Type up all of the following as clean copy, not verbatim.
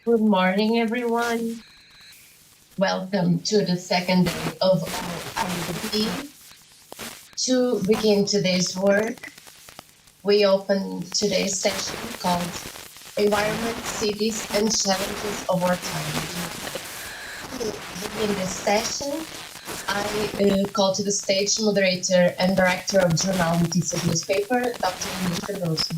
Good morning, everyone. Welcome to the second day of our IDP. To begin today's work, we open today's session called Environment, Cities, and Challenges of Our Time. To begin this session, I call to the stage moderator and director of Jornal Notícias newspaper, Dr. Tradução.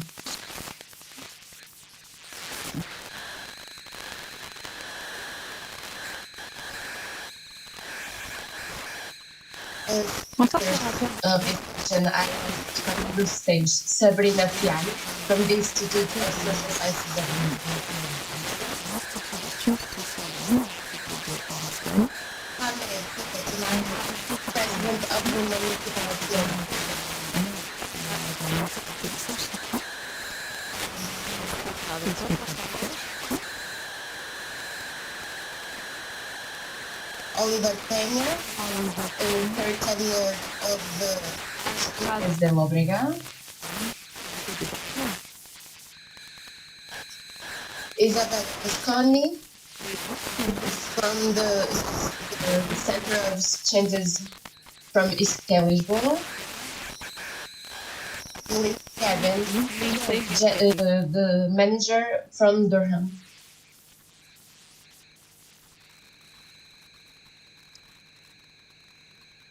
And I come to the stage Sabrina Fialho from the Institute of Social Sciences of President of the Municipality. Oliver Penha, third tenure of the Presidente, obrigado. Isabel Mosconi from the Center of Changes from East Lisboa. Kevin, the manager from Durham.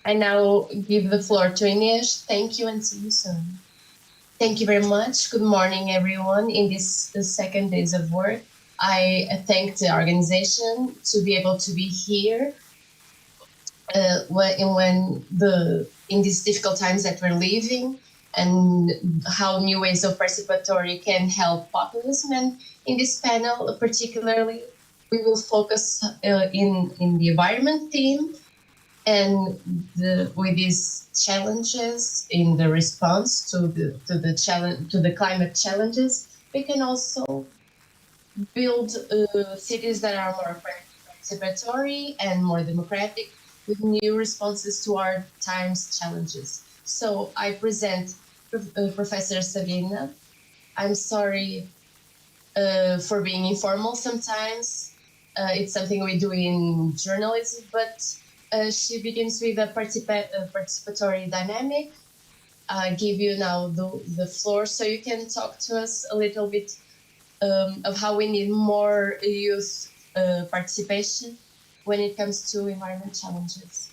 I now give the floor to Inês. Thank you and see you soon. Thank you very much. Good morning, everyone. In this second days of work, I thank the organization to be able to be here in these difficult times that we're living, and how new ways of participatory can help populism. And in this panel, particularly, we will focus in the environment theme, and with these challenges in the response to the climate challenges, we can also build cities that are more participatory and more democratic, with new responses to our time's challenges. So I present Professor Sabina. I'm sorry for being informal sometimes. It's something we do in journalism, but she begins with a participatory dynamic. I give you now the floor so you can talk to us a little bit of how we need more youth participation when it comes to environment challenges.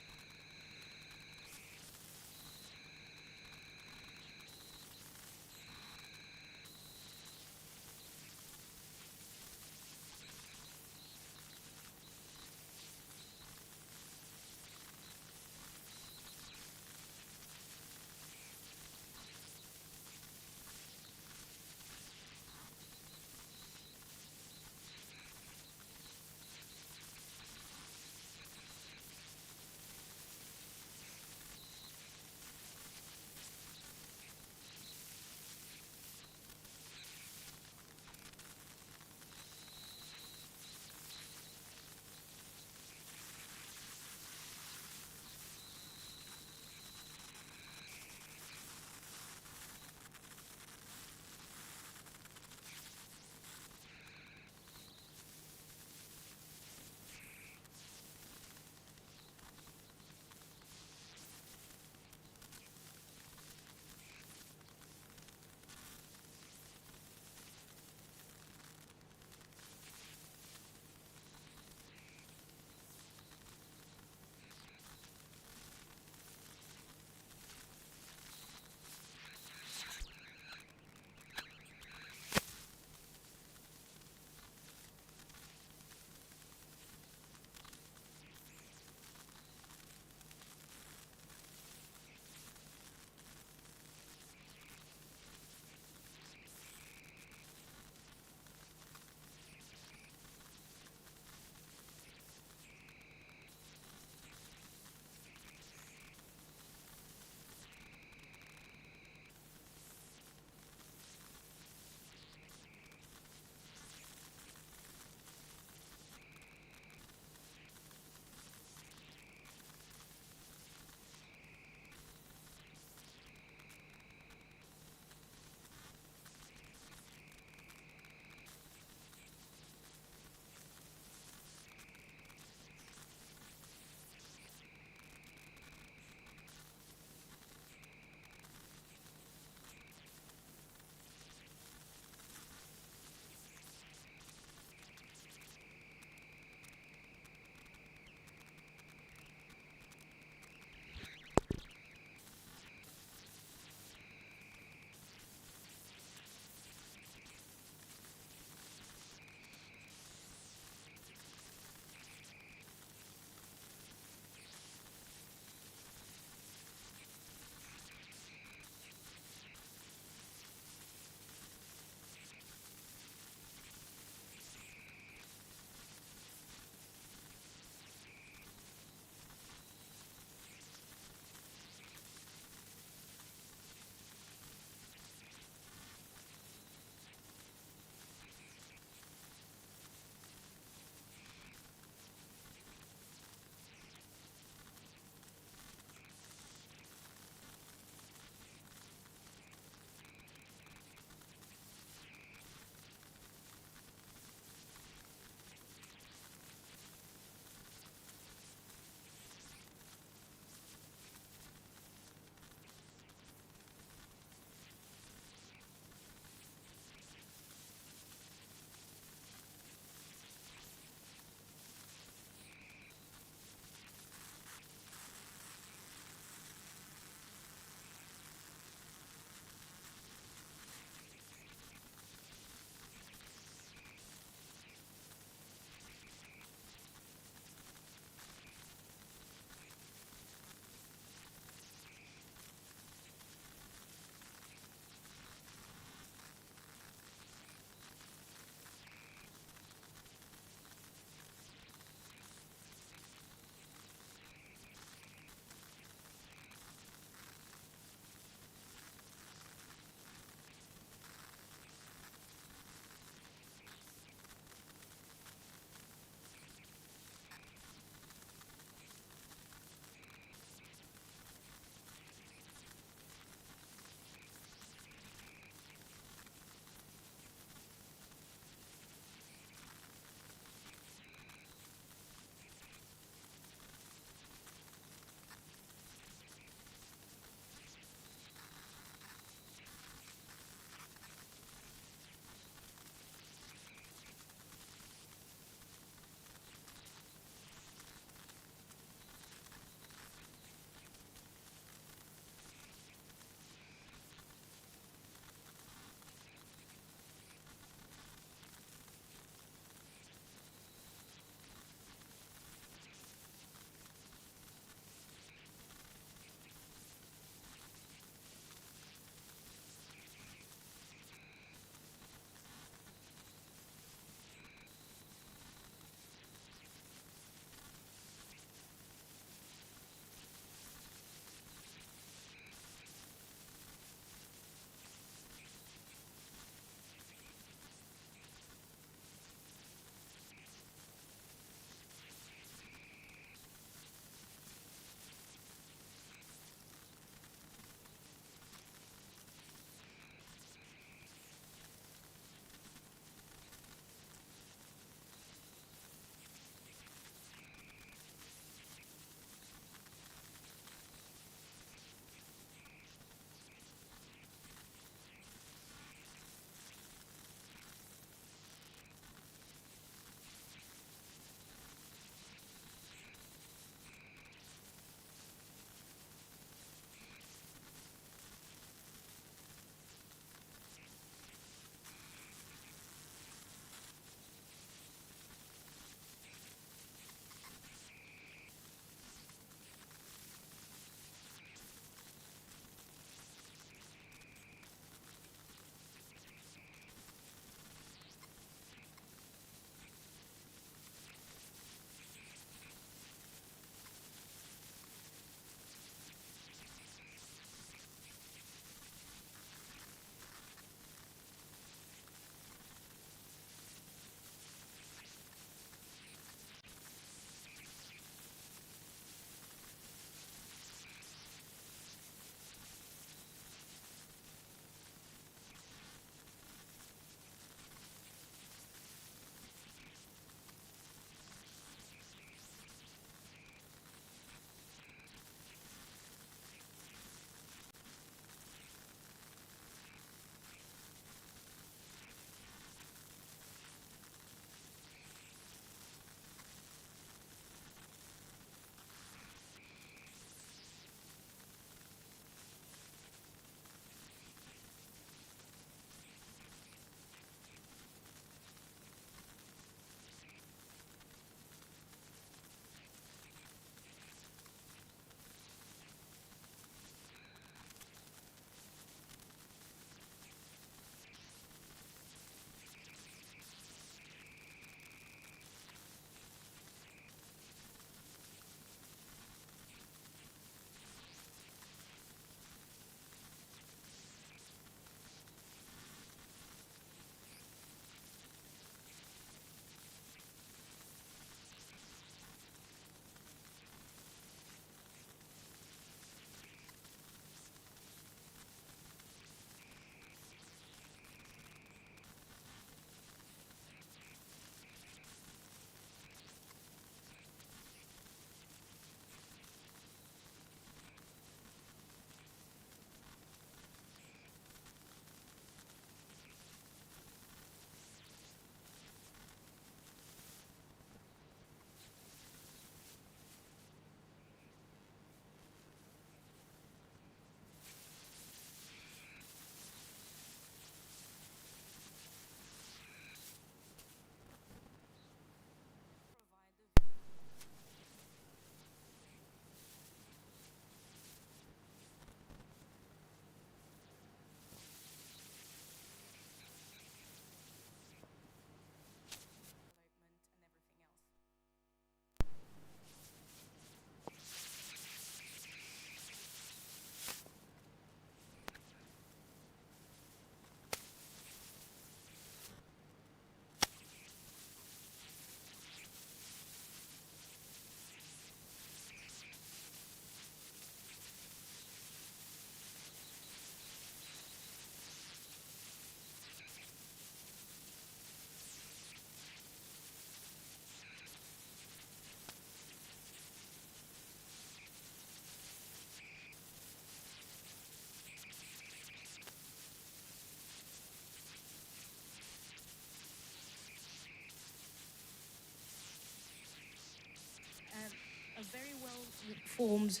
transformed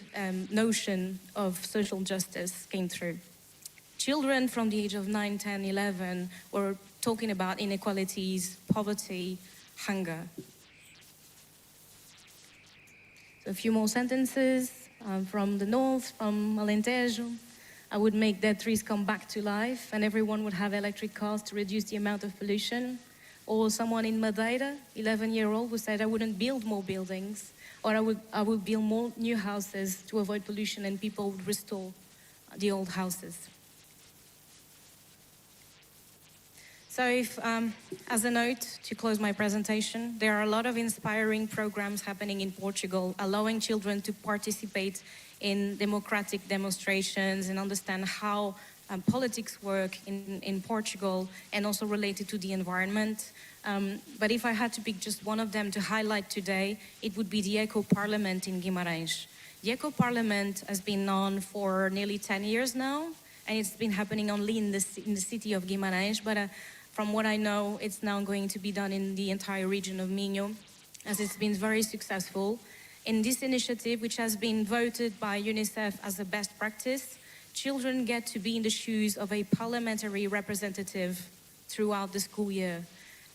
notion of social justice came through. Children from the age of 9, 10, 11 were talking about inequalities, poverty, hunger. So a few more sentences from the north, from Alentejo. I would make dead trees come back to life, and everyone would have electric cars to reduce the amount of pollution. Or someone in Madeira, 11-year-old, who said, I wouldn't build more buildings, or I would build more new houses to avoid pollution, and people would restore the old houses. So if, as a note to close my presentation, there are a lot of inspiring programs happening in Portugal, allowing children to participate in democratic demonstrations and understand how politics work in Portugal, and also related to the environment. But if I had to pick just one of them to highlight today, it would be the Eco Parliament in Guimarães. The Eco Parliament has been on for nearly 10 years now, and it's been happening only in the city of Guimarães, but from what I know, it's now going to be done in the entire region of Minho, as it's been very successful. In this initiative, which has been voted by UNICEF as a best practice, children get to be in the shoes of a parliamentary representative throughout the school year.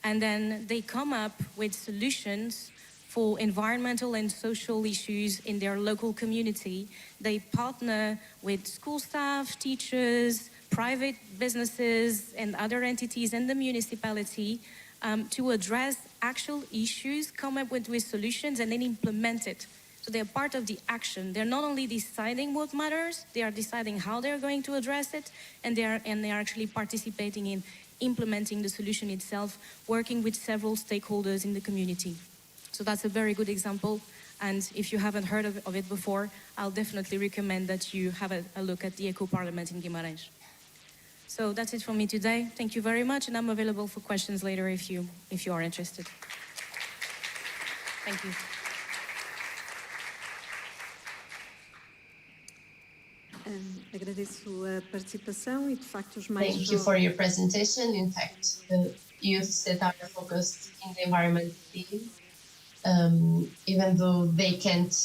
And then they come up with solutions for environmental and social issues in their local community. They partner with school staff, teachers, private businesses and other entities in the municipality to address actual issues, come up with solutions, and then implement it. So they're part of the action. They're not only deciding what matters, they are deciding how they're going to address it, and they are actually participating in implementing the solution itself, working with several stakeholders in the community. So that's a very good example. And if you haven't heard of it before, I'll definitely recommend that you have a look at the Eco Parliament in Guimarães. So that's it from me today. Thank you very much, and I'm available for questions later if you are interested. Thank you. Agradeço a participação e, de facto, os mais Thank you for your presentation. In fact, the youths that are focused in the environment theme, even though they can't,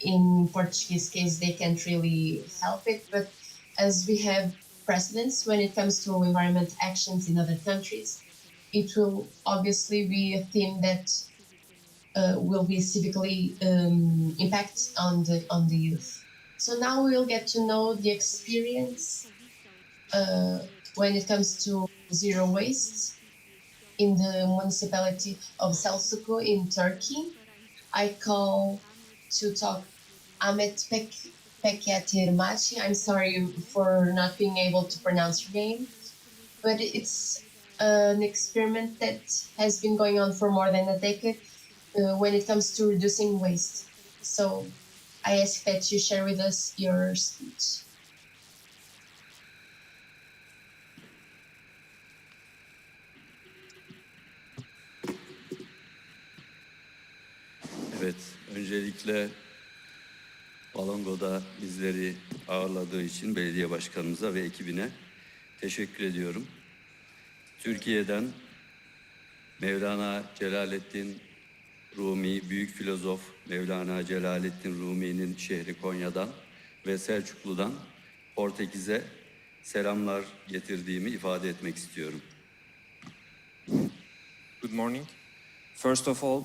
in Portuguese case, they can't really help it, but as we have precedents when it comes to environment actions in other countries, it will obviously be a theme that will be civically impact on the youth. So now we'll get to know the experience when it comes to zero waste in the municipality of Selçuk in Turkey. I call to talk Ahmet Pekyatirmachi. I'm sorry for not being able to pronounce your name, but it's an experiment that has been going on for more than a decade when it comes to reducing waste. So I ask that you share with us your speech. Evet, öncelikle Valongo'da bizleri ağırladığı için belediye başkanımıza ve ekibine teşekkür ediyorum. Türkiye'den Mevlana Celaleddin Rumi, büyük filozof Mevlana Celaleddin Rumi'nin şehri Konya'dan ve Selçuklu'dan Portekiz'e selamlar getirdiğimi ifade etmek istiyorum. Good morning. First of all,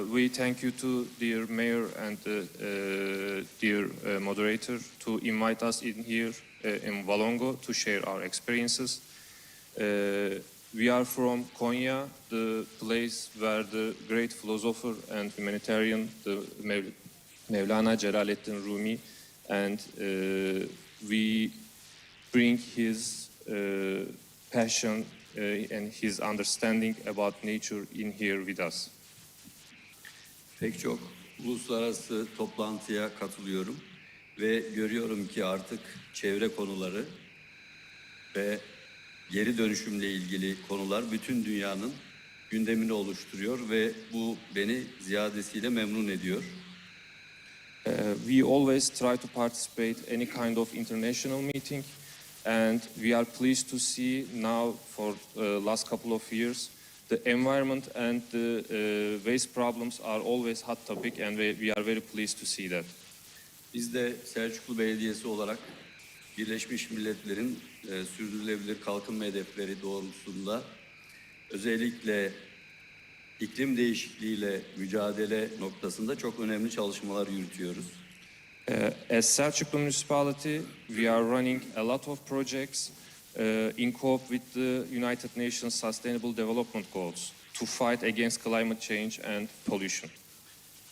we thank you to dear mayor and dear moderator to invite us in here in Valongo to share our experiences. We are from Konya, the place where the great philosopher and humanitarian, the Mevlana Celaleddin Rumi, and we bring his passion and his understanding about nature in here with us. Pek çok uluslararası toplantıya katılıyorum ve görüyorum ki artık çevre konuları ve geri dönüşümle ilgili konular bütün dünyanın gündemini oluşturuyor ve bu beni ziyadesiyle memnun ediyor. We always try to participate any kind of international meeting, and we are pleased to see now for last couple of years The environment and the waste problems are always hot topic, and we are very pleased to see that. Biz de Selçuklu Belediyesi olarak Birleşmiş Milletler'in sürdürülebilir kalkınma hedefleri doğrultusunda özellikle iklim değişikliğiyle mücadele noktasında çok önemli çalışmalar yürütüyoruz. As Selçuklu Municipality, we are running a lot of projects in cope with the United Nations Sustainable Development Goals to fight against climate change and pollution.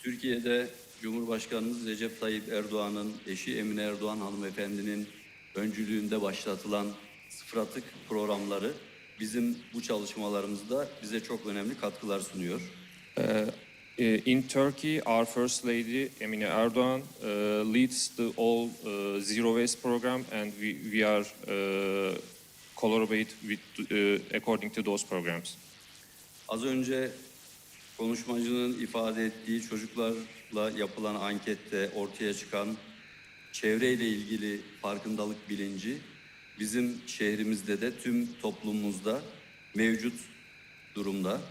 Türkiye'de Cumhurbaşkanımız Recep Tayyip Erdoğan'ın eşi Emine Erdoğan hanımefendinin öncülüğünde başlatılan sıfır atık programları bizim bu çalışmalarımızda bize çok önemli katkılar sunuyor. In Turkey, our First Lady Emine Erdoğan leads the all zero waste program, and we are collaborate with according to those programs. Az önce konuşmacının ifade ettiği çocuklarla yapılan ankette ortaya çıkan çevreyle ilgili farkındalık bilinci bizim şehrimizde de tüm toplumumuzda mevcut durumda.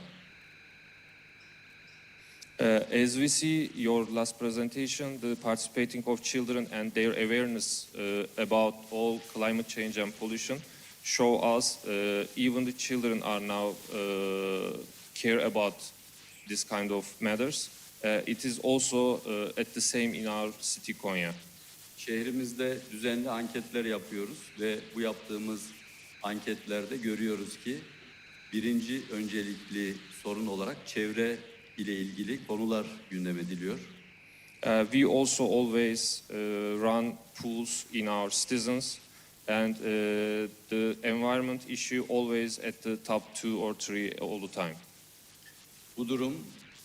As we see your last presentation, the participating of children and their awareness about all climate change and pollution show us even the children are now care about this kind of matters. It is also at the same in our city Konya. Şehrimizde düzenli anketler yapıyoruz ve bu yaptığımız anketlerde görüyoruz ki birinci öncelikli sorun olarak çevre ile ilgili konular gündem ediliyor. We also always run pools in our citizens, and the environment issue always at the top 2 or 3 all the time. Bu durum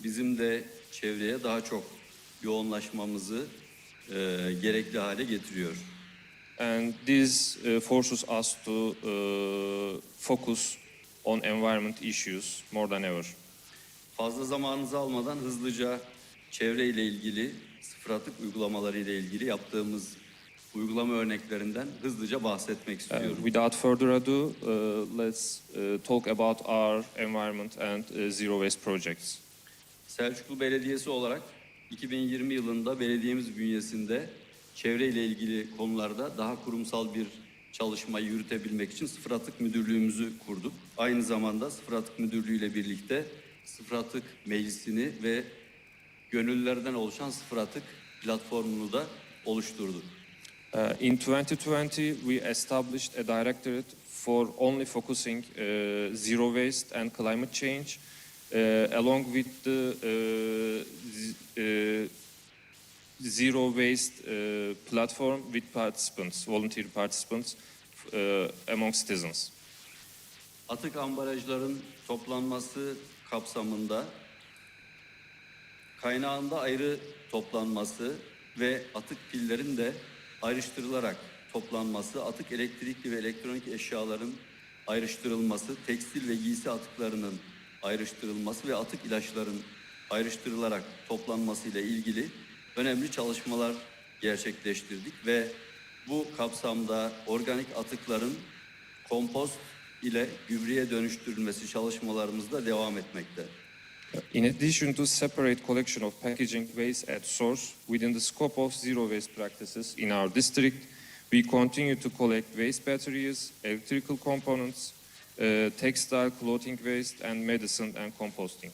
bizim de çevreye daha çok yoğunlaşmamızı gerekli hale getiriyor. And this forces us to focus on environment issues more than ever. Fazla zamanınızı almadan hızlıca çevre ile ilgili sıfır atık uygulamaları ile ilgili yaptığımız uygulama örneklerinden hızlıca bahsetmek istiyorum. Without further ado, let's talk about our environment and zero waste projects. Selçuklu Belediyesi olarak 2020 yılında belediyemiz bünyesinde çevre ile ilgili konularda daha kurumsal bir çalışmayı yürütebilmek için sıfır atık müdürlüğümüzü kurduk. Aynı zamanda sıfır atık müdürlüğü ile birlikte sıfır atık meclisini ve gönüllülerden oluşan sıfır atık platformunu da oluşturduk. In 2020, we established a directorate for only focusing zero waste and climate change, along with the zero waste platform with participants, volunteer participants among citizens. Atık ambalajların toplanması kapsamında kaynağında ayrı toplanması ve atık pillerin de ayrıştırılarak toplanması, atık elektrikli ve elektronik eşyaların ayrıştırılması, tekstil ve giysi atıklarının ayrıştırılması ve atık ilaçların ayrıştırılarak toplanması ile ilgili önemli çalışmalar gerçekleştirdik ve bu kapsamda organik atıkların kompost ile gübreye dönüştürülmesi çalışmalarımız da devam etmekte. In addition to separate collection of packaging waste at source within the scope of zero waste practices in our district, we continue to collect waste batteries, electrical components, textile, clothing waste, and medicine and composting.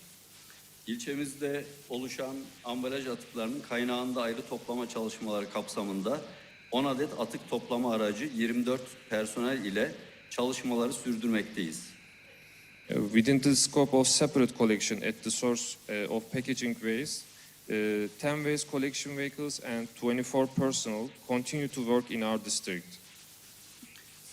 İlçemizde oluşan ambalaj atıklarının kaynağında ayrı toplama çalışmaları kapsamında 10 adet atık toplama aracı 24 personel ile çalışmaları sürdürmekteyiz. Within the scope of separate collection at the source of packaging waste, 10 waste collection vehicles and 24 personnel continue to work in our district.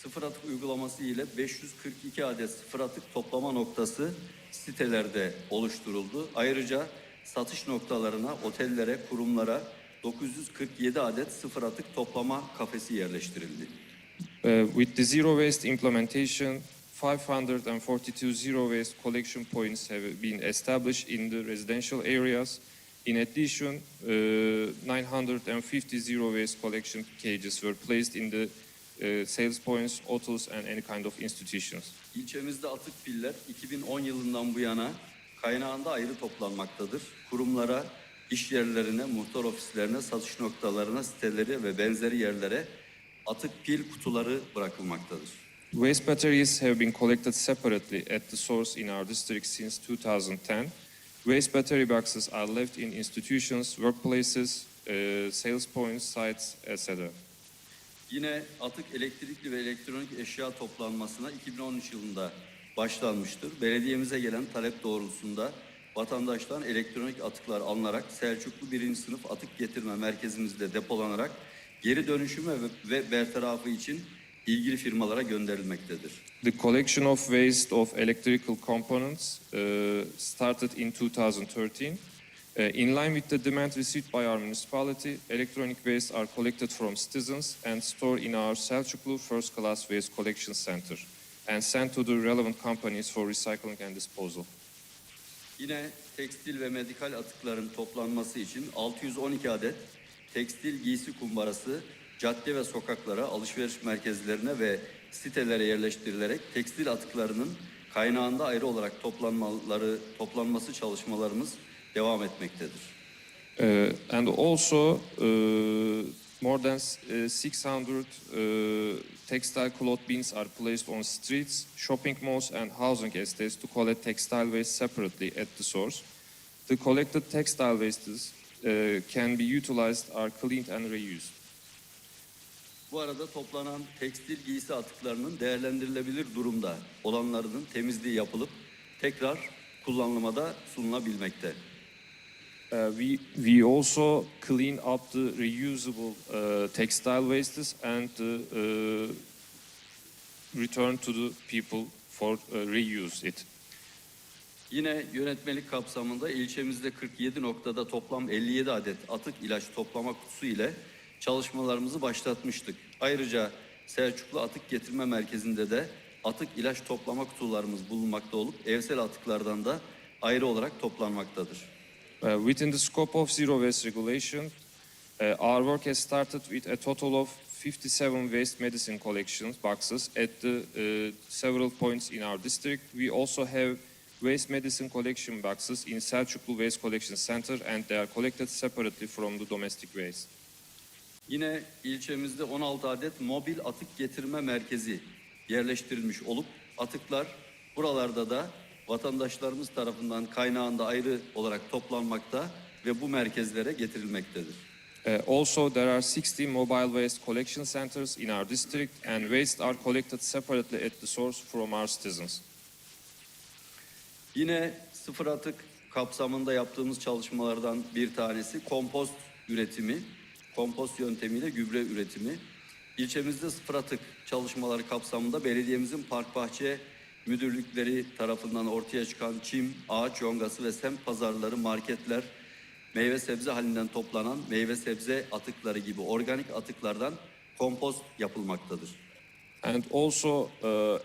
Sıfır atık uygulaması ile 542 adet sıfır atık toplama noktası sitelerde oluşturuldu. Ayrıca satış noktalarına, otellere, kurumlara 947 adet sıfır atık toplama kafesi yerleştirildi. With the zero waste implementation, 542 zero waste collection points have been established in the residential areas. In addition, 950 zero waste collection cages were placed in the sales points, hotels, and any kind of institutions. İlçemizde atık piller 2010 yılından bu yana kaynağında ayrı toplanmaktadır. Kurumlara, iş yerlerine, muhtar ofislerine, satış noktalarına, siteleri ve benzeri yerlere atık pil kutuları bırakılmaktadır. Waste batteries have been collected separately at the source in our district since 2010. Waste battery boxes are left in institutions, workplaces, sales points, sites, etc. Yine atık elektrikli ve elektronik eşya toplanmasına 2013 yılında başlanmıştır. Belediyemize gelen talep doğrultusunda vatandaştan elektronik atıklar alınarak Selçuklu 1. sınıf atık getirme merkezimizde depolanarak geri dönüşümü ve bertarafı için ilgili firmalara gönderilmektedir. The collection of waste of electrical components started in 2013. In line with the demand received by our municipality, electronic waste are collected from citizens and stored in our Selçuklu First Class Waste Collection Center and sent to the relevant companies for recycling and disposal. Yine tekstil ve medikal atıkların toplanması için 612 adet tekstil giysi kumbarası cadde ve sokaklara, alışveriş merkezlerine ve sitelere yerleştirilerek tekstil atıklarının kaynağında ayrı olarak toplanması çalışmalarımız devam etmektedir. And also more than 600 textile cloth bins are placed on streets, shopping malls and housing estates to collect textile waste separately at the source. The collected textile wastes can be utilized, are cleaned and reused. Bu arada toplanan tekstil giysi atıklarının değerlendirilebilir durumda olanlarının temizliği yapılıp tekrar kullanılmada sunulabilmekte. We also clean up the reusable textile wastes and return to the people for reuse it. Yine yönetmelik kapsamında ilçemizde 47 noktada toplam 57 adet atık ilaç toplama kutusu ile çalışmalarımızı başlatmıştık. Ayrıca Selçuklu Atık Getirme Merkezi'nde de atık ilaç toplama kutularımız bulunmakta olup evsel atıklardan da ayrı olarak toplanmaktadır. Within the scope of zero waste regulation, our work has started with a total of 57 waste medicine collection boxes at the several points in our district. We also have waste medicine collection boxes in Selçuklu Waste Collection Center and they are collected separately from the domestic waste. Yine ilçemizde 16 adet mobil atık getirme merkezi yerleştirilmiş olup atıklar buralarda da vatandaşlarımız tarafından kaynağında ayrı olarak toplanmakta ve bu merkezlere getirilmektedir. Also, there are 60 mobile waste collection centers in our district and waste are collected separately at the source from our citizens. Yine sıfır atık kapsamında yaptığımız çalışmalardan bir tanesi kompost üretimi, kompost yöntemiyle gübre üretimi. İlçemizde sıfır atık çalışmaları kapsamında belediyemizin park bahçe müdürlükleri tarafından ortaya çıkan çim, ağaç yongası ve semt pazarları, marketler, meyve sebze halinden toplanan meyve sebze atıkları gibi organik atıklardan kompost yapılmaktadır. And also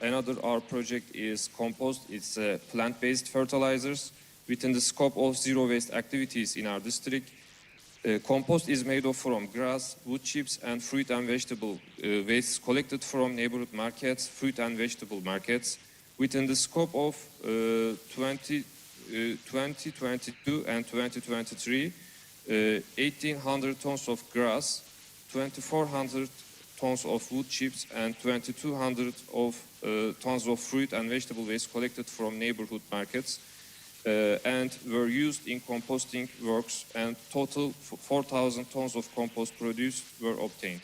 another our project is compost. It's plant-based fertilizers. Within the scope of zero waste activities in our district, compost is made of from grass, wood chips and fruit and vegetable wastes collected from neighborhood markets, fruit and vegetable markets. Within the scope of 2022 and 2023, 1,800 tons of grass, 2,400 tons of wood chips and 2,200 tons of fruit and vegetable waste collected from neighborhood markets and were used in composting works and total 4,000 tons of compost produce were obtained.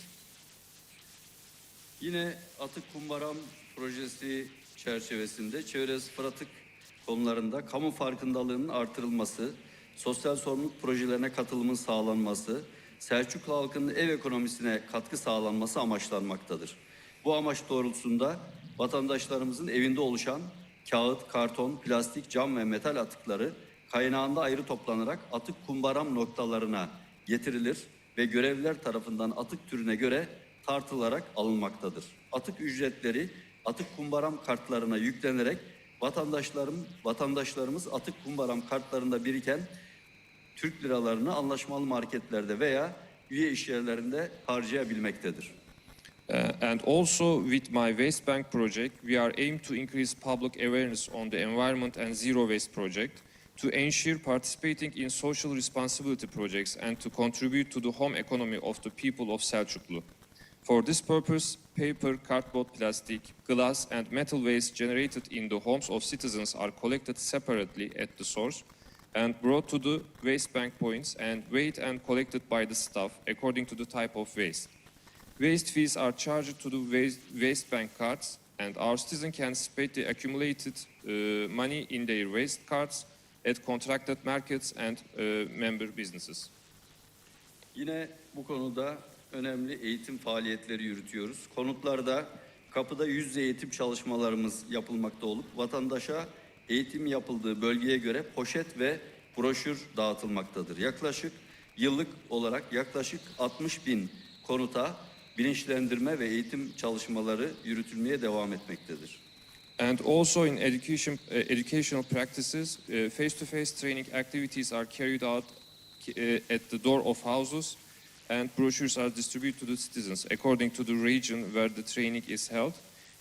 Yine atık kumbaram projesi çerçevesinde çevre sıfır atık konularında kamu farkındalığının artırılması, sosyal sorumluluk projelerine katılımın sağlanması, Selçuklu halkının ev ekonomisine katkı sağlanması amaçlanmaktadır. Bu amaç doğrultusunda vatandaşlarımızın evinde oluşan kağıt, karton, plastik, cam ve metal atıkları kaynağında ayrı toplanarak atık kumbaram noktalarına getirilir ve görevliler tarafından atık türüne göre tartılarak alınmaktadır. Atık ücretleri atık kumbaram kartlarına yüklenerek vatandaşlarımız atık kumbaram kartlarında biriken Türk liralarını anlaşmalı marketlerde veya üye işyerlerinde harcayabilmektedir. And also with my waste bank project, we are aimed to increase public awareness on the environment and zero waste project, to ensure participating in social responsibility projects and to contribute to the home economy of the people of Selçuklu. For this purpose, paper, cardboard, plastic, glass and metal waste generated in the homes of citizens are collected separately at the source and brought to the waste bank points and weighed and collected by the staff according to the type of waste. Waste fees are charged to the waste bank cards, and our citizens can spend the accumulated money in their waste cards at contracted markets and member businesses. Yine bu konuda önemli eğitim faaliyetleri yürütüyoruz. Konutlarda kapıda yüz yüze eğitim çalışmalarımız yapılmakta olup vatandaşa eğitim yapıldığı bölgeye göre poşet ve broşür dağıtılmaktadır. Yıllık olarak yaklaşık 60.000 konuta bilinçlendirme ve eğitim çalışmaları yürütülmeye devam etmektedir. And also in educational practices, face-to-face training activities are carried out at the door of houses, and brochures are distributed to the citizens according to the region where the training is held.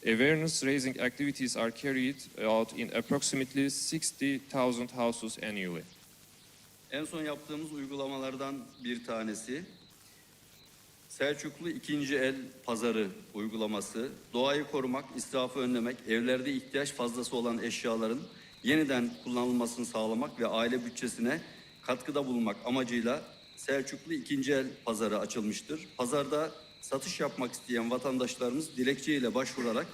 Awareness-raising activities are carried out in approximately 60,000 houses annually. En son yaptığımız uygulamalardan bir tanesi Selçuklu ikinci el pazarı uygulaması. Doğayı korumak, israfı önlemek, evlerde ihtiyaç fazlası olan eşyaların yeniden kullanılmasını sağlamak ve aile bütçesine katkıda bulunmak amacıyla Selçuklu ikinci el pazarı açılmıştır. Pazarda satış yapmak isteyen vatandaşlarımız dilekçeyle başvurarak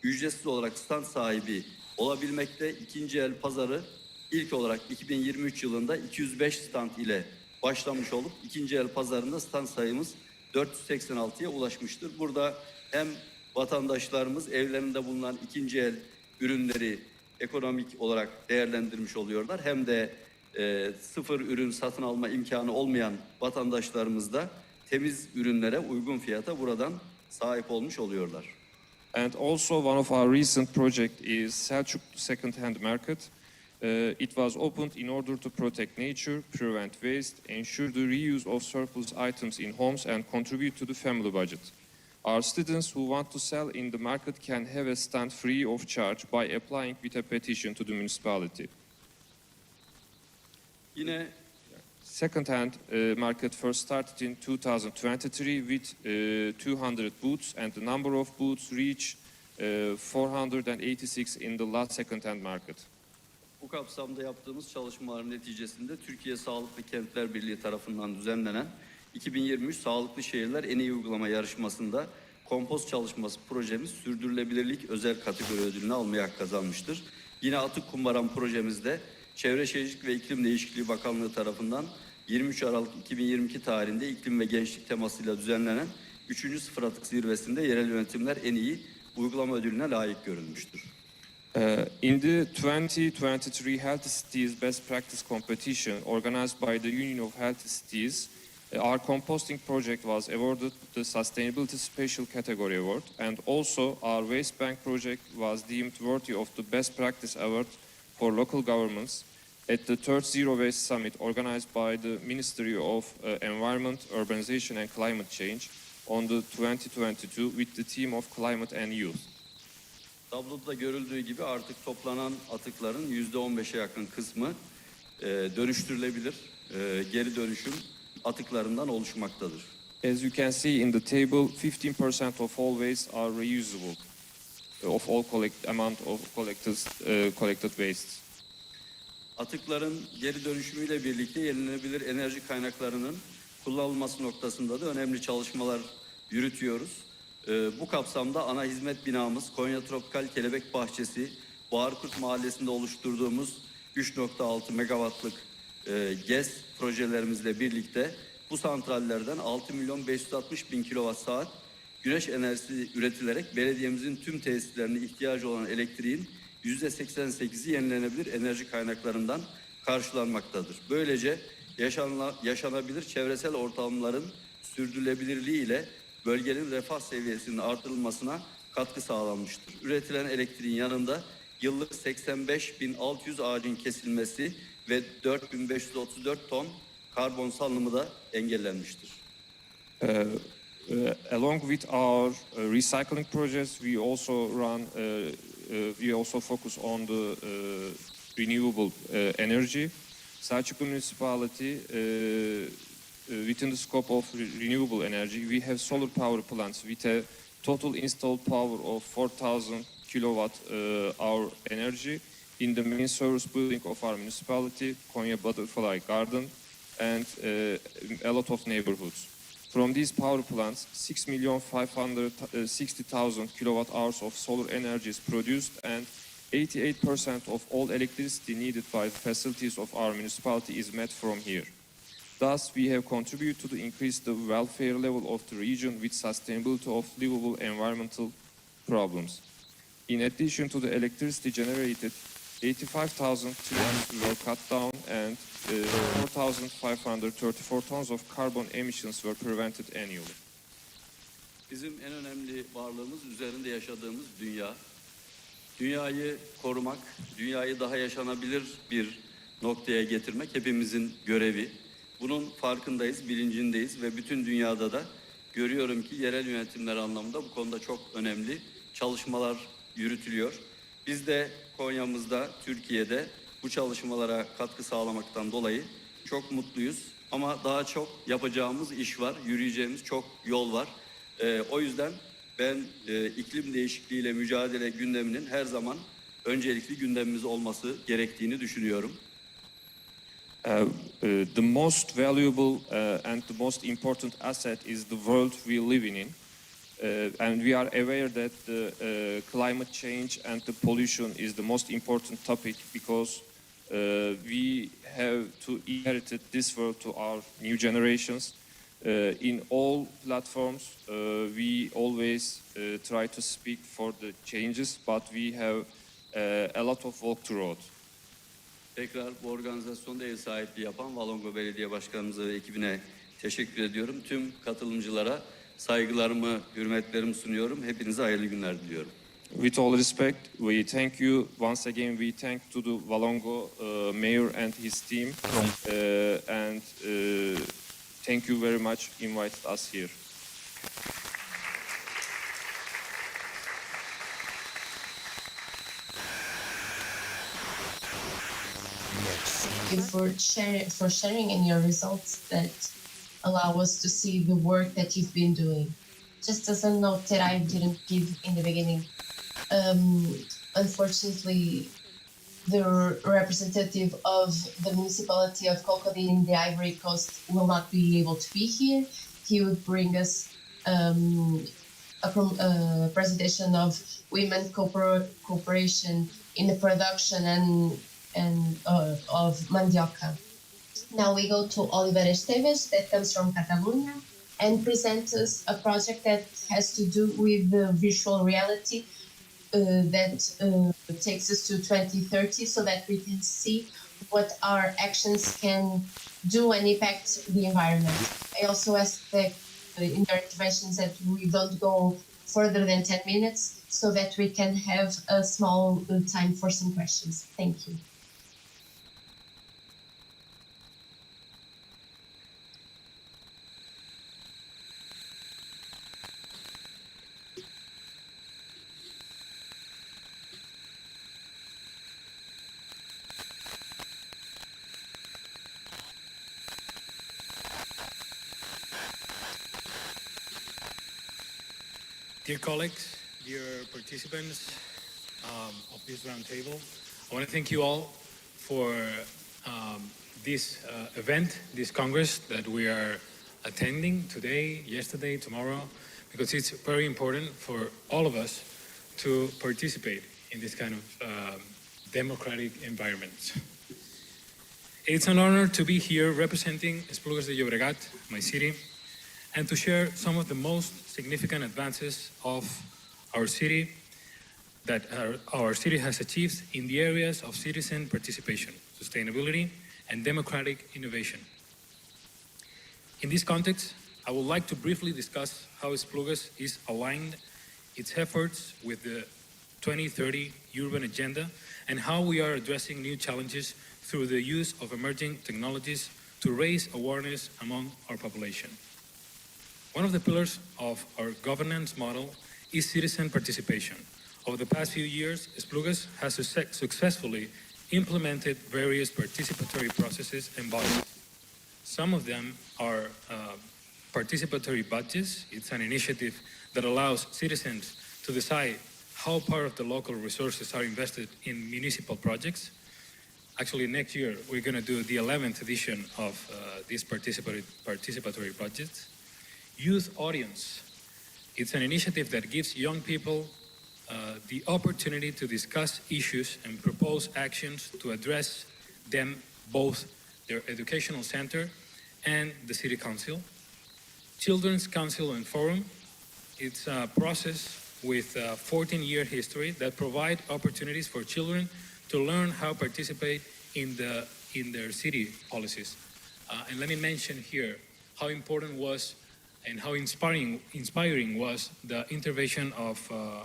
ücretsiz olarak stand sahibi olabilmekte. İkinci el pazarı ilk olarak 2023 yılında 205 stand ile başlamış olup ikinci el pazarında stand sayımız 486'ya ulaşmıştır. Burada hem vatandaşlarımız evlerinde bulunan ikinci el ürünleri ekonomik olarak değerlendirmiş oluyorlar. Hem de sıfır ürün satın alma imkanı olmayan vatandaşlarımız da temiz ürünlere uygun fiyata buradan sahip olmuş oluyorlar. And also one of our recent project is Selçuklu Second Hand Market. It was opened in order to protect nature, prevent waste, ensure the reuse of surplus items in homes and contribute to the family budget. Our students who want to sell in the market can have a stand free of charge by applying with a petition to the municipality. Yine Second-hand market first started in 2023 with 200 booths, and the number of booths reached 486 in the last second-hand market. Bu kapsamda yaptığımız çalışmaların neticesinde Türkiye Sağlıklı Kentler Birliği tarafından düzenlenen 2023 Sağlıklı Şehirler En İyi Uygulama Yarışması'nda kompost çalışması projemiz sürdürülebilirlik özel kategori ödülünü almaya hak kazanmıştır. Yine Atık Kumbaran projemizde Çevre Şehircilik ve İklim Değişikliği Bakanlığı tarafından 23 Aralık 2022 tarihinde iklim ve gençlik temasıyla düzenlenen 3. Sıfır Atık Zirvesi'nde yerel yönetimler en iyi uygulama ödülüne layık görülmüştür. In the 2023 Healthy Cities Best Practice Competition organized by the Union of Healthy Cities, our composting project was awarded the Sustainability Special Category Award, and also our Waste Bank project was deemed worthy of the Best Practice Award for local governments at the third Zero Waste Summit organized by the Ministry of Environment, Urbanization and Climate Change on the 2022 with the theme of Climate and Youth. Tabloda görüldüğü gibi artık toplanan atıkların %15'e yakın kısmı dönüştürülebilir, geri dönüşüm atıklarından oluşmaktadır. As you can see in the table, 15% of all waste are reusable, of all amount of collected waste. Atıkların geri dönüşümüyle birlikte yenilenebilir enerji kaynaklarının kullanılması noktasında da önemli çalışmalar yürütüyoruz. Bu kapsamda ana hizmet binamız Konya Tropikal Kelebek Bahçesi, Bağırkurt Mahallesi'nde oluşturduğumuz 3.6 megawattlık GES projelerimizle birlikte bu santrallerden 6.560.000 kilowatt saat güneş enerjisi üretilerek belediyemizin tüm tesislerine ihtiyacı olan elektriğin %88'i yenilenebilir enerji kaynaklarından karşılanmaktadır. Böylece yaşanabilir çevresel ortamların sürdürülebilirliği ile bölgenin refah seviyesinin artırılmasına katkı sağlanmıştır. Üretilen elektriğin yanında yıllık 85.600 ağacın kesilmesi ve 4.534 ton karbon salınımı da engellenmiştir. Along with our recycling projects, we also focus on the renewable energy. Selçuklu Municipality, within the scope of renewable energy, we have solar power plants with a total installed power of 4,000 kilowatt hour energy in the main service building of our municipality, Konya Butterfly Garden, and a lot of neighborhoods. From these power plants, 6,560,000 kilowatt hours of solar energy is produced, and 88% of all electricity needed by the facilities of our municipality is met from here. Thus, we have contributed to increase the welfare level of the region with sustainability of livable environmental problems. In addition to the electricity generated, 85,000 trees were cut down and 4,534 tons of carbon emissions were prevented annually. Bizim en önemli varlığımız üzerinde yaşadığımız dünya. Dünyayı korumak, dünyayı daha yaşanabilir bir noktaya getirmek hepimizin görevi. Bunun farkındayız, bilincindeyiz ve bütün dünyada da görüyorum ki yerel yönetimler anlamında bu konuda çok önemli çalışmalar yürütülüyor. Biz de Konya'mızda, Türkiye'de bu çalışmalara katkı sağlamaktan dolayı çok mutluyuz. Ama daha çok yapacağımız iş var, yürüyeceğimiz çok yol var. O yüzden ben iklim değişikliğiyle mücadele gündeminin her zaman öncelikli gündemimiz olması gerektiğini düşünüyorum. The most valuable and the most important asset is the world we live in. And we are aware that the climate change and the pollution is the most important topic because we have to inherit this world to our new generations. In all platforms, we always try to speak for the changes, but we have a lot of work to road. Tekrar bu organizasyonda ev sahipliği yapan Valongo Belediye Başkanımıza ve ekibine teşekkür ediyorum. Tüm katılımcılara saygılarımı, hürmetlerimi sunuyorum. Hepinize hayırlı günler diliyorum. With all respect, we thank you once again. We thank to the Valongo mayor and his team, and thank you very much invited us here. Thank you for sharing in your results that allow us to see the work that you've been doing. Just as a note that I didn't give in the beginning, unfortunately, the representative of the municipality of Cocody in the Ivory Coast will not be able to be here. He would bring us a presentation of women cooperation in the production and of mandioca. Now we go to Oliver Esteves, that comes from Catalonia, and presents us a project that has to do with the virtual reality that takes us to 2030 so that we can see what our actions can do and impact the environment. I also ask that in your interventions that we don't go further than 10 minutes so that we can have a small time for some questions. Thank you. Dear colleagues, dear participants of this roundtable, I want to thank you all for this event, this Congress that we are attending today, yesterday, tomorrow, because it's very important for all of us to participate in this kind of democratic environment. It's an honor to be here representing Esplugues de Llobregat, my city, and to share some of the most significant advances of our city that our city has achieved in the areas of citizen participation, sustainability, and democratic innovation. In this context, I would like to briefly discuss how Esplugues is aligned its efforts with the 2030 urban agenda and how we are addressing new challenges through the use of emerging technologies to raise awareness among our population. One of the pillars of our governance model is citizen participation. Over the past few years, Esplugas has successfully implemented various participatory processes and bodies. Some of them are participatory budgets. It's an initiative that allows citizens to decide how part of the local resources are invested in municipal projects. Actually, next year, we're going to do the 11th edition of these participatory budgets. Youth audience. It's an initiative that gives young people the opportunity to discuss issues and propose actions to address them, both their educational center and the city council. Children's Council and Forum. It's a process with a 14-year history that provide opportunities for children to learn how to participate in their city policies. And let me mention here how important was and how inspiring was the intervention of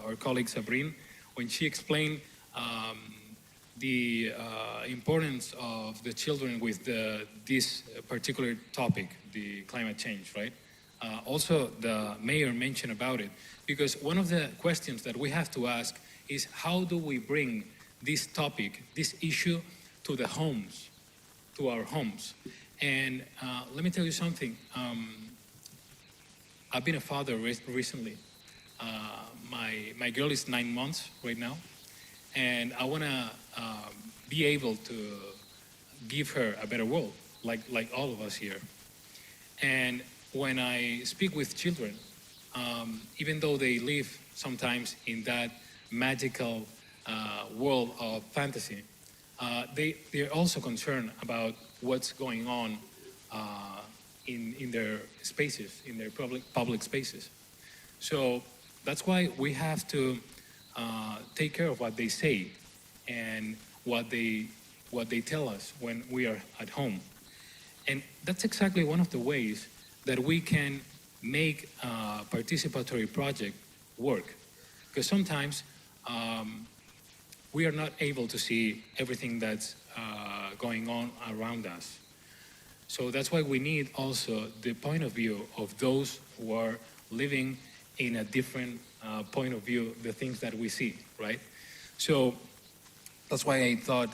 our colleague Sabrine when she explained the importance of the children with this particular topic, the climate change, right? Also, the mayor mentioned about it, because one of the questions that we have to ask is how do we bring this topic, this issue, to the homes, to our homes? And let me tell you something. I've been a father recently. My girl is 9 months right now, and I want to be able to give her a better world, like all of us here. And when I speak with children, even though they live sometimes in that magical world of fantasy, they're also concerned about what's going on in their spaces, in their public spaces. So that's why we have to take care of what they say and what they tell us when we are at home. And that's exactly one of the ways that we can make a participatory project work. Because sometimes we are not able to see everything that's going on around us. So that's why we need also the point of view of those who are living in a different point of view, the things that we see, right? So that's why I thought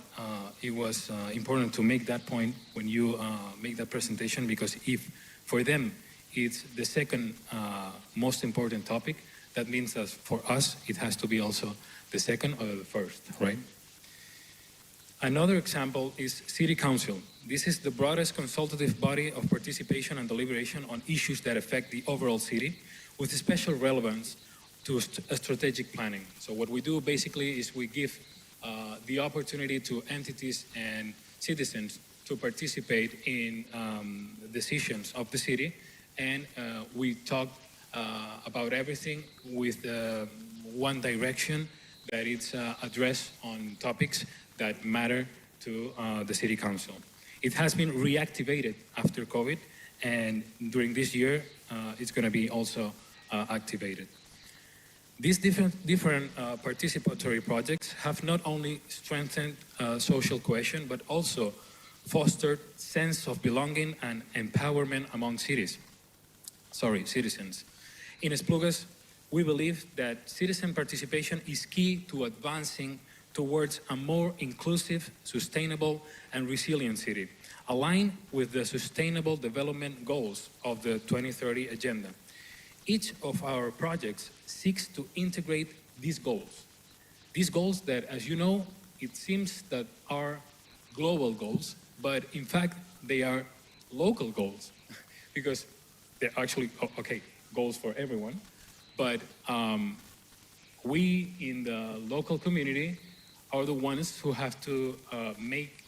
it was important to make that point when you make that presentation, because if for them it's the second most important topic, that means that for us it has to be also the second or the first, right? Another example is City Council. This is the broadest consultative body of participation and deliberation on issues that affect the overall city, with special relevance to strategic planning. So what we do basically is we give the opportunity to entities and citizens to participate in decisions of the city, and we talk about everything with one direction, that it's addressed on topics that matter to the City Council. It has been reactivated after COVID, and during this year, it's going to be also activated. These different participatory projects have not only strengthened social cohesion, but also fostered sense of belonging and empowerment among citizens. In Esplugas, we believe that citizen participation is key to advancing towards a more inclusive, sustainable, and resilient city, aligned with the Sustainable Development Goals of the 2030 Agenda. Each of our projects seeks to integrate these goals. These goals that, as you know, it seems that are global goals, but in fact, they are local goals because they're actually, goals for everyone. But we in the local community are the ones who have to make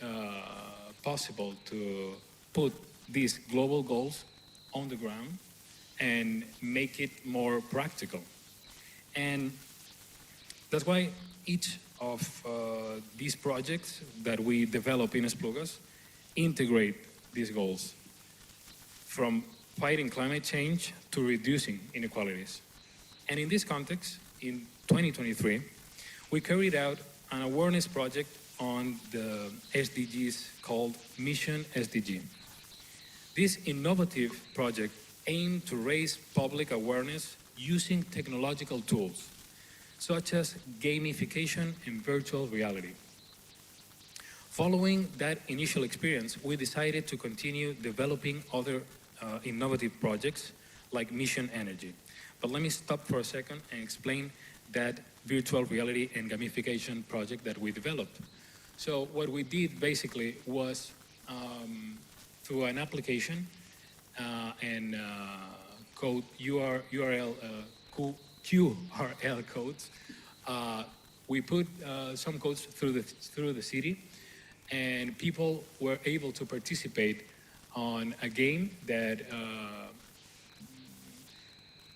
possible to put these global goals on the ground and make it more practical. And that's why each of these projects that we develop in Esplugas integrate these goals, from fighting climate change to reducing inequalities. And in this context, in 2023, we carried out an awareness project on the SDGs called Mission SDG. This innovative project aim to raise public awareness using technological tools, such as gamification and virtual reality. Following that initial experience, we decided to continue developing other innovative projects like Mission Energy. But let me stop for a second and explain that virtual reality and gamification project that we developed. So what we did basically was through an application and code QRL codes, we put some codes through the city, and people were able to participate on a game that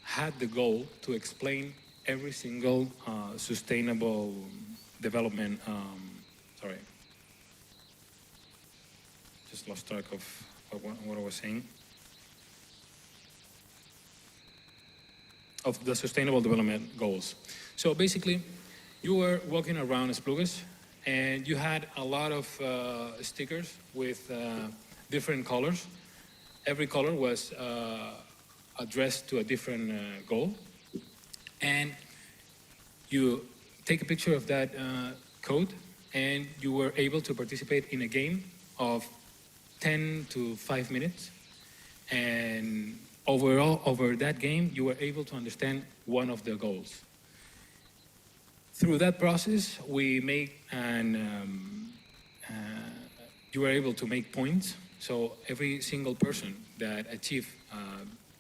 had the goal to explain every single sustainable development. Sorry, just lost track of what I was saying. Of the sustainable development goals. So basically, you were walking around Esplugas, and you had a lot of stickers with different colors. Every color was addressed to a different goal, and you take a picture of that code, and you were able to participate in a game of 10 to 5 minutes, and overall, over that game, you were able to understand one of the goals. Through that process, we make you were able to make points. So every single person that achieved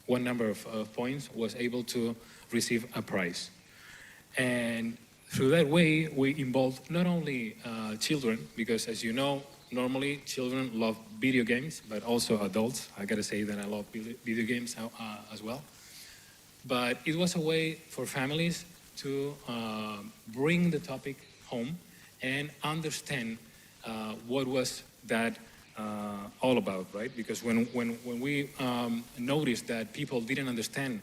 one number of points was able to receive a prize. And through that way, we involved not only children, because as you know, normally children love video games, but also adults. I gotta say that I love video games as well. But it was a way for families to bring the topic home and understand what was that all about, right? Because when we noticed that people didn't understand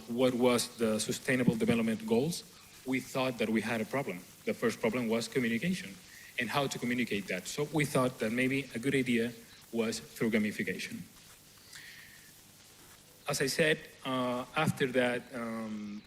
what was the Sustainable Development Goals, we thought that we had a problem. The first problem was communication and how to communicate that. So we thought that maybe a good idea was through gamification. As I said, after that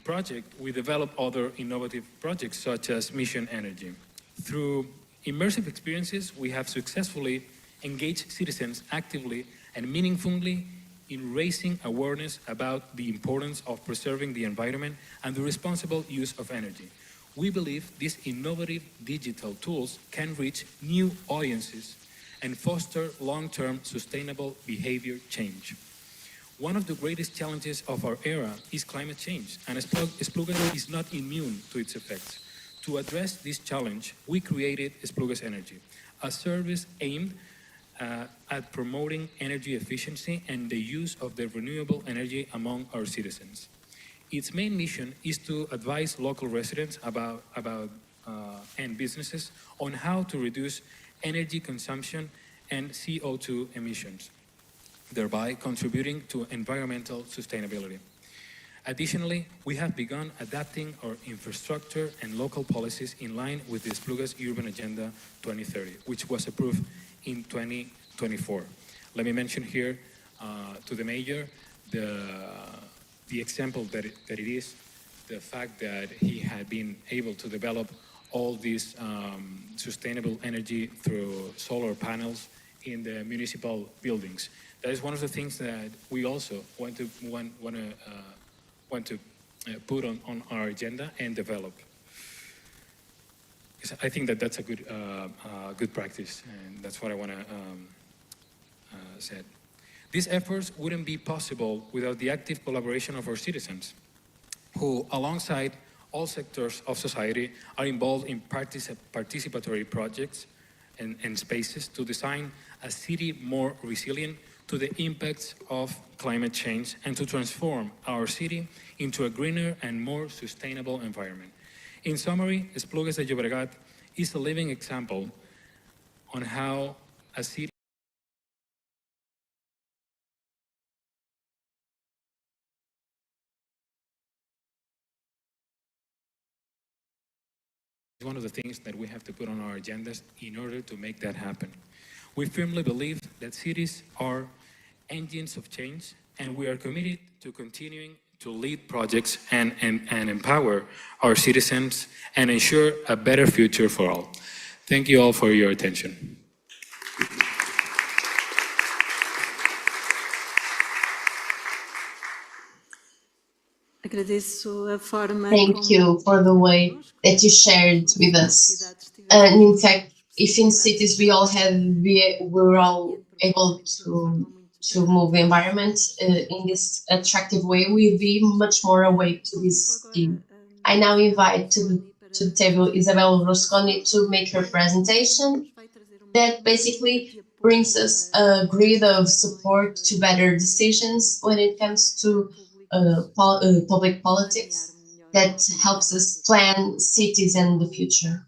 project, we developed other innovative projects such as Mission Energy. Through immersive experiences, we have successfully engaged citizens actively and meaningfully in raising awareness about the importance of preserving the environment and the responsible use of energy. We believe these innovative digital tools can reach new audiences and foster long-term sustainable behavior change. One of the greatest challenges of our era is climate change, and Esplugas is not immune to its effects. To address this challenge, we created Esplugas Energy, a service aimed at promoting energy efficiency and the use of the renewable energy among our citizens. Its main mission is to advise local residents and businesses on how to reduce energy consumption and CO2 emissions, thereby contributing to environmental sustainability. Additionally, we have begun adapting our infrastructure and local policies in line with the Esplugas Urban Agenda 2030, which was approved in 2024. Let me mention here to the Mayor the example that it is, the fact that he had been able to develop all this sustainable energy through solar panels in the municipal buildings. That is one of the things that we also want to put on our agenda and develop. I think that that's a good practice, and that's what I want to say. These efforts wouldn't be possible without the active collaboration of our citizens, who, alongside all sectors of society, are involved in participatory projects and spaces to design a city more resilient to the impacts of climate change and to transform our city into a greener and more sustainable environment. In summary, Esplugas de Llobregat is a living example on how a city is one of the things that we have to put on our agendas in order to make that happen. We firmly believe that cities are engines of change and we are committed to continuing to lead projects and empower our citizens and ensure a better future for all. Thank you all for your attention. Agradeço a forma Thank you for the way that you shared with us. And in fact, if in cities we were all able to move the environment in this attractive way, we'll be much more awake to this theme. I now invite to the table Isabel Rosconi to make her presentation that basically brings us a grid of support to better decisions when it comes to public politics that helps us plan cities and the future.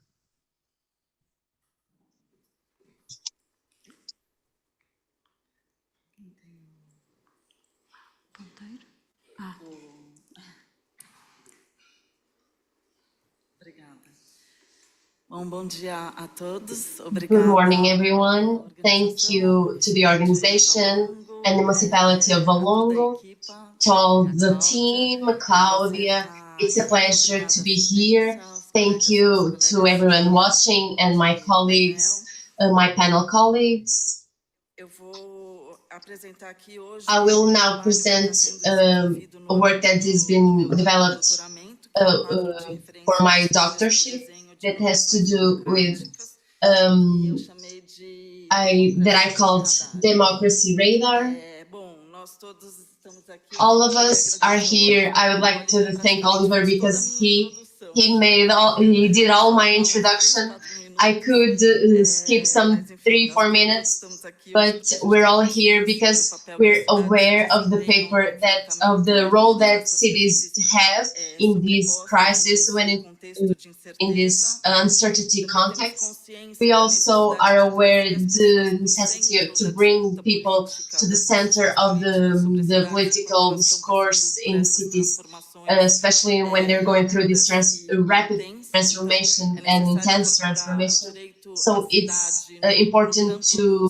Bom dia a todos. Good morning, everyone. Thank you to the organization and the municipality of Valongo, to all the team, Claudia. It's a pleasure to be here. Thank you to everyone watching and my colleagues, my panel colleagues. I will now present a work that has been developed for my doctorship that has to do with that I called Democracy Radar. All of us are here. I would like to thank Oliver because he did all my introduction. I could skip some 3-4 minutes, but we're all here because we're aware of the role that cities have in this crisis in this uncertainty context. We also are aware the necessity to bring people to the center of the political discourse in cities, especially when they're going through this rapid transformation and intense transformation. So it's important to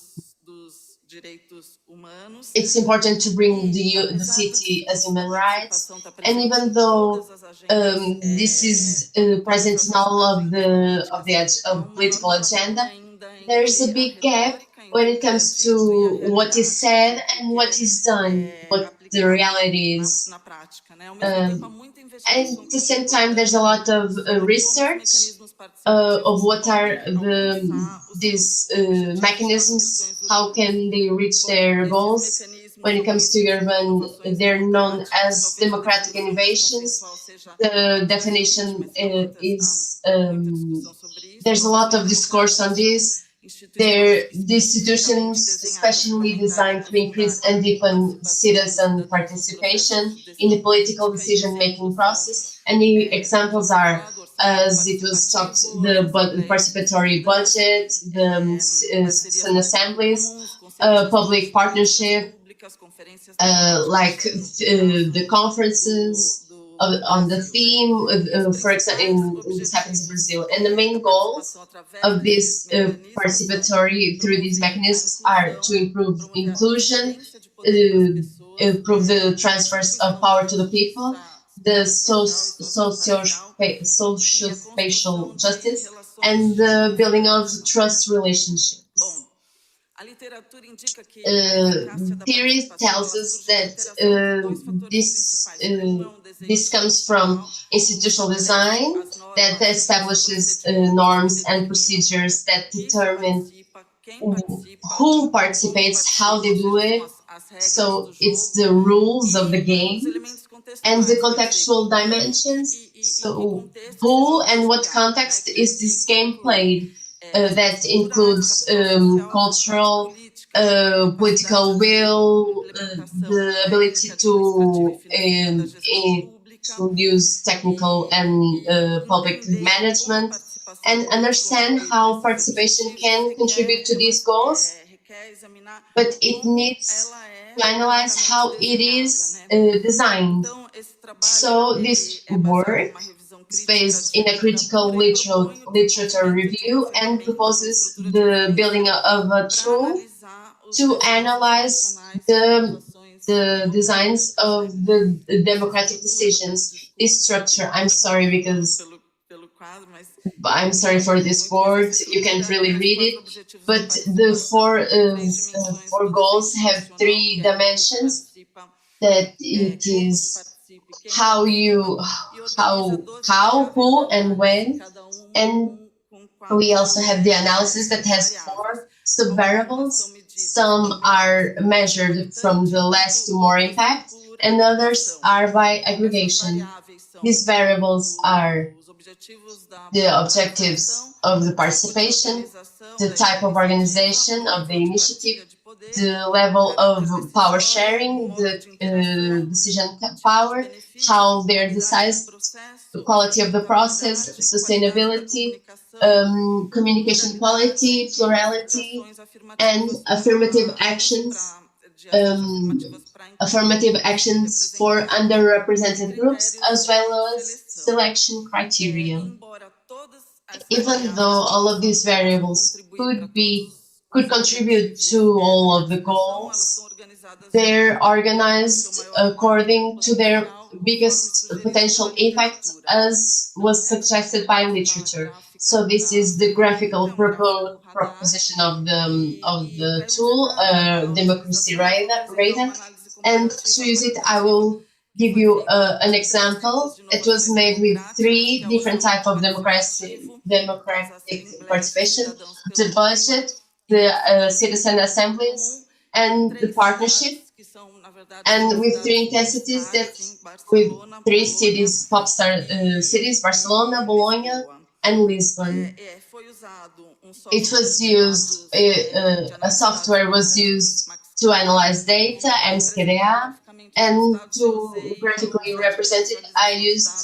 bring the city as human rights. And even though this is present in all of the political agenda, there is a big gap when it comes to what is said and what is done, what the reality is. And at the same time, there's a lot of research of what are these mechanisms, how can they reach their goals. When it comes to urban, they're known as democratic innovations. The definition is, there's a lot of discourse on this. The institutions especially designed to increase and deepen citizen participation in the political decision-making process. And the examples are, as it was talked, the participatory budget, the citizen assemblies, public partnership, like the conferences on the theme, for example, this happens in Brazil. And the main goals of this participatory through these mechanisms are to improve inclusion, improve the transfers of power to the people, the socio-spatial justice, and the building of trust relationships. Theory tells us that this comes from institutional design that establishes norms and procedures that determine who participates, how they do it. So it's the rules of the game and the contextual dimensions. So who and what context is this game played? That includes cultural, political will, the ability to use technical and public management, and understand how participation can contribute to these goals. But it needs to analyze how it is designed. So this work is based in a critical literature review and proposes the building of a tool to analyze the the designs of the democratic decisions. This structure, I'm sorry because I'm sorry for this board, you can't really read it, but the four goals have 3 dimensions, that it is how, who, and when, and we also have the analysis that has 4 sub-variables. Some are measured from the less to more impact, and others are by aggregation. These variables are the objectives of the participation, the type of organization of the initiative, the level of power sharing, the decision power, how they're decided, the quality of the process, sustainability, communication quality, plurality, and affirmative actions for underrepresented groups, as well as selection criteria. Even though all of these variables could contribute to all of the goals, they're organized according to their biggest potential impact, as was suggested by literature. So this is the graphical proposition of the tool, Democracy Radar. And to use it, I will give you an example. It was made with 3 different types of democratic participation: the budget, the citizen assemblies, and the partnership, and with 3 intensities, that with 3 cities, pop star cities: Barcelona, Bologna, and Lisbon. It was used, a software was used to analyze data, MSKDA, and to graphically represent it, I used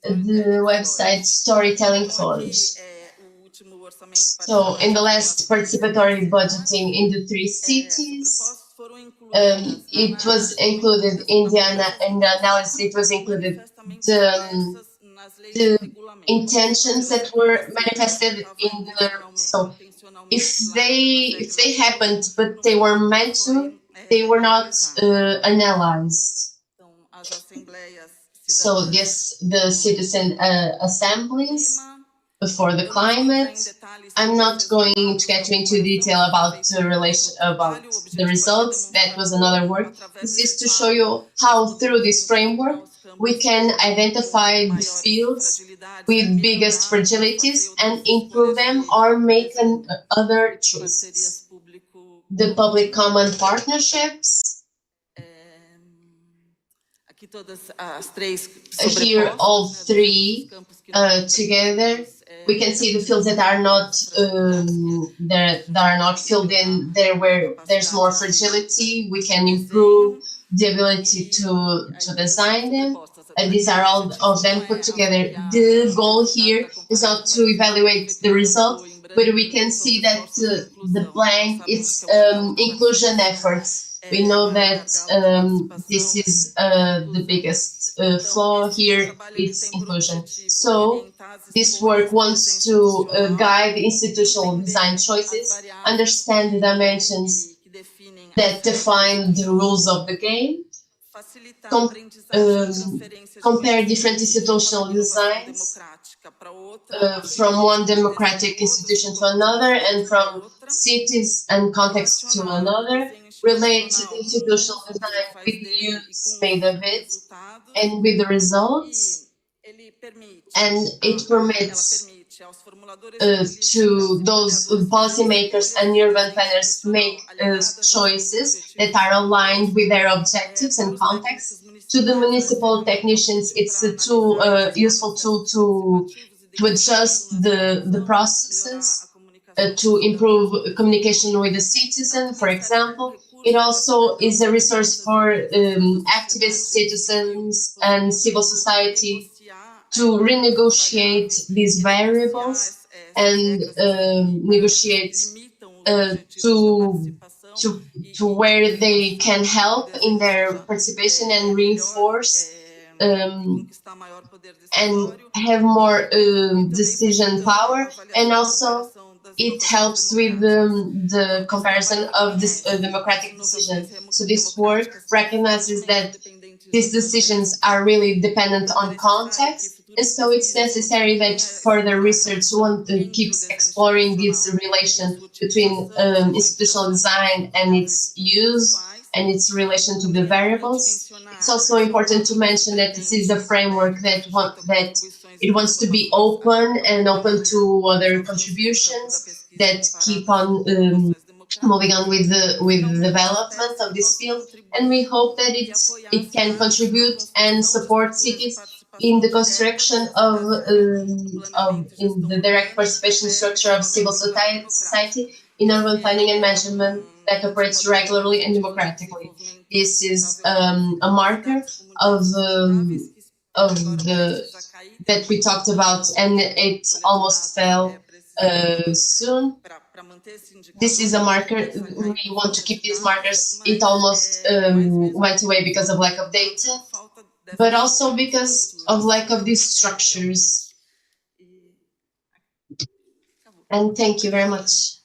the website Storytelling Flourish. So in the last participatory budgeting in the 3 cities, it was included in the analysis, it was included the intentions that were manifested in the, so if they happened but they were meant to, they were not analyzed. So yes, the citizen assemblies for the climate. I'm not going to get into detail about the results. That was another work. This is to show you how through this framework we can identify the fields with biggest fragilities and improve them or make other choices. The public common partnerships. Here, all 3 together. We can see the fields that are not filled in there where there's more fragility. We can improve the ability to design them. And these are all of them put together. The goal here is not to evaluate the result, but we can see that the blank is inclusion efforts. We know that this is the biggest flaw here, it's inclusion. So this work wants to guide institutional design choices, understand the dimensions that define the rules of the game, compare different institutional designs from one democratic institution to another, and from cities and context to another, relate the institutional design with the use made of it and with the results, and it permits to those policymakers and urban planners make choices that are aligned with their objectives and context. To the municipal technicians, it's a tool, useful tool to adjust the processes, to improve communication with the citizen, for example. It also is a resource for activist citizens and civil society to renegotiate these variables and negotiate to where they can help in their participation and reinforce and have more decision power, and also it helps with the comparison of this democratic decision. So this work recognizes that these decisions are really dependent on context, and so it's necessary that further research keeps exploring this relation between institutional design and its use and its relation to the variables. It's also important to mention that this is a framework that it wants to be open and open to other contributions that keep on moving on with the development of this field, and we hope that it can contribute and support cities in the construction of in the direct participation structure of civil society in urban planning and management that operates regularly and democratically. This is a marker of the that we talked about, and it almost fell soon. This is a marker. We want to keep these markers. It almost went away because of lack of data, but also because of lack of these structures. And thank you very much.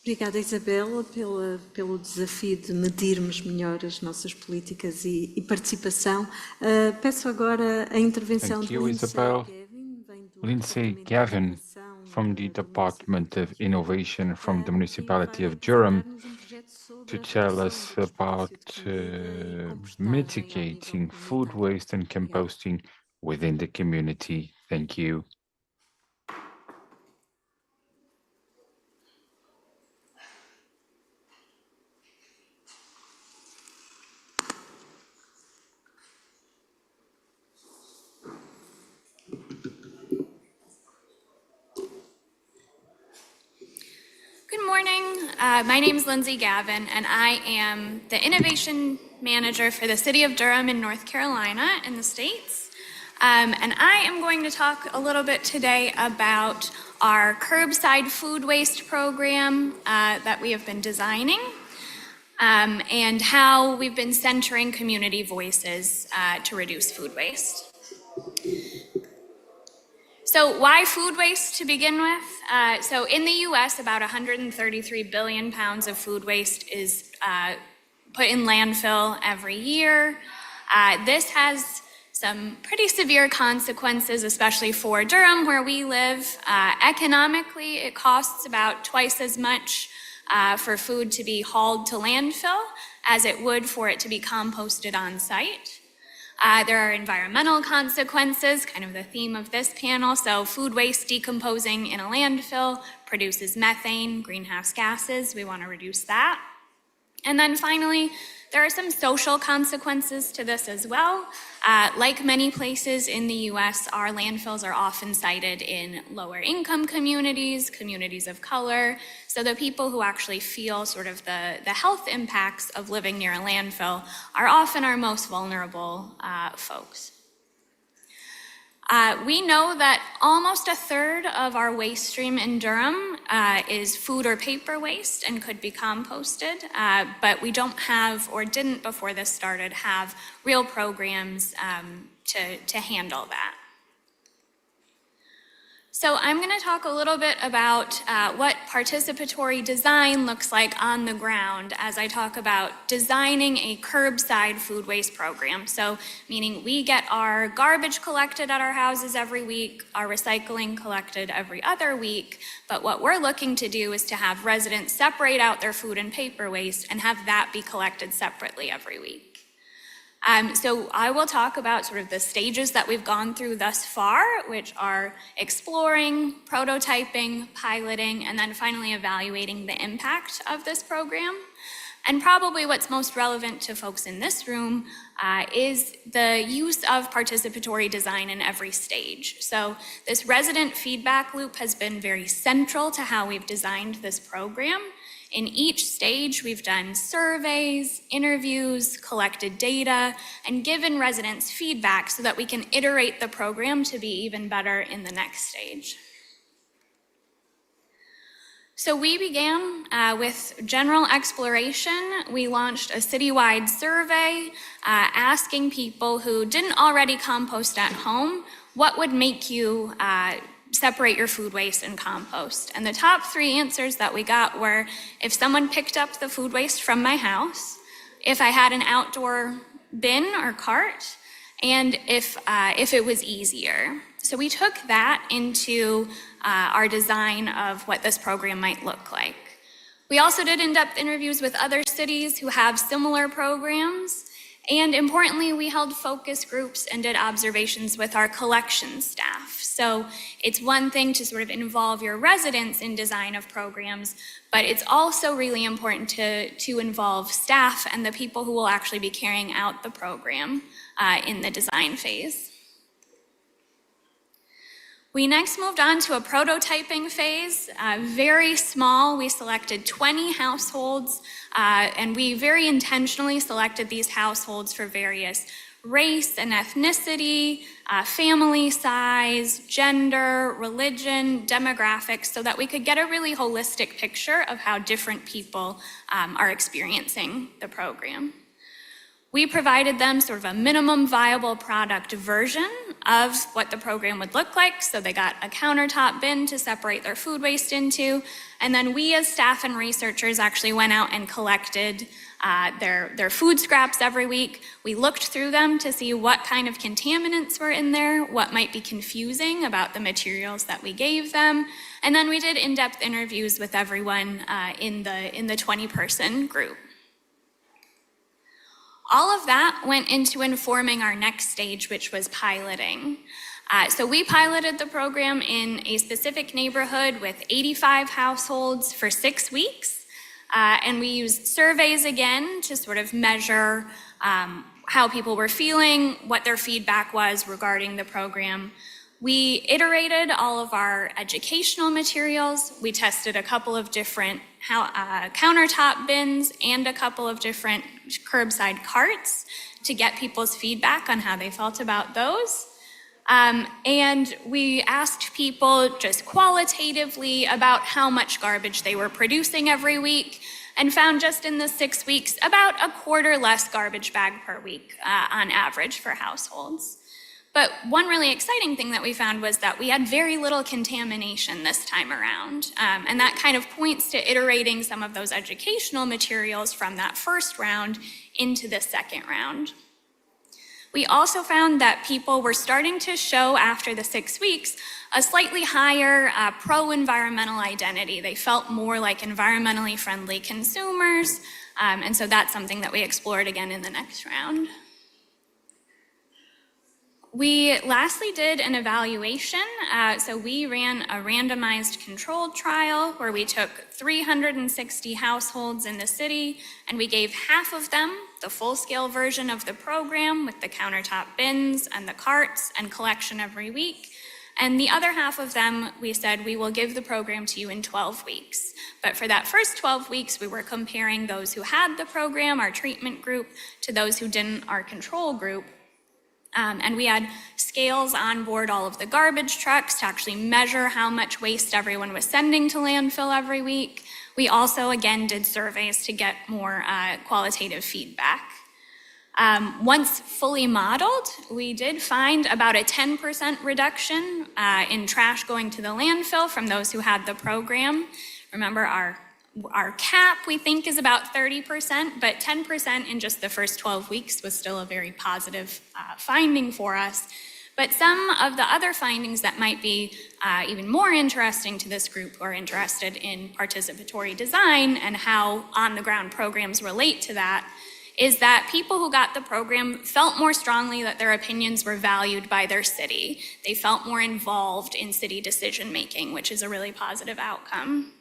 Obrigada, Isabela, pelo desafio de medirmos melhor as nossas políticas e participação. Peço agora a intervenção de Lindsay Gavin from the Department of Innovation from the Municipality of Durham to tell us about mitigating food waste and composting within the community. Thank you. Good morning. My name is Lindsay Gavin, and I am the Innovation Manager for the City of Durham in North Carolina in the States. And I am going to talk a little bit today about our curbside food waste program that we have been designing and how we've been centering community voices to reduce food waste. So why food waste to begin with? So in the US, about 133 billion pounds of food waste is put in landfill every year. This has some pretty severe consequences, especially for Durham, where we live. Economically, it costs about twice as much for food to be hauled to landfill as it would for it to be composted on site. There are environmental consequences, kind of the theme of this panel. So food waste decomposing in a landfill produces methane, greenhouse gases. We want to reduce that. And then finally, there are some social consequences to this as well. Like many places in the US, our landfills are often sited in lower income communities, communities of color. So the people who actually feel sort of the health impacts of living near a landfill are often our most vulnerable folks. We know that almost a third of our waste stream in Durham is food or paper waste and could be composted, but we don't have, or didn't before this started, have real programs to handle that. So I'm going to talk a little bit about what participatory design looks like on the ground as I talk about designing a curbside food waste program. So meaning we get our garbage collected at our houses every week, our recycling collected every other week, but what we're looking to do is to have residents separate out their food and paper waste and have that be collected separately every week. So I will talk about sort of the stages that we've gone through thus far, which are exploring, prototyping, piloting, and then finally evaluating the impact of this program. And probably what's most relevant to folks in this room is the use of participatory design in every stage. So this resident feedback loop has been very central to how we've designed this program. In each stage, we've done surveys, interviews, collected data, and given residents feedback so that we can iterate the program to be even better in the next stage. So we began with general exploration. We launched a citywide survey asking people who didn't already compost at home, what would make you separate your food waste and compost? And the top 3 answers that we got were if someone picked up the food waste from my house, if I had an outdoor bin or cart, and if it was easier. So we took that into our design of what this program might look like. We also did in-depth interviews with other cities who have similar programs. And importantly, we held focus groups and did observations with our collection staff. So it's one thing to sort of involve your residents in design of programs, but it's also really important to involve staff and the people who will actually be carrying out the program in the design phase. We next moved on to a prototyping phase, very small. We selected 20 households, and we very intentionally selected these households for various race and ethnicity, family size, gender, religion, demographics, so that we could get a really holistic picture of how different people are experiencing the program. We provided them sort of a minimum viable product version of what the program would look like. So they got a countertop bin to separate their food waste into. And then we as staff and researchers actually went out and collected their food scraps every week. We looked through them to see what kind of contaminants were in there, what might be confusing about the materials that we gave them. And then we did in-depth interviews with everyone in the 20-person group. All of that went into informing our next stage, which was piloting. So we piloted the program in a specific neighborhood with 85 households for 6 weeks. And we used surveys again to sort of measure how people were feeling, what their feedback was regarding the program. We iterated all of our educational materials. We tested a couple of different countertop bins and a couple of different curbside carts to get people's feedback on how they felt about those. And we asked people just qualitatively about how much garbage they were producing every week, and found just in the 6 weeks about a quarter less garbage bag per week on average for households. But one really exciting thing that we found was that we had very little contamination this time around. And that kind of points to iterating some of those educational materials from that first round into the second round. We also found that people were starting to show after the 6 weeks a slightly higher pro-environmental identity. They felt more like environmentally friendly consumers. And so that's something that we explored again in the next round. We lastly did an evaluation. So we ran a randomized controlled trial where we took 360 households in the city, and we gave half of them the full-scale version of the program with the countertop bins and the carts and collection every week. And the other half of them, we said, we will give the program to you in 12 weeks. But for that first 12 weeks, we were comparing those who had the program, our treatment group, to those who didn't, our control group. And we had scales on board all of the garbage trucks to actually measure how much waste everyone was sending to landfill every week. We also, again, did surveys to get more qualitative feedback. Once fully modeled, we did find about a 10% reduction in trash going to the landfill from those who had the program. Remember, our cap, we think, is about 30%, but 10% in just the first 12 weeks was still a very positive finding for us. But some of the other findings that might be even more interesting to this group who are interested in participatory design and how on-the-ground programs relate to that is that people who got the program felt more strongly that their opinions were valued by their city. They felt more involved in city decision-making, which is a really positive outcome.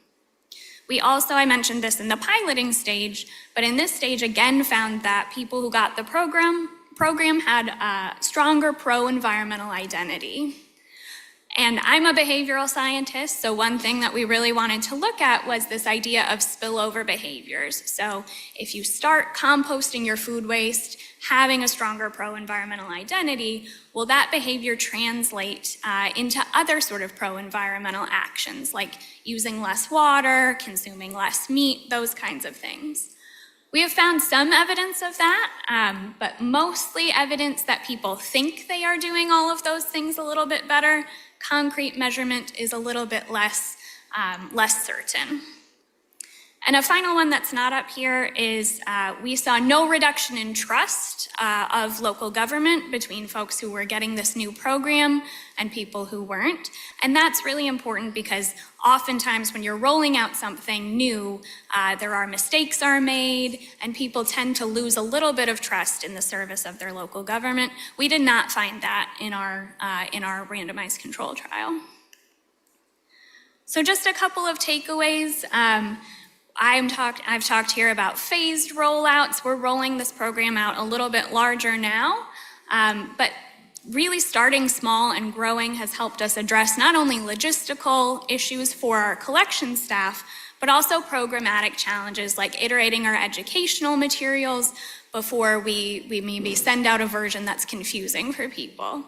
We also, I mentioned this in the piloting stage, but in this stage again found that people who got the program had a stronger pro-environmental identity. And I'm a behavioral scientist, so one thing that we really wanted to look at was this idea of spillover behaviors. So if you start composting your food waste, having a stronger pro-environmental identity, will that behavior translate into other sort of pro-environmental actions, like using less water, consuming less meat, those kinds of things? We have found some evidence of that, but mostly evidence that people think they are doing all of those things a little bit better. Concrete measurement is a little bit less certain. And a final one that's not up here is we saw no reduction in trust of local government between folks who were getting this new program and people who weren't. And that's really important because oftentimes when you're rolling out something new, there are mistakes are made and people tend to lose a little bit of trust in the service of their local government. We did not find that in our randomized control trial. So just a couple of takeaways. I've talked here about phased rollouts. We're rolling this program out a little bit larger now, but really starting small and growing has helped us address not only logistical issues for our collection staff, but also programmatic challenges like iterating our educational materials before we maybe send out a version that's confusing for people.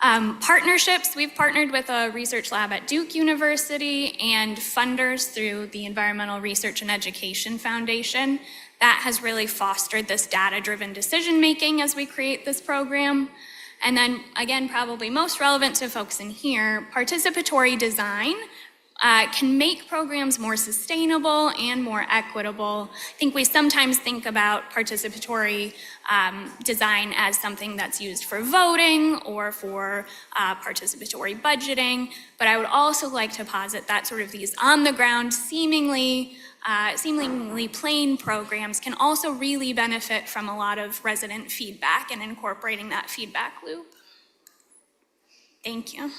Partnerships, we've partnered with a research lab at Duke University and funders through the Environmental Research and Education Foundation. That has really fostered this data-driven decision-making as we create this program. And then, again, probably most relevant to folks in here, participatory design can make programs more sustainable and more equitable. I think we sometimes think about participatory design as something that's used for voting or for participatory budgeting, but I would also like to posit that sort of these on-the-ground, seemingly plain programs can also really benefit from a lot of resident feedback and incorporating that feedback loop. Thank you.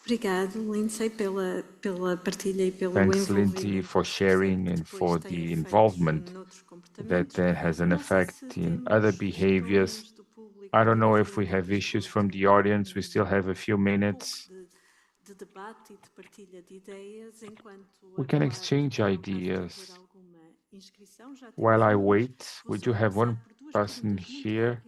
Obrigado, Lindsay, pela partilha e pelo Thanks, Lindsay, for sharing and for the involvement that has an effect in other behaviors. I don't know if we have issues from the audience. We still have a few minutes. We can exchange ideas. While I wait, we do have one person here.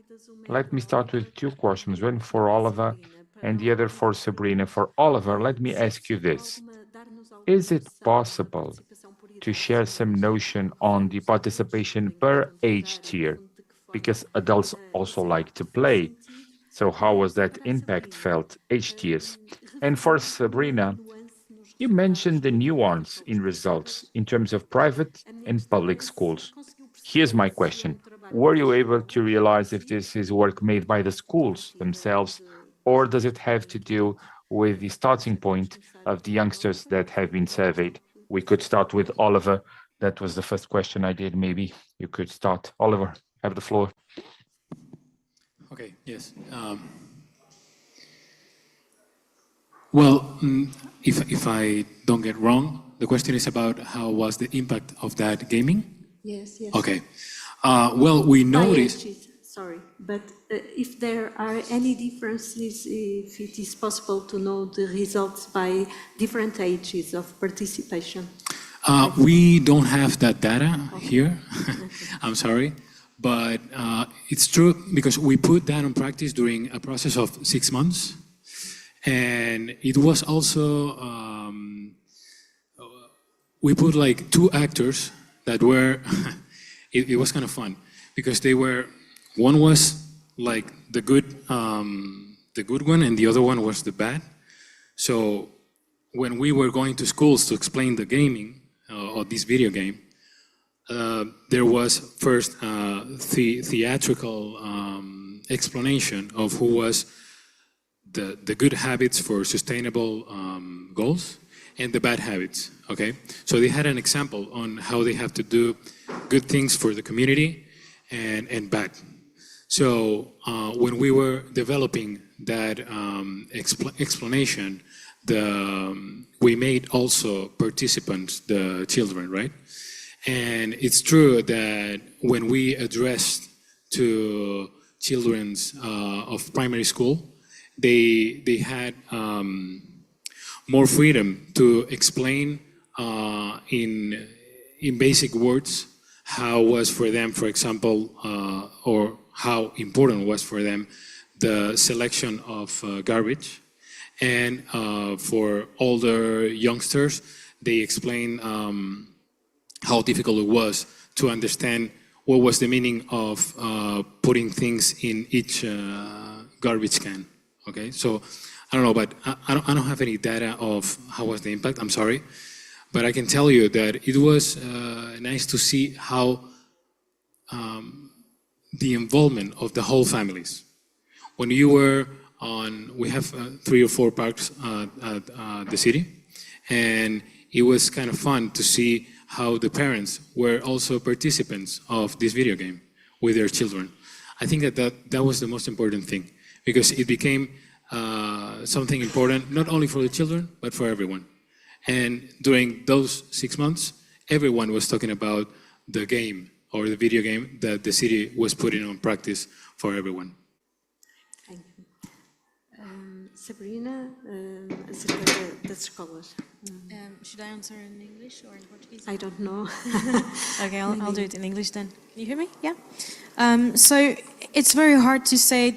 Let me start with two questions, one for Oliver and the other for Sabrina. For Oliver, let me ask you this. Is it possible to share some notion on the participation per age tier? Because adults also like to play. So how was that impact felt, age tiers? And for Sabrina, you mentioned the nuance in results in terms of private and public schools. Here's my question. Were you able to realize if this is work made by the schools themselves, or does it have to do with the starting point of the youngsters that have been surveyed? We could start with Oliver. That was the first question I did. Maybe you could start. Oliver, have the floor. Okay, yes. Well, if I don't get wrong, the question is about how was the impact of that gaming? Yes, yes. Okay. Well, we noticed... Sorry, but if there are any differences, if it is possible to know the results by different ages of participation? We don't have that data here. I'm sorry. But it's true because we put that on practice during a process of 6 months. And it was also, we put like 2 actors that were, it was kind of fun because they were, one was like the good one and the other one was the bad. So when we were going to schools to explain the gaming or this video game, there was first theatrical explanation of who was the good habits for sustainable goals and the bad habits, okay? So they had an example on how they have to do good things for the community and bad. So when we were developing that explanation, we made also participants the children, right? And it's true that when we addressed to children of primary school, they had more freedom to explain in basic words how was for them, for example, or how important was for them the selection of garbage. And for older youngsters, they explained how difficult it was to understand what was the meaning of putting things in each garbage can. Okay, so I don't know, but I don't have any data of how was the impact. I'm sorry, but I can tell you that it was nice to see how the involvement of the whole families. When you were on, we have 3 or 4 parks at the city, and it was kind of fun to see how the parents were also participants of this video game with their children. I think that was the most important thing, because it became something important, not only for the children, but for everyone. And during those 6 months, everyone was talking about the game or the video game that the city was putting on practice for everyone. Thank you. Sabrina, acerca das escolas. Should I answer in English or in Portuguese? I don't know. Okay, I'll do it in English then. You hear me? Yeah. So it's very hard to say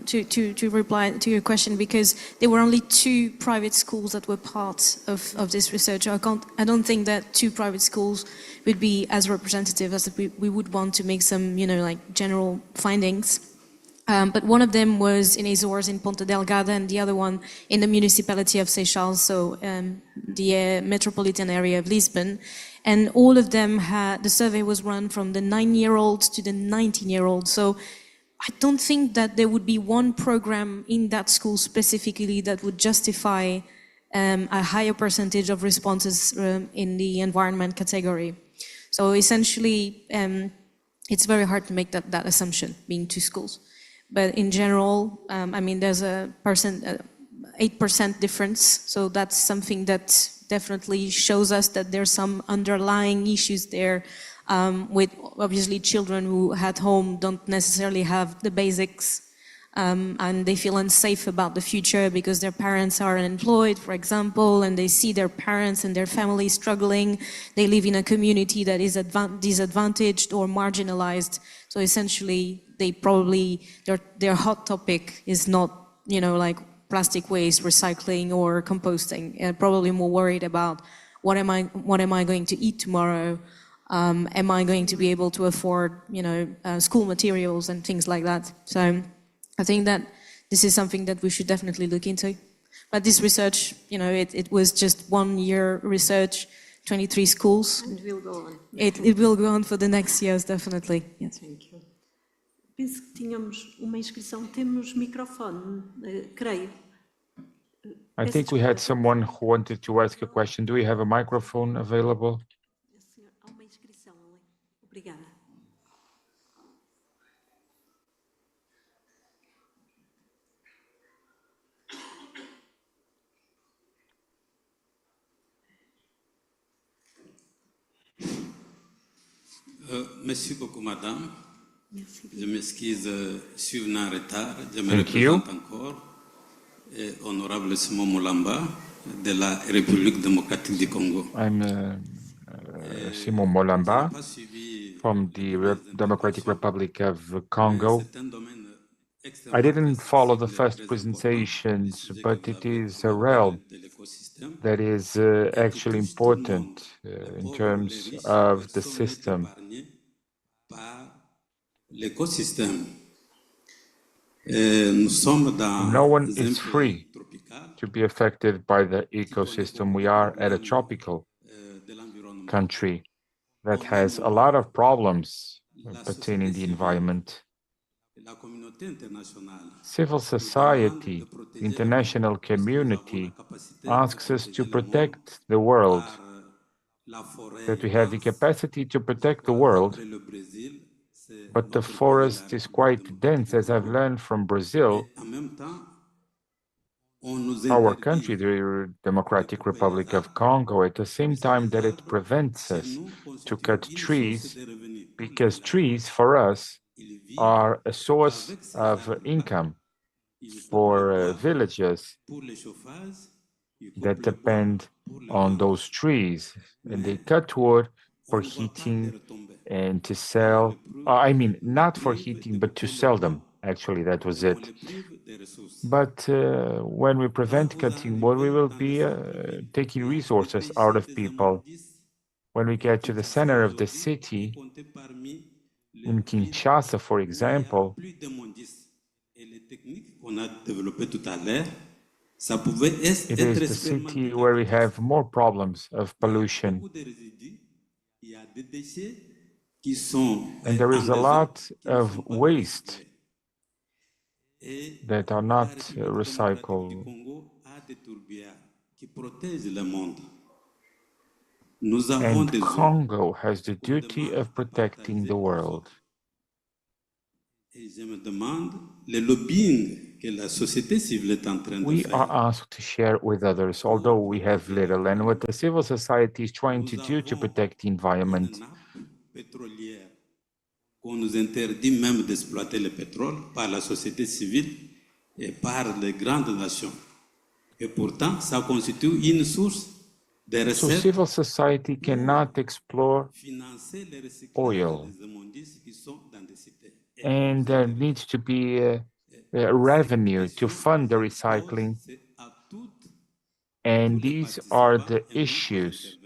to reply to your question, because there were only 2 private schools that were part of this research. I don't think that 2 private schools would be as representative as we would want to make some, like general findings. But one of them was in Azores in Ponta Delgada, and the other one in the municipality of Seixal, so the metropolitan area of Lisbon. And all of them the survey was run from the 9-year-olds to the 19-year-olds. So I don't think that there would be one program in that school specifically that would justify a higher percentage of responses in the environment category. So essentially, it's very hard to make that assumption, being 2 schools. But in general, I mean, there's a 8% difference. So that's something that definitely shows us that there's some underlying issues there with obviously children who at home don't necessarily have the basics, and they feel unsafe about the future because their parents are unemployed, for example, and they see their parents and their family struggling. They live in a community that is disadvantaged or marginalized. So essentially, they probably, their hot topic is not, like plastic waste, recycling, or composting. They're probably more worried about what am I going to eat tomorrow? Am I going to be able to afford, school materials and things like that? So I think that this is something that we should definitely look into. But this research, it was just 1-year research, 23 schools. And will go on. It will go on for the next years, definitely. Yes. Thank you. Penso que tínhamos uma inscrição. Temos microfone, creio. I think we had someone who wanted to ask a question. Do we have a microphone available? Há uma inscrição ali. Obrigada. Merci beaucoup, madame. Je m'excuse si vous en retard. Je me Thank you. représente encore. Honorable Simon Molamba de la République démocratique du Congo. I'm Simon Molamba from the Democratic Republic of Congo. I didn't follow the first presentations, but it is a realm that is actually important in terms of the system. No one is free to be affected by the ecosystem. We are at a tropical country that has a lot of problems pertaining the environment. Civil society, the international community asks us to protect the world, that we have the capacity to protect the world, but the forest is quite dense, as I've learned from Brazil. our country, the Democratic Republic of Congo, at the same time that it prevents us to cut trees, because trees for us are a source of income for villages that depend on those trees, and they cut wood for heating and to sell. I mean, not for heating, but to sell them. Actually, that was it. But when we prevent cutting wood, we will be taking resources out of people. When we get to the center of the city, in Kinshasa, for example, it is the city where we have more problems of pollution. And there is a lot of waste that are not recycled. And Congo has the duty of protecting the world. We are asked to share with others, although we have little, and what the civil society is trying to do to protect the environment. Qu'on nous interdit même d'exploiter le pétrole par la société civile et par les grandes nations. Et pourtant, ça constitue une source de recettes. So civil society cannot explore oil. And there needs to be a revenue to fund the recycling. And these are the issues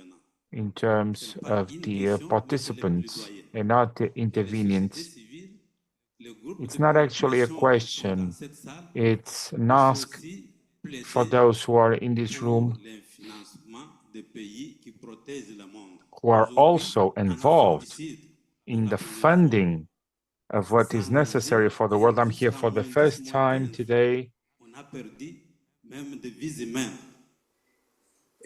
in terms of the participants and not the intervenients. It's not actually a question, it's an ask for those who are in this room, who are also involved in the funding of what is necessary for the world. I'm here for the first time today.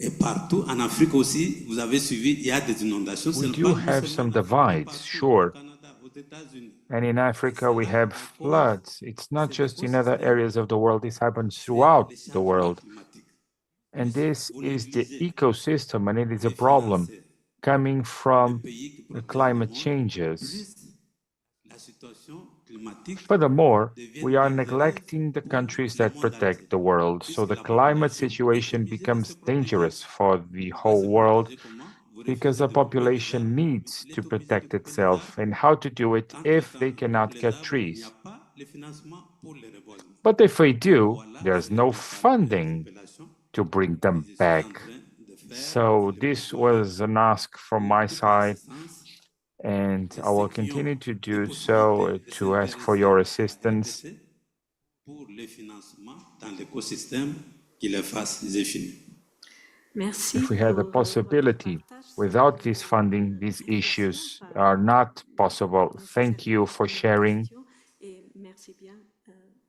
Et partout en Afrique aussi, vous avez suivi, il y a des inondations. We do have some divides, sure. And in Africa, we have floods. It's not just in other areas of the world, this happens throughout the world. And this is the ecosystem, and it is a problem coming from the climate changes. Furthermore, we are neglecting the countries that protect the world, so the climate situation becomes dangerous for the whole world because the population needs to protect itself, and how to do it if they cannot cut trees. But if we do, there's no funding to bring them back. So this was an ask from my side, and I will continue to do so, to ask for your assistance. If we had the possibility, without this funding, these issues are not possible. Thank you for sharing.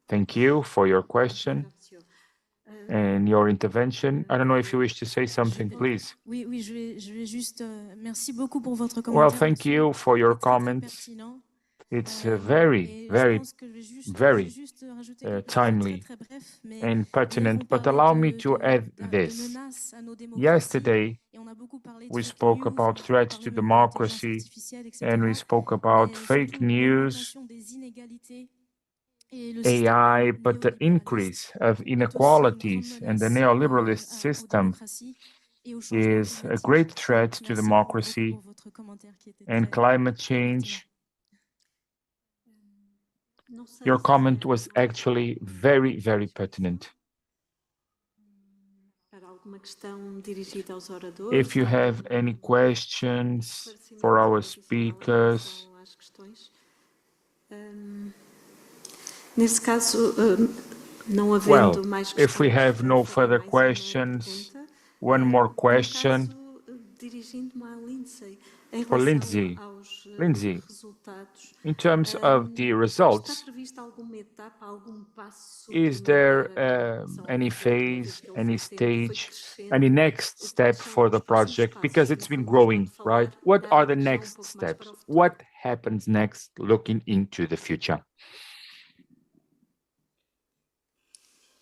Thank you for your question and your intervention. I don't know if you wish to say something, please. Well, thank you for your comments. It's very, very, very timely and pertinent, but allow me to add this. Yesterday, we spoke about threats to democracy, and we spoke about fake news, AI, but the increase of inequalities and the neoliberalist system is a great threat to democracy and climate change. Your comment was actually very, very pertinent. If you have any questions for our speakers, well, if we have no further questions, one more question for Lindsay. Lindsay, in terms of the results, is there any phase, any stage, any next step for the project? Because it's been growing, right? What are the next steps? What happens next looking into the future?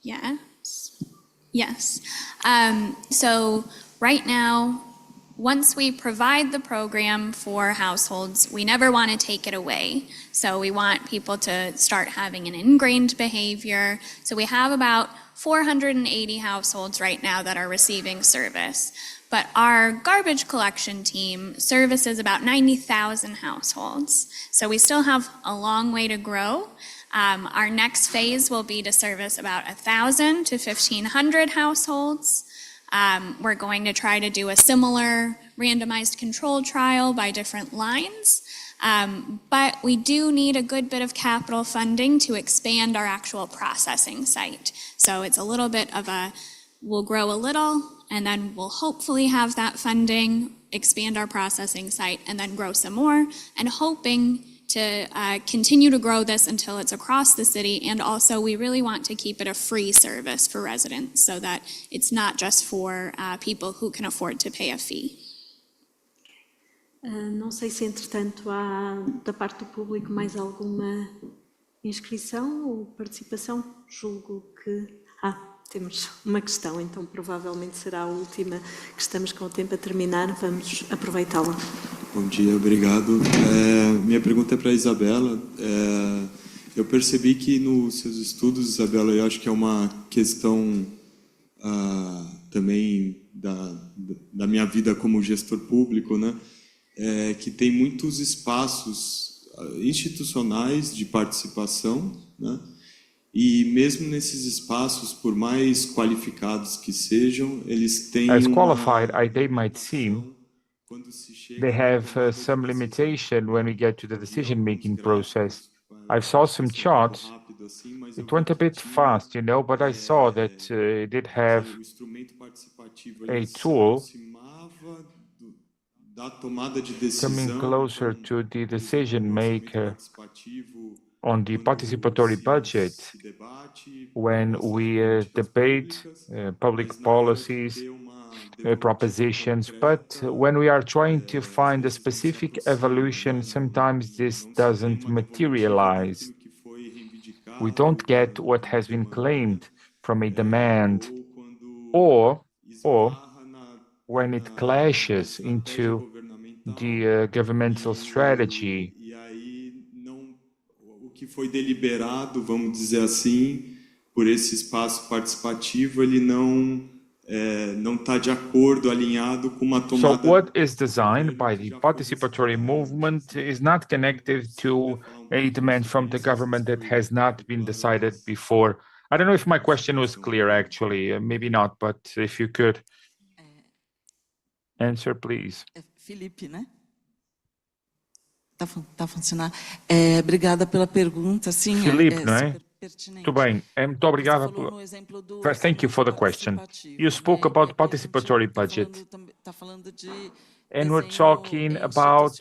Yes. Yes. So right now, once we provide the program for households, we never want to take it away. So we want people to start having an ingrained behavior. So we have about 480 households right now that are receiving service. But our garbage collection team services about 90,000 households. So we still have a long way to grow. Our next phase will be to service about 1,000 to 1,500 households. We're going to try to do a similar randomized control trial by different lines. But we do need a good bit of capital funding to expand our actual processing site. So it's a little bit of we'll grow a little, and then we'll hopefully have that funding, expand our processing site, and then grow some more, and hoping to continue to grow this until it's across the city. And also, we really want to keep it a free service for residents so that it's not just for people who can afford to pay a fee. Não sei se, entretanto, há da parte do público mais alguma inscrição ou participação. Julgo que temos uma questão, então provavelmente será a última, que estamos com o tempo a terminar. Vamos aproveitá-la. Bom dia, obrigado. Minha pergunta é para a Isabela. Eu percebi que nos seus estudos, Isabela, eu acho que é uma questão também da minha vida como gestor público, né? Que tem muitos espaços institucionais de participação, né? E mesmo nesses espaços, por mais qualificados que sejam, eles têm as qualified as they might seem, they have some limitation when we get to the decision-making process. I saw some charts. It went a bit fast, you know, but I saw that it did have a tool coming closer to the decision maker on the participatory budget when we debate public policies, propositions, but when we are trying to find a specific evolution, sometimes this doesn't materialize. We don't get what has been claimed from a demand, or when it clashes into the governmental strategy. O que foi deliberado, vamos dizer assim, por esse espaço participativo, ele não está de acordo, alinhado com uma tomada. So what is designed by the participatory movement is not connected to a demand from the government that has not been decided before. I don't know if my question was clear, actually. Maybe not, but if you could answer, please. Felipe, né? Tá funcionando. Obrigada pela pergunta. Sim, Felipe, não é? Muito bem. Muito obrigada. First, thank you for the question. You spoke about participatory budget. And we're talking about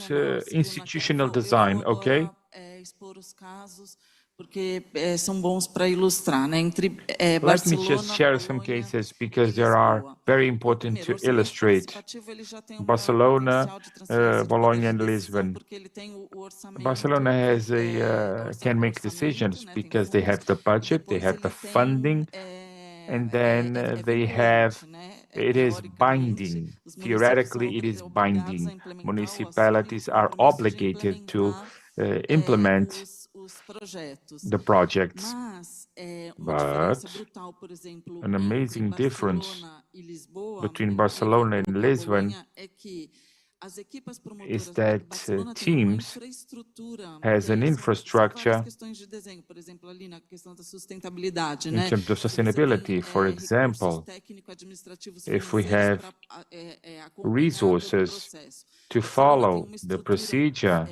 institutional design, okay? Porque são bons para ilustrar, né? Let me just share some cases because they are very important to illustrate. Barcelona, Bologna, and Lisbon. Barcelona has can make decisions because they have the budget, they have the funding, and then they have. It is binding. Theoretically, it is binding. Municipalities are obligated to implement the projects, but an amazing difference between Barcelona and Lisbon is that teams has an infrastructure in terms of sustainability. For example, if we have resources to follow the procedure,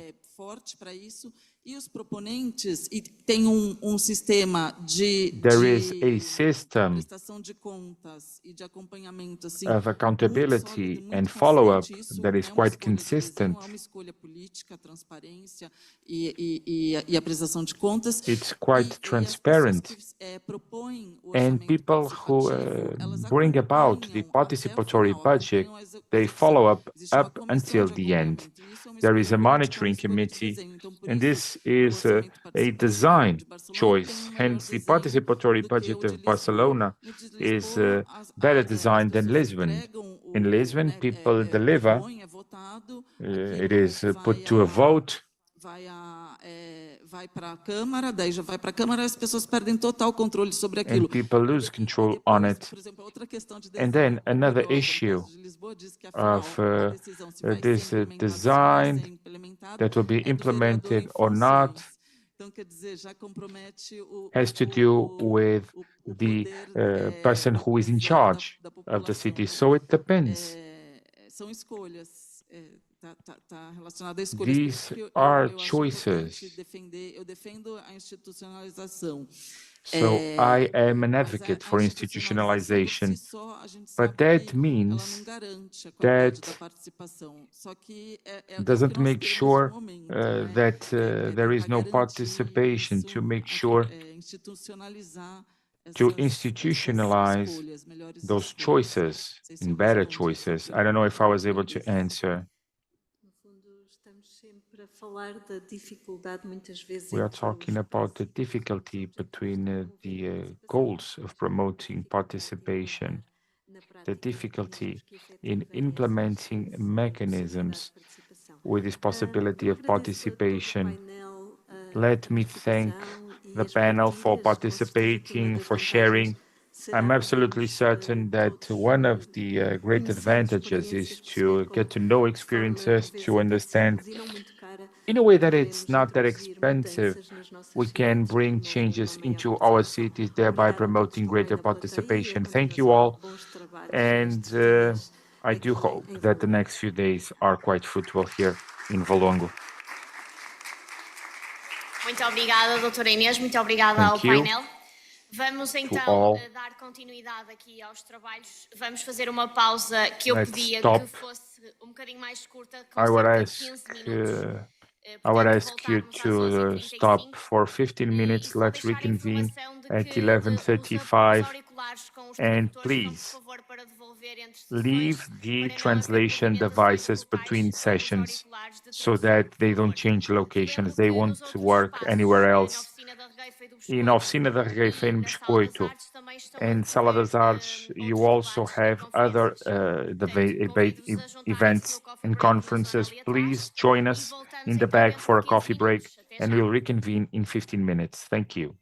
there is a system of accountability and follow-up that is quite consistent. It's quite transparent. And people who bring about the participatory budget, they follow up until the end. there is a monitoring committee, and this is a design choice. Hence, the participatory budget of Barcelona is better designed than Lisbon. In Lisbon, people deliver, it is put to a vote. Vai para a Câmara, daí já vai para a Câmara, as pessoas perdem total controle sobre aquilo. And people lose control on it. And then another issue of this design that will be implemented or not has to do with the person who is in charge of the city. So it depends. These are choices. So I am an advocate for institutionalization, but that means that doesn't make sure that there is no participation, to make sure to institutionalize those choices and better choices. I don't know if I was able to answer. We are talking about the difficulty between the goals of promoting participation, the difficulty in implementing mechanisms with this possibility of participation. Let me thank the panel for participating, for sharing. I'm absolutely certain that one of the great advantages is to get to know experiences, to understand in a way that it's not that expensive. We can bring changes into our cities, thereby promoting greater participation. Thank you all. And I do hope that the next few days are quite fruitful here in Valongo. Muito obrigada, doutora Inês. Muito obrigada ao painel. Vamos então dar continuidade aqui aos trabalhos. Vamos fazer uma pausa que eu pedia que fosse um bocadinho mais curta, com cerca de 15 minutos. I would ask you to stop for 15 minutes. Let's reconvene at 11:35. And please leave the translation devices between sessions so that they don't change locations. They won't work anywhere else. E na Oficina da Regueifa em Biscoito and Sala das Artes, you also have other debate events and conferences. Please join us in the back for a coffee break, and we'll reconvene in 15 minutes. Thank you.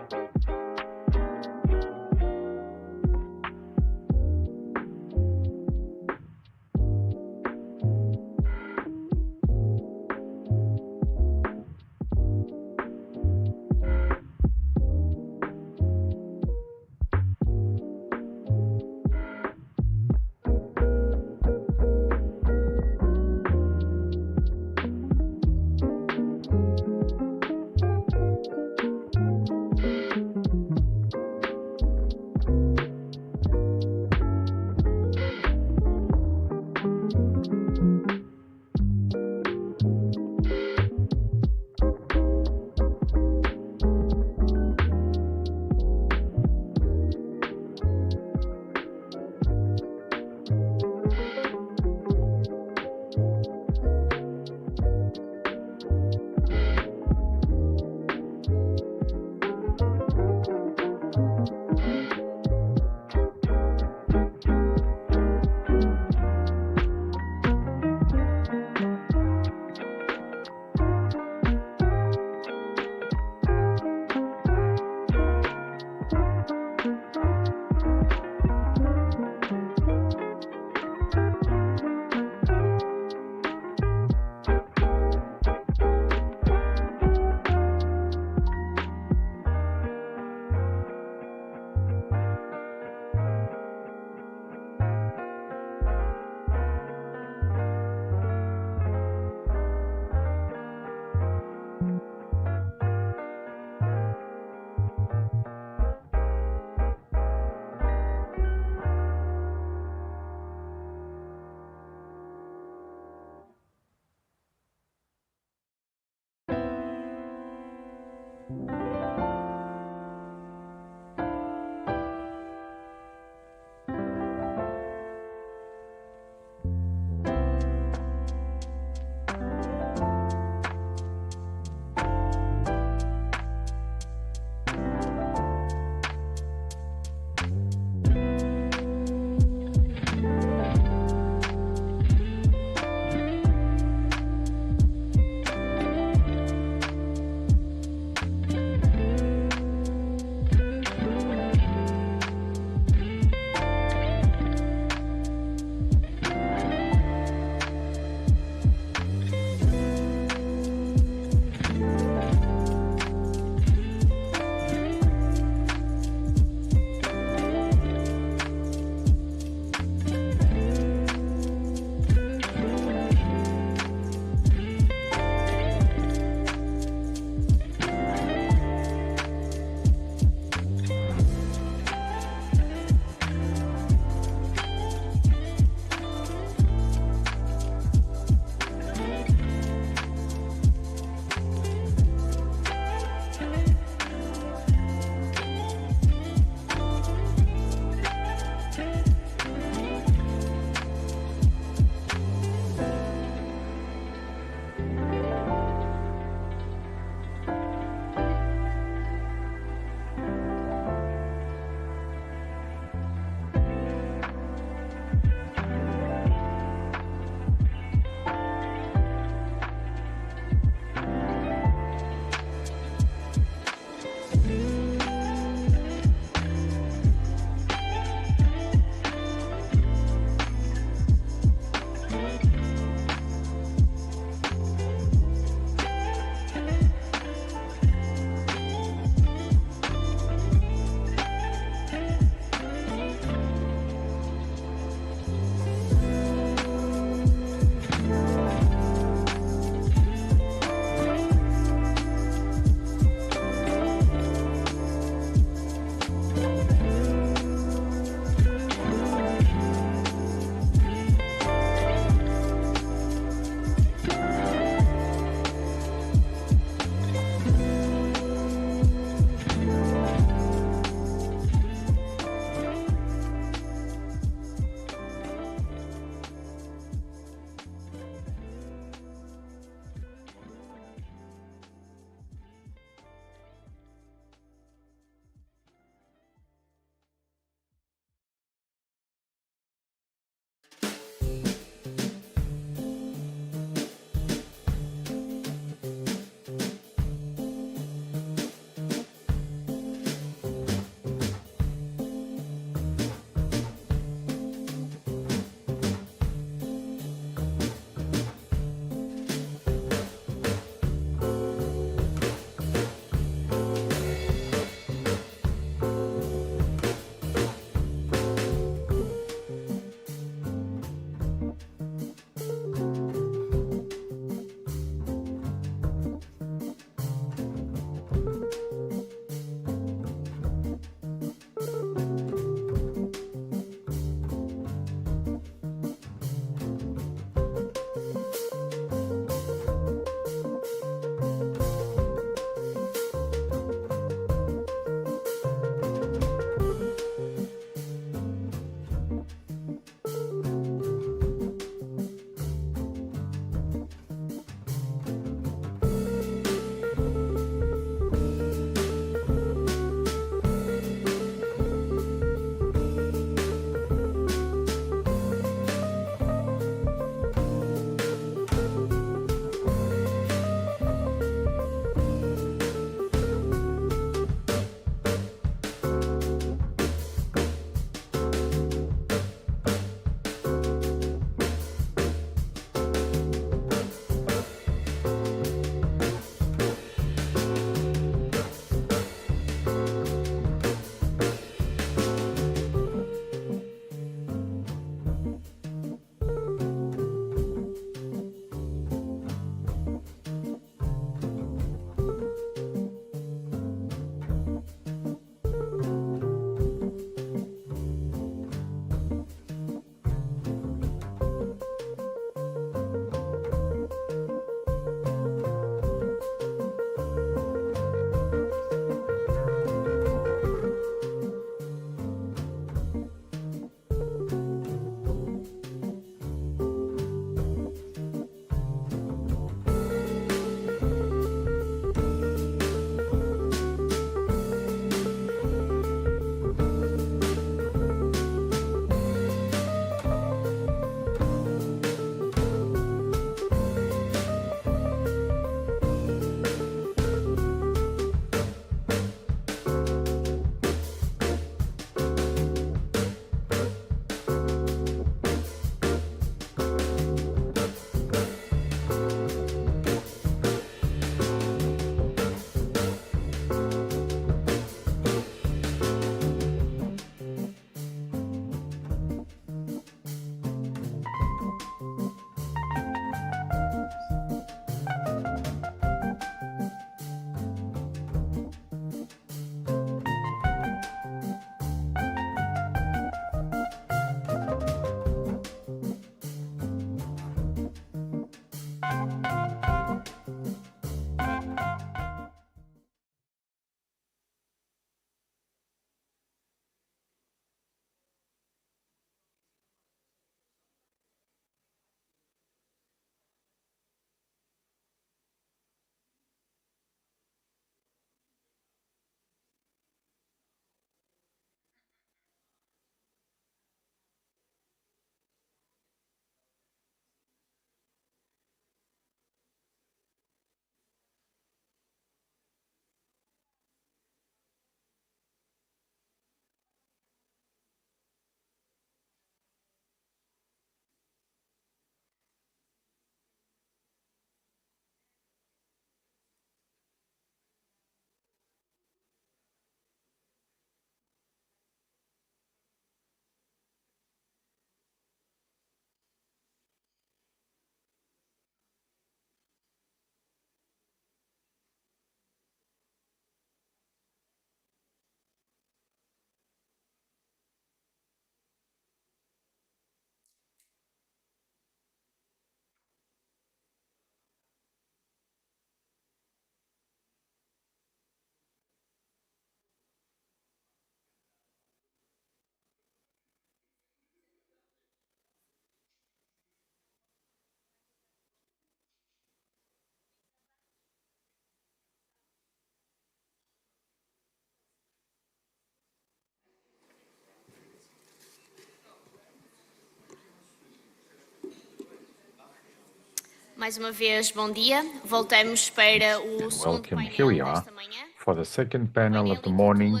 Mais uma vez, bom dia. Voltamos para o segundo Welcome. Here we painel are desta manhã. for the second panel of the morning,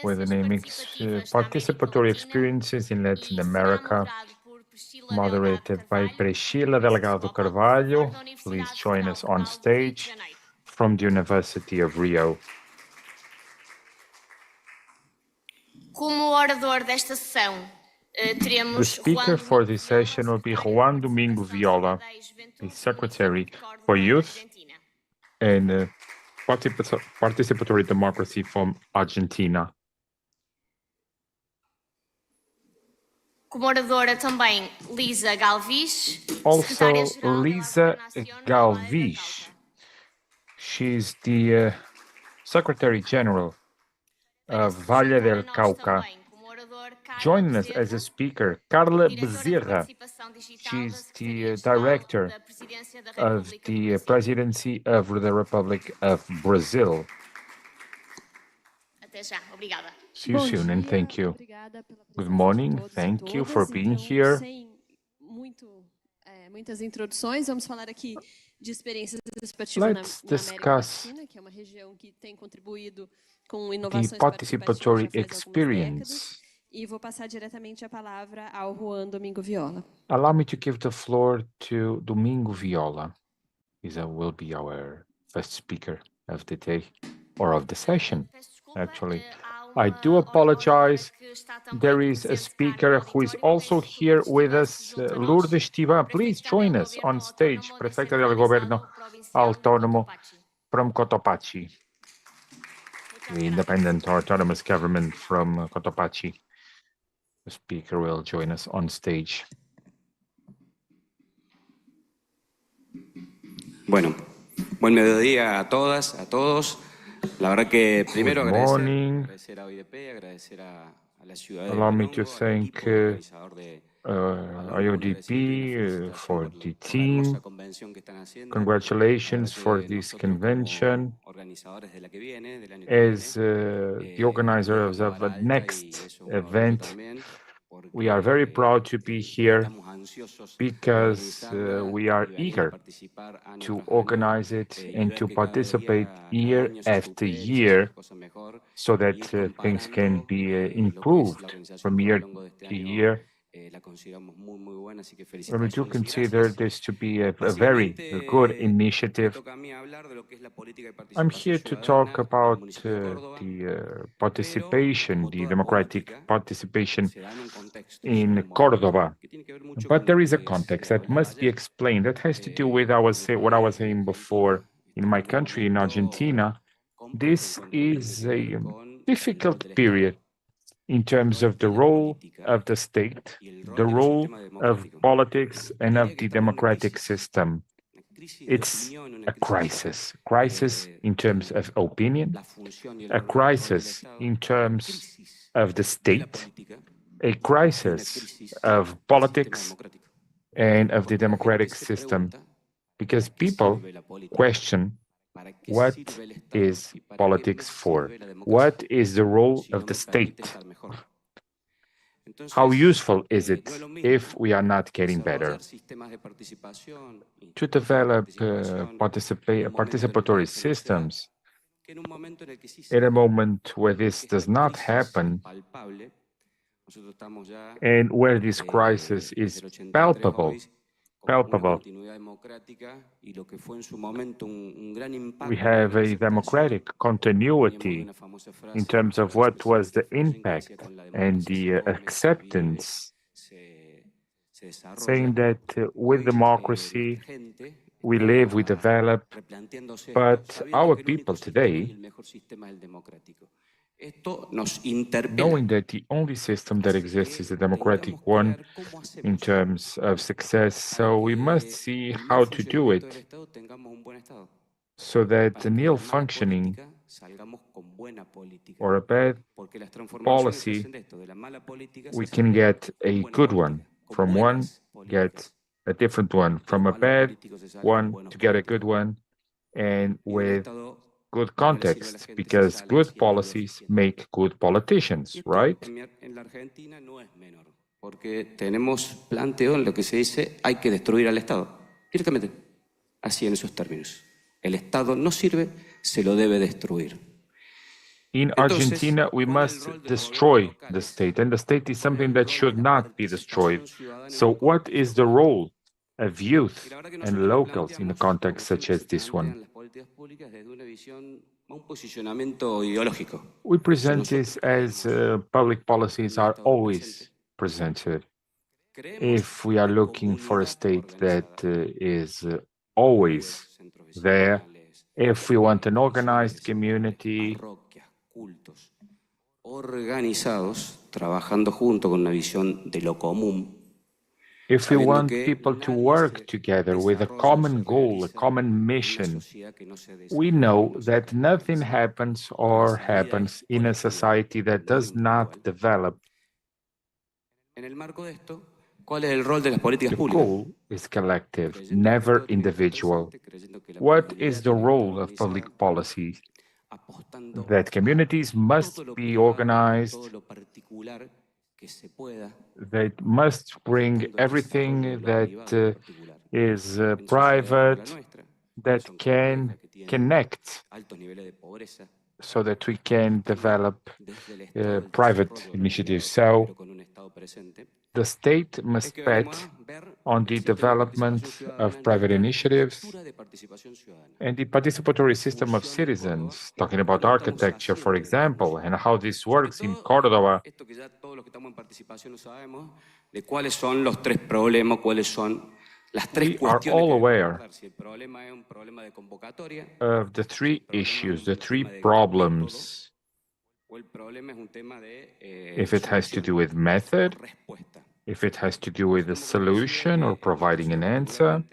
where the name is Participatory Experiences in Latin America, moderated by Priscila Delgado Carvalho. Please join us on stage from the University of Rio. Como orador desta sessão, The speaker for this session will be Juan Domingo Viola, the Secretary for Youth and Participatory Democracy from Argentina. Como oradora também Lisa Galvis, Also, Lisa Galvis. She's the Secretary General of Valle del Cauca. Joining us as a speaker, Carla Bezerra. She's the Director of the Presidency of the Republic of Brazil. Até já, obrigada. See you soon and thank you. Good morning, thank you for being here. Muitas introduções, vamos falar aqui de experiências participativas na América Latina, que é uma região que tem contribuído com inovações participative participativas já faz experience. algumas décadas. E vou passar diretamente a palavra ao Juan Domingo Viola. Allow me to give the floor to Domingo Viola. He will be our first speaker of the day, or of the session, actually. I do apologize. There is a speaker who is also here with us, Lourdes Tivan. Please join us on stage, Prefecta del Governo Autónomo from Cotopaxi, the independent autonomous government from Cotopaxi. The speaker will join us on stage. Bueno, buen mediodía a todas, a todos. La verdad que primero agradecer a OIDP, agradecer a la ciudad de Allow me to Valongo, thank OIDP for the team. Congratulations for this convention. As the organizers of the next event, we are very proud to be here because we are eager to organize it and to participate year after year so that things can be improved from year to year. We do consider this to be a very good initiative. I'm here to talk about the participation, the democratic participation in Cordoba. But there is a context that must be explained that has to do with what I was saying before. In my country, in Argentina, this is a difficult period in terms of the role of the state, the role of politics, and of the democratic system. It's a crisis in terms of opinion, a crisis in terms of the state, a crisis of politics and of the democratic system, because people question what is politics for? What is the role of the state? How useful is it if we are not getting better? To develop participatory systems, in a moment where this does not happen, and where this crisis is palpable, we have a democratic continuity in terms of what was the impact and the acceptance, saying that with democracy we live, we develop, but our people today, knowing that the only system that exists is a democratic one in terms of success, so we must see how to do it so that the nil functioning or a bad policy, we can get a good one. From one, get a different one. From a bad one to get a good one, and with good context, because good policies make good politicians, right? Porque tenemos planteo en lo que se dice hay que destruir al Estado, directamente. así en esos términos. El Estado no sirve, se lo debe destruir. In Argentina, we must destroy the state, and the state is something that should not be destroyed. So what is the role of youth and locals in a context such as this one? We present this as public policies are always presented. If we are looking for a state that is always there, if we want an organized community, organizados, trabajando junto con una visión de lo común. If we want people to work together with a common goal, a common mission, we know that nothing happens in a society that does not develop. The goal is collective, never individual. What is the role of public policy? That communities must be organized, they must bring everything that is private, that can connect, so that we can develop private initiatives. So the state must bet on the development of private initiatives and the participatory system of citizens, talking about architecture, for example, and how this works in Córdoba. We are all aware of the three issues, the three problems. If it has to do with method, if it has to do with a solution or providing an answer,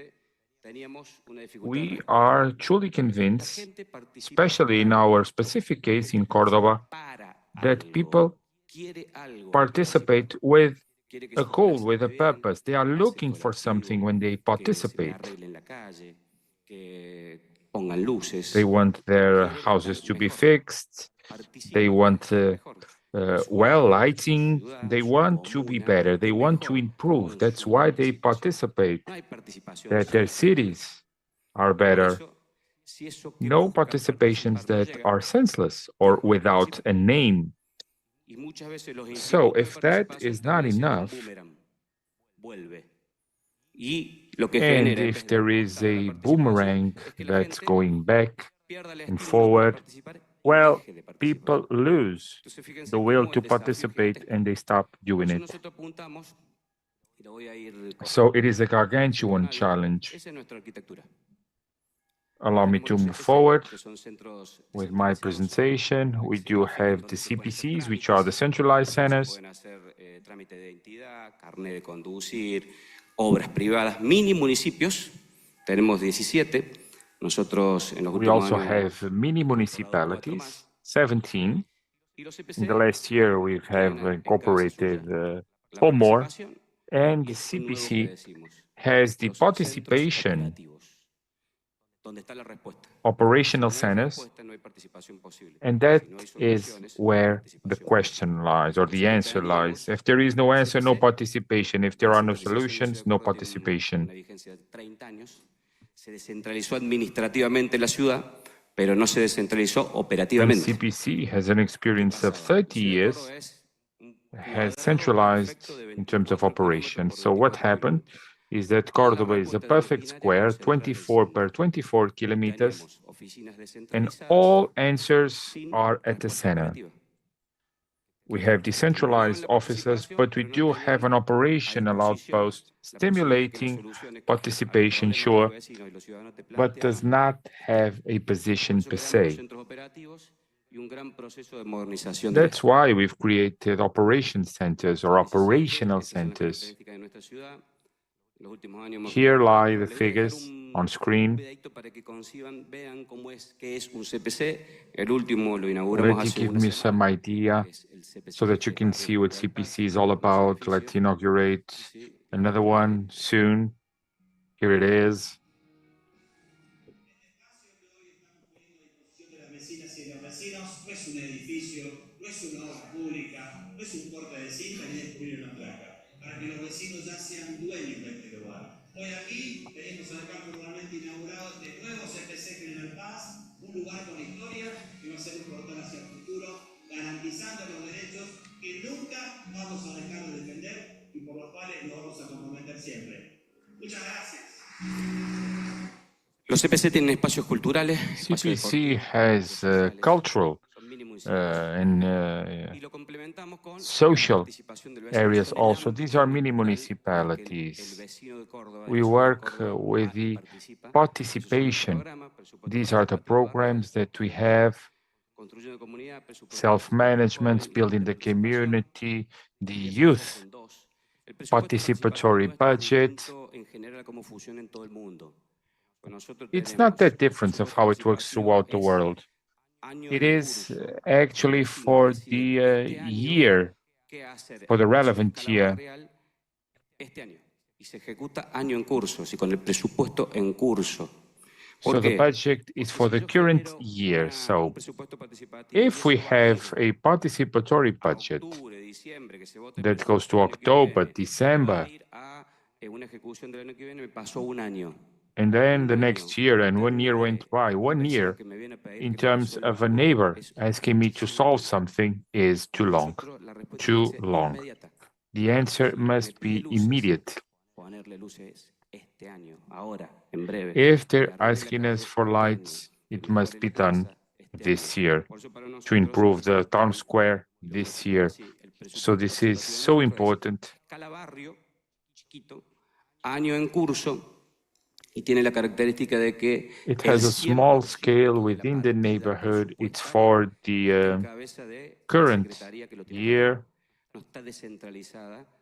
we are truly convinced, especially in our specific case in Córdoba, that people participate with a goal, with a purpose. They are looking for something when they participate. They want their houses to be fixed. They want well lighting. They want to be better. They want to improve. That's why they participate, that their cities are better. No participations that are senseless or without a name. So if that is not enough, and if there is a boomerang that's going back and forward, well, people lose the will to participate and they stop doing it. So it is a gargantuan challenge. Allow me to move forward with my presentation. We do have the CPCs, which are the centralized centers. Obras privadas, mini municipios, tenemos 17. Nosotros en los We últimos also años have mini municipalities, 17. In the last year, we have incorporated 4 more, and the CPC has the participation operational centers, and that is where the question lies, or the answer lies. If there is no answer, no participation. If there are no solutions, no participation. Se descentralizó administrativamente la ciudad, pero no se descentralizó And operativamente. CPC has an experience of 30 years, has centralized in terms of operation. So what happened is that Córdoba is a perfect square, 24 per 24 kilometers, and all answers are at the center. We have decentralized offices, but we do have an operational outpost stimulating participation, sure, but does not have a position per se. That's why we've created operation centers or operational centers. Here lie the figures on screen. Let you give me some idea so that you can see what CPC is all about. Let's inaugurate another one soon. Here it is. No es un edificio, no es una obra pública, no es un corte de cinta ni descubrir una placa, para que los vecinos ya sean dueños de este lugar. Hoy aquí venimos acá formalmente inaugurado este nuevo CPC General Paz, un lugar con historia que va a ser un portal hacia el futuro, garantizando los derechos que nunca vamos a dejar de defender y por los cuales nos vamos a comprometer siempre. Muchas gracias. Los CPC tienen espacios culturales, CPC has cultural and social areas also. These are mini municipalities. We work with the participation. These are the programs that we have: self-management, building the community, the youth participatory budget. It's not that different of how it works throughout the world. It is actually for the year, for the relevant year. So the budget is for the current year. So if we have a participatory budget that goes to October, December, and then the next year, and 1 year went by, 1 year in terms of a neighbor asking me to solve something is too long, too long. The answer must be immediate. If they're asking us for lights, it must be done this year to improve the town square this year. So this is so important. It has a small scale within the neighborhood. It's for the current year,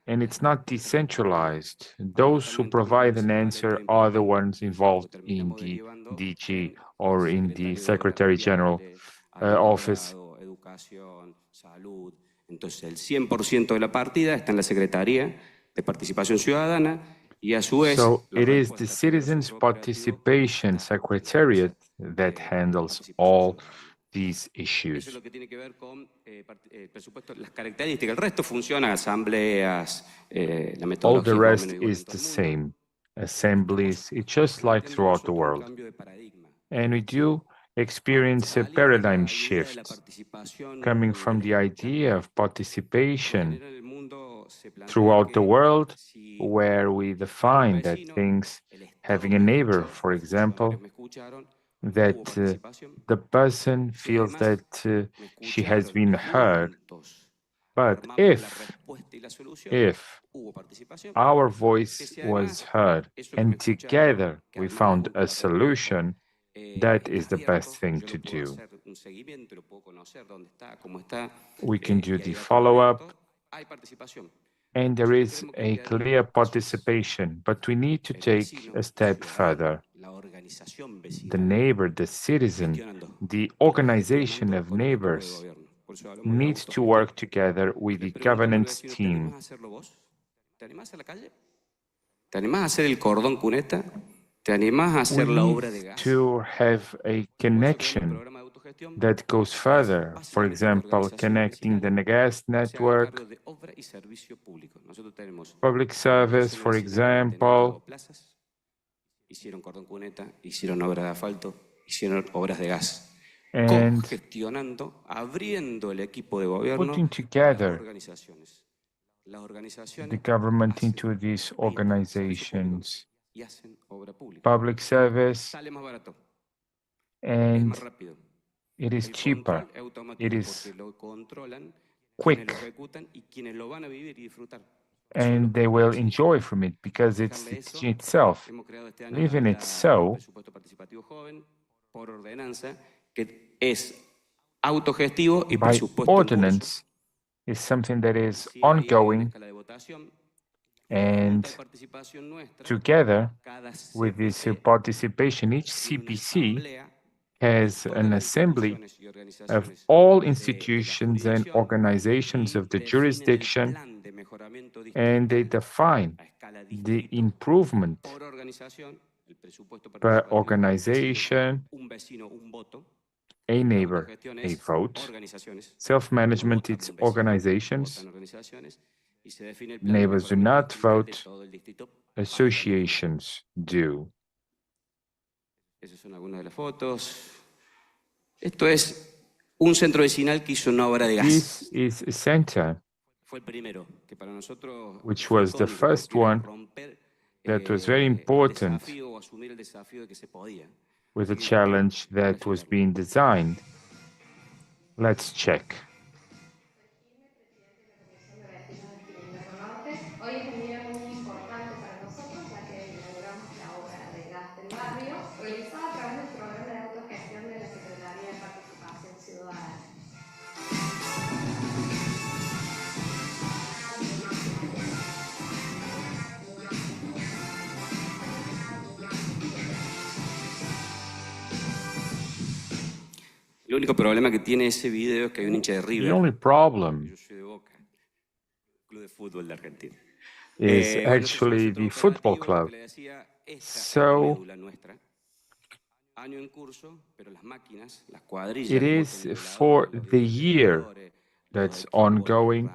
and it's not decentralized. Those who provide an answer are the ones involved in the DG or in the Secretary General office. Entonces, el 100% de la partida está en la Secretaría de Participación Ciudadana. So it is the Citizens Participation Secretariat that handles all these issues. Eso es lo que tiene que ver con presupuesto, las características. El resto funciona, asambleas, la metodología. All the rest is the same. Assemblies, it's just like throughout the world. And we do experience a paradigm shift coming from the idea of participation throughout the world, where we define that things, having a neighbor, for example, that the person feels that she has been heard. But if our voice was heard and together we found a solution, that is the best thing to do. We can do the follow-up, and there is a clear participation, but we need to take a step further. The neighbor, the citizen, the organization of neighbors needs to work together with the governance team. ¿Te animás a la calle? ¿Te animás a hacer el cordón cuneta? ¿Te animás a hacer la obra de gas? To have a connection that goes further, for example, connecting the gas network, public service, for example. Hicieron cordón cuneta, hicieron obras de asfalto, hicieron obras de gas. And Congestionando, abriendo el equipo de gobierno, putting together las organizaciones, the government into these organizations, public service, sale más barato, and más rápido. it is cheaper, it is Lo controlan, quick, lo ejecutan y quienes lo van a vivir y disfrutar. and they will enjoy from it because it's the teaching itself. Living it so, Presupuesto participativo joven por ordenanza que es autogestivo y by presupuesto ordinance, is something that is ongoing, and together with this participation, each CPC has an assembly of all institutions and organizations of the jurisdiction, and they define the improvement per organization, a neighbor, a vote, self-management, its organizations, Neighbors do not vote, associations do. Esas son algunas de las fotos. Esto es un centro vecinal que hizo una obra de gas. This is a center, Fue el primero, que para nosotros which was the first one that was very important with a challenge that was being designed. Let's check. Hoy es un día muy importante para nosotros, ya que inauguramos la obra de gas del barrio, realizada a través del programa de autogestión de la Secretaría de Participación Ciudadana. El único problema que tiene ese video es que hay un hincha de River. The only problem Yo soy de Boca, club de fútbol de Argentina. is actually the football club. So it is for the year that's ongoing,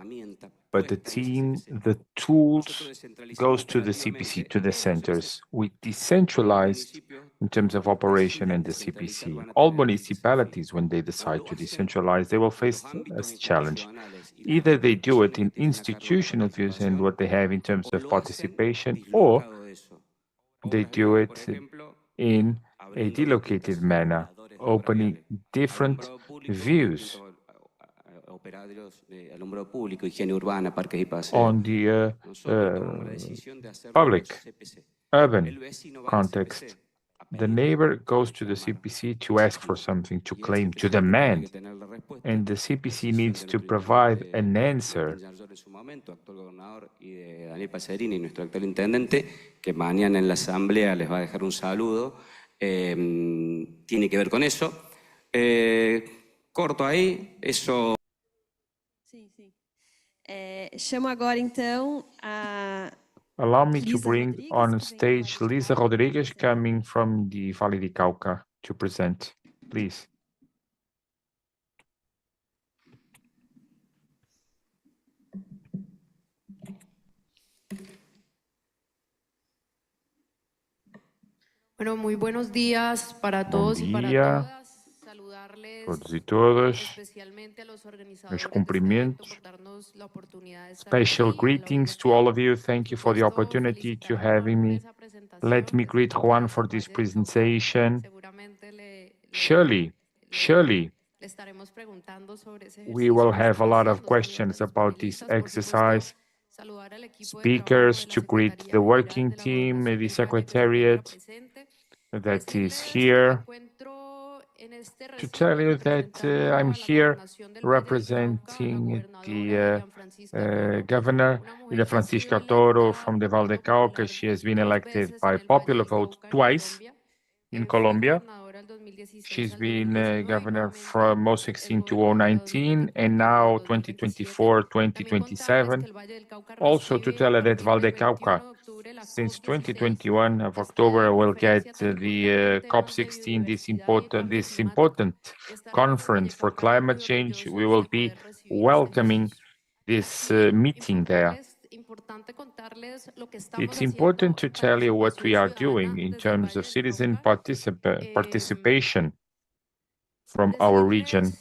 but the team, the tools goes to the CPC, to the centers. We decentralized in terms of operation in the CPC. All municipalities, when they decide to decentralize, they will face a challenge. Either they do it in institutional views and what they have in terms of participation, or they do it in a delocated manner, opening different views on the public, urban context. The neighbor goes to the CPC to ask for something, to claim, to demand, and the CPC needs to provide an answer. Nuestro actual intendente, que mañana en la asamblea les va a dejar un saludo, tiene que ver con eso. Corto ahí, eso. Chamo agora então a Allow me to bring on stage Lisa Rodrigues, coming from the Vale de Cauca, to present, please. Bueno, muy buenos días para todos y para todas. Saludarles todos e todas. especialmente a los organizadores Meus de cumprimentos. por darnos la oportunidad de estar Special aquí. greetings to all of you. Thank you for the opportunity to having me. Let me greet Juan for this presentation. Surely, Le estaremos preguntando sobre ese we will ejercicio. have a lot of questions about this exercise. Saludar al equipo de Speakers, trabajo de to la greet Secretaría the General working de la team, Gobernación the del Valle que se secretariat encuentra presente. that is Decirles here, que me encuentro en este to tell recinto you that representando I'm a la here Gobernación del Valle del Cauca, a la representing gobernadora the Ilian Francisca Toro, governor, una Ida mujer que ha sido Francisca Toro electa from the de Val de forma Cauca. popular She has been 2 elected veces by en el Valle popular del vote Cauca en twice Colombia. in Fue Colombia. gobernadora del 2016 She's al been 2019 y governor nuevamente from es 2016 to gobernadora 2019 2024 and y now 2027. 2024, También contarles que 2027. el Valle del Cauca Also to recibe tell a her that partir Val de del 21 Cauca, de octubre la since COP16, 2021 of esta October, will get conferencia tan importante the en temas de COP16, biodiversidad y cambio this climático. important Estaremos en conference for Valledupar climate muy change. We orgullosos will de be poder recibir este welcoming ejercicio. this Y meeting there. importante contarles lo que estamos It's important haciendo to en tell you what we participación are ciudadana doing in desde el terms Valle of del citizen Cauca. participation from our region.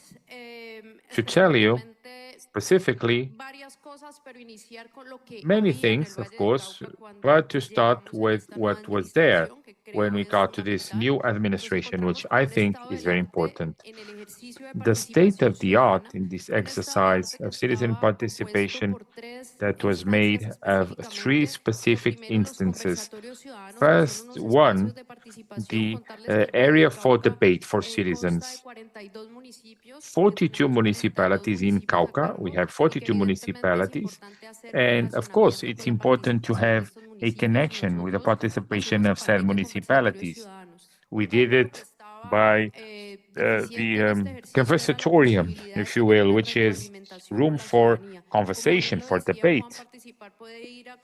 To tell you Específicamente specifically varias cosas, pero iniciar con lo que many había en el things, of Valle del course, Cauca cuando but to start llegamos en with esta nueva what was there administración, que when creo we es got to this fundamental. new Nos administration, encontramos which con I un think estado is del very arte important. en el ejercicio de The state participación of the art ciudadana, in this un estado del exercise arte que of citizen estaba compuesto participation por 3 that was instancias made of three específicamente. Lo specific primero, los instances. conversatorios ciudadanos, que son First unos one, espacios de participación. the Contarles que el Valle area del for Cauca debate for consta de citizens. 42 municipios, que 42 tenemos 42 municipalities in municipios a Cauca. We cargo have y que 42 evidentemente es municipalities. importante hacer And of course, relacionamiento it's con la important to participación de have estos a municipios. connection with the Nosotros participation hacemos a of said partir de conversatorios municipalities. ciudadanos. We Un did poco lo que it estaba by deficiente en este the ejercicio era la conversatorium, posibilidad de if you tener will, una which is retroalimentación room con la for ciudadanía. Como bien conversation, lo for decía Juan, debate. participar puede ir a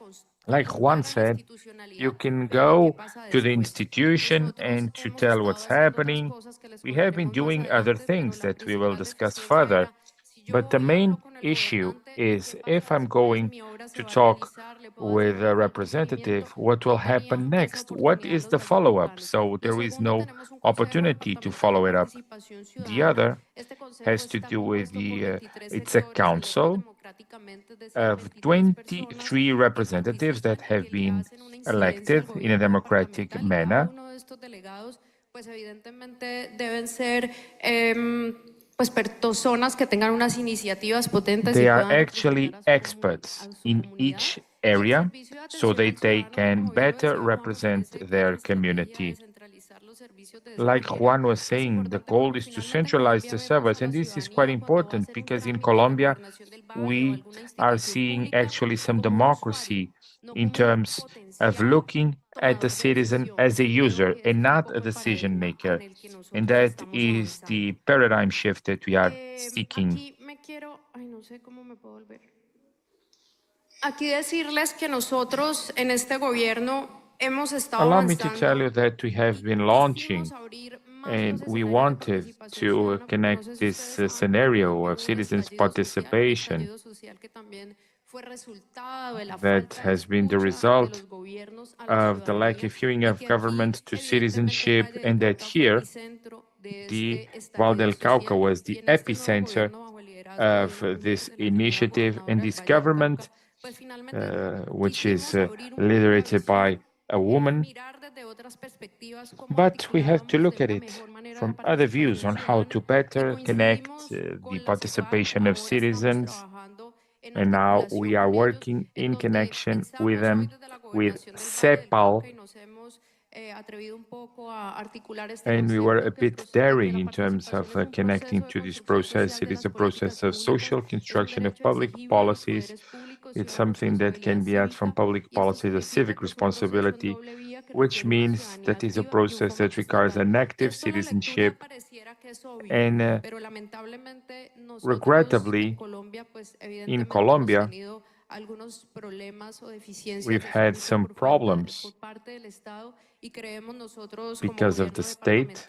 Like Juan contar a la said, you institucionalidad, can pero ¿y qué go pasa to the después? institution Nosotros and to hemos tell estado what's haciendo otras happening. cosas que les We have been contaremos más doing other adelante, pero things la that we will principal discuss deficiencia further. era si But the main issue is if I'm going to talk with a representative, what will happen next? What is the follow-up? So there is no opportunity to follow it up. The other has to do with it's a council of 23 representatives that have been elected in a democratic manner. Pues evidentemente deben ser pues personas que tengan unas iniciativas potentes. They are actually experts in each area so that they can better represent their community. Like Juan was saying, the goal is to centralize the service, and this is quite important because in Colombia, we are seeing actually some democracy in terms of looking at the citizen as a user and not a decision maker. And that is the paradigm shift that we are seeking. Aquí decirles que nosotros en este gobierno hemos estado Allow me to tell you that we have been launching and we wanted to connect this scenario of citizens' participation that has been the result of the lack of viewing of government to citizenship, and that here, the Val del Cauca was the epicenter of this initiative, and this government, which is liderated by a woman, but we have to look at it from other views on how to better connect the participation of citizens. And now we are working in connection with them, with CEPAL, and we were a bit daring in terms of connecting to this process. It is a process of social construction of public policies. It's something that can be added from public policy as a civic responsibility, which means that is a process that requires an active citizenship. And regrettably, in Colombia, we've had some problems because of the state,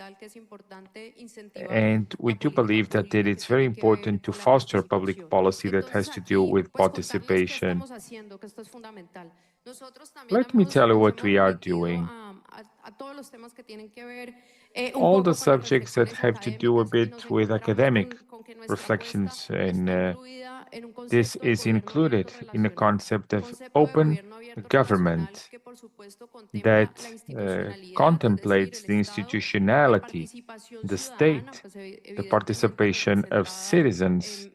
and we do believe that it's very important to foster public policy that has to do with participation. Let me tell you what we are doing. All the subjects that have to do a bit with academic reflections, and this is included in the concept of open government that contemplates the institutionality, the state, the participation of citizens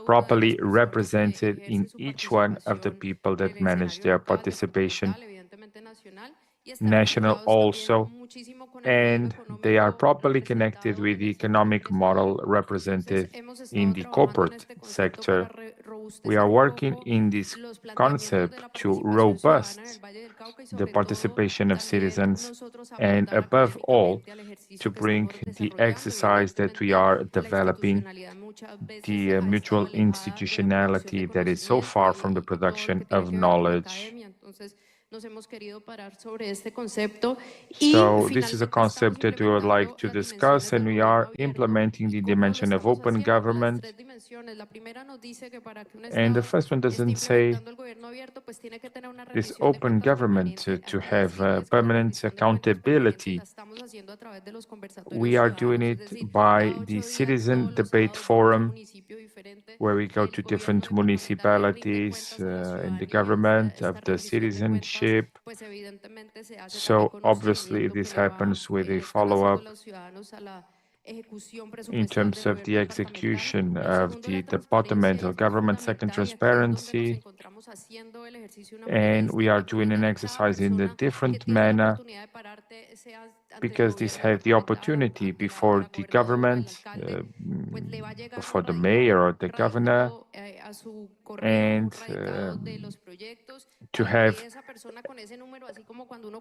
properly represented in each one of the people that manage their participation, national also, and they are properly connected with the economic model represented in the corporate sector. We are working in this concept to robust the participation of citizens, and above all, to bring the exercise that we are developing, the mutual institutionality that is so far from the production of knowledge. So this is a concept that we would like to discuss, and we are implementing the dimension of open government. And the first one doesn't say this open government to have permanent accountability. We are doing it by the Citizen Debate Forum, where we go to different municipalities in the government of the citizenship. So obviously this happens with a follow-up in terms of the execution of the departmental government, second transparency, and we are doing an exercise in a different manner because this has the opportunity before the government, before the mayor or the governor, and to have,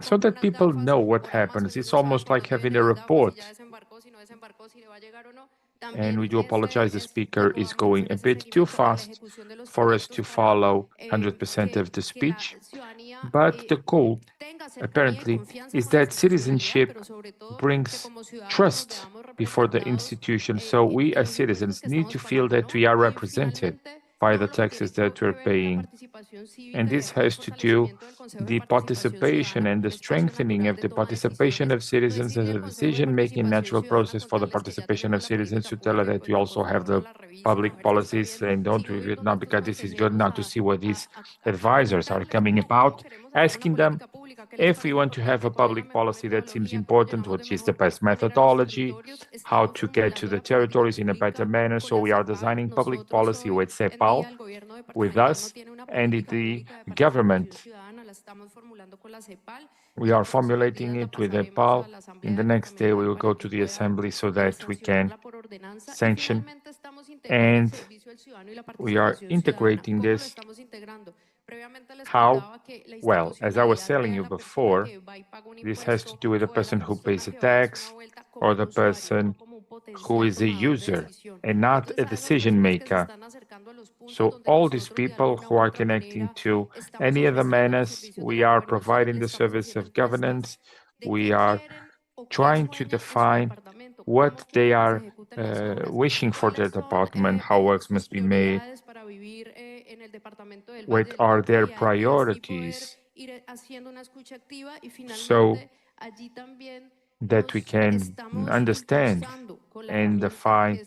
so that people know what happens. It's almost like having a report. And we do apologize, the speaker is going a bit too fast for us to follow 100% of the speech. But the goal, apparently, is that citizenship brings trust before the institution. So we as citizens need to feel that we are represented by the taxes that we're paying. And this has to do the participation and the strengthening of the participation of citizens as a decision-making natural process for the participation of citizens, to tell that we also have the public policies, and don't review it now because this is good now to see what these advisors are coming about, asking them if we want to have a public policy that seems important, which is the best methodology, how to get to the territories in a better manner. So we are designing public policy with CEPAL, with us, and the government. We are formulating it with CEPAL. In the next day, we will go to the assembly so that we can sanction, and we are integrating this. How? Well, as I was telling you before, this has to do with the person who pays a tax or the person who is a user and not a decision maker. So all these people who are connecting to any other menace, we are providing the service of governance. We are trying to define what they are wishing for their department, how works must be made, what are their priorities, so that we can understand and define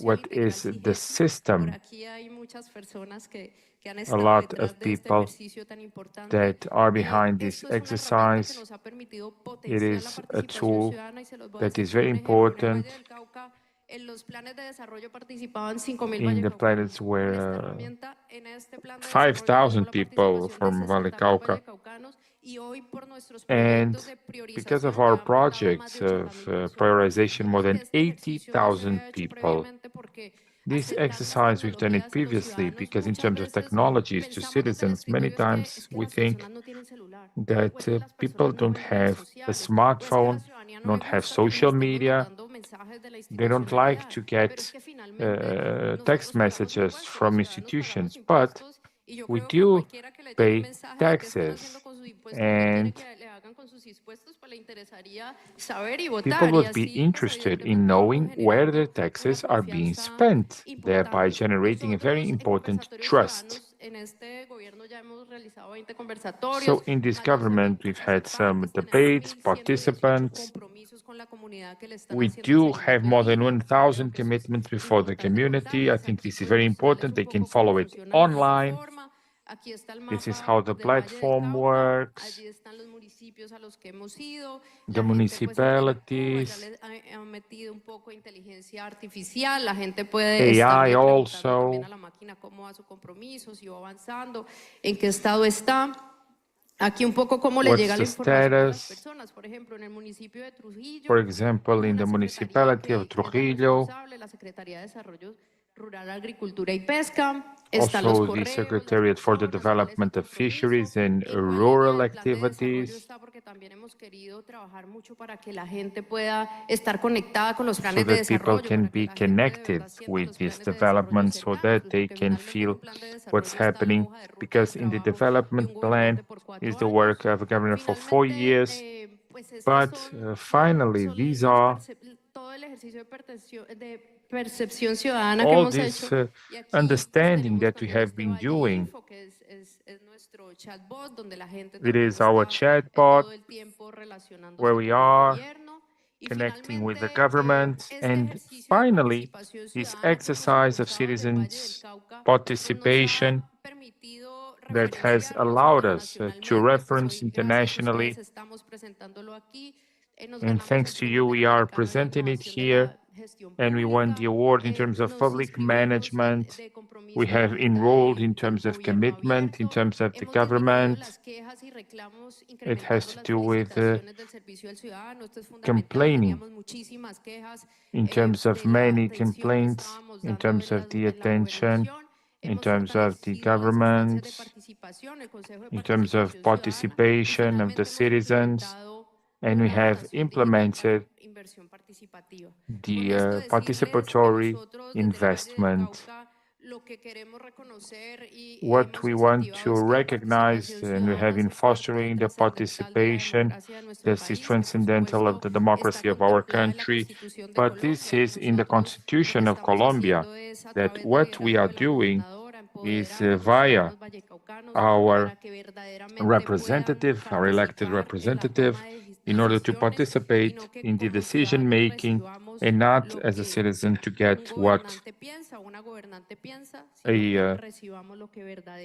what is the system. A lot of people that are behind this exercise. It is a tool that is very important. In the planets where 5,000 people from Valle Cauca, and because of our projects of prioritization, more than 80,000 people. This exercise, we've done it previously, because in terms of technologies to citizens, many times we think that people don't have a smartphone, don't have social media, they don't like to get text messages from institutions, but we do pay taxes, and people would be interested in knowing where their taxes are being spent, thereby generating a very important trust. So in this government, we've had some debates, participants. We do have more than 1,000 commitments before the community. I think this is very important. They can follow it online. This is how the platform works. The municipalities, AI also. What's the status? For example, in the municipality of Trujillo, also the Secretariat for the Development of Fisheries and Rural Activities, so that people can be connected with this development, so that they can feel what's happening, because in the development plan is the work of a governor for 4 years, but finally these are all this understanding that we have been doing. It is our chatbot where we are connecting with the government, and finally this exercise of citizens' participation that has allowed us to reference internationally, and thanks to you we are presenting it here, and we won the award in terms of public management. We have enrolled in terms of commitment, in terms of the government. It has to do with complaining, in terms of many complaints, in terms of the attention, in terms of the government, in terms of participation of the citizens, and we have implemented the participatory investment what we want to recognize and we have in fostering the participation. This is transcendental of the democracy of our country, but this is in the Constitution of Colombia, that what we are doing is via our representative, our elected representative, in order to participate in the decision-making and not as a citizen to get what a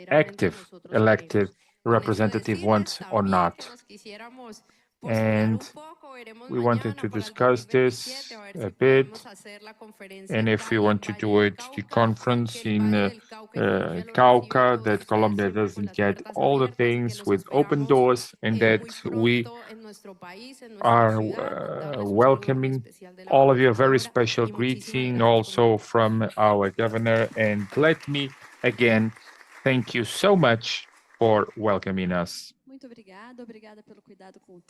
active elected representative wants or not. And we wanted to discuss this a bit, and if we want to do it, the conference in Cauca, that Colombia doesn't get all the things with open doors, and that we are welcoming all of you. A very special greeting also from our governor, and let me again thank you so much for welcoming us.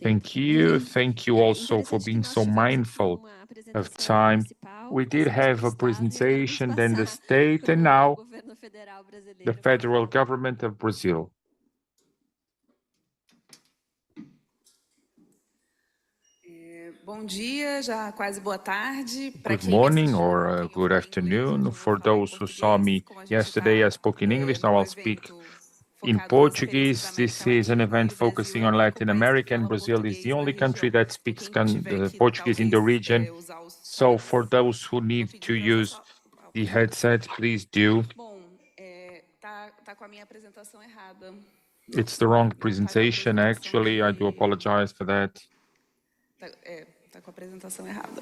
Thank you also for being so mindful of time. We did have a presentation, then the state, and now the federal government of Brazil. Good morning or good afternoon. For those who saw me yesterday, I spoke in English, now I'll speak in Portuguese. This is an event focusing on Latin America, and Brazil is the only country that speaks Portuguese in the region. So for those who need to use the headset, please do. It's the wrong presentation, actually. I do apologize for that.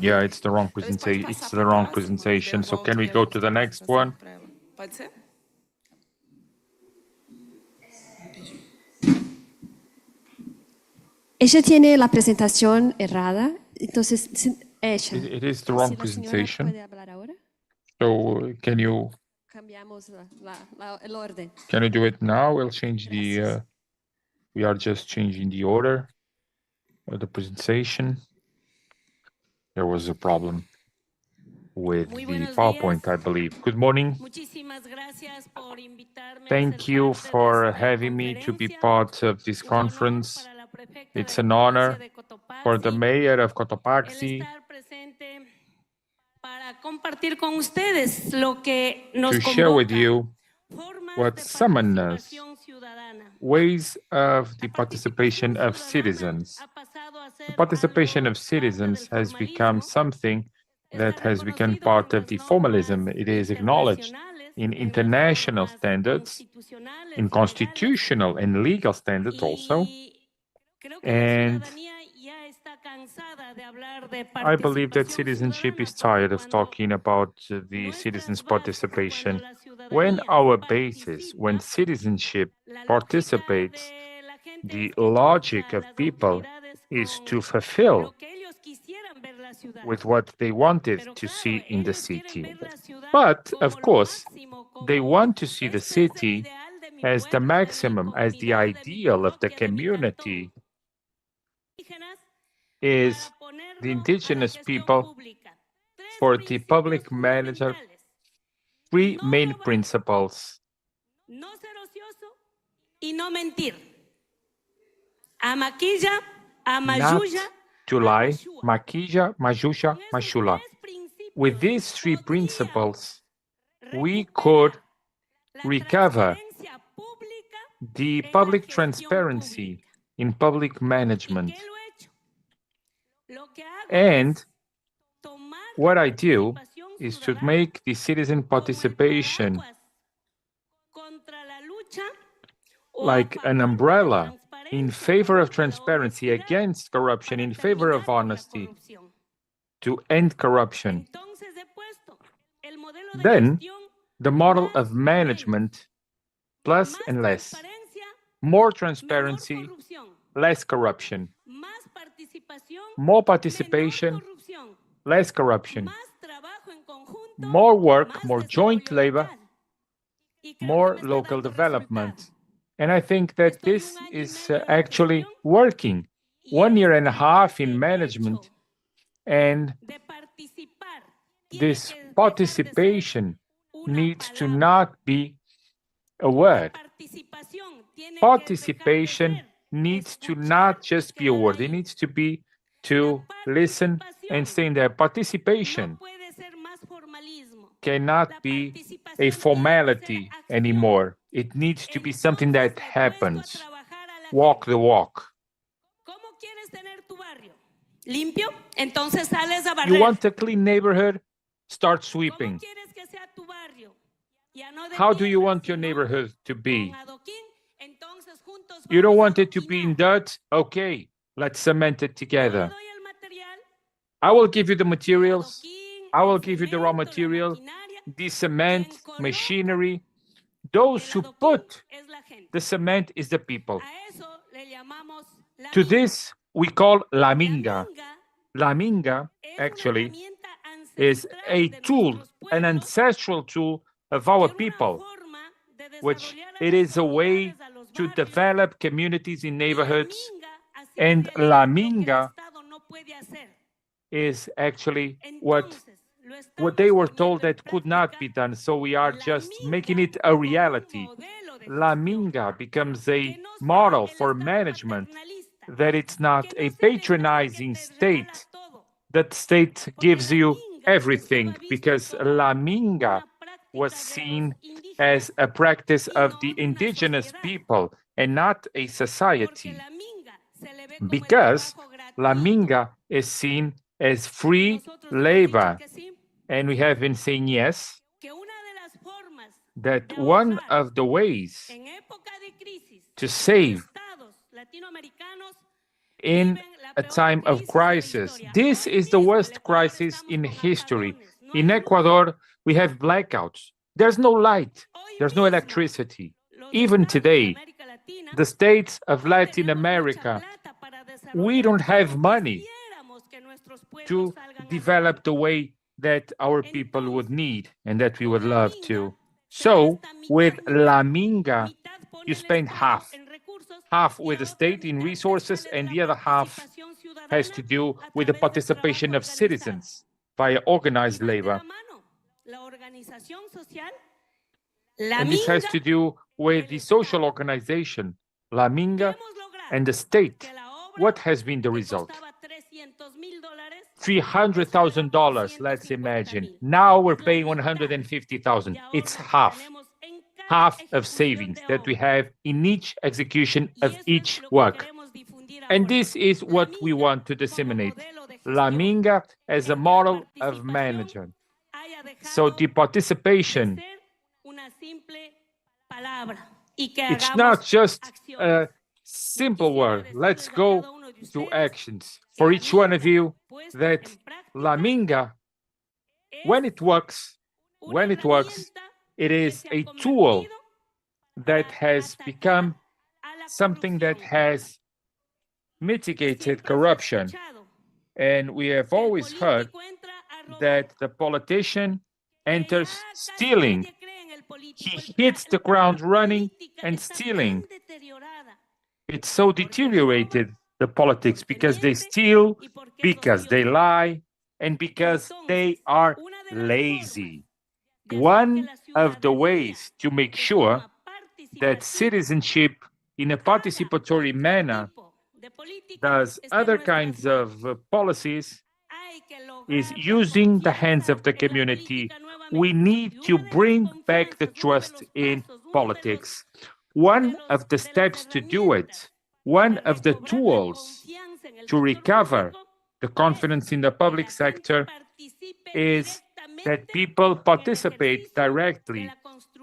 Yeah, it's the wrong presentation. It's the wrong presentation. So can we go to the next one? Ella tiene la presentación errada, entonces ella. It is the wrong presentation. So can you do it now? We'll change the. We are just changing the order of the presentation. There was a problem with the PowerPoint, I believe. Good morning. Thank you for having me to be part of this conference. It's an honor for the mayor of Cotopaxi to share with you what summons us, ways of the participation of citizens. The participation of citizens has become something that has become part of the formalism. It is acknowledged in international standards, in constitutional and legal standards also. And I believe that citizenship is tired of talking about the citizens' participation. When our basis, when citizenship participates, the logic of people is to fulfill with what they wanted to see in the city. But, of course, they want to see the city as the maximum, as the ideal of the community is the indigenous people. For the public manager, three main principles. Not to lie, maquilla, majuja, machula. With these three principles, we could recover the public transparency in public management. And what I do is to make the citizen participation like an umbrella in favor of transparency, against corruption, in favor of honesty, to end corruption. Then, the model of management, plus and less. More transparency, less corruption. More participation, less corruption. More work, more joint labor, more local development. And I think that this is actually working. 1.5 years in management, and this participation needs to not be a word. Participation needs to not just be a word. It needs to be to listen and stay in there. Participation cannot be a formality anymore. It needs to be something that happens. Walk the walk. You want a clean neighborhood? Start sweeping. How do you want your neighborhood to be? You don't want it to be in dirt? Okay, let's cement it together. I will give you the materials. I will give you the raw material, the cement, machinery. Those who put the cement is the people. To this, we call la minga. La minga, actually, is a tool, an ancestral tool of our people, which it is a way to develop communities in neighborhoods. And la minga is actually what they were told that could not be done. So we are just making it a reality. La minga becomes a model for management, that it's not a patronizing state. That state gives you everything, because la minga was seen as a practice of the indigenous people and not a society. Because la minga is seen as free labor. And we have been saying yes, that one of the ways to save in a time of crisis, this is the worst crisis in history. In Ecuador, we have blackouts. There's no light. There's no electricity. Even today, the states of Latin America, we don't have money to develop the way that our people would need and that we would love to. So with La Minga, you spend half with the state in resources, and the other half has to do with the participation of citizens via organized labor. And this has to do with the social organization, La Minga, and the state. What has been the result? $300,000, let's imagine. Now we're paying $150,000. It's half of savings that we have in each execution of each work. And this is what we want to disseminate. La Minga as a model of management. So the participation, it's not just a simple word. Let's go to actions. For each one of you, that La Minga, when it works, it is a tool that has become something that has mitigated corruption. And we have always heard that the politician enters stealing. He hits the ground running and stealing. It's so deteriorated, the politics, because they steal, because they lie, and because they are lazy. One of the ways to make sure that citizenship in a participatory manner does other kinds of policies is using the hands of the community. We need to bring back the trust in politics. One of the steps to do it, one of the tools to recover the confidence in the public sector is that people participate directly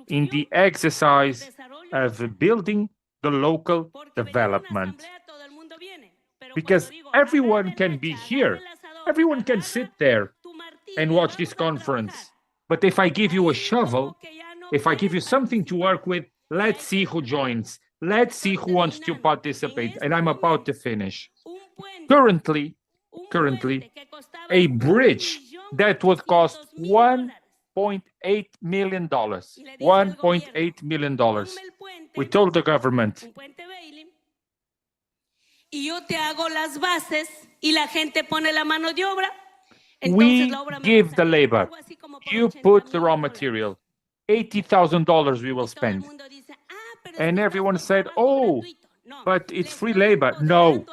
in the exercise of building the local development. Because everyone can be here, everyone can sit there and watch this conference. But if I give you a shovel, if I give you something to work with, let's see who joins. Let's see who wants to participate. And I'm about to finish. Currently, a bridge that would cost $1.8 million. $1.8 million. We told the government, we give the labor, you put the raw material. $80,000 we will spend. And everyone said, oh, but it's free labor. No,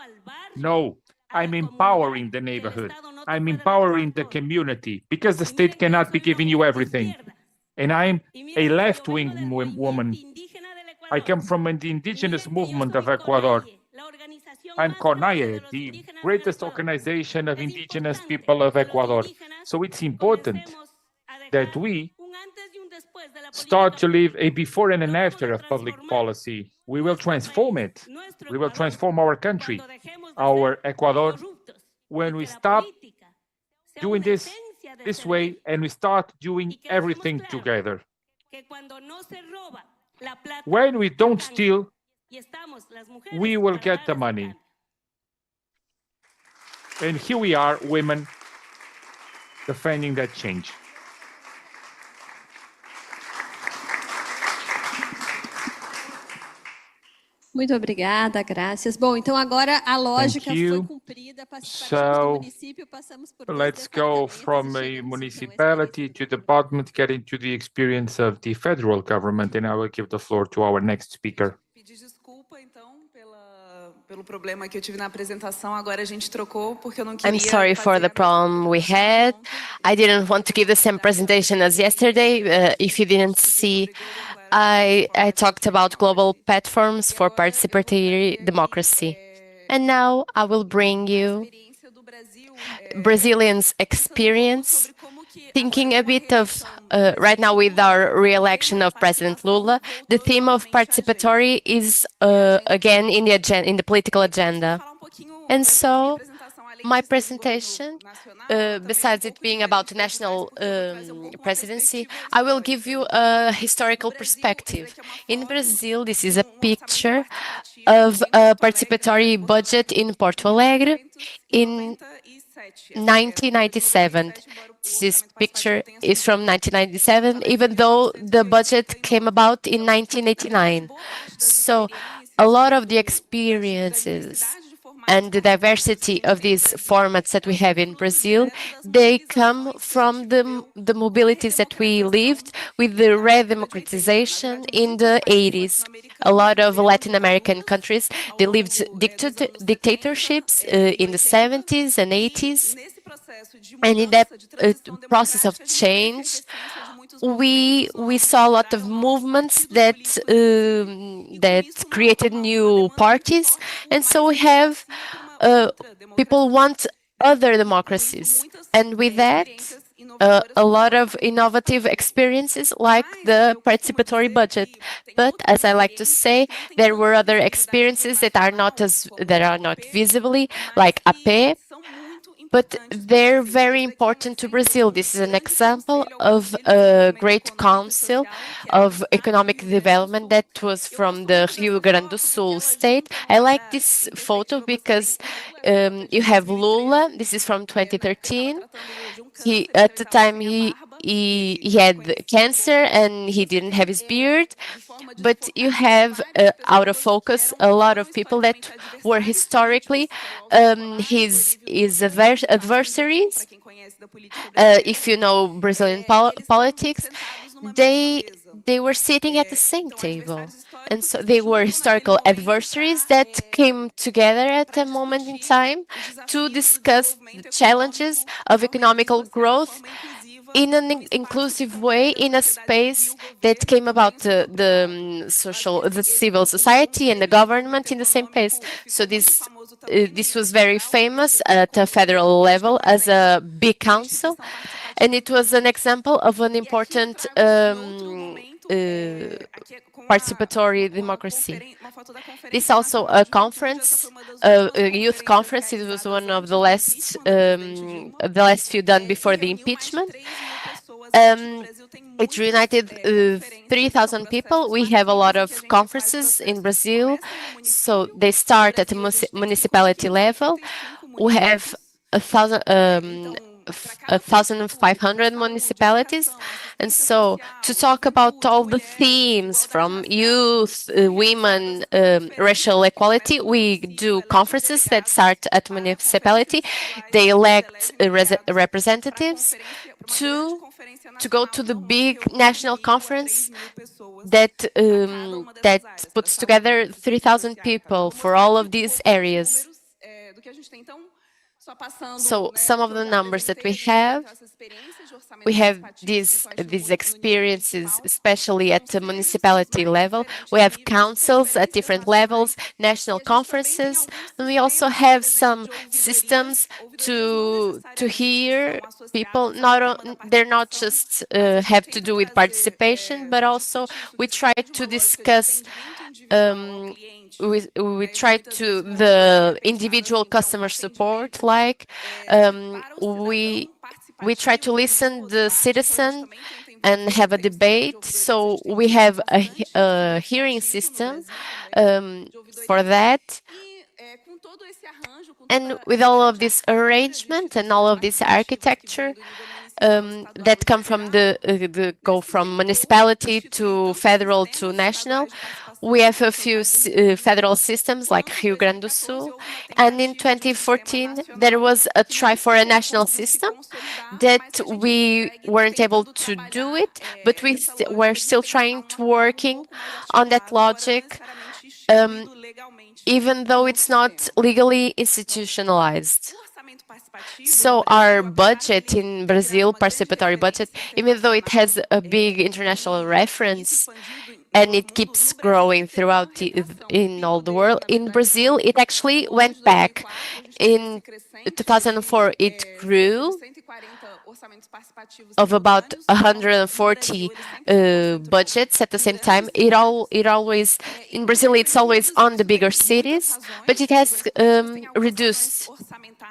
no, I'm empowering the neighborhood. I'm empowering the community because the state cannot be giving you everything. And I'm a left-wing woman. I come from the indigenous movement of Ecuador. I'm CONAIE, the greatest organization of indigenous people of Ecuador. So it's important that we start to live a before and an after of public policy. We will transform it. We will transform our country, our Ecuador, when we stop doing this way and we start doing everything together. When we don't steal, we will get the money. And here we are, women, defending that change. Muito obrigada, graças. Bom, então agora a lógica foi cumprida, so, let's go from a municipality to department, getting to the experience of the federal government, and I will give the floor to our next speaker. I'm sorry for the problem we had. I didn't want to give the same presentation as yesterday. If you didn't see, I talked about global platforms for participatory democracy. And now I will bring you Brazilians' experience, thinking a bit of, right now with our re-election of President Lula, the theme of participatory is again in the political agenda. And so my presentation, besides it being about the national presidency, I will give you a historical perspective. In Brazil, this is a picture of a participatory budget in Porto Alegre in 1997. This picture is from 1997, even though the budget came about in 1989. So a lot of the experiences and the diversity of these formats that we have in Brazil, they come from the mobilities that we lived with the re-democratization in the 80s. A lot of Latin American countries, they lived dictatorships in the 70s and 80s. And in that process of change, we saw a lot of movements that created new parties, and so we have people want other democracies, and with that a lot of innovative experiences like the participatory budget. But as I like to say, there were other experiences that are not visibly, like AP, but they're very important to Brazil. This is an example of a great council of economic development that was from the Rio Grande do Sul state. I like this photo because you have Lula. This is from 2013. At the time he had cancer and he didn't have his beard, but you have out of focus a lot of people that were historically his adversaries. If you know Brazilian politics, they were sitting at the same table. And so they were historical adversaries that came together at a moment in time to discuss the challenges of economical growth in an inclusive way, in a space that came about the civil society and the government in the same place. So this was very famous at the federal level as a big council, and it was an example of an important participatory democracy. This is also a conference, a youth conference. It was one of the last few done before the impeachment. It reunited 3,000 people. We have a lot of conferences in Brazil, so they start at the municipality level. We have 1,500 municipalities. And so to talk about all the themes from youth, women, racial equality, we do conferences that start at municipality. They elect representatives to go to the big national conference that puts together 3,000 people for all of these areas. So some of the numbers that we have these experiences, especially at the municipality level. We have councils at different levels, national conferences, and we also have some systems to hear people. They're not just have to do with participation, but also we try to discuss. We try to the individual customer support, like we try to listen the citizen and have a debate. So we have a hearing system for that. And with all of this arrangement and all of this architecture that come from go from municipality to federal to national, we have a few federal systems like Rio Grande do Sul. And in 2014, there was a try for a national system that we weren't able to do it, but we're still trying to working on that logic, even though it's not legally institutionalized. So our budget in Brazil, participatory budget, even though it has a big international reference, and it keeps growing throughout in all the world. In Brazil, it actually went back. In 2004, it grew of about 140 budgets at the same time. It always in Brazil, it's always on the bigger cities, but it has reduced.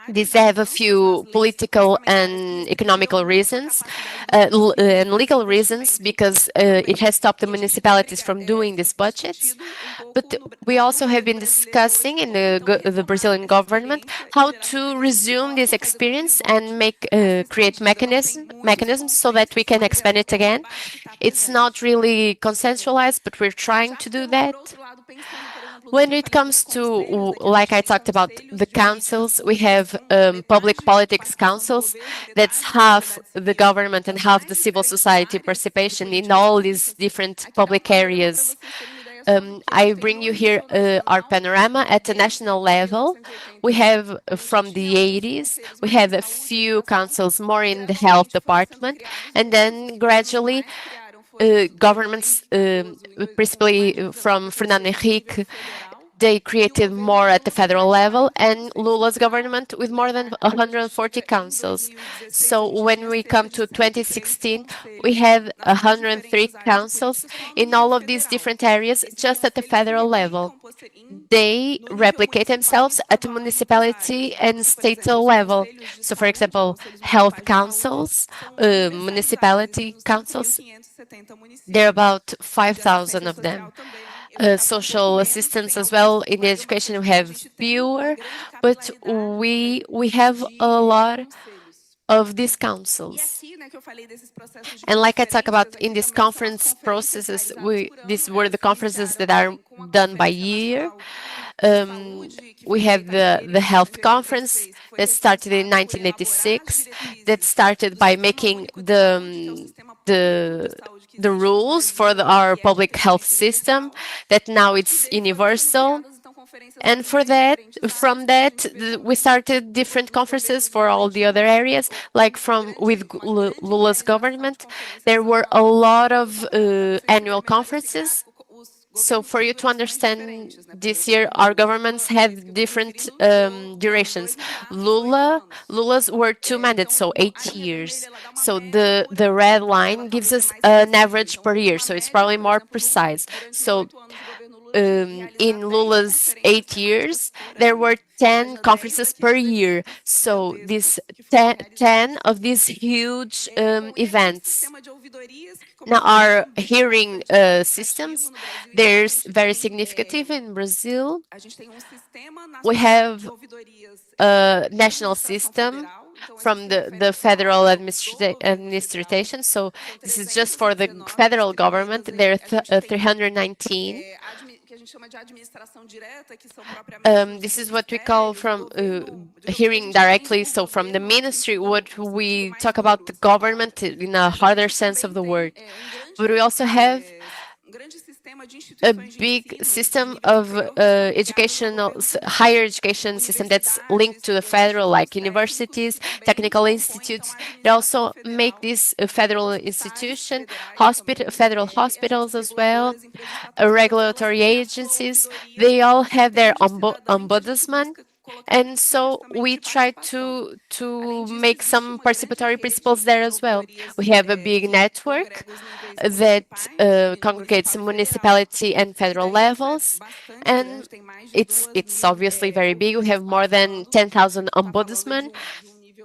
These have a few political and economical reasons and legal reasons, because it has stopped the municipalities from doing these budgets. But we also have been discussing in the Brazilian government how to resume this experience and create mechanisms so that we can expand it again. It's not really consensualized, but we're trying to do that. When it comes to, like I talked about, the councils, we have public politics councils. That's half the government and half the civil society participation in all these different public areas. I bring you here our panorama at the national level. We have from the 80s, we have a few councils more in the health department, and then gradually governments, principally from Fernando Henrique, they created more at the federal level, and Lula's government with more than 140 councils. So when we come to 2016, we have 103 councils in all of these different areas just at the federal level. They replicate themselves at the municipality and state level. So for example, health councils, municipality councils, there are about 5,000 of them. Social assistance as well. In the education, we have fewer, but we have a lot of these councils. And like I talk about in these conference processes, these were the conferences that are done by year. We have the health conference that started in 1986, that started by making the rules for our public health system, that now it's universal. And from that, we started different conferences for all the other areas, like with Lula's government. There were a lot of annual conferences. So for you to understand, this year our governments had different durations. Lula's were 2 mandates, so 8 years. So the red line gives us an average per year, so it's probably more precise. So in Lula's 8 years, there were 10 conferences per year. So these 10 of these huge events. Now our hearing systems, there's very significant in Brazil. We have a national system from the federal administration. So this is just for the federal government. There are 319. This is what we call from hearing directly. So from the ministry, what we talk about the government in a harder sense of the word. But we also have a big system of higher education system that's linked to the federal, like universities, technical institutes. They also make this a federal institution, federal hospitals as well, regulatory agencies. They all have their ombudsman. And so we try to make some participatory principles there as well. We have a big network that congregates municipality and federal levels, and it's obviously very big. We have more than 10,000 ombudsmen,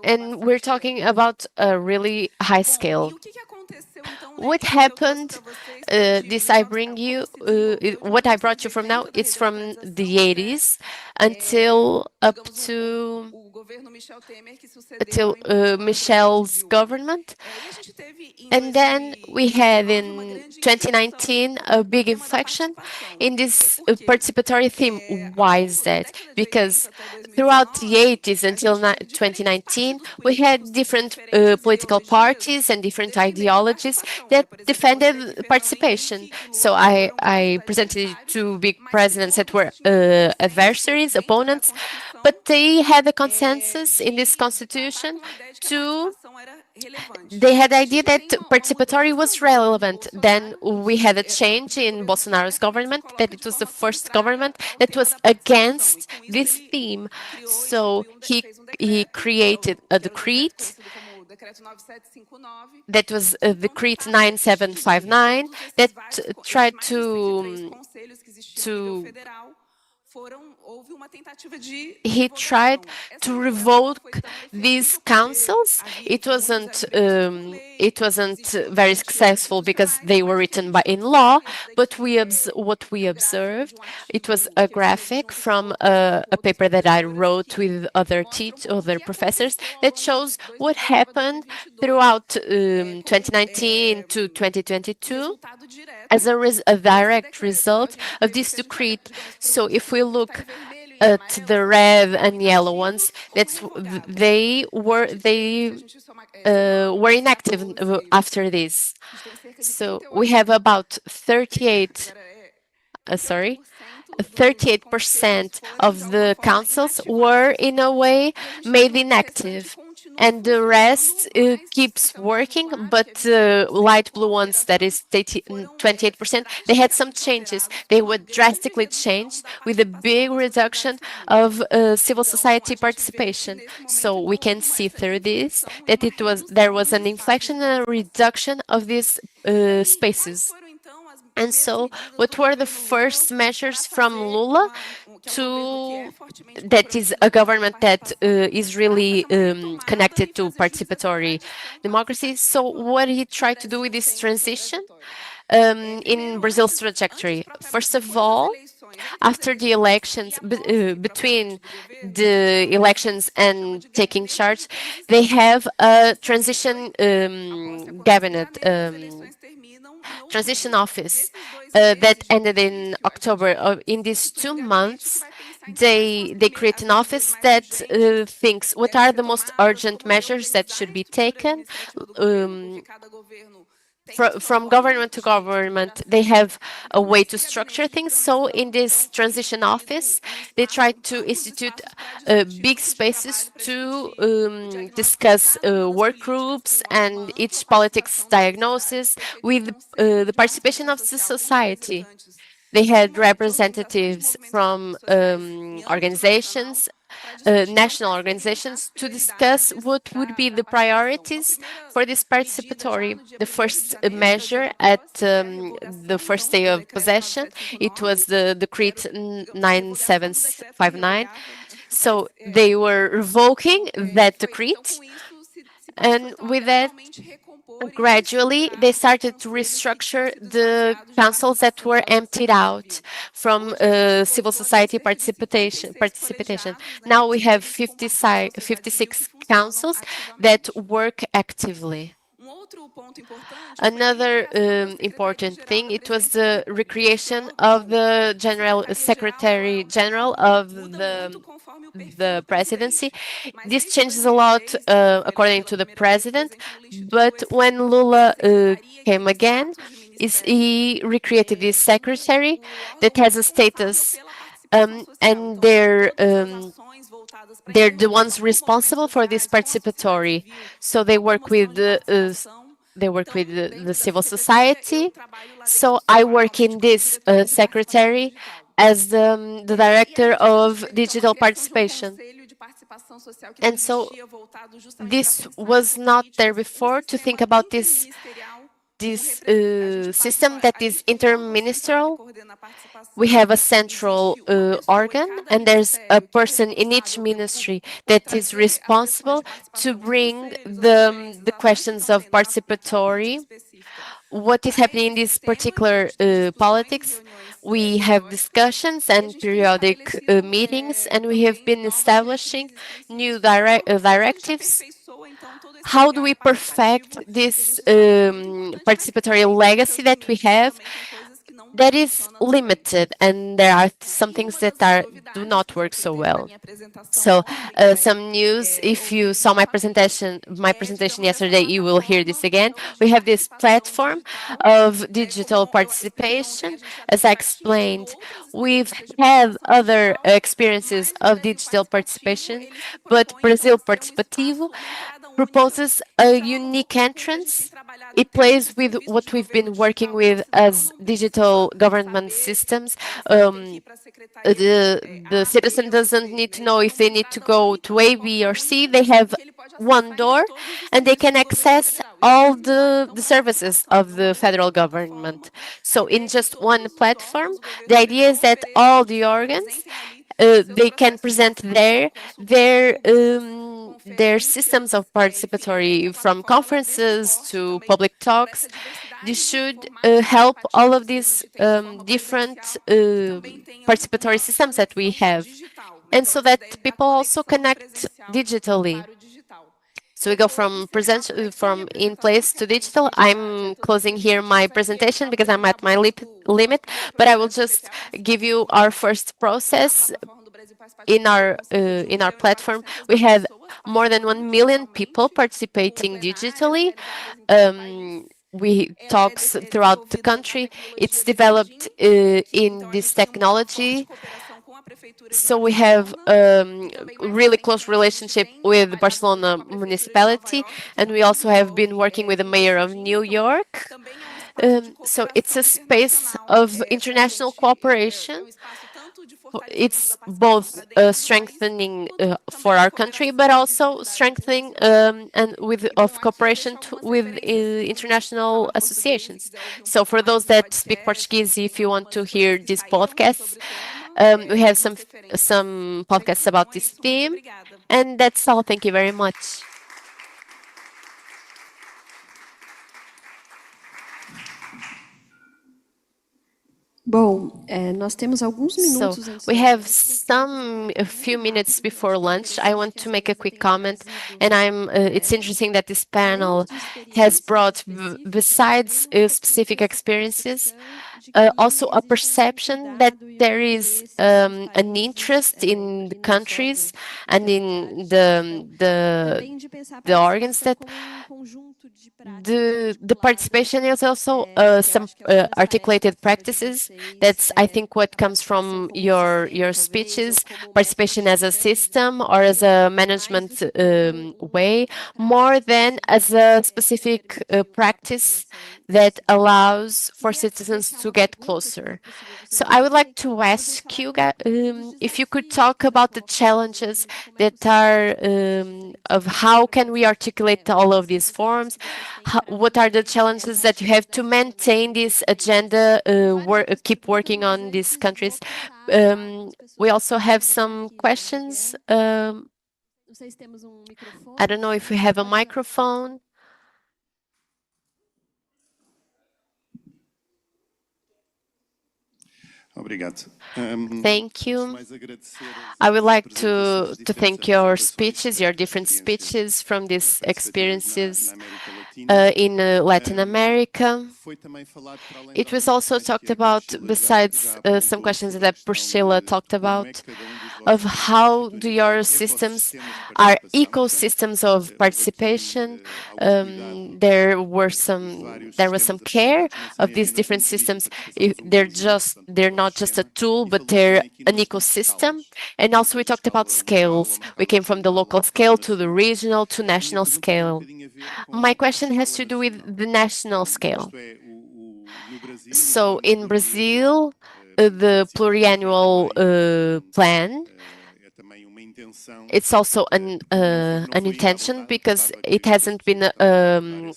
and we're talking about a really high scale. What happened? This I bring you. What I brought you from now, it's from the 80s until Michel's government, and then we had in 2019 a big inflection in this participatory theme. Why is that? Because throughout the 80s until 2019, we had different political parties and different ideologies that defended participation. So I presented two big presidents that were adversaries, opponents, but they had a consensus in this constitution they had the idea that participatory was relevant. Then we had a change in Bolsonaro's government, that it was the first government that was against this theme. So he created a decree that was Decree 9759 that tried he tried to revoke these councils. It wasn't very successful because they were written in law. But what we observed, it was a graphic from a paper that I wrote with other professors that shows what happened throughout 2019 to 2022 as a direct result of this decree. So if we look at the red and yellow ones, they were inactive after this. So we have about 38% of the councils were in a way made inactive. And the rest keeps working, but light blue ones, that is 28%, they had some changes. They were drastically changed with a big reduction of civil society participation. So we can see through this that there was an inflection and a reduction of these spaces. And so what were the first measures from Lula that is a government that is really connected to participatory democracy? So what he tried to do with this transition in Brazil's trajectory? First of all, after the elections, between the elections and taking charge, they have a transition cabinet, transition office that ended in October. In these 2 months, they create an office that thinks what are the most urgent measures that should be taken. From government to government, they have a way to structure things. So in this transition office, they try to institute big spaces to discuss work groups and each politics diagnosis with the participation of the society. They had representatives from organizations, national organizations, to discuss what would be the priorities for this participatory. The first measure at the first day of possession, it was the Decree 9759. So they were revoking that decree, and with that, gradually they started to restructure the councils that were emptied out from civil society participation. Now we have 56 councils that work actively. Another important thing, it was the recreation of the Secretary General of the presidency. This changes a lot according to the president, but when Lula came again, he recreated this secretary that has a status, and they're the ones responsible for this participatory. So they work with the civil society. So I work in this secretary as the director of digital participation. And so this was not there before, to think about this system that is interministerial. We have a central organ, and there's a person in each ministry that is responsible to bring the questions of participatory. What is happening in this particular politics? We have discussions and periodic meetings, and we have been establishing new directives. How do we perfect this participatory legacy that we have that is limited, and there are some things that do not work so well? So some news, if you saw my presentation yesterday, you will hear this again. We have this platform of digital participation. As I explained, we've had other experiences of digital participation, but Brasil Participativo proposes a unique entrance. It plays with what we've been working with as digital government systems. The citizen doesn't need to know if they need to go to A, B, or C. They have one door, and they can access all the services of the federal government. So in just one platform, the idea is that all the organs, they can present their systems of participatory, from conferences to public talks. This should help all of these different participatory systems that we have, and so that people also connect digitally. So we go from in place to digital. I'm closing here my presentation because I'm at my limit, but I will just give you our first process. In our platform, we had more than 1 million people participating digitally. We talks throughout the country. It's developed in this technology. So we have really close relationship with Barcelona municipality, and we also have been working with the mayor of New York. So it's a space of international cooperation. It's both strengthening for our country, but also strengthening and of cooperation with international associations. So for those that speak Portuguese, if you want to hear these podcasts, we have some podcasts about this theme, and that's all. Thank you very much. Bom, nós temos alguns minutos So we have a few minutes before lunch. I want to make a quick comment, and it's interesting that this panel has brought, besides specific experiences, also a perception that there is an interest in the countries and in the organs that the participation is also some articulated practices. That's, I think, what comes from your speeches. Participation as a system or as a management way, more than as a specific practice that allows for citizens to get closer. So I would like to ask you if you could talk about the challenges that are of how can we articulate all of these forms. What are the challenges that you have to maintain this agenda, keep working on these countries? We also have some questions. I don't know if we have a microphone. Thank you. I would like to thank your speeches, your different speeches from these experiences in Latin America. It was also talked about, besides some questions that Priscilla talked about, of how do your systems are ecosystems of participation. There was some care of these different systems. They're not just a tool, but they're an ecosystem. And also we talked about scales. We came from the local scale to the regional to national scale. My question has to do with the national scale. So in Brazil, the pluriannual plan, it's also an intention because it hasn't been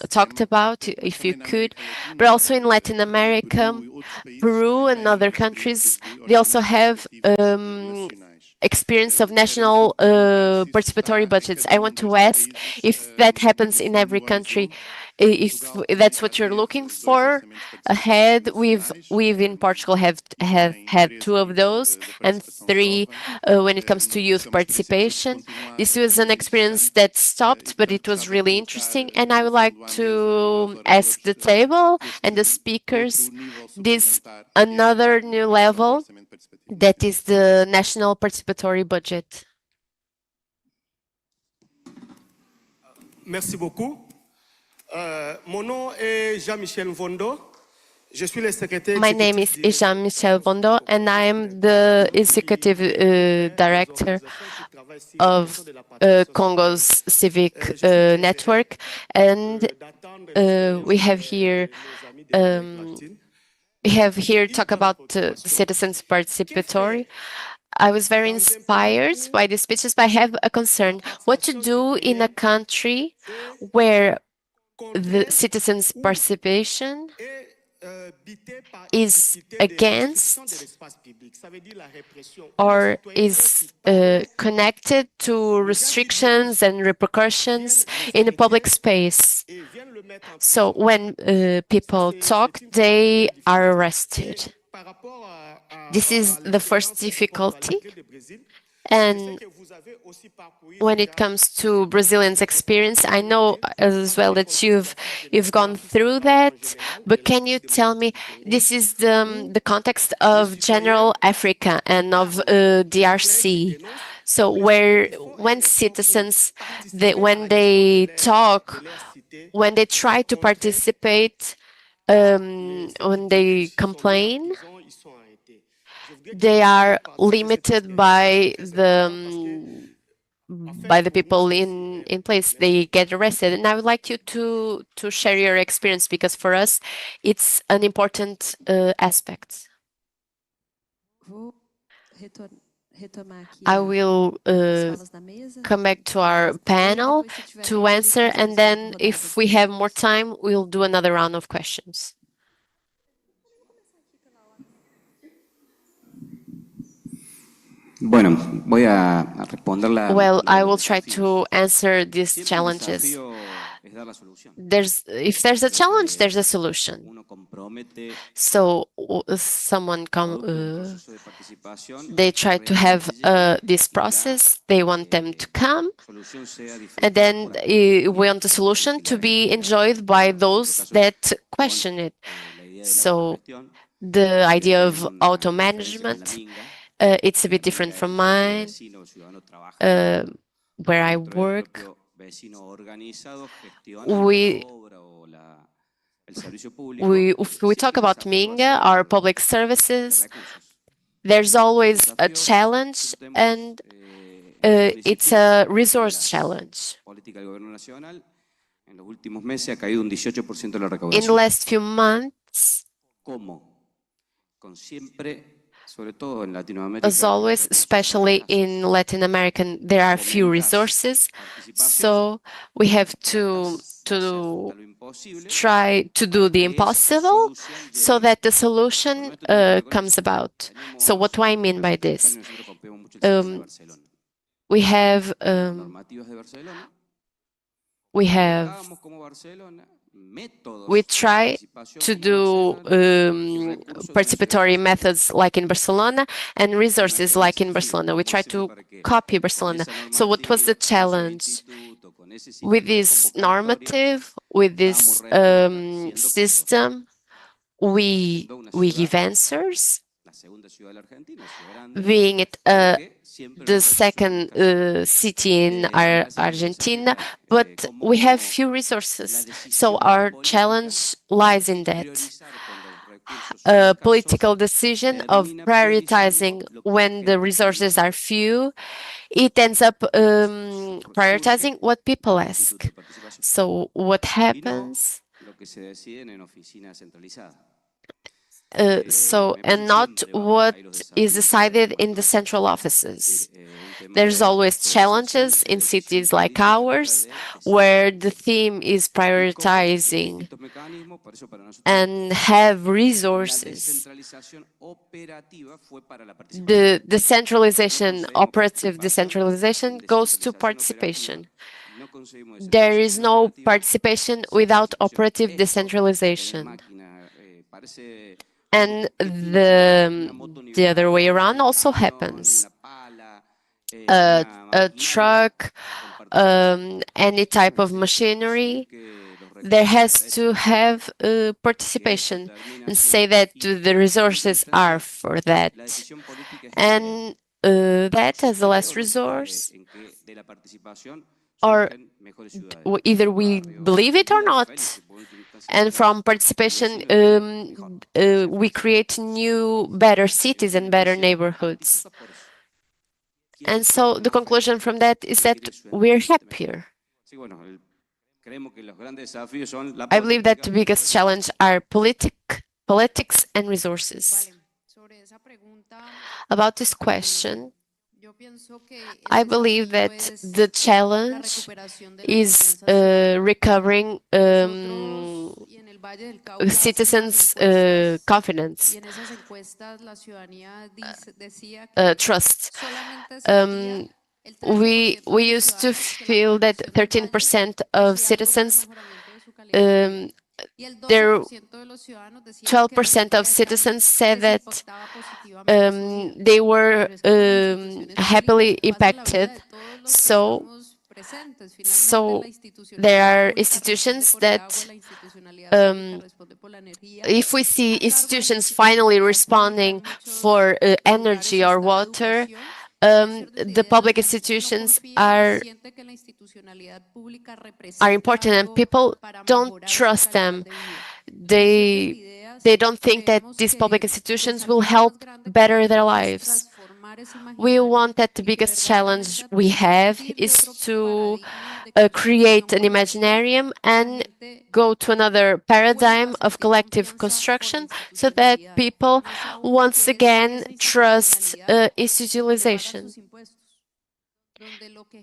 talked about, if you could. But also in Latin America, Peru and other countries, they also have experience of national participatory budgets. I want to ask if that happens in every country, if that's what you're looking for ahead. We've in Portugal have had 2 of those and 3 when it comes to youth participation. This was an experience that stopped, but it was really interesting. And I would like to ask the table and the speakers this another new level that is the national participatory budget. Merci beaucoup. Mon nom est Jean-Michel Vondo. Je suis le secrétaire. My name is Jean-Michel Vondo, and I am the executive director of Congo's civic network. And we have here talk about the citizens participatory. I was very inspired by the speeches, but I have a concern. What to do in a country where the citizens' participation is against or is connected to restrictions and repercussions in the public space. So when people talk, they are arrested. This is the first difficulty. And when it comes to Brazilians' experience, I know as well that you've gone through that, but can you tell me, this is the context of general Africa and of DRC. So when citizens, when they talk, when they try to participate, when they complain, they are limited by the people in place. They get arrested. And I would like you to share your experience, because for us it's an important aspect. I will come back to our panel to answer, and then if we have more time, we'll do another round of questions. Well, I will try to answer these challenges. If there's a challenge, there's a solution. So someone they try to have this process. They want them to come, and then we want the solution to be enjoyed by those that question it. So the idea of auto management. It's a bit different from mine, where I work. If we talk about Minga, our public services, there's always a challenge, and it's a resource challenge. In the last few months, as always, especially in Latin America, there are few resources, so we have to try to do the impossible so that the solution comes about. So what do I mean by this? We have we try to do participatory methods like in Barcelona and resources like in Barcelona. We try to copy Barcelona. So what was the challenge? With this normative, with this system, we give answers, being it the second city in Argentina, but we have few resources. So our challenge lies in that. A political decision of prioritizing when the resources are few, it ends up prioritizing what people ask. So what happens? And not what is decided in the central offices. There's always challenges in cities like ours, where the theme is prioritizing and have resources. The decentralization, operative decentralization, goes to participation. There is no participation without operative decentralization. And the other way around also happens. A truck, any type of machinery, there has to have participation and say that the resources are for that. And that as a last resource, or either we believe it or not. And from participation, we create new, better cities and better neighborhoods. And so the conclusion from that is that we're happier. I believe that the biggest challenge are politics and resources. About this question, I believe that the challenge is recovering citizens' confidence, trust. We used to feel that 13% of citizens, 12% of citizens said that they were happily impacted. So there are institutions that, if we see institutions finally responding for energy or water, the public institutions are important and people don't trust them. They don't think that these public institutions will help better their lives. We want that the biggest challenge we have is to create an imaginarium and go to another paradigm of collective construction so that people once again trust institutionalization.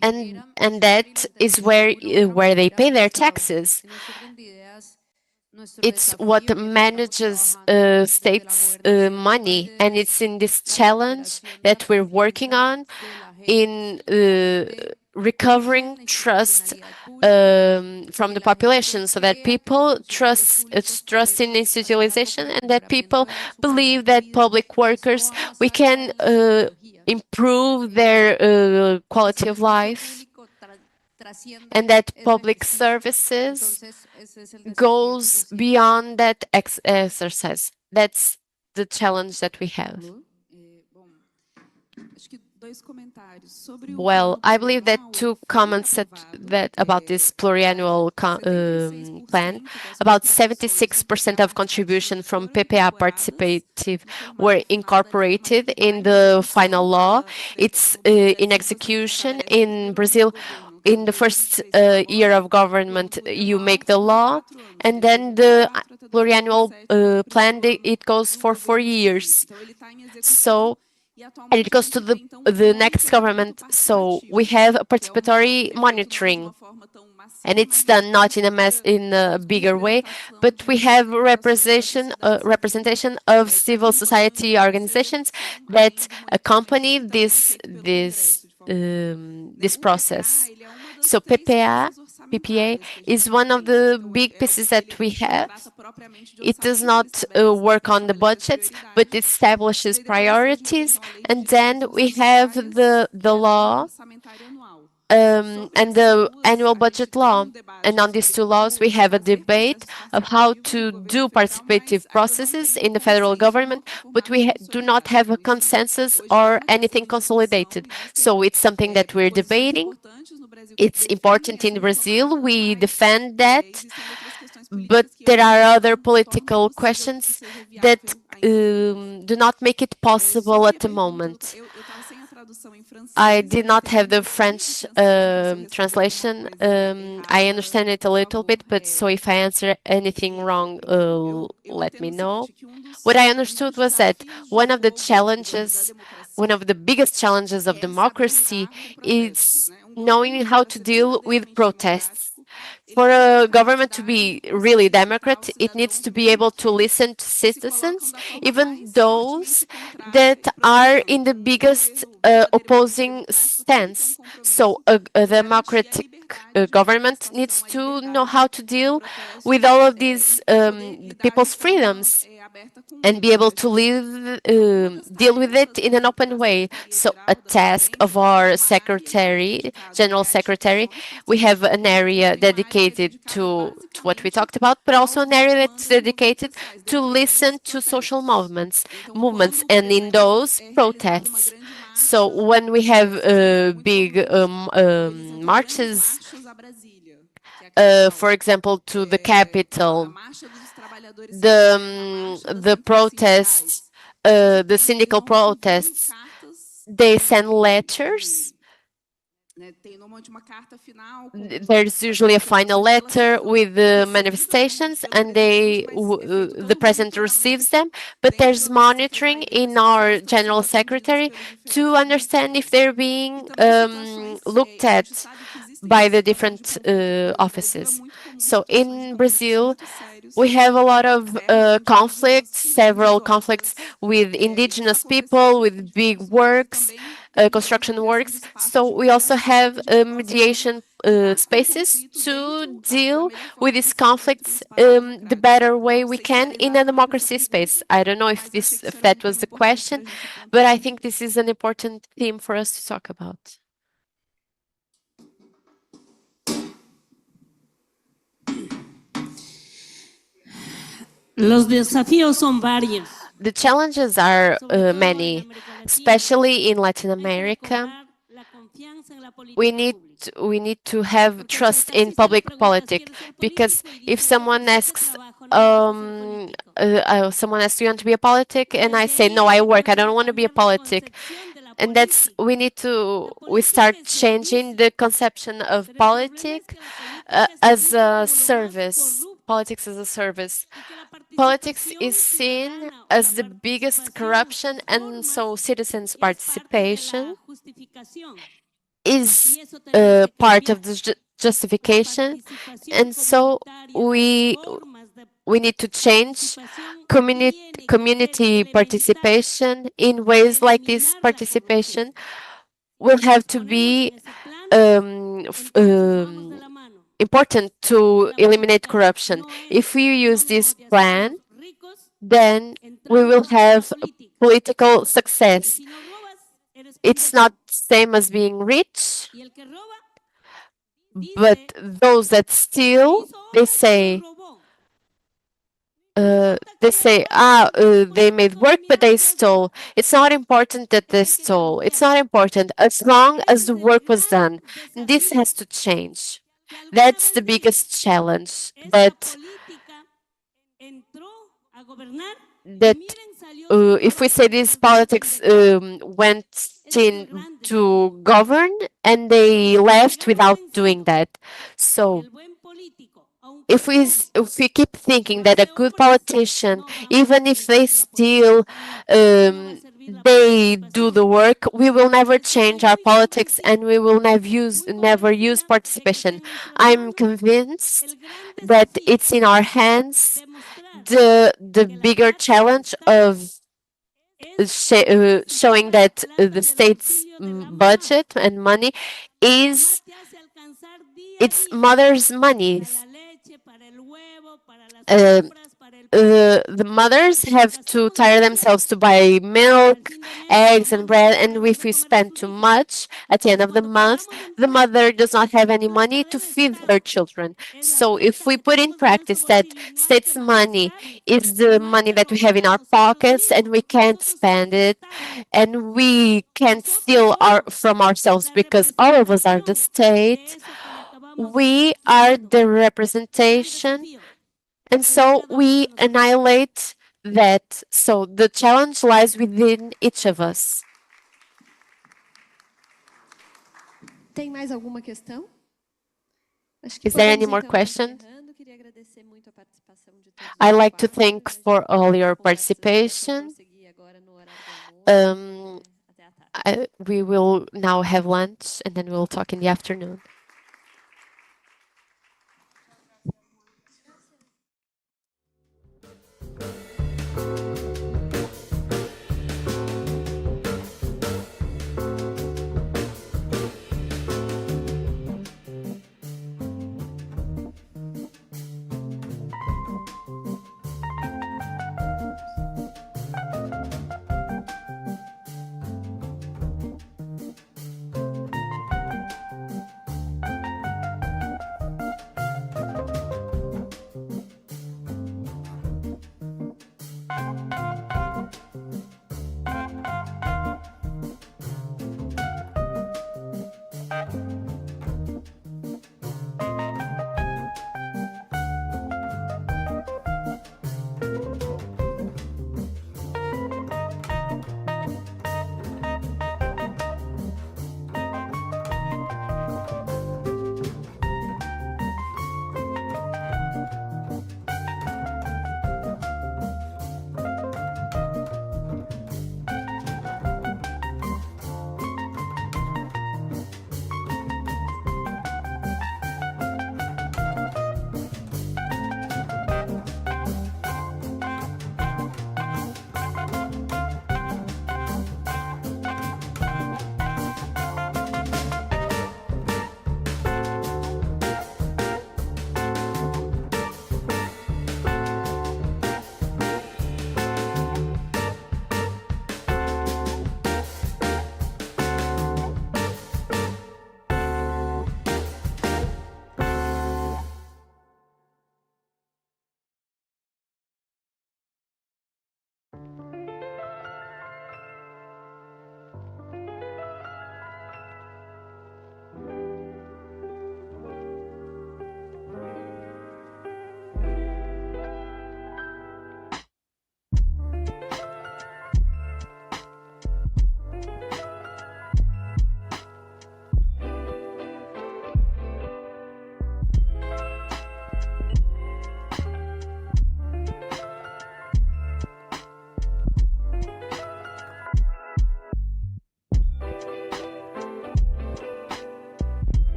And that is where they pay their taxes. It's what manages states' money, and it's in this challenge that we're working on in recovering trust from the population, so that people trust in institutionalization, and that people believe that public workers, we can improve their quality of life, and that public services goes beyond that exercise. That's the challenge that we have. Well, I believe that two comments that about this pluriannual plan, about 76% of contribution from PPA participative were incorporated in the final law. It's in execution in Brazil. In the first year of government, you make the law, and then the pluriannual plan, it goes for 4 years. So, and it goes to the next government. So we have a participatory monitoring, and it's done not in a bigger way, but we have representation of civil society organizations that accompany this process. So PPA PPA is one of the big pieces that we have. It does not work on the budgets, but it establishes priorities. And then we have the law and the annual budget law. And on these two laws, we have a debate of how to do participative processes in the federal government, but we do not have a consensus or anything consolidated. So it's something that we're debating. It's important in Brazil. We defend that. But there are other political questions that do not make it possible at the moment. I did not have the French translation. I understand it a little bit, but so if I answer anything wrong, let me know. What I understood was that one of the challenges, one of the biggest challenges of democracy is knowing how to deal with protests. For a government to be really democratic, it needs to be able to listen to citizens, even those that are in the biggest opposing stance. So a democratic government needs to know how to deal with all of these people's freedoms and be able to deal with it in an open way. So a task of our secretary, general secretary, we have an area dedicated to what we talked about, but also an area that's dedicated to listen to social movements, and in those protests. So when we have big marches, for example, to the capital, the protests, the syndical protests, they send letters. There's usually a final letter with the manifestations, and the president receives them, but there's monitoring in our general secretary to understand if they're being looked at by the different offices. So in Brazil, we have a lot of conflicts, several conflicts with indigenous people, with big works, construction works. So we also have mediation spaces to deal with these conflicts the better way we can in a democracy space. I don't know if that was the question, but I think this is an important theme for us to talk about. Los desafíos son varios. The challenges are many, especially in Latin America. We need to have trust in public politics, because if someone asks, "Do you want to be a politic?" and I say, "No, I work. I don't want to be a politic." And we start changing the conception of politics as a service. Politics as a service. Politics is seen as the biggest corruption, and so citizens' participation is part of the justification. And so we need to change community participation in ways like this. Participation will have to be important to eliminate corruption. If we use this plan, then we will have political success. It's not the same as being rich, but those that steal, they say, they made work, but they stole. It's not important that they stole. It's not important as long as the work was done. This has to change. That's the biggest challenge. That if we say this, politics went in to govern and they left without doing that. So if we keep thinking that a good politician, even if they steal, they do the work, we will never change our politics, and we will never use participation. I'm convinced that it's in our hands. The bigger challenge of showing that the state's budget and money is It's mother's money. The mothers have to tire themselves to buy milk, eggs, and bread, and if we spend too much at the end of the month, the mother does not have any money to feed her children. So if we put in practice that state's money is the money that we have in our pockets and we can't spend it, and we can't steal from ourselves because all of us are the state, we are the representation, and so we annihilate that. So the challenge lies within each of us. Tem mais alguma questão? Is there any more questions? I'd like to thank for all your participation. We will now have lunch and then we'll talk in the afternoon.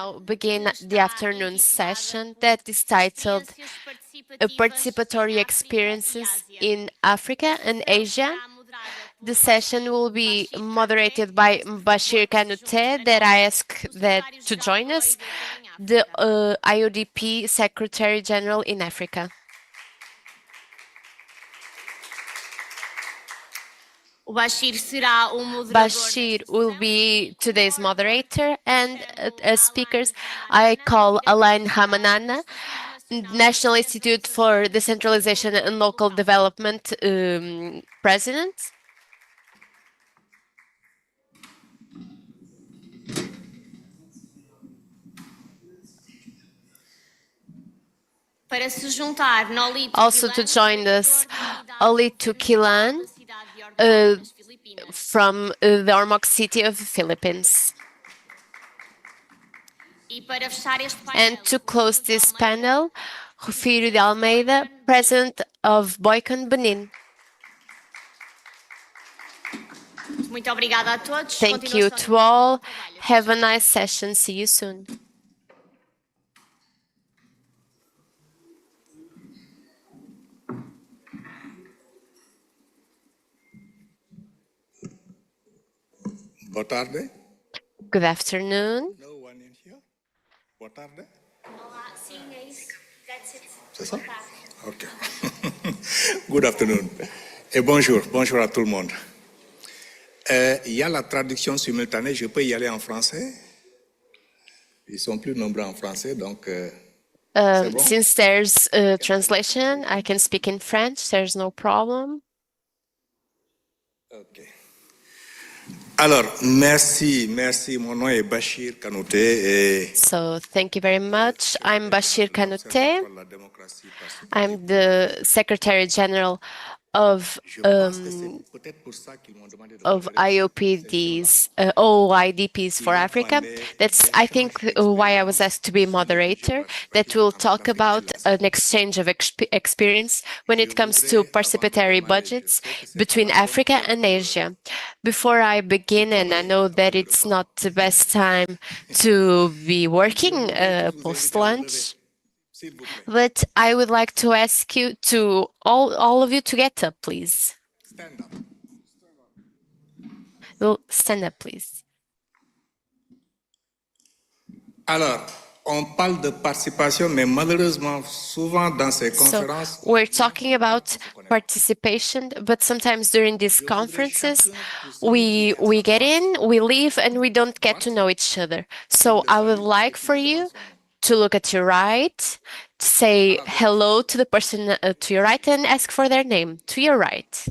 now begin the afternoon session that is titled Participatory Experiences in Africa and Asia. The session will be moderated by Bashir Kanute, that I ask that to join us, the IODP Secretary General in Africa. Bashir will be today's moderator, and as speakers, I call Alain Hamanana, National Institute for Decentralization and Local Development President. Also to join us, Oli Tukilan from the Ormoc City of the Philippines. And to close this panel, Rufírio de Almeida, President of Boicon, Benin. Thank you to all. Have a nice session. See you soon. Boa tarde. Good afternoon. No one in here. Boa tarde. C'est ça? Ok. Good afternoon. Et bonjour. Bonjour à tout le monde. Il y a la traduction simultanée. Je peux y aller en français. Ils sont plus nombreux en français, donc. Bon? Since there's a translation, I can speak in French. There's no problem. Okay. Alors, merci. Mon nom est Bashir Kanute. So, thank you very much. I'm Bashir Kanute. I'm the Secretary General of OIDPs for Africa. That's, I think, why I was asked to be moderator, that will talk about an exchange of experience when it comes to participatory budgets between Africa and Asia. Before I begin, and I know that it's not the best time to be working post-lunch, but I would like to ask you to, all of you, to get up, please. Stand up. Well, stand up, please. Alors, on parle de participation, mais malheureusement, souvent dans ces conférences... So, we're talking about participation, but sometimes during these conferences, we get in, we leave, and we don't get to know each other. So I would like for you to look at your right, say hello to the person to your right, and ask for their name. To your right.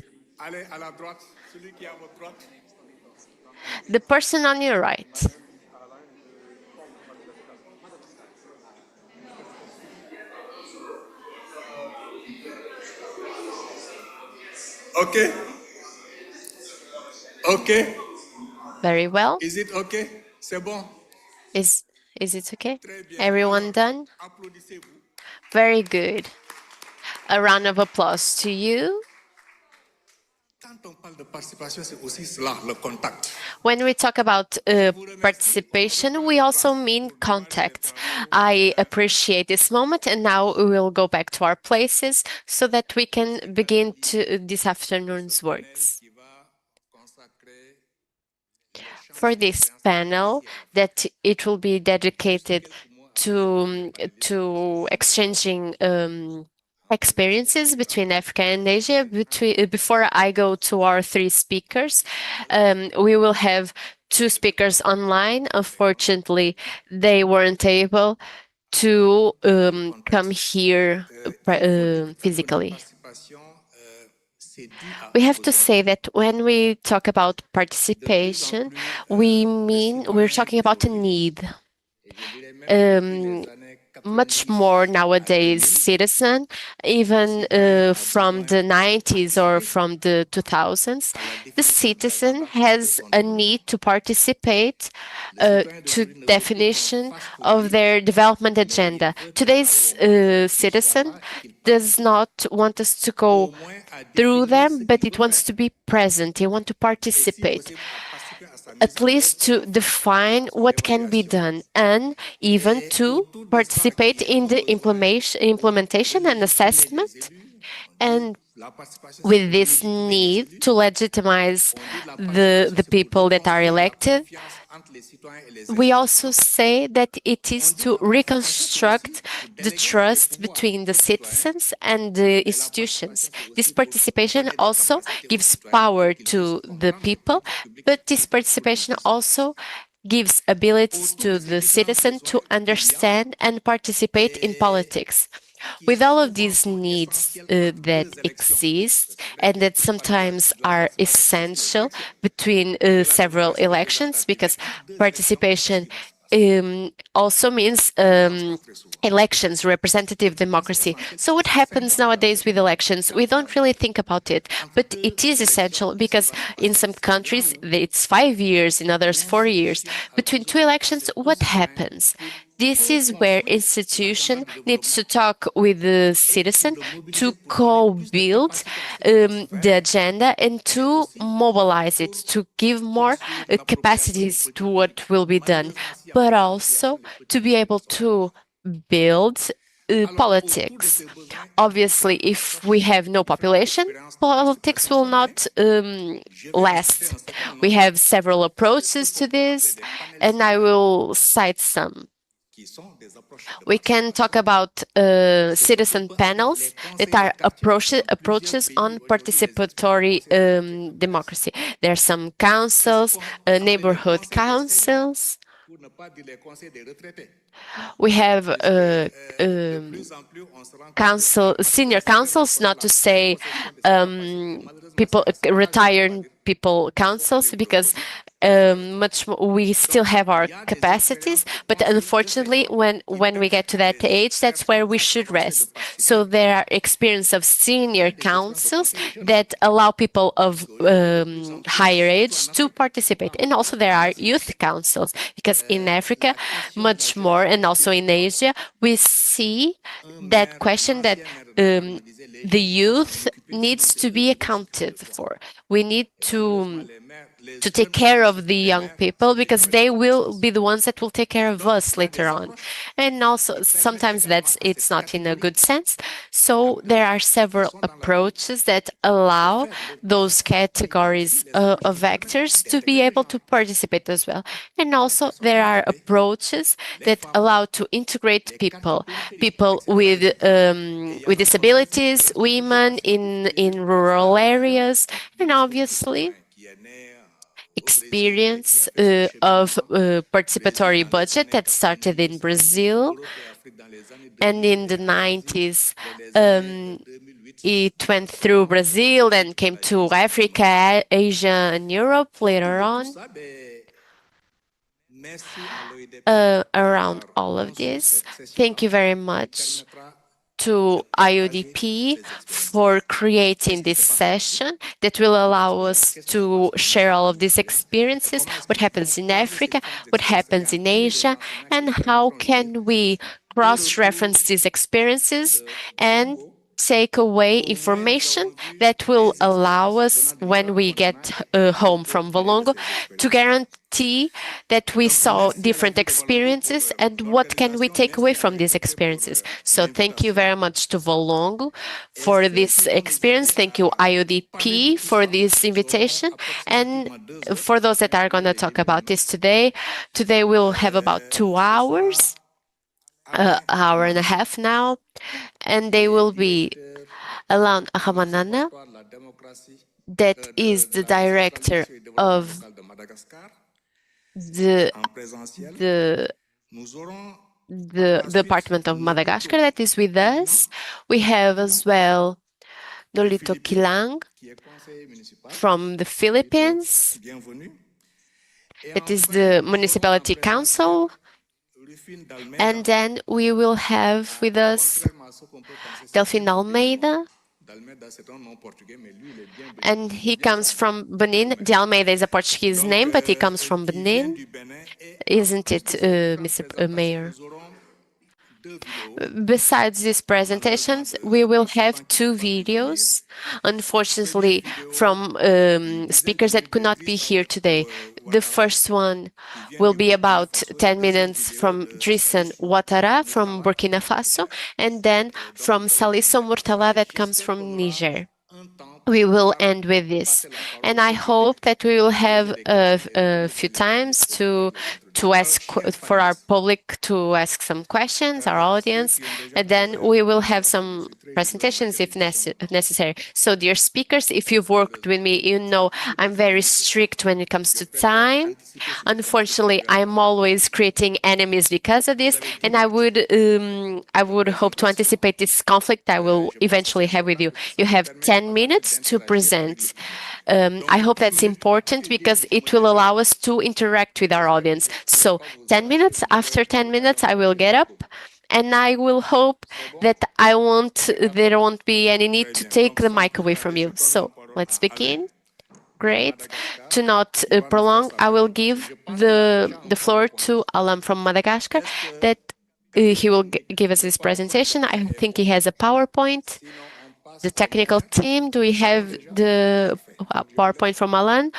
The person on your right. Okay. Okay. Very well. Is it okay? C'est bon. Is it okay? Everyone done? Very good. A round of applause to you. When we talk about participation, we also mean contact. I appreciate this moment, and now we will go back to our places so that we can begin this afternoon's works. For this panel, that it will be dedicated to exchanging experiences between Africa and Asia. Before I go to our three speakers, we will have two speakers online. Unfortunately, they weren't able to come here physically. We have to say that when we talk about participation, we're talking about a need. Much more nowadays citizen, even from the 90s or from the 2000s, the citizen has a need to participate to definition of their development agenda. Today's citizen does not want us to go through them, but it wants to be present. It wants to participate. at least to define what can be done and even to participate in the implementation and assessment. And with this need to legitimize the people that are elected, we also say that it is to reconstruct the trust between the citizens and the institutions. This participation also gives power to the people, but this participation also gives abilities to the citizen to understand and participate in politics. With all of these needs that exist and that sometimes are essential between several elections, because participation also means elections, representative democracy. So what happens nowadays with elections? We don't really think about it, but it is essential because in some countries it's 5 years, in others 4 years. Between two elections, what happens? This is where institution needs to talk with the citizen to co-build the agenda and to mobilize it, to give more capacities to what will be done, but also to be able to build politics. Obviously, if we have no population, politics will not last. We have several approaches to this, and I will cite some. We can talk about citizen panels that are approaches on participatory democracy. There are some councils, neighborhood councils. We have senior councils, not to say retired people councils, because we still have our capacities, but unfortunately when we get to that age, that's where we should rest. So there are experience of senior councils that allow people of higher age to participate, and also there are youth councils, because in Africa much more, and also in Asia, we see that question that the youth needs to be accounted for. We need to take care of the young people, because they will be the ones that will take care of us later on. And also sometimes it's not in a good sense. So there are several approaches that allow those categories of actors to be able to participate as well. And also there are approaches that allow to integrate people with disabilities, women in rural areas, and obviously experience of participatory budget that started in Brazil, and in the 90s it went through Brazil and came to Africa, Asia, and Europe later on. Around all of this, thank you very much to OIDP for creating this session that will allow us to share all of these experiences, what happens in Africa, what happens in Asia, and how can we cross-reference these experiences and take away information that will allow us, when we get home from Valongo, to guarantee that we saw different experiences and what can we take away from these experiences. So thank you very much to Valongo for this experience. Thank you OIDP for this invitation. And for those that are going to talk about this today we'll have about 2 hours, hour and a half now, and they will be Alan Ahamanana, that is the director of the Department of Madagascar, that is with us. We have as well Nolito Kilang from the Philippines, that is the Municipality Council. And then we will have with us Delfin Almeida, and he comes from Benin. De Almeida is a Portuguese name, but he comes from Benin, isn't it, Mr. Mayor? Besides these presentations, we will have 2 videos, unfortunately, from speakers that could not be here today. The first one will be about 10 minutes from Drissen Ouattara from Burkina Faso, and then from Salisso Murtala that comes from Niger. We will end with this, and I hope that we will have a few times to ask for our public to ask some questions, our audience, and then we will have some presentations if necessary. So, dear speakers, if you've worked with me, you know I'm very strict when it comes to time. Unfortunately, I'm always creating enemies because of this, and I would hope to anticipate this conflict I will eventually have with you. You have 10 minutes to present. I hope that's important because it will allow us to interact with our audience. So 10 minutes, after 10 minutes, I will get up and I will hope that there won't be any need to take the mic away from you. So let's begin. Great. To not prolong, I will give the floor to Alam from Madagascar that he will give us his presentation. I think he has a PowerPoint. The technical team, do we have the PowerPoint from Alan?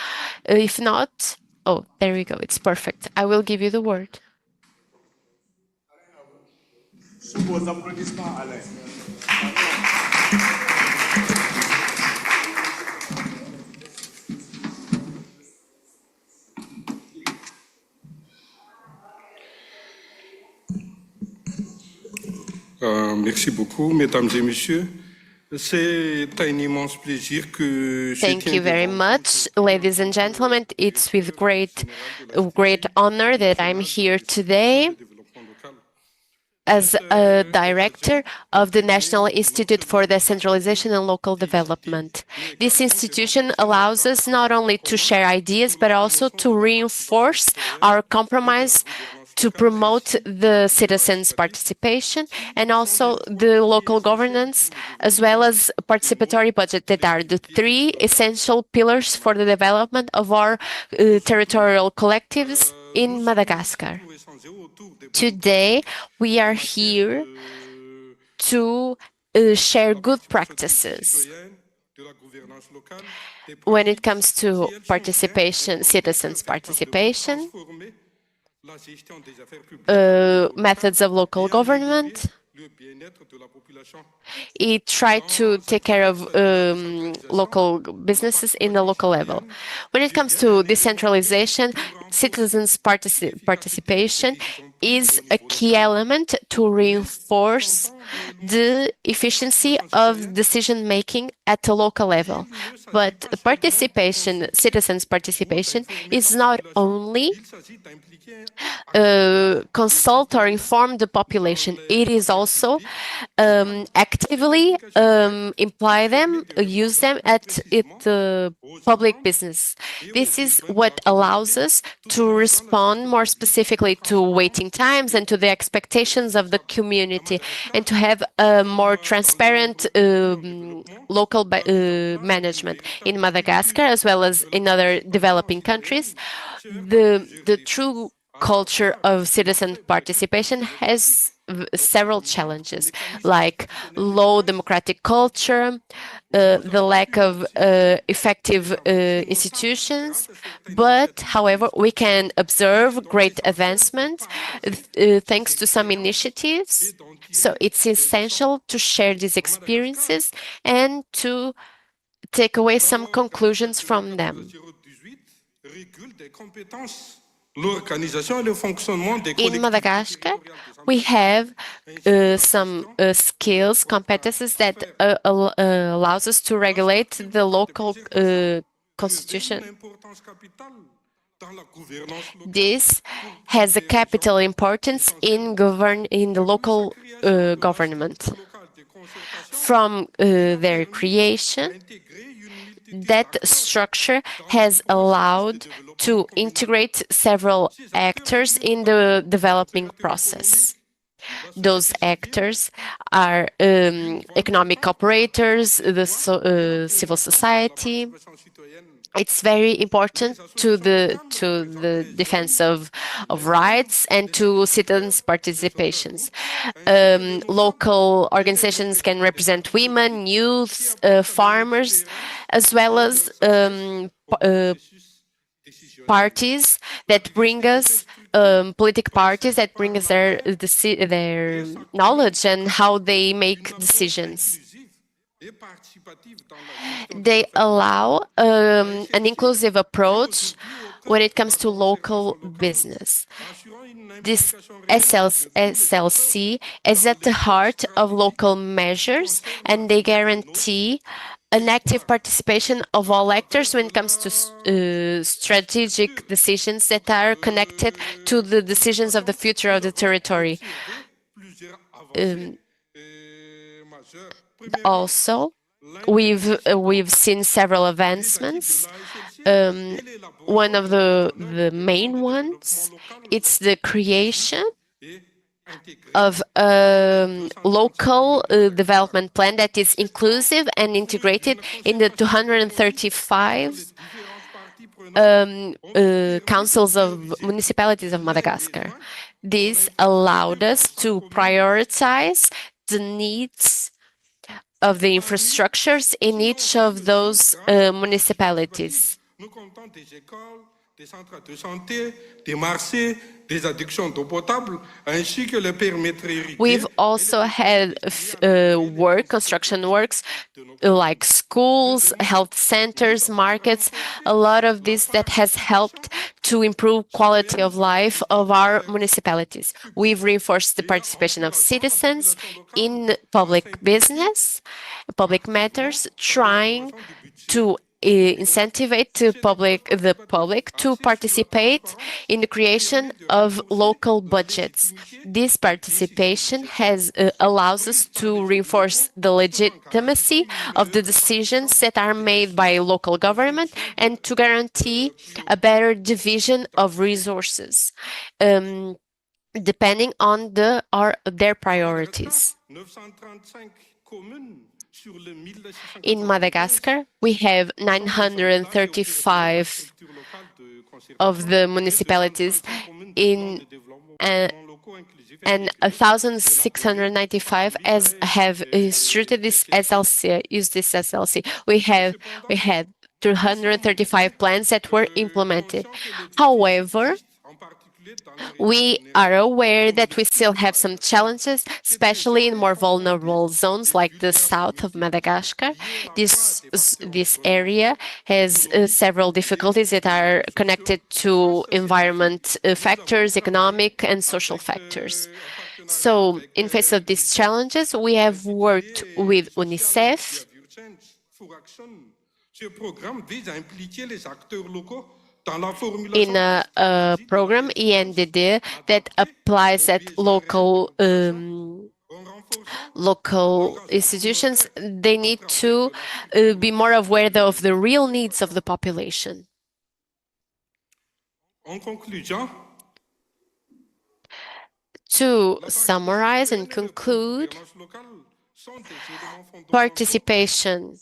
If not, oh, there we go. It's perfect. I will give you the word. Merci beaucoup, mesdames et messieurs. C'est un immense plaisir que Thank you very much, ladies and gentlemen. It's with great honor that I'm here today as a director of the National Institute for Decentralization and Local Development. This institution allows us not only to share ideas, but also to reinforce our compromise to promote the citizens' participation and also the local governance, as well as participatory budget, that are the three essential pillars for the development of our territorial collectives in Madagascar. Today, we are here to share good practices when it comes to participation, citizens' participation, methods of local government. It tried to take care of local businesses in the local level. When it comes to decentralization, citizens' participation is a key element to reinforce the efficiency of decision-making at the local level. But participation, citizens' participation, is not only consult or inform the population. It is also actively imply them, use them at the public business. This is what allows us to respond more specifically to waiting times and to the expectations of the community, and to have a more transparent local management in Madagascar as well as in other developing countries. The true culture of citizen participation has several challenges, like low democratic culture, the lack of effective institutions. But, however, we can observe great advancement thanks to some initiatives. So it's essential to share these experiences and to take away some conclusions from them. In Madagascar, we have some skills, competences that allows us to regulate the local constitution. This has a capital importance in the local government. From their creation, that structure has allowed to integrate several actors in the developing process. Those actors are economic operators, the civil society. It's very important to the defense of rights and to citizens' participations. Local organizations can represent women, youths, farmers, as well as parties that bring us political parties that bring us their knowledge and how they make decisions. They allow an inclusive approach when it comes to local business. This SLC is at the heart of local measures, and they guarantee an active participation of all actors when it comes to strategic decisions that are connected to the decisions of the future of the territory. Also, we've seen several advancements. One of the main ones, it's the creation of a local development plan that is inclusive and integrated in the 235 councils of municipalities of Madagascar. This allowed us to prioritize the needs of the infrastructures in each of those municipalities. We've also had construction works like schools, health centers, markets, a lot of this that has helped to improve quality of life of our municipalities. We've reinforced the participation of citizens in public business, public matters, trying to incentivize the public to participate in the creation of local budgets. This participation allows us to reinforce the legitimacy of the decisions that are made by local government and to guarantee a better division of resources, depending on their priorities. In Madagascar, we have 935 of the municipalities and 1,695 have used this SLC. We had 235 plans that were implemented. However, we are aware that we still have some challenges, especially in more vulnerable zones like the south of Madagascar. This area has several difficulties that are connected to environment factors, economic and social factors. So, in face of these challenges, we have worked with UNICEF in a program, ENDD, that applies at local institutions. They need to be more aware of the real needs of the population. To summarize and conclude, participation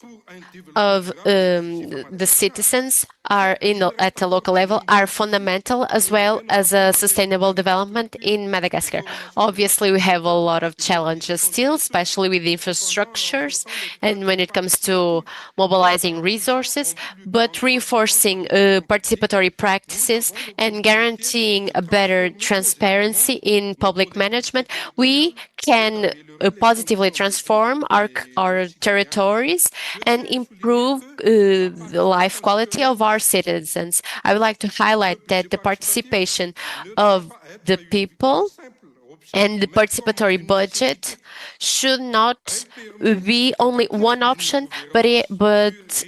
of the citizens at the local level are fundamental, as well as a sustainable development in Madagascar. Obviously, we have a lot of challenges still, especially with infrastructures and when it comes to mobilizing resources, but reinforcing participatory practices and guaranteeing a better transparency in public management, we can positively transform our territories and improve the life quality of our citizens. I would like to highlight that the participation of the people and the participatory budget should not be only one option, but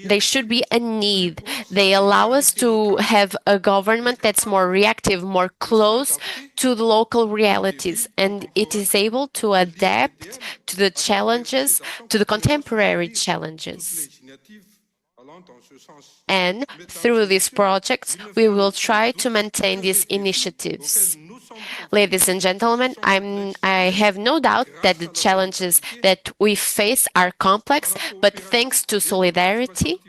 they should be a need. They allow us to have a government that's more reactive, more close to the local realities, and it is able to adapt to the challenges, to the contemporary challenges. And through these projects, we will try to maintain these initiatives. Ladies and gentlemen, I have no doubt that the challenges that we face are complex, but thanks to solidarity,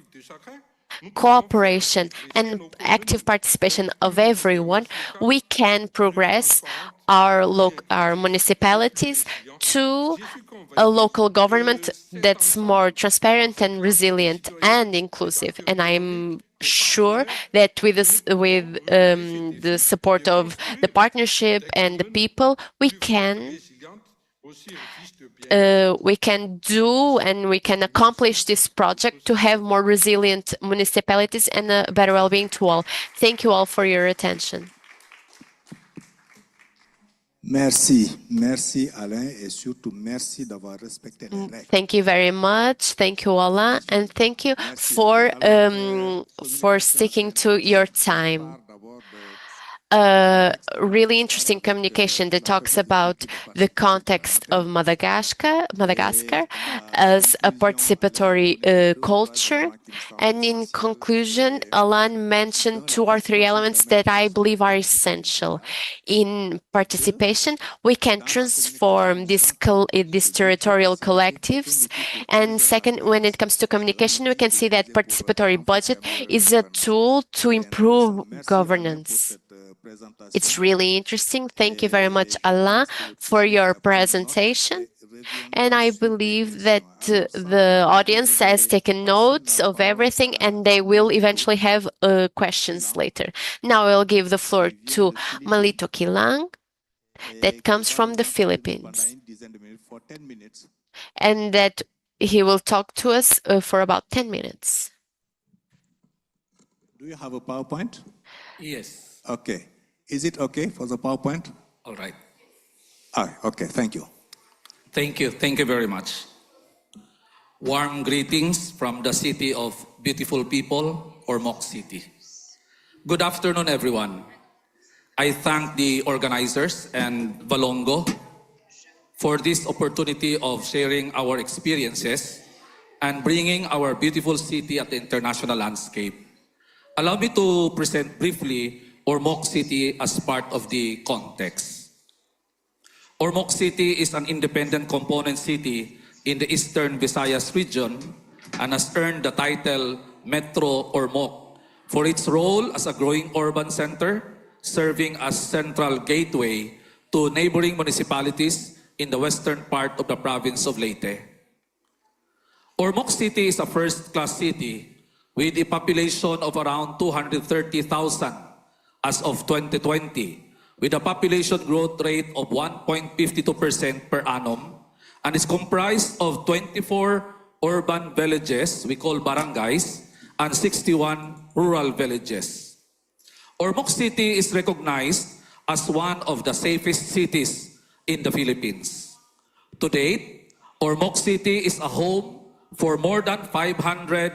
cooperation, and active participation of everyone, we can progress our municipalities to a local government that's more transparent and resilient and inclusive. And I'm sure that with the support of the partnership and the people, we can do and we can accomplish this project to have more resilient municipalities and a better well-being to all. Thank you all for your attention. Merci, merci Alain, et surtout merci d'avoir respecté les règles. Thank you very much. Thank you, Alain, and thank you for sticking to your time. Really interesting communication that talks about the context of Madagascar as a participatory culture. And in conclusion, Alain mentioned 2 or 3 elements that I believe are essential. In participation, we can transform these territorial collectives. And second, when it comes to communication, we can see that participatory budget is a tool to improve governance. It's really interesting. Thank you very much, Alain, for your presentation. And I believe that the audience has taken notes of everything and they will eventually have questions later. Now I'll give the floor to Malito Kilang, that comes from the Philippines, and that he will talk to us for about 10 minutes. Do you have a PowerPoint? Yes. Okay. Is it okay for the PowerPoint? All right. Okay, thank you. Thank you. Thank you very much. Warm greetings from the city of beautiful people, Ormoc City. Good afternoon, everyone. I thank the organizers and Valongo for this opportunity of sharing our experiences and bringing our beautiful city at the international landscape. Allow me to present briefly Ormoc City as part of the context. Ormoc City is an independent component city in the Eastern Visayas region and has earned the title Metro Ormoc for its role as a growing urban center, serving as central gateway to neighboring municipalities in the western part of the province of Leyte. Ormoc City is a first-class city with a population of around 230,000 as of 2020, with a population growth rate of 1.52% per annum, and is comprised of 24 urban villages, we call barangays, and 61 rural villages. Ormoc City is recognized as one of the safest cities in the Philippines. To date, Ormoc City is a home for more than 500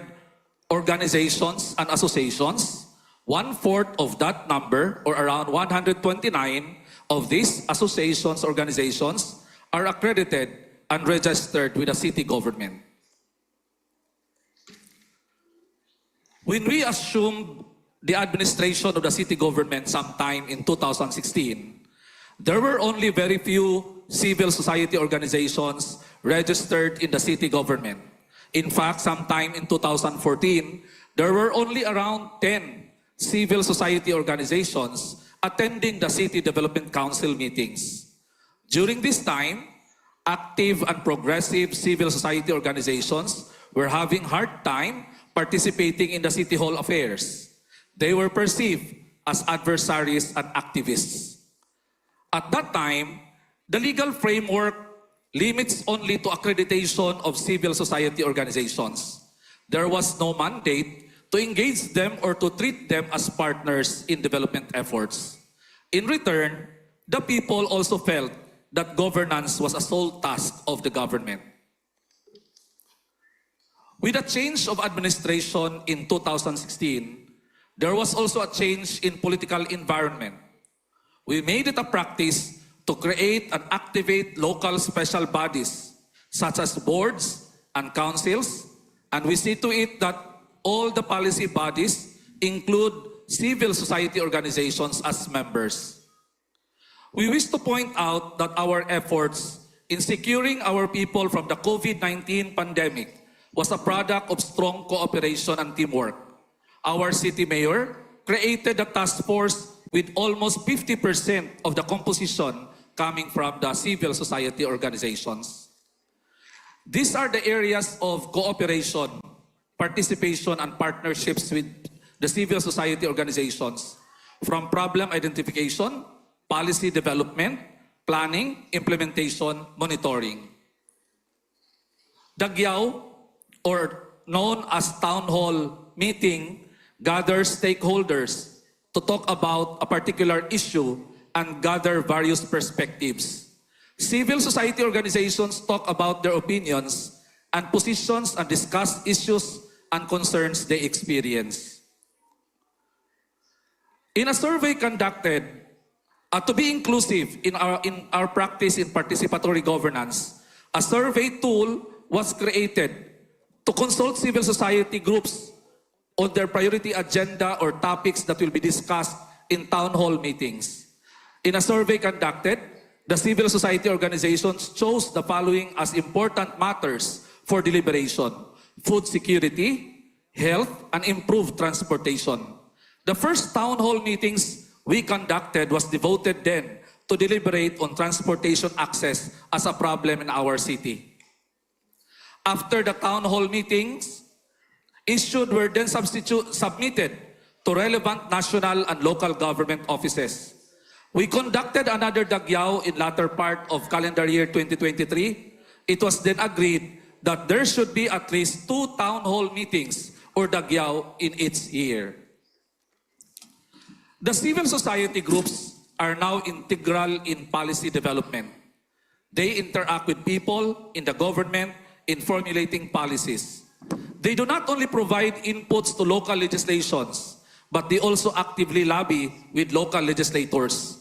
organizations and associations. 1/4 of that number, or around 129 of these associations, organizations, are accredited and registered with the city government. When we assumed the administration of the city government sometime in 2016, there were only very few civil society organizations registered in the city government. In fact, sometime in 2014, there were only around 10 civil society organizations attending the City Development Council meetings. During this time, active and progressive civil society organizations were having hard time participating in the City Hall affairs. They were perceived as adversaries and activists. At that time, the legal framework limits only to accreditation of civil society organizations. There was no mandate to engage them or to treat them as partners in development efforts. In return, the people also felt that governance was a sole task of the government. With a change of administration in 2016, there was also a change in political environment. We made it a practice to create and activate local special bodies, such as boards and councils, and we see to it that all the policy bodies include civil society organizations as members. We wish to point out that our efforts in securing our people from the COVID-19 pandemic was a product of strong cooperation and teamwork. Our city mayor created a task force with almost 50% of the composition coming from the civil society organizations. These are the areas of cooperation, participation, and partnerships with the civil society organizations, from problem identification, policy development, planning, implementation, monitoring. The GYAO, or known as Town Hall Meeting, gathers stakeholders to talk about a particular issue and gather various perspectives. Civil society organizations talk about their opinions and positions and discuss issues and concerns they experience. In a survey conducted to be inclusive in our practice in participatory governance, a survey tool was created to consult civil society groups on their priority agenda or topics that will be discussed in town hall meetings. In a survey conducted, the civil society organizations chose the following as important matters for deliberation: food security, health, and improved transportation. The first town hall meetings we conducted was devoted then to deliberate on transportation access as a problem in our city. After the town hall meetings, issues were then submitted to relevant national and local government offices. We conducted another GYAO in latter part of calendar year 2023. It was then agreed that there should be at least 2 town hall meetings or GYAO in each year. The civil society groups are now integral in policy development. They interact with people in the government in formulating policies. They do not only provide inputs to local legislations, but they also actively lobby with local legislators.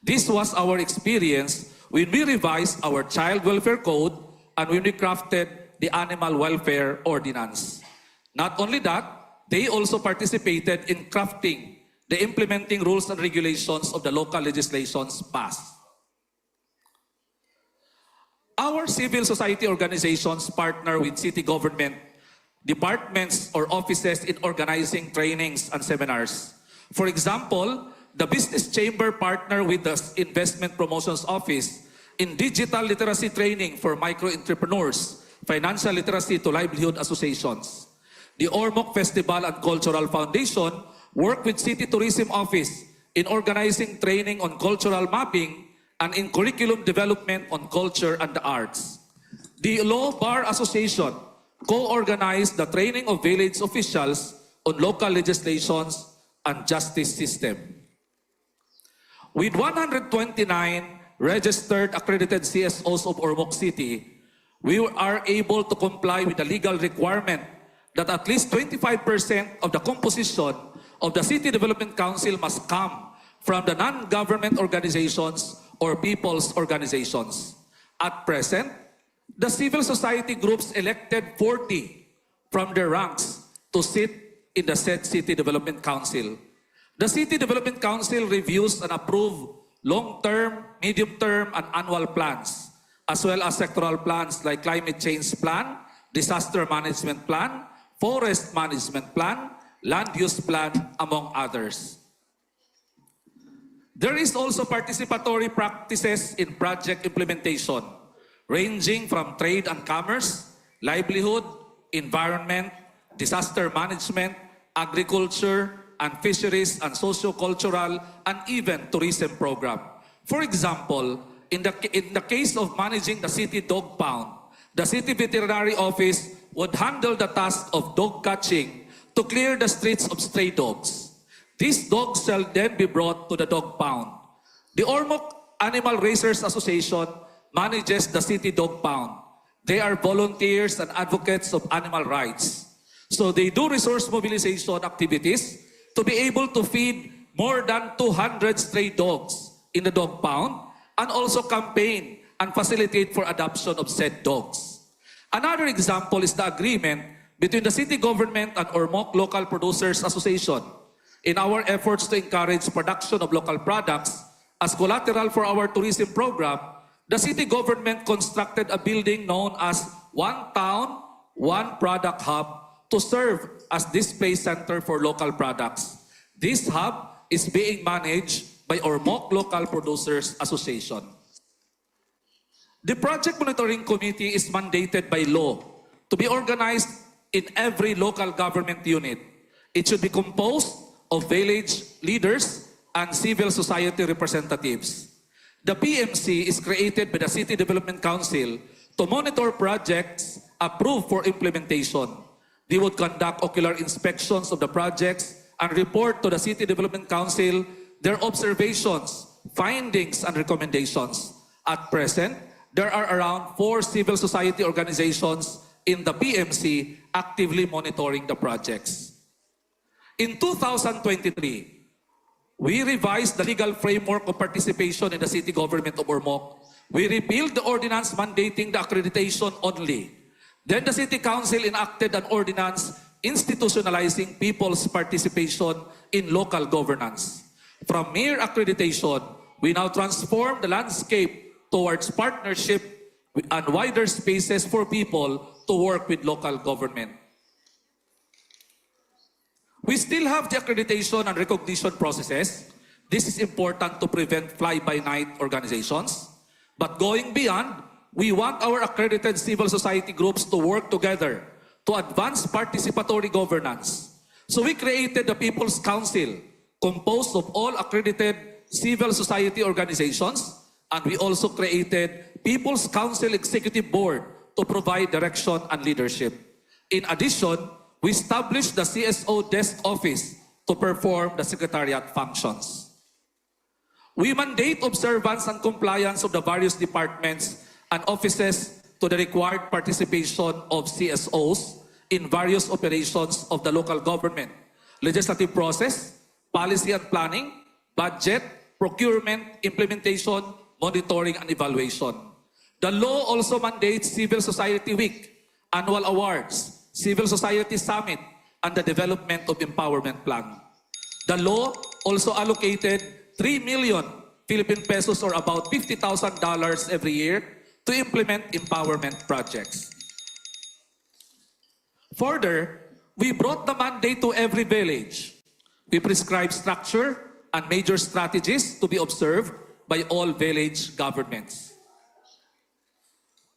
This was our experience when we revised our Child Welfare Code and when we crafted the Animal Welfare Ordinance. Not only that, they also participated in crafting the implementing rules and regulations of the local legislations passed. Our civil society organizations partner with city government, departments, or offices in organizing trainings and seminars. For example, the Business Chamber partner with the Investment Promotions Office in digital literacy training for micro-entrepreneurs, financial literacy to livelihood associations. The Ormoc Festival and Cultural Foundation work with City Tourism Office in organizing training on cultural mapping and in curriculum development on culture and the arts. The Law Bar Association co-organized the training of village officials on local legislations and justice system. With 129 registered accredited CSOs of Ormoc City, we are able to comply with the legal requirement that at least 25% of the composition of the City Development Council must come from the non-government organizations or people's organizations. At present, the civil society groups elected 40 from their ranks to sit in the said City Development Council. The City Development Council reviews and approves long-term, medium-term, and annual plans, as well as sectoral plans like climate change plan, disaster management plan, forest management plan, land use plan, among others. There is also participatory practices in project implementation, ranging from trade and commerce, livelihood, environment, disaster management, agriculture, and fisheries and socio-cultural and even tourism program. For example, in the case of managing the city dog pound, the city veterinary office would handle the task of dog catching to clear the streets of stray dogs. These dogs shall then be brought to the dog pound. The Ormoc Animal Racers Association manages the city dog pound. They are volunteers and advocates of animal rights. So they do resource mobilization activities to be able to feed more than 200 stray dogs in the dog pound and also campaign and facilitate for adoption of said dogs. Another example is the agreement between the city government and Ormoc Local Producers Association in our efforts to encourage production of local products. As collateral for our tourism program, the city government constructed a building known as One Town, One Product Hub to serve as display center for local products. This hub is being managed by Ormoc Local Producers Association. The Project Monitoring Committee is mandated by law to be organized in every local government unit. It should be composed of village leaders and civil society representatives. The PMC is created by the City Development Council to monitor projects approved for implementation. They would conduct ocular inspections of the projects and report to the City Development Council their observations, findings, and recommendations. At present, there are around 4 civil society organizations in the PMC actively monitoring the projects. In 2023, we revised the legal framework of participation in the city government of Ormoc. We repealed the ordinance mandating the accreditation only. Then the City Council enacted an ordinance institutionalizing people's participation in local governance. From mere accreditation, we now transform the landscape towards partnership and wider spaces for people to work with local government. We still have the accreditation and recognition processes. This is important to prevent fly-by-night organizations. But going beyond, we want our accredited civil society groups to work together to advance participatory governance. So we created the People's Council, composed of all accredited civil society organizations, and we also created People's Council Executive Board to provide direction and leadership. In addition, we established the CSO Desk Office to perform the secretariat functions. We mandate observance and compliance of the various departments and offices to the required participation of CSOs in various operations of the local government, legislative process, policy and planning, budget, procurement, implementation, monitoring, and evaluation. The law also mandates Civil Society Week, annual awards, Civil Society Summit, and the development of empowerment plan. The law also allocated 3 million Philippine pesos or about $50,000 every year to implement empowerment projects. Further, we brought the mandate to every village. We prescribed structure and major strategies to be observed by all village governments.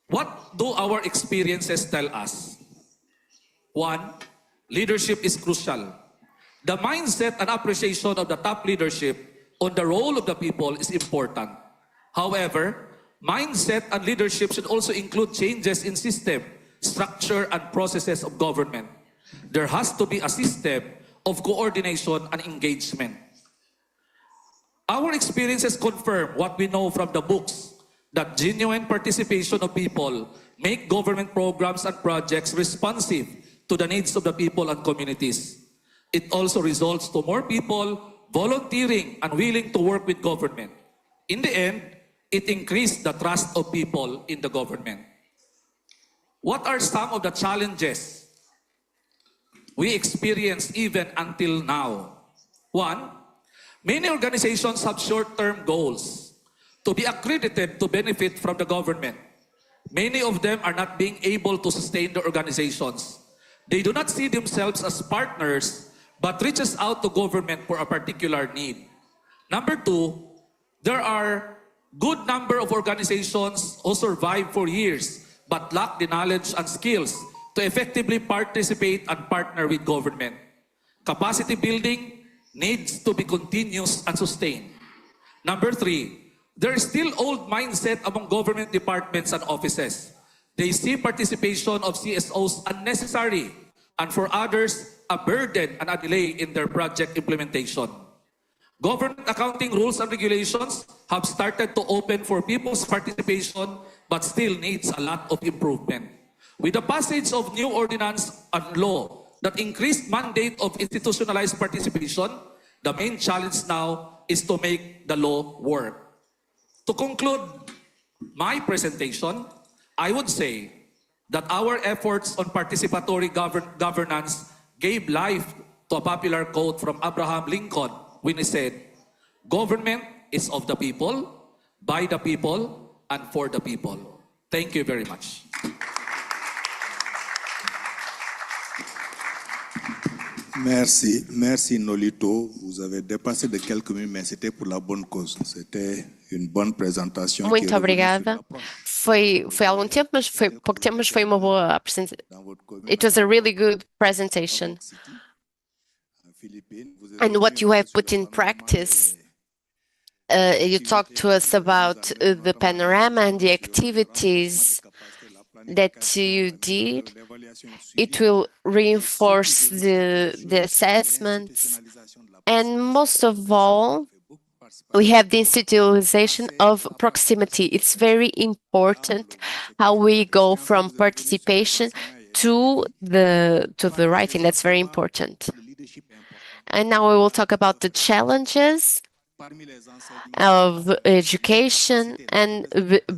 What do our experiences tell us? 1, leadership is crucial. The mindset and appreciation of the top leadership on the role of the people is important. However, mindset and leadership should also include changes in system, structure, and processes of government. There has to be a system of coordination and engagement. Our experiences confirm what we know from the books, that genuine participation of people make government programs and projects responsive to the needs of the people and communities. It also results to more people volunteering and willing to work with government. In the end, it increased the trust of people in the government. What are some of the challenges we experience even until now? 1, many organizations have short-term goals to be accredited to benefit from the government. Many of them are not being able to sustain the organizations. They do not see themselves as partners, but reaches out to government for a particular need. Number 2, there are good number of organizations who survive for years but lack the knowledge and skills to effectively participate and partner with government. Capacity building needs to be continuous and sustained. Number 3, there is still old mindset among government departments and offices. They see participation of CSOs unnecessary, and for others, a burden and a delay in their project implementation. Government accounting rules and regulations have started to open for people's participation, but still needs a lot of improvement. With the passage of new ordinance and law that increased mandate of institutionalized participation, the main challenge now is to make the law work. To conclude my presentation, I would say that our efforts on participatory governance gave life to a popular quote from Abraham Lincoln when he said, "Government is of the people, by the people, and for the people." Thank you very much. Merci, merci Nolito. Vous avez dépassé de quelques minutes, mais c'était pour la bonne cause. C'était une bonne présentation. Muito obrigada. Foi algum tempo, mas foi pouco tempo, mas foi uma boa apresentação. It was a really good presentation. And what you have put in practice, you talked to us about the panorama and the activities that you did. It will reinforce the assessments. And most of all, we have the institutionalization of proximity. It's very important how we go from participation to the writing. That's very important. And now we will talk about the challenges of education, and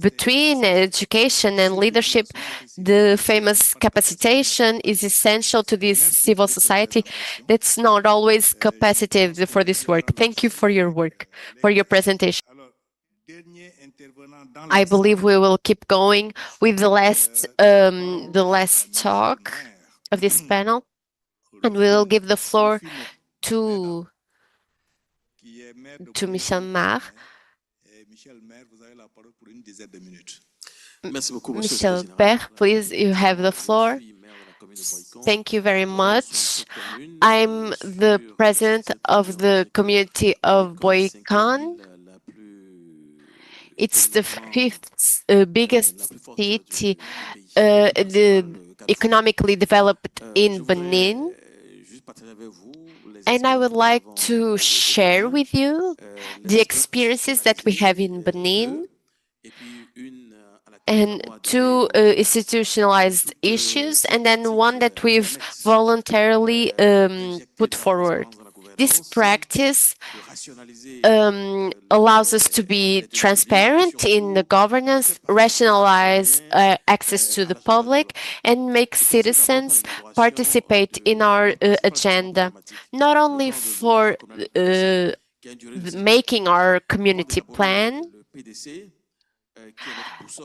between education and leadership, the famous capacitation is essential to this civil society that's not always capacitive for this work. Thank you for your work, for your presentation. I believe we will keep going with the last talk of this panel, and we will give the floor to Michel Mar. Michel Père, please, you have the floor. Thank you very much. I'm the president of the community of Boycon. It's the fifth biggest city economically developed in Benin. And I would like to share with you the experiences that we have in Benin and two institutionalized issues, and then one that we've voluntarily put forward. This practice allows us to be transparent in the governance, rationalize access to the public, and make citizens participate in our agenda, not only for making our community plan.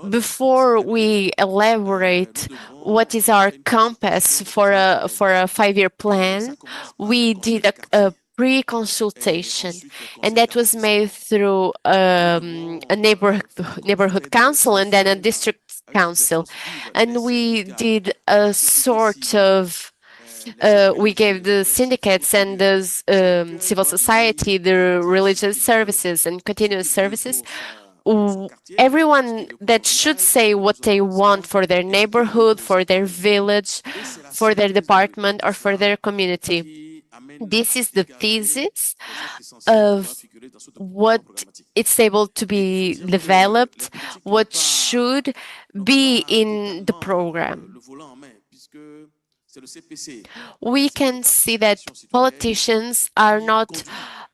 Before we elaborate what is our compass for a 5-year plan, we did a pre-consultation, and that was made through a neighborhood council and then a district council, and we did a sort of we gave the syndicates and the civil society, the religious services and continuous services, everyone that should say what they want for their neighborhood, for their village, for their department, or for their community. This is the thesis of what it's able to be developed, what should be in the program. We can see that politicians are not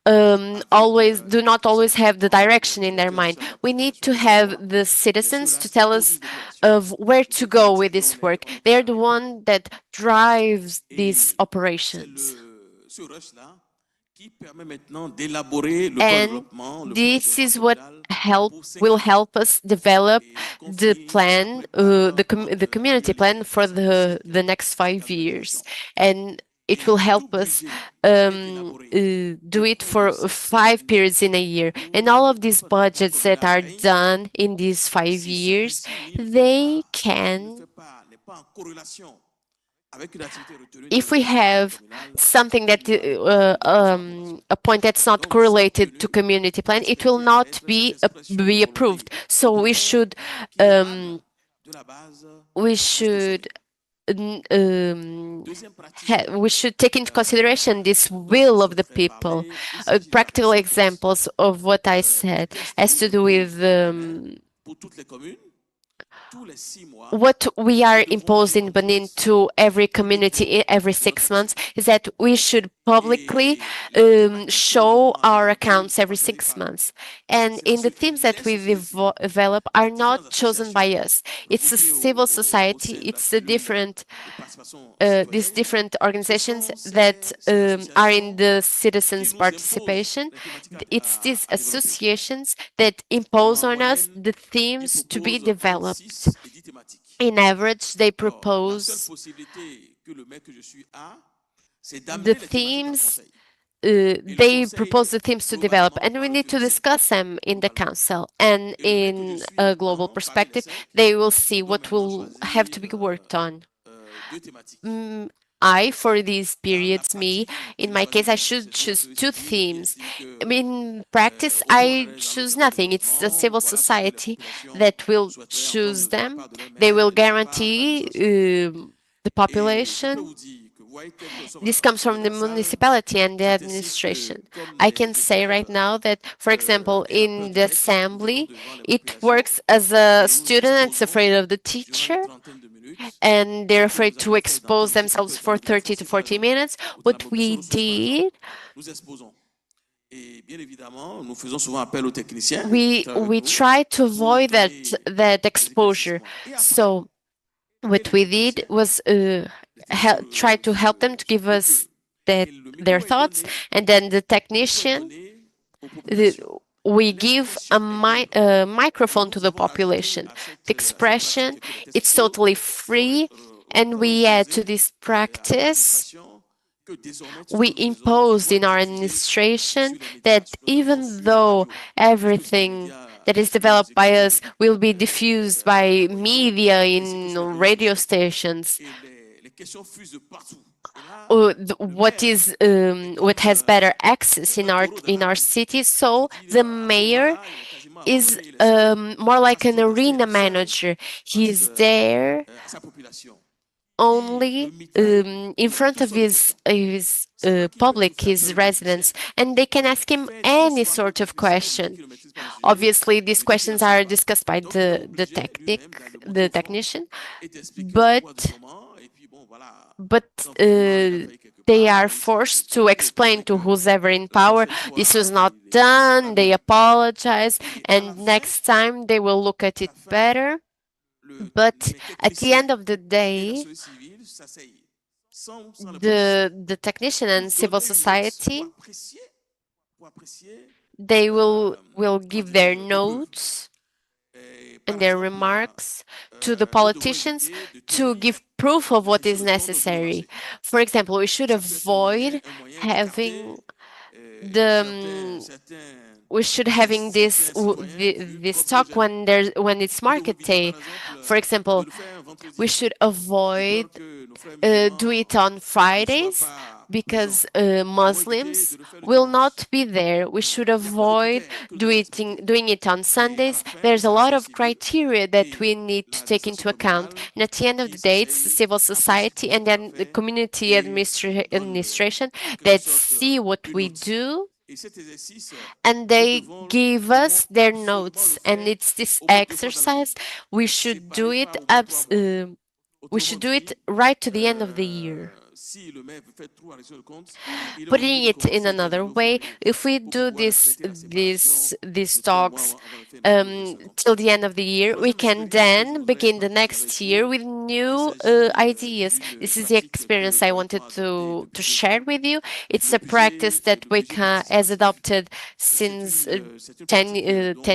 do not always have the direction in their mind. We need to have the citizens to tell us of where to go with this work. They're the one that drives these operations. And this is what will help us develop the plan, the community plan for the next 5 years. And it will help us do it for 5 periods in a year. And all of these budgets that are done in these 5 years, they can, if we have something that a point that's not correlated to community plan, it will not be approved. So we should take into consideration this will of the people. Practical examples of what I said has to do with what we are imposing in Benin to every community every 6 months is that we should publicly show our accounts every 6 months. And in the themes that we develop are not chosen by us. It's a civil society, it's the different these different organizations that are in the citizens' participation. It's these associations that impose on us the themes to be developed. In average, they propose the themes, they propose the themes to develop, and we need to discuss them in the council. And in a global perspective, they will see what will have to be worked on. For these periods, in my case, I should choose 2 themes. In practice, I choose nothing. It's the civil society that will choose them. They will guarantee the population. This comes from the municipality and the administration. I can say right now that, for example, in the assembly, it works as a student that's afraid of the teacher, and they're afraid to expose themselves for 30 to 40 minutes. What we did, we try to avoid that exposure. So what we did was try to help them to give us their thoughts, and then the technician, we give a microphone to the population. The expression, it's totally free, and we add to this practice, we imposed in our administration that even though everything that is developed by us will be diffused by media in radio stations, what has better access in our cities. So the mayor is more like an arena manager. He's there only in front of his public, his residents, and they can ask him any sort of question. Obviously, these questions are discussed by the technician, but they are forced to explain to who's ever in power, this was not done, they apologize, and next time they will look at it better. But at the end of the day, the technician and civil society, they will give their notes and their remarks to the politicians to give proof of what is necessary. For example, we should avoid having this talk when it's market day. For example, we should avoid do it on Fridays because Muslims will not be there. We should avoid doing it on Sundays. There's a lot of criteria that we need to take into account. And at the end of the day, it's the civil society and then the community administration that see what we do, and they give us their notes. And it's this exercise, we should do it right to the end of the year. Putting it in another way, if we do these talks till the end of the year, we can then begin the next year with new ideas. This is the experience I wanted to share with you. It's a practice that WICA has adopted since 10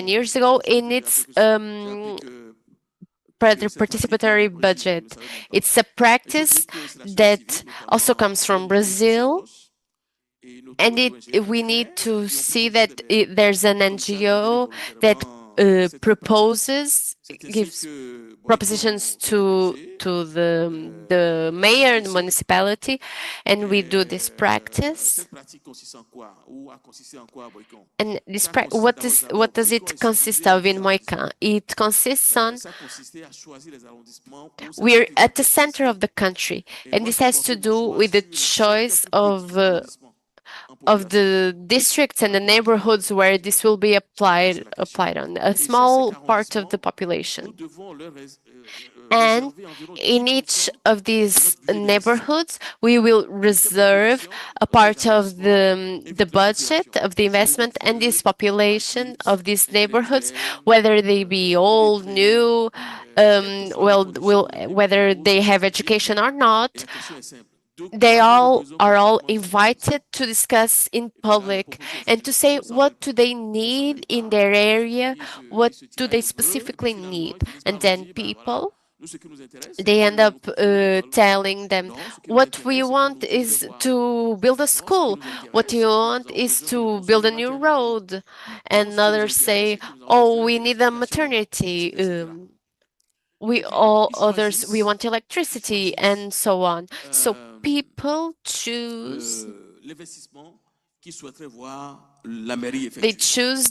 years ago in its participatory budget. It's a practice that also comes from Brazil, and we need to see that there's an NGO that gives propositions to the mayor and the municipality, and we do this practice. And this what does it consist of in Moican? It consists on, we're at the center of the country, and this has to do with the choice of the districts and the neighborhoods where this will be applied on a small part of the population. And in each of these neighborhoods, we will reserve a part of the budget of the investment, and this population of these neighborhoods, whether they be old, new, whether they have education or not, they are all invited to discuss in public and to say what do they need in their area, what do they specifically need. And then people they end up telling them, what we want is to build a school, what you want is to build a new road, and others say, oh, we need a maternity, we want electricity, and so on. So people choose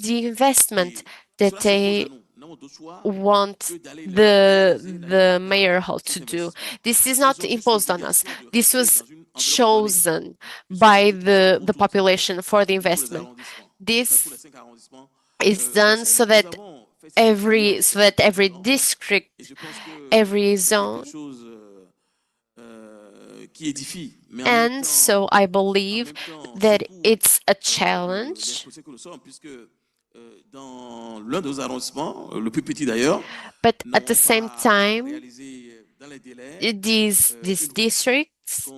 the investment that they want the mayor hall to do. This is not imposed on us. This was chosen by the population for the investment. This is done so that every district, every zone. And so I believe that it's a challenge. But at the same time, these districts,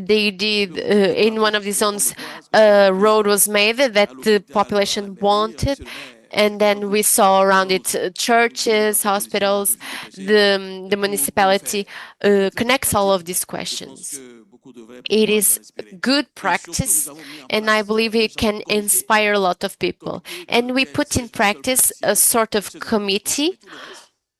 they did, in one of the zones, a road was made that the population wanted, and then we saw around it churches, hospitals. The municipality connects all of these questions. It is good practice, and I believe it can inspire a lot of people. And we put in practice a sort of committee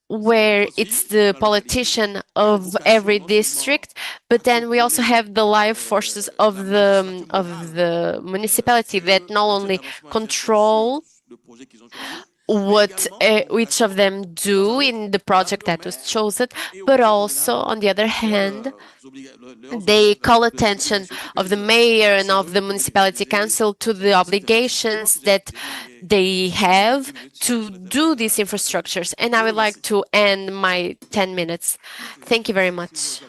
where it's the politician of every district, but then we also have the live forces of the municipality that not only control what each of them do in the project that was chosen, but also, on the other hand, they call attention of the mayor and of the municipality council to the obligations that they have to do these infrastructures. And I would like to end my 10 minutes. Thank you very much.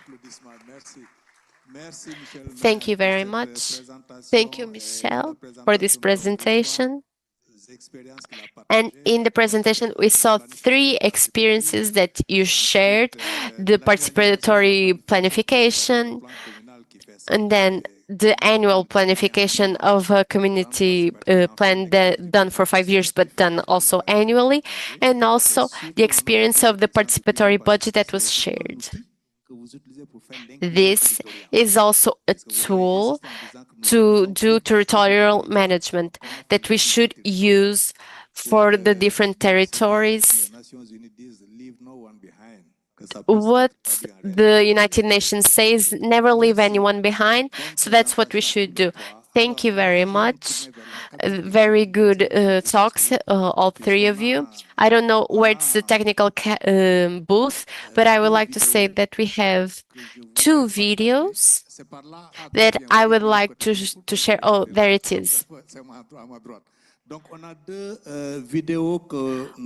Thank you very much. Thank you, Michelle, for this presentation. And in the presentation, we saw 3 experiences that you shared: the participatory planification, and then the annual planification of a community plan done for 5 years, but done also annually, and also the experience of the participatory budget that was shared. This is also a tool to do territorial management that we should use for the different territories. What the United Nations says, never leave anyone behind. So that's what we should do. Thank you very much. Very good talks, all 3 of you. I don't know where it's the technical booth, but I would like to say that we have 2 videos that I would like to share. Oh, there it is.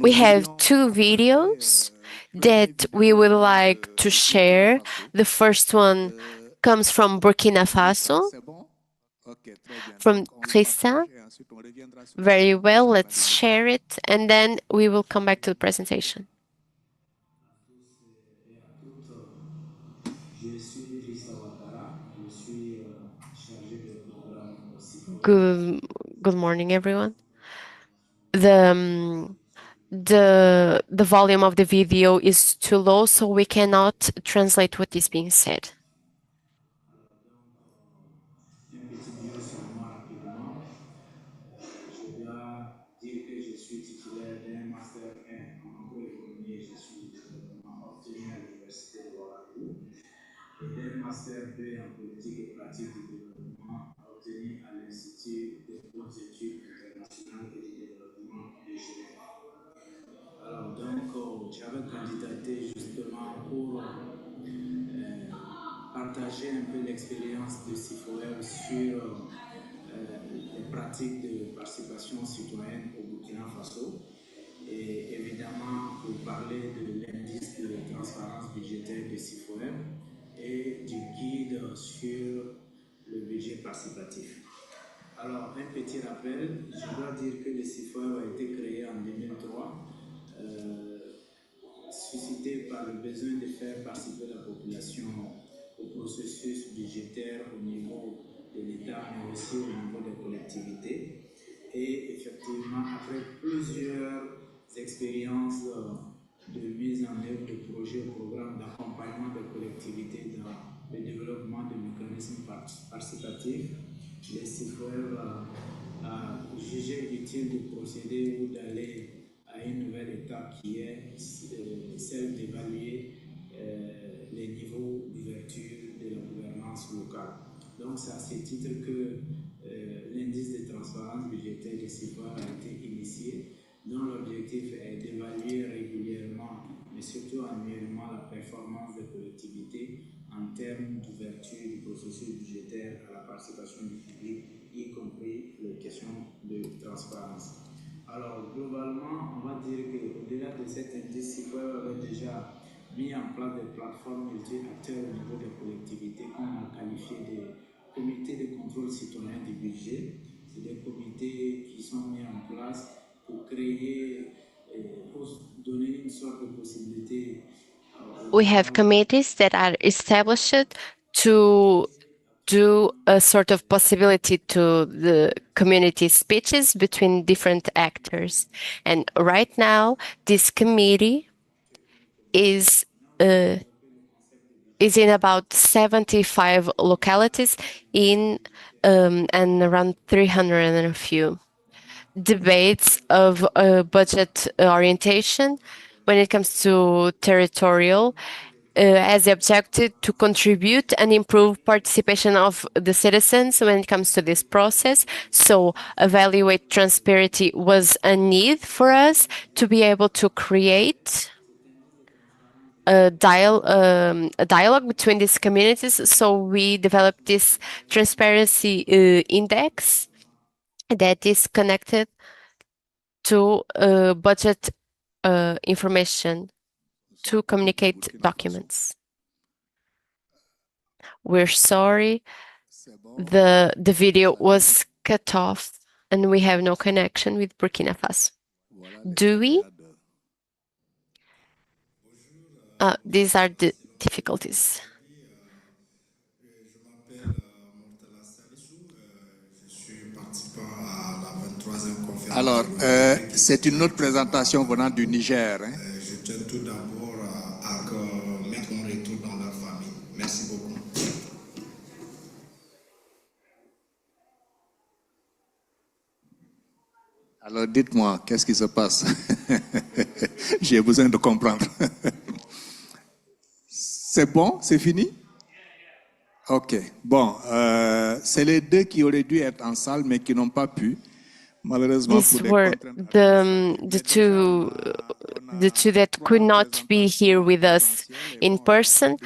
We have 2 videos that we would like to share. The first one comes from Burkina Faso, from Krista. Very well, let's share it, and then we will come back to the presentation. Good morning, everyone. The volume of the video is too low, so we cannot translate what is being said. Et d'un master 2 en politique et pratique du développement obtenu à l'Institut des hautes études internationales et du développement de Genève. Alors donc, j'avais candidaté justement pour partager un peu l'expérience de CIFOR sur les pratiques de participation citoyenne au Burkina Faso. Et évidemment, pour parler de l'indice de transparence budgétaire de CIFOR et du guide sur le budget participatif. Alors, un petit rappel, je dois dire que le CIFOR a été créé en 2003, suscité par le besoin de faire participer la population au processus budgétaire au niveau de l'État, mais aussi au niveau des collectivités. Et effectivement, après plusieurs expériences de mise en œuvre de projets et programmes d'accompagnement des collectivités dans le développement de mécanismes participatifs, les CIFOEV a jugé utile de procéder ou d'aller à une nouvelle étape qui est celle d'évaluer les niveaux d'ouverture de la gouvernance locale. Donc c'est à ce titre que l'indice de transparence budgétaire des CIFOEV a été initié, dont l'objectif est d'évaluer régulièrement, mais surtout annuellement, la performance des collectivités en termes d'ouverture du processus budgétaire à la participation du public, y compris les questions de transparence. Alors, globalement, on va dire qu'au-delà de cet indice, CIFOEV avait déjà mis en place des plateformes multi-acteurs au niveau des collectivités qu'on a qualifiées de comités de contrôle citoyen du budget. C'est des comités qui sont mis en place pour créer, pour donner une sorte de possibilité. We have committees that are established to do a sort of possibility to the community speeches between different actors. And right now, this committee is in about 75 localities in and around 300 and a few. Debates of budget orientation when it comes to territorial as the objective to contribute and improve participation of the citizens when it comes to this process. So evaluate transparency was a need for us to be able to create a dialogue between these communities. So we developed this transparency index that is connected to budget information to communicate documents. We're sorry, the video was cut off and we have no connection with Burkina Faso. Do we? These are the difficulties. Alors, c'est une autre présentation venant du Niger. Hein? Je tiens tout d'abord à mettre mon retour dans leur famille. Merci beaucoup. Alors, dites-moi, qu'est-ce qui se passe? J'ai besoin de comprendre. C'est bon? C'est fini? Ok. Bon, c'est les deux qui auraient dû être en salle, mais qui n'ont pas pu. These were the two that could not be here with us in person,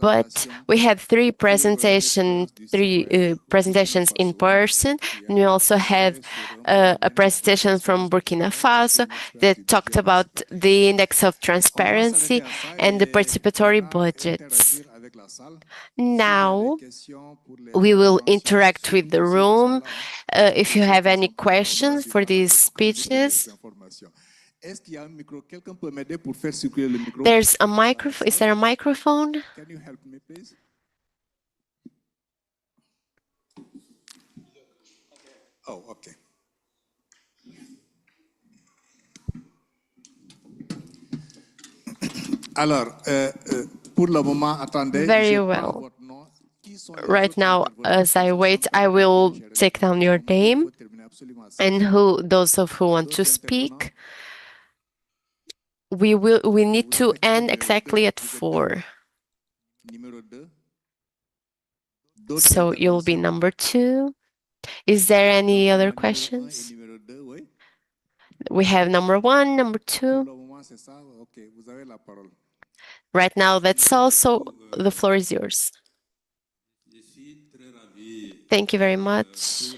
but we had three presentations in person, and we also had a presentation from Burkina Faso that talked about the index of transparency and the participatory budgets. Now we will interact with the room. If you have any questions for these speeches, there's a microphone. Is there a microphone? Can you help me, please? Oh, okay. Alors, pour le moment, attendez. Very well. Right now, as I wait, I will take down your name and those who want to speak. We need to end exactly at 4. So you'll be number 2. Is there any other questions? We have number 1, number 2. Right now, that's all. So the floor is yours. Thank you very much.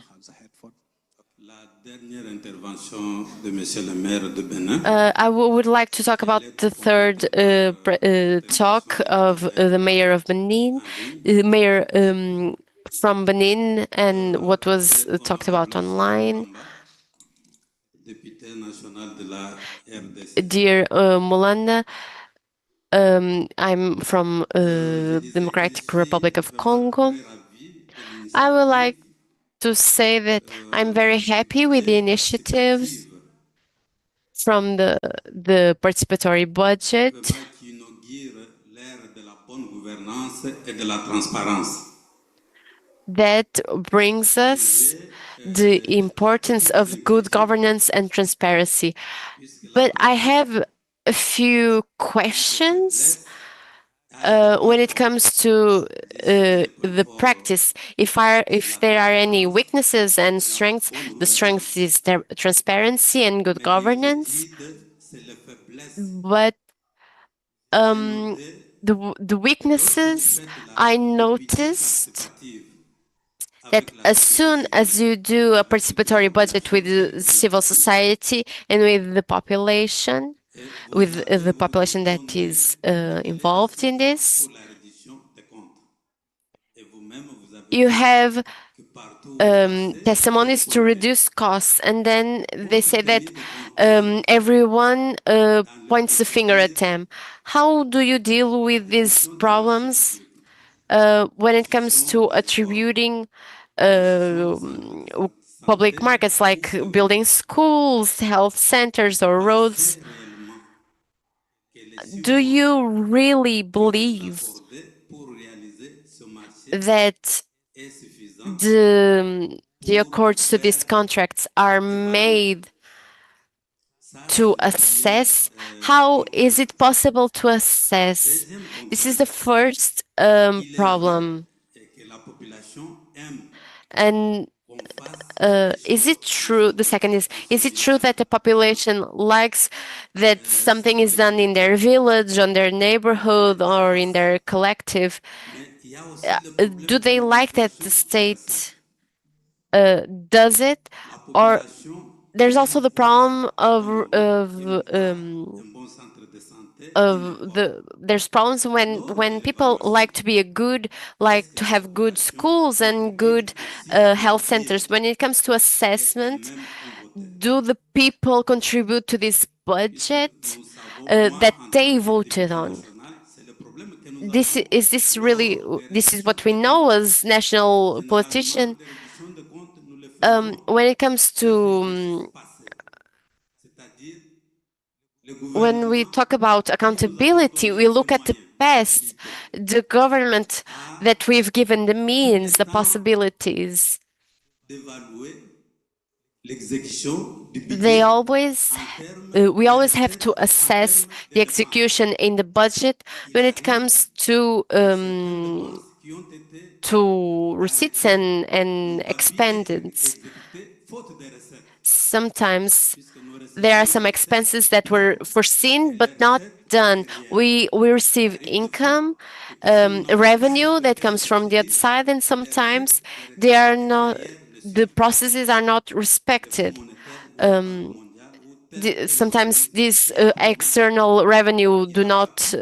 I would like to talk about the third talk of the mayor of Benin, the mayor from Benin, and what was talked about online. Dear Mulanda, I'm from Democratic Republic of Congo. I would like to say that I'm very happy with the initiatives from the participatory budget that brings us the importance of good governance and transparency. But I have a few questions when it comes to the practice. If there are any weaknesses and strengths, the strength is transparency and good governance. But the weaknesses, I noticed that as soon as you do a participatory budget with the civil society and with the population, that is involved in this, you have testimonies to reduce costs, and then they say that everyone points the finger at them. How do you deal with these problems when it comes to attributing public markets like building schools, health centers, or roads? Do you really believe that the accords to these contracts are made to assess? How is it possible to assess? This is the first problem. And is it true? The second is it true that the population likes that something is done in their village, on their neighborhood, or in their collective? Do they like that the state does it? Or there's also the problem there's problems when people like to have good schools and good health centers. When it comes to assessment, do the people contribute to this budget that they voted on? This is what we know as national politician. When it comes to when we talk about accountability, we look at the past, the government that we've given the means, the possibilities. We always have to assess the execution in the budget when it comes to receipts and expenditures. Sometimes there are some expenses that were foreseen but not done. We receive income, revenue that comes from the outside, and sometimes the processes are not respected. Sometimes this external revenue do not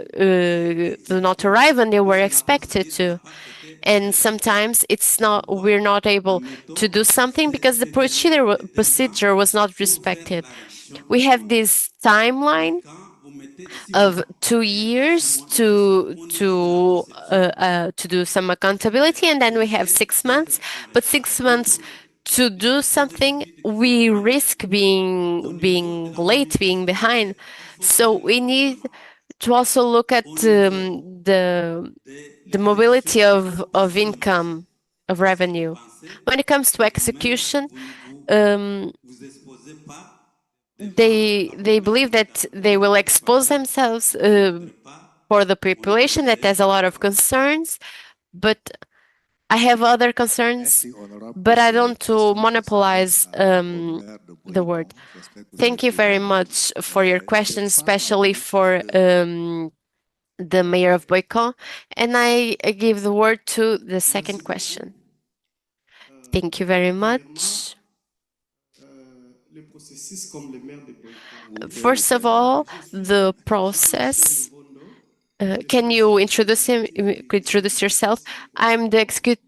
arrive when they were expected to. And sometimes we're not able to do something because the procedure was not respected. We have this timeline of 2 years to do some accountability, and then we have 6 months. But 6 months to do something, we risk being late, being behind. So we need to also look at the mobility of income, of revenue. When it comes to execution, they believe that they will expose themselves for the population that has a lot of concerns, but I have other concerns, but I don't to monopolize the word. Thank you very much for your question, especially for the mayor of Boicó, and I give the word to the second question. Thank you very much. First of all, the process. Can you introduce yourself? I'm the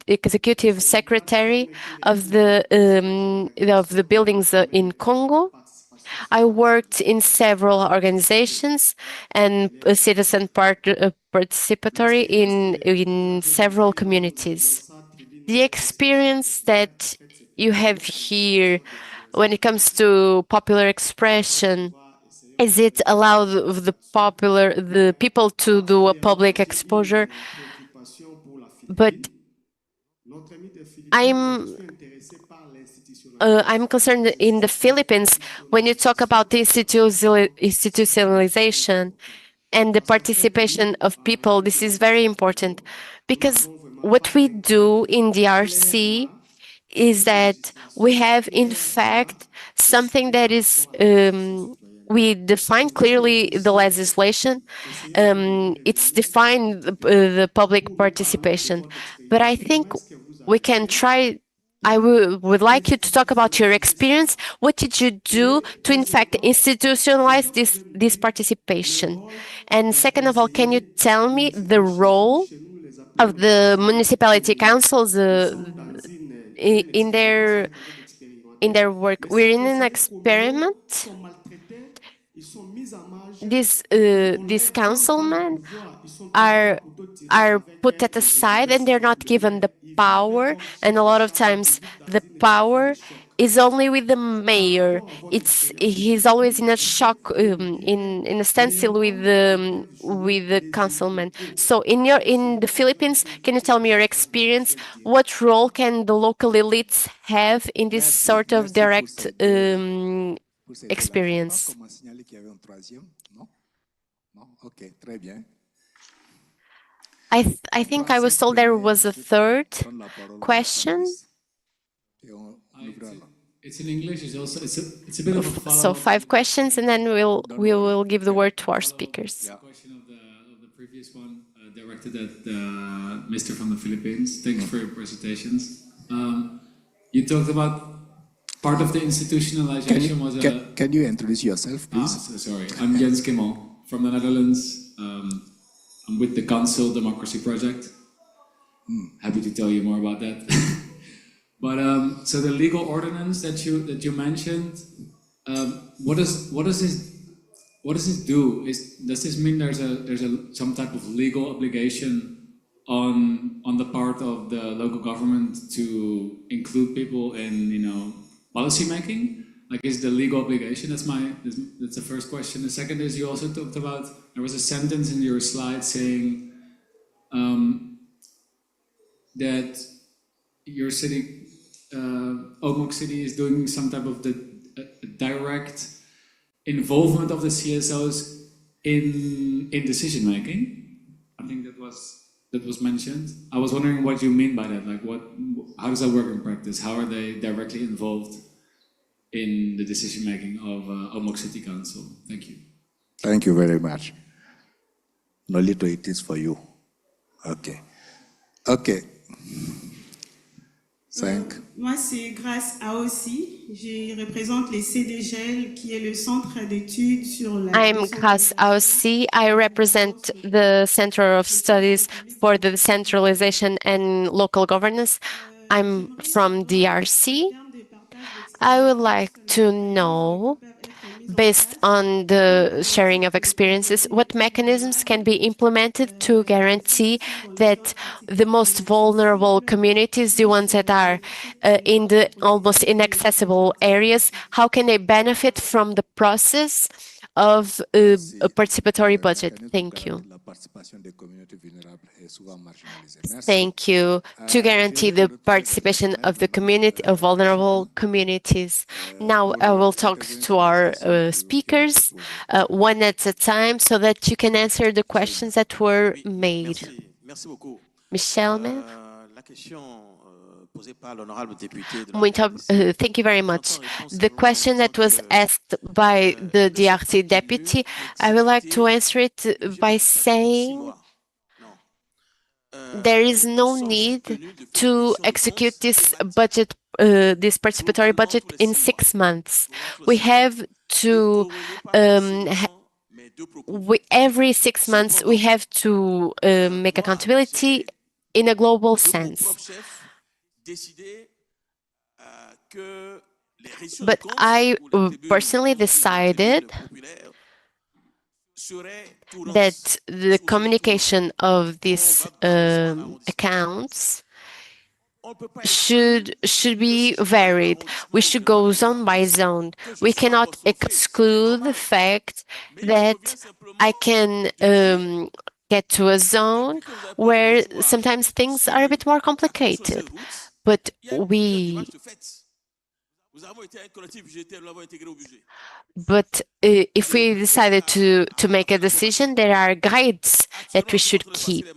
executive secretary of the buildings in Congo. I worked in several organizations and citizen participatory in several communities. The experience that you have here when it comes to popular expression Is it allowed the people to do a public exposure? But I'm concerned in the Philippines when you talk about the institutionalization and the participation of people. This is very important because what we do in the RC is that we have, in fact, something that is we define clearly the legislation. It's defined the public participation, but I think we can try. I would like you to talk about your experience. What did you do to, in fact, institutionalize this participation? And second of all, can you tell me the role of the municipality councils in their work? We're in an experiment. These councilmen are put at the side and they're not given the power, and a lot of times the power is only with the mayor. He's always in a shock, in a standstill with the councilman. So in the Philippines, can you tell me your experience? What role can the local elites have in this sort of direct experience? I think I was told there was a third question. It's in English. It's a bit of a follow-up. So 5 questions, and then we will give the word to our speakers. The question of the previous one directed at Mr. from the Philippines. Thanks for your presentations. You talked about part of the institutionalization was a... Can you introduce yourself, please? Sorry, I'm Jens Kimmel from the Netherlands. I'm with the Council Democracy Project. Happy to tell you more about that. But so the legal ordinance that you mentioned, what does this do? Does this mean there's some type of legal obligation on the part of the local government to include people in policy making? Like, is the legal obligation? That's the first question. The second is, you also talked about, there was a sentence in your slide saying that your city, Omok City, is doing some type of the direct involvement of the CSOs in decision making. I think that was mentioned. I was wondering what you mean by that. Like, how does that work in practice? How are they directly involved in the decision-making of Omok City Council? Thank you. Thank you very much. Nolito, it is for you. Okay. Moi, c'est grâce à aussi. Je représente les CDGEL, qui est le centre d'études sur la... I'm Kas Aussi. I represent the Center of Studies for the Decentralization and Local Governance. I'm from DRC. I would like to know, based on the sharing of experiences, what mechanisms can be implemented to guarantee that the most vulnerable communities, the ones that are in the almost inaccessible areas, how can they benefit from the process of a participatory budget? Thank you. Thank you. To guarantee the participation of the community, of vulnerable communities. Now I will talk to our speakers one at a time so that you can answer the questions that were made. Michel? Thank you very much. The question that was asked by the DRC deputy, I would like to answer it by saying there is no need to execute this budget, this participatory budget in 6 months. We have to, every 6 months, we have to make accountability in a global sense. But I personally decided that the communication of these accounts should be varied. We should go zone by zone. We cannot exclude the fact that I can get to a zone where sometimes things are a bit more complicated. But if we decided to make a decision, there are guides that we should keep.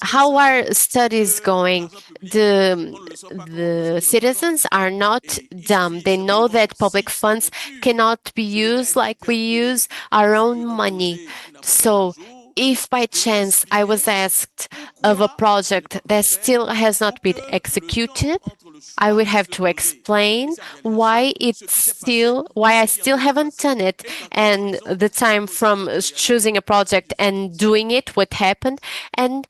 How are studies going? The citizens are not dumb. They know that public funds cannot be used like we use our own money. So if by chance I was asked of a project that still has not been executed, I would have to explain why I still haven't done it, and the time from choosing a project and doing it, what happened, and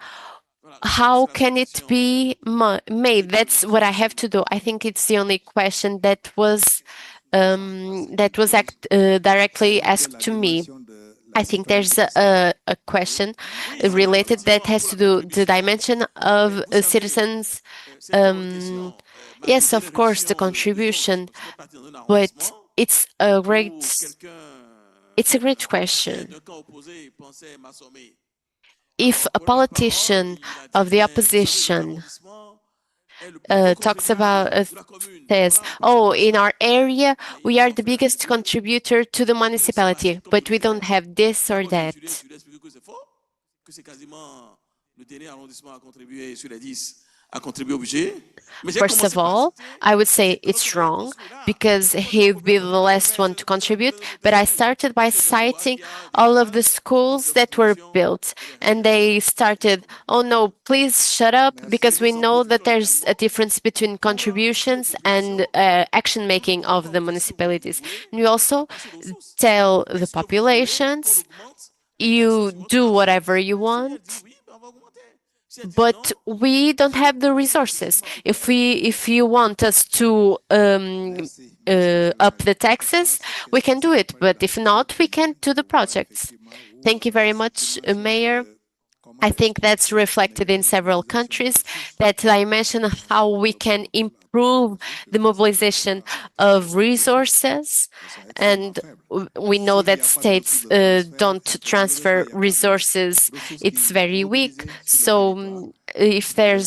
how can it be made. That's what I have to do. I think it's the only question that was directly asked to me. I think there's a question related that has to do the dimension of citizens. Yes, of course, the contribution, but it's a great question. If a politician of the opposition talks about, says, oh, in our area, we are the biggest contributor to the municipality, but we don't have this or that. First of all, I would say it's wrong because he would be the last one to contribute, but I started by citing all of the schools that were built, and they started, oh no, please shut up, because we know that there's a difference between contributions and action-making of the municipalities. And we also tell the populations, you do whatever you want, but we don't have the resources. If you want us to up the taxes, we can do it, but if not, we can't do the projects. Thank you very much, Mayor. I think that's reflected in several countries, that dimension of how we can improve the mobilization of resources. And we know that states don't transfer resources. It's very weak. So if there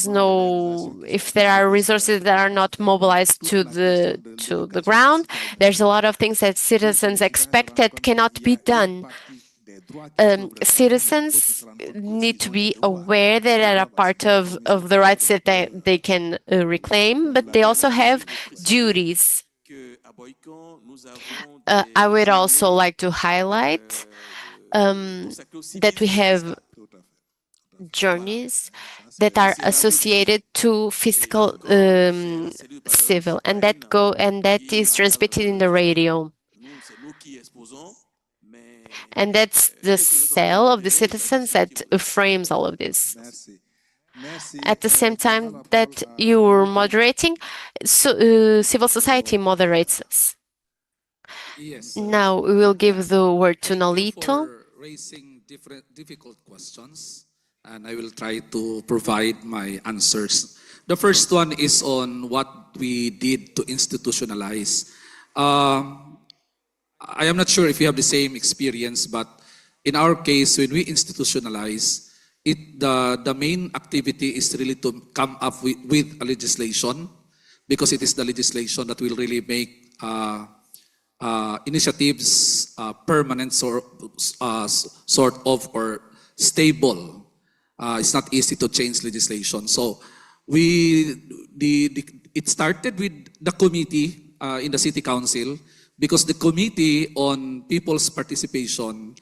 are resources that are not mobilized to the ground, there's a lot of things that citizens expect that cannot be done. Citizens need to be aware that they are a part of the rights that they can reclaim, but they also have duties. I would also like to highlight that we have journeys that are associated to fiscal civil, and that is transmitted in the radio. And that's the cell of the citizens that frames all of this. At the same time that you were moderating, civil society moderates us. Yes. Now we will give the word to Nolito. For raising difficult questions, and I will try to provide my answers. The first one is on what we did to institutionalize. I am not sure if you have the same experience, but in our case, when we institutionalize, the main activity is really to come up with a legislation, because it is the legislation that will really make initiatives permanent or stable. It's not easy to change legislation. So it started with the committee in the City Council, because the Committee on People's Participation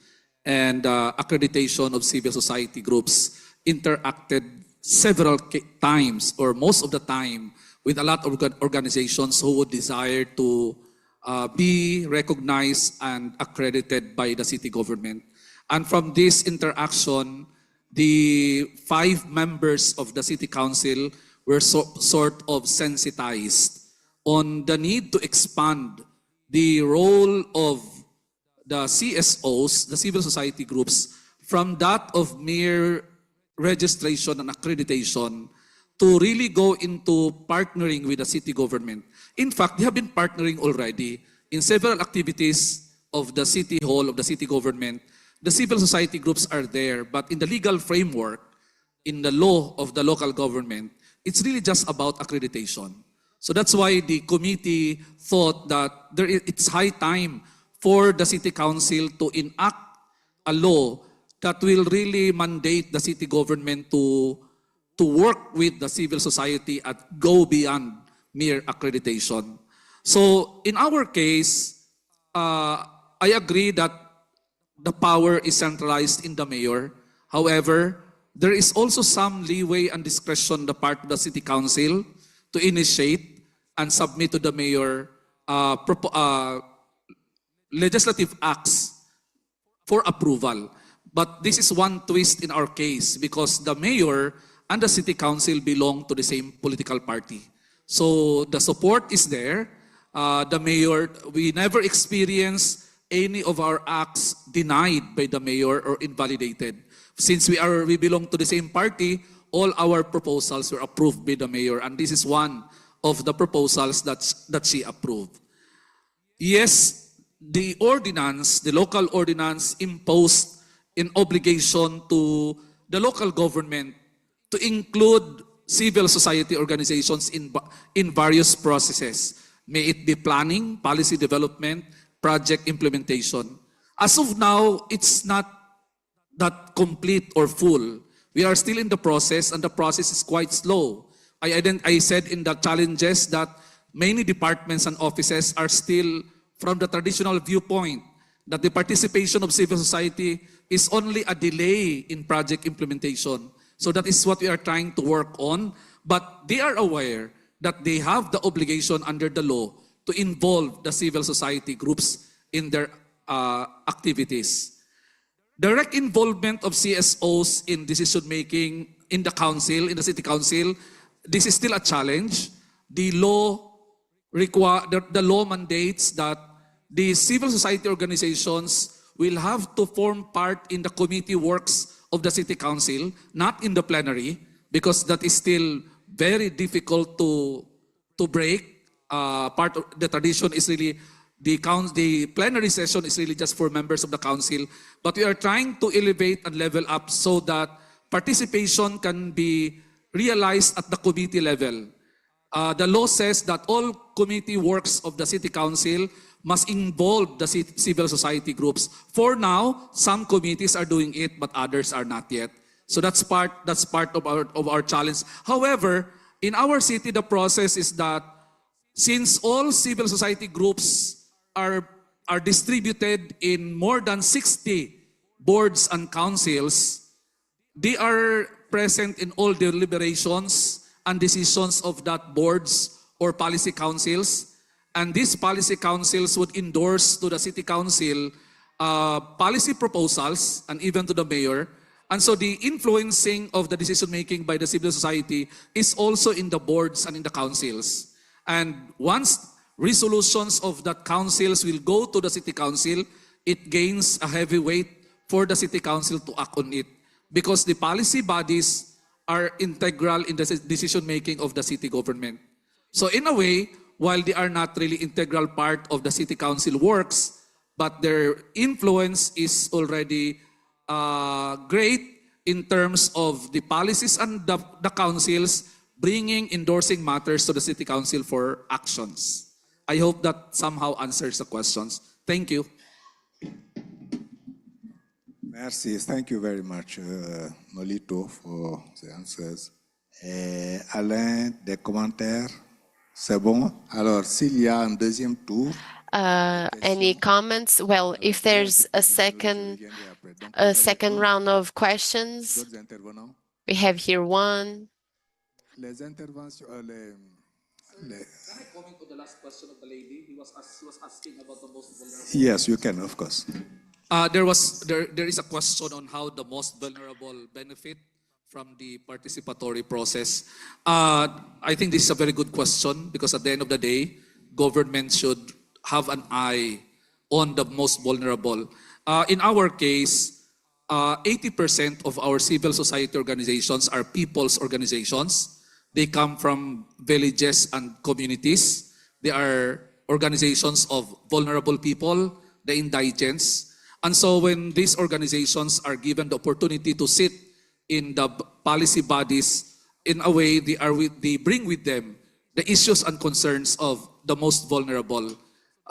and Accreditation of Civil Society Groups interacted several times, or most of the time, with a lot of organizations who would desire to be recognized and accredited by the city government. And from this interaction, the 5 members of the City Council were sort of sensitized on the need to expand the role of the CSOs, the civil society groups, from that of mere registration and accreditation to really go into partnering with the city government. In fact, they have been partnering already in several activities of the city hall, of the city government. The civil society groups are there, but in the legal framework, in the law of the local government, it's really just about accreditation. So that's why the committee thought that it's high time for the city council to enact a law that will really mandate the city government to work with the civil society and go beyond mere accreditation. So in our case, I agree that the power is centralized in the mayor. However, there is also some leeway and discretion on the part of the city council to initiate and submit to the mayor legislative acts for approval. But this is one twist in our case because the mayor and the city council belong to the same political party. So the support is there. The mayor, we never experienced any of our acts denied by the mayor or invalidated. Since we belong to the same party, all our proposals were approved by the mayor, and this is one of the proposals that she approved. Yes, the ordinance, the local ordinance imposed an obligation to the local government to include civil society organizations in various processes. May it be planning, policy development, project implementation. As of now, it's not that complete or full. We are still in the process, and the process is quite slow. I said in the challenges that many departments and offices are still from the traditional viewpoint that the participation of civil society is only a delay in project implementation. So that is what we are trying to work on. But they are aware that they have the obligation under the law to involve the civil society groups in their activities. Direct involvement of CSOs in decision-making in the council, in the city council, this is still a challenge. The law mandates that the civil society organizations will have to form part in the committee works of the city council, not in the plenary, because that is still very difficult to break. Part of the tradition is really the plenary session is really just for members of the council, but we are trying to elevate and level up so that participation can be realized at the committee level. The law says that all committee works of the city council must involve the civil society groups. For now, some committees are doing it, but others are not yet. So that's part of our challenge. However, in our city, the process is that since all civil society groups are distributed in more than 60 boards and councils, they are present in all deliberations and decisions of that boards or policy councils. And these policy councils would endorse to the city council policy proposals and even to the mayor. And so the influencing of the decision-making by the civil society is also in the boards and in the councils. And once resolutions of that councils will go to the city council, it gains a heavy weight for the city council to act on it because the policy bodies are integral in the decision-making of the city government. So in a way, while they are not really integral part of the city council works, but their influence is already great in terms of the policies and the councils endorsing matters to the city council for actions. I hope that somehow answers the questions. Thank you. Merci. Thank you very much, Nolito, for the answers. Alain, des commentaires? C'est bon? Alors, s'il y a un deuxième tour. Any comments? Well, if there's a second round of questions, we have here one. Les interventions, Can I comment on the last question of the lady? He was asking about the most vulnerable. Yes, you can, of course. There is a question on how the most vulnerable benefit from the participatory process. I think this is a very good question because at the end of the day, government should have an eye on the most vulnerable. In our case, 80% of our civil society organizations are people's organizations. They come from villages and communities. They are organizations of vulnerable people, the indigents. And so when these organizations are given the opportunity to sit in the policy bodies, in a way they bring with them the issues and concerns of the most vulnerable.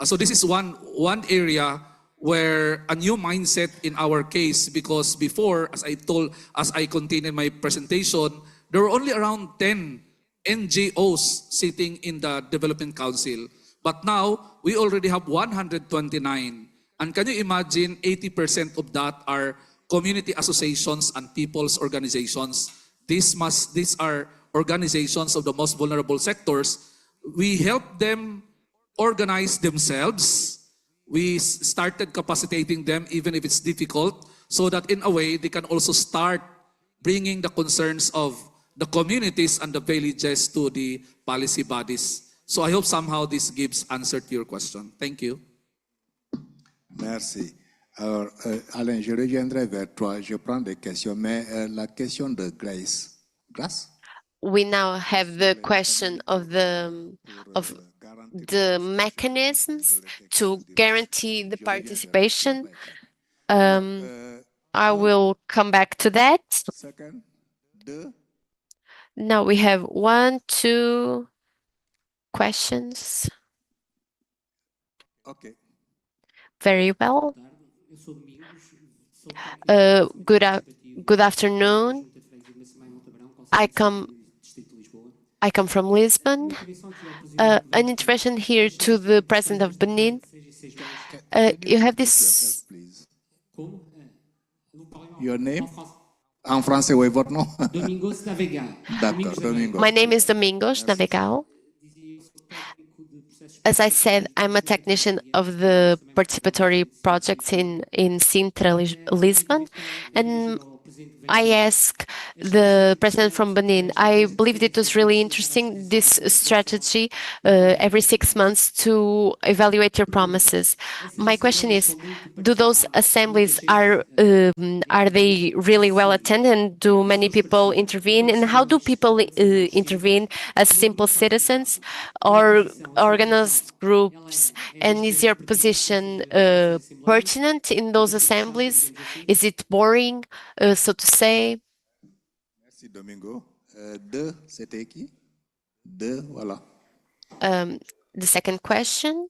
So this is one area where a new mindset in our case, because before, as I continued my presentation, there were only around 10 NGOs sitting in the Development Council. But now, we already have 129. And can you imagine, 80% of that are community associations and people's organizations. These are organizations of the most vulnerable sectors. We help them organize themselves. We started capacitating them, even if it's difficult, so that in a way, they can also start bringing the concerns of the communities and the villages to the policy bodies. So I hope somehow this gives answer to your question. Thank you. Merci. Alors, Alain, je reviendrai vers toi. Je prends des questions, mais la question de Grace. Grace? We now have the question of the mechanisms to guarantee the participation. I will come back to that. Second, deux. Now we have 1, 2 questions. Okay. Very well. Good afternoon. I come from Lisbon. An intervention here to the President of Benin. You have this. Your name? En français, oui, votre nom? Domingos Navegal. D'accord, Domingos. My name is Domingos Navegal. As I said, I'm a technician of the participatory projects in Sintra, Lisbon, and I asked the president from Benin, I believed it was really interesting, this strategy every 6 months to evaluate your promises. My question is, do those assemblies, are they really well attended, and do many people intervene? And how do people intervene as simple citizens or organized groups? And is your position pertinent in those assemblies? Is it boring, so to say? Merci, Domingo. Deux, c'était qui? Deux, voilà. The second question.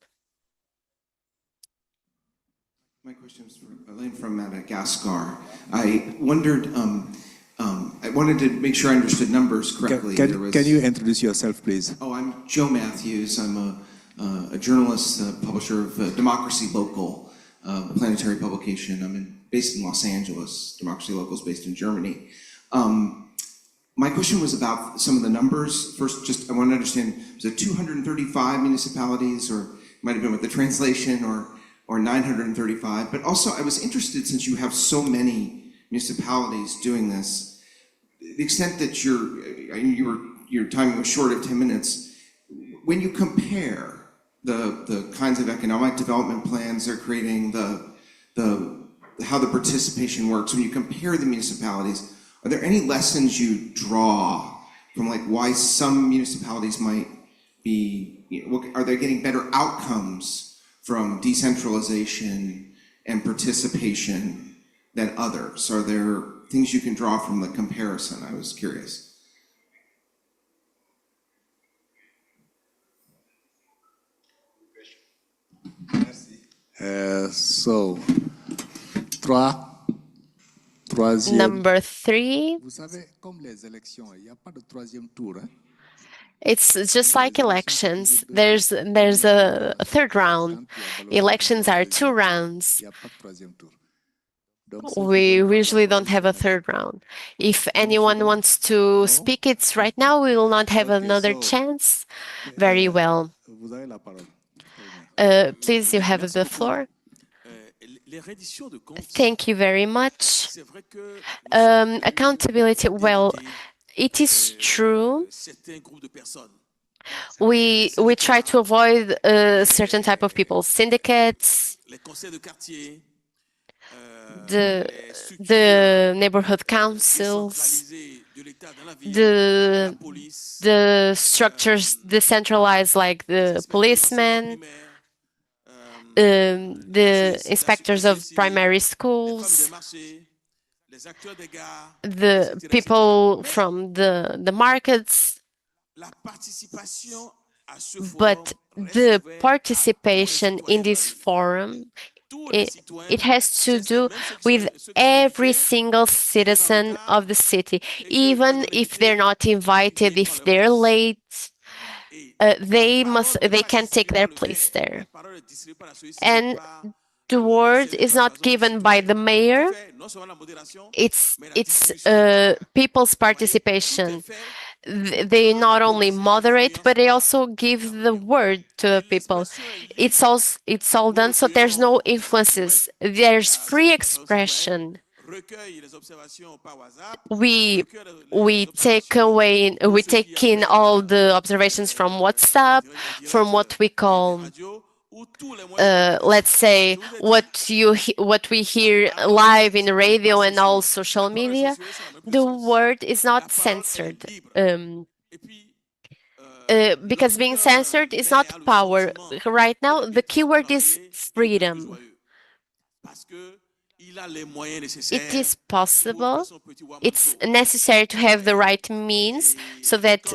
My question is for Elaine from Madagascar. I wondered, I wanted to make sure I understood numbers correctly. Can you introduce yourself, please? Oh, I'm Joe Matthews. I'm a journalist, publisher of Democracy Local, planetary publication. I'm based in Los Angeles. Democracy Local is based in Germany. My question was about some of the numbers. First, just I want to understand, was it 235 municipalities, or it might have been with the translation, or 935? But also, I was interested, since you have so many municipalities doing this, the extent that your time was short of 10 minutes. When you compare the kinds of economic development plans they're creating, how the participation works, when you compare the municipalities, are there any lessons you draw from like why some municipalities might be, are they getting better outcomes from decentralization and participation than others? Are there things you can draw from the comparison? I was curious. So, troisième. Number 3. Vous savez, comme les élections, il n'y a pas de troisième tour. Hein? It's just like elections. There's a third round. Elections are 2 rounds. We usually don't have a third round. If anyone wants to speak, it's right now. We will not have another chance. Very well. Please, you have the floor. Thank you very much. Accountability, well, it is true. We try to avoid a certain type of people, syndicates, the neighborhood councils, the structures decentralized like the policemen, the inspectors of primary schools, the people from the markets, but the participation in this forum, it has to do with every single citizen of the city, even if they're not invited, if they're late, they can take their place there. And the word is not given by the mayor, it's people's participation. They not only moderate, but they also give the word to the people. It's all done, so there's no influences. There's free expression. We take in all the observations from WhatsApp, from what we call let's say what we hear live in the radio and all social media. The word is not censored, because being censored is not power. Right now, the keyword is freedom. It is possible. It's necessary to have the right means so that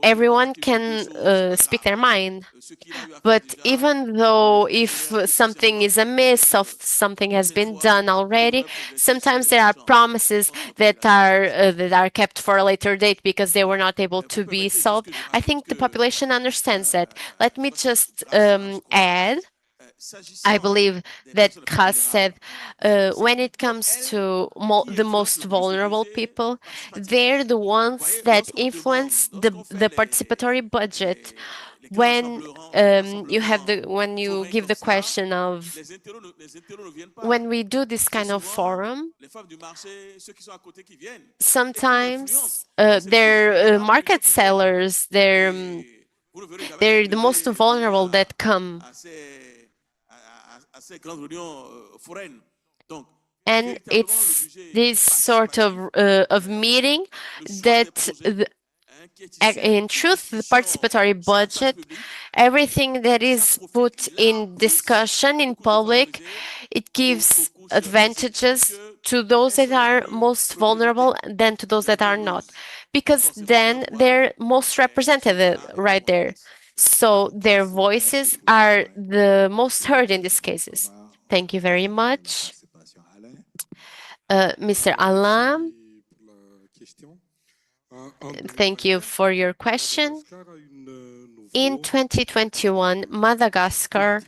everyone can speak their mind. But even though if something is amiss, or something has been done already, sometimes there are promises that are kept for a later date because they were not able to be solved. I think the population understands that. Let me just add. I believe that Kaz said, when it comes to the most vulnerable people, they're the ones that influence the participatory budget. When when you give the question of when we do this kind of forum, sometimes they're market sellers, they're the most vulnerable that come. And it's this sort of meeting that, in truth, the participatory budget, everything that is put in discussion in public, it gives advantages to those that are most vulnerable than to those that are not, because then they're most represented right there. So their voices are the most heard in these cases. Thank you very much. Mr. Alain, thank you for your question. In 2021, Madagascar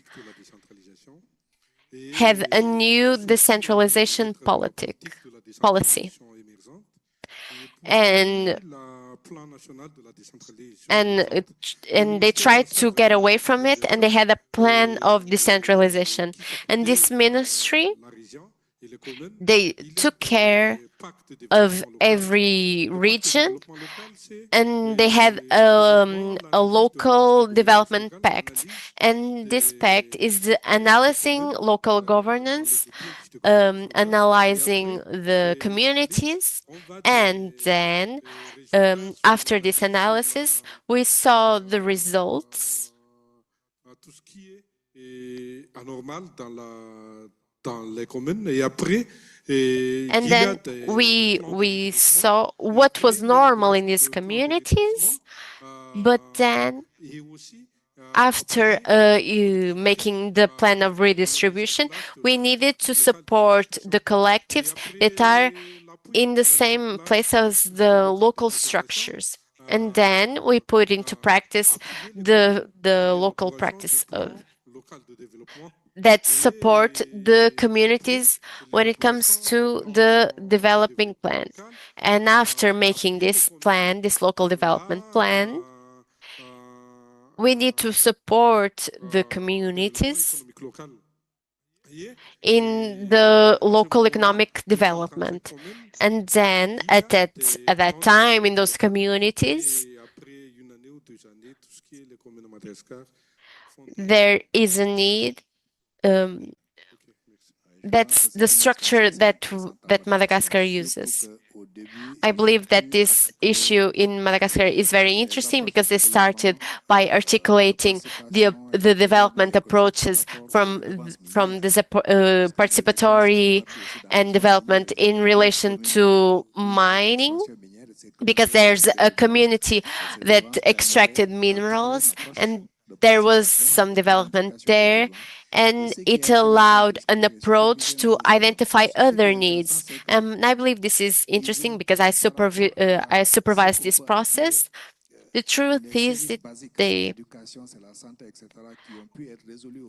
had a new decentralization policy. And they tried to get away from it, and they had a plan of decentralization. And this ministry, they took care of every region, and they had a local development pact. And this pact is analyzing local governance, analyzing the communities, and then after this analysis, we saw the results. And then we saw what was normal in these communities, but then after making the plan of redistribution, we needed to support the collectives that are in the same place as the local structures. And then we put into practice the local practice of that support the communities when it comes to the developing plan. And after making this plan, this local development plan, we need to support the communities in the local economic development. And then at that time in those communities, there is a need that's the structure that Madagascar uses. I believe that this issue in Madagascar is very interesting because they started by articulating the development approaches from this participatory and development in relation to mining, because there's a community that extracted minerals and there was some development there, and it allowed an approach to identify other needs. And I believe this is interesting because I supervise this process. The truth is that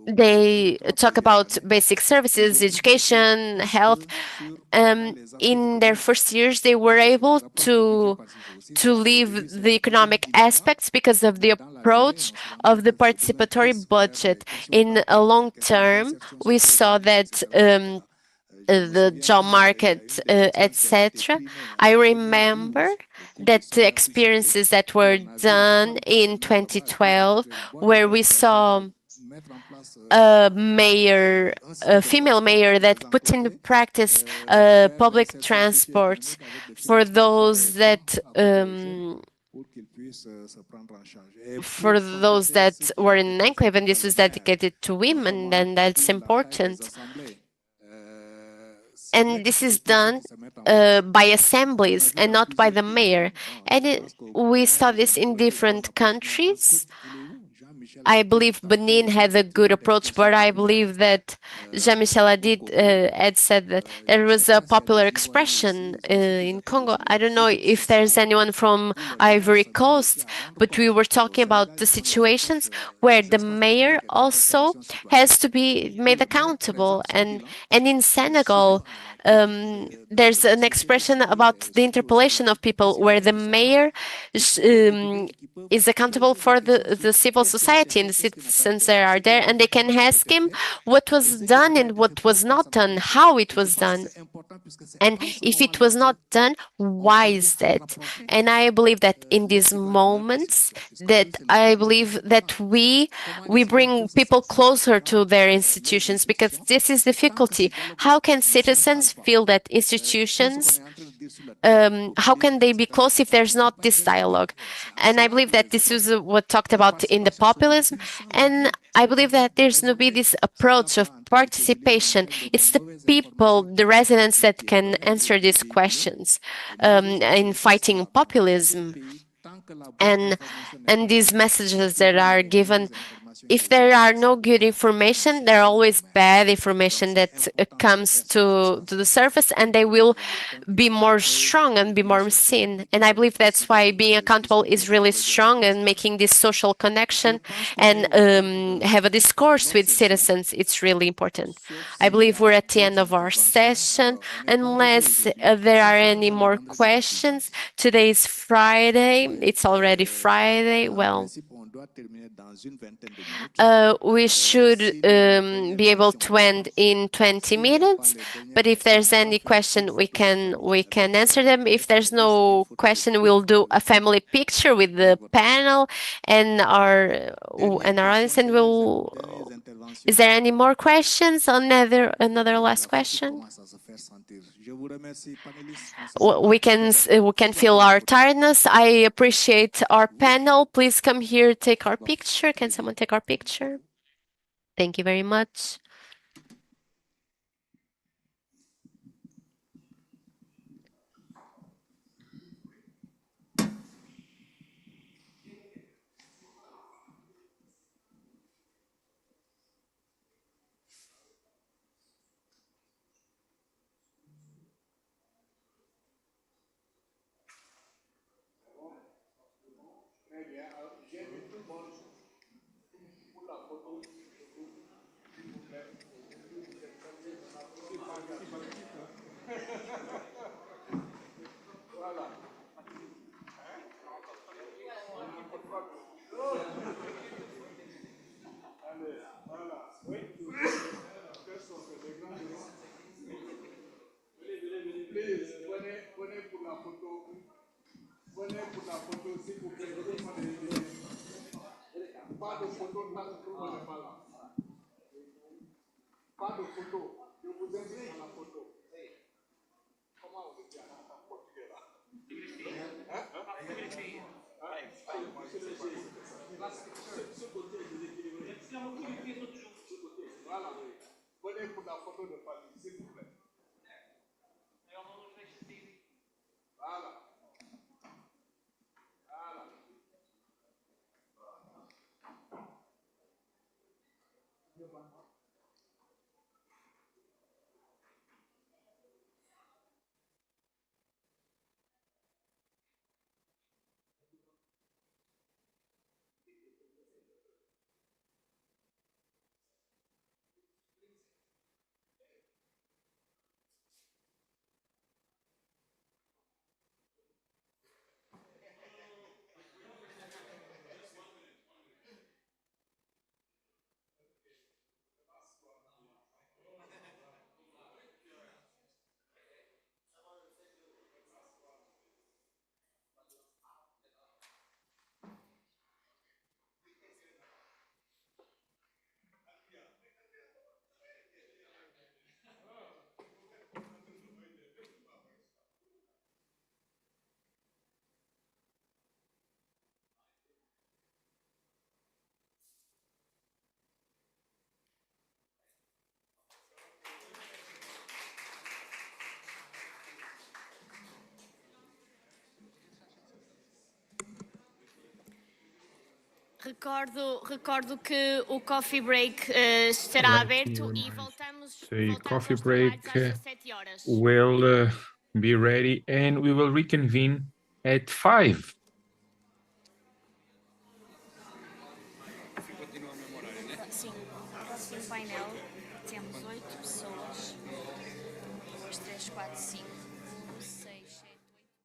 they talk about basic services, education, health. In their first years, they were able to leave the economic aspects because of the approach of the participatory budget. In a long term, we saw that the job market, etc. I remember that the experiences that were done in 2012, where we saw a mayor, a female mayor that put into practice public transport for those that were in an enclave, and this was dedicated to women, and that's important. And this is done by assemblies and not by the mayor. And we saw this in different countries. I believe Benin had a good approach, but I believe that Jean-Michel had said that there was a popular expression in Congo. I don't know if there's anyone from Ivory Coast, but we were talking about the situations where the mayor also has to be made accountable. And in Senegal, there's an expression about the interpellation of people where the mayor is accountable for the civil society and the citizens that are there, and they can ask him what was done and what was not done, how it was done, and if it was not done, why is that? And I believe that in these moments, that I believe that we bring people closer to their institutions, because this is difficulty. How can citizens feel that institutions, how can they be close if there's not this dialogue? And I believe that this is what talked about in the populism, and I believe that there's going to be this approach of participation. It's the people, the residents, that can answer these questions in fighting populism. And these messages that are given, if there are no good information, there are always bad information that comes to the surface, and they will be more strong and be more seen. And I believe that's why being accountable is really strong, and making this social connection and have a discourse with citizens, it's really important. I believe we're at the end of our session. Unless there are any more questions, today is Friday. It's already Friday. Well, we should be able to end in 20 minutes, but if there's any question, we can answer them. If there's no question, we'll do a family picture with the panel and our audience, and is there any more questions? Another last question? We can feel our tiredness. I appreciate our panel. Please come here, take our picture. Can someone take our picture? Thank you very much. Pas de photo tant que tout le monde n'est pas là. Pas de photo. Je vous invite Recordo que o coffee break estará aberto e voltamos coffee aos break trabalhos às 17 horas. will be ready and we will reconvene at 5. Sim, no próximo painel temos 8 pessoas. 1, 2, 3, 4, 5, 6, 7, 8.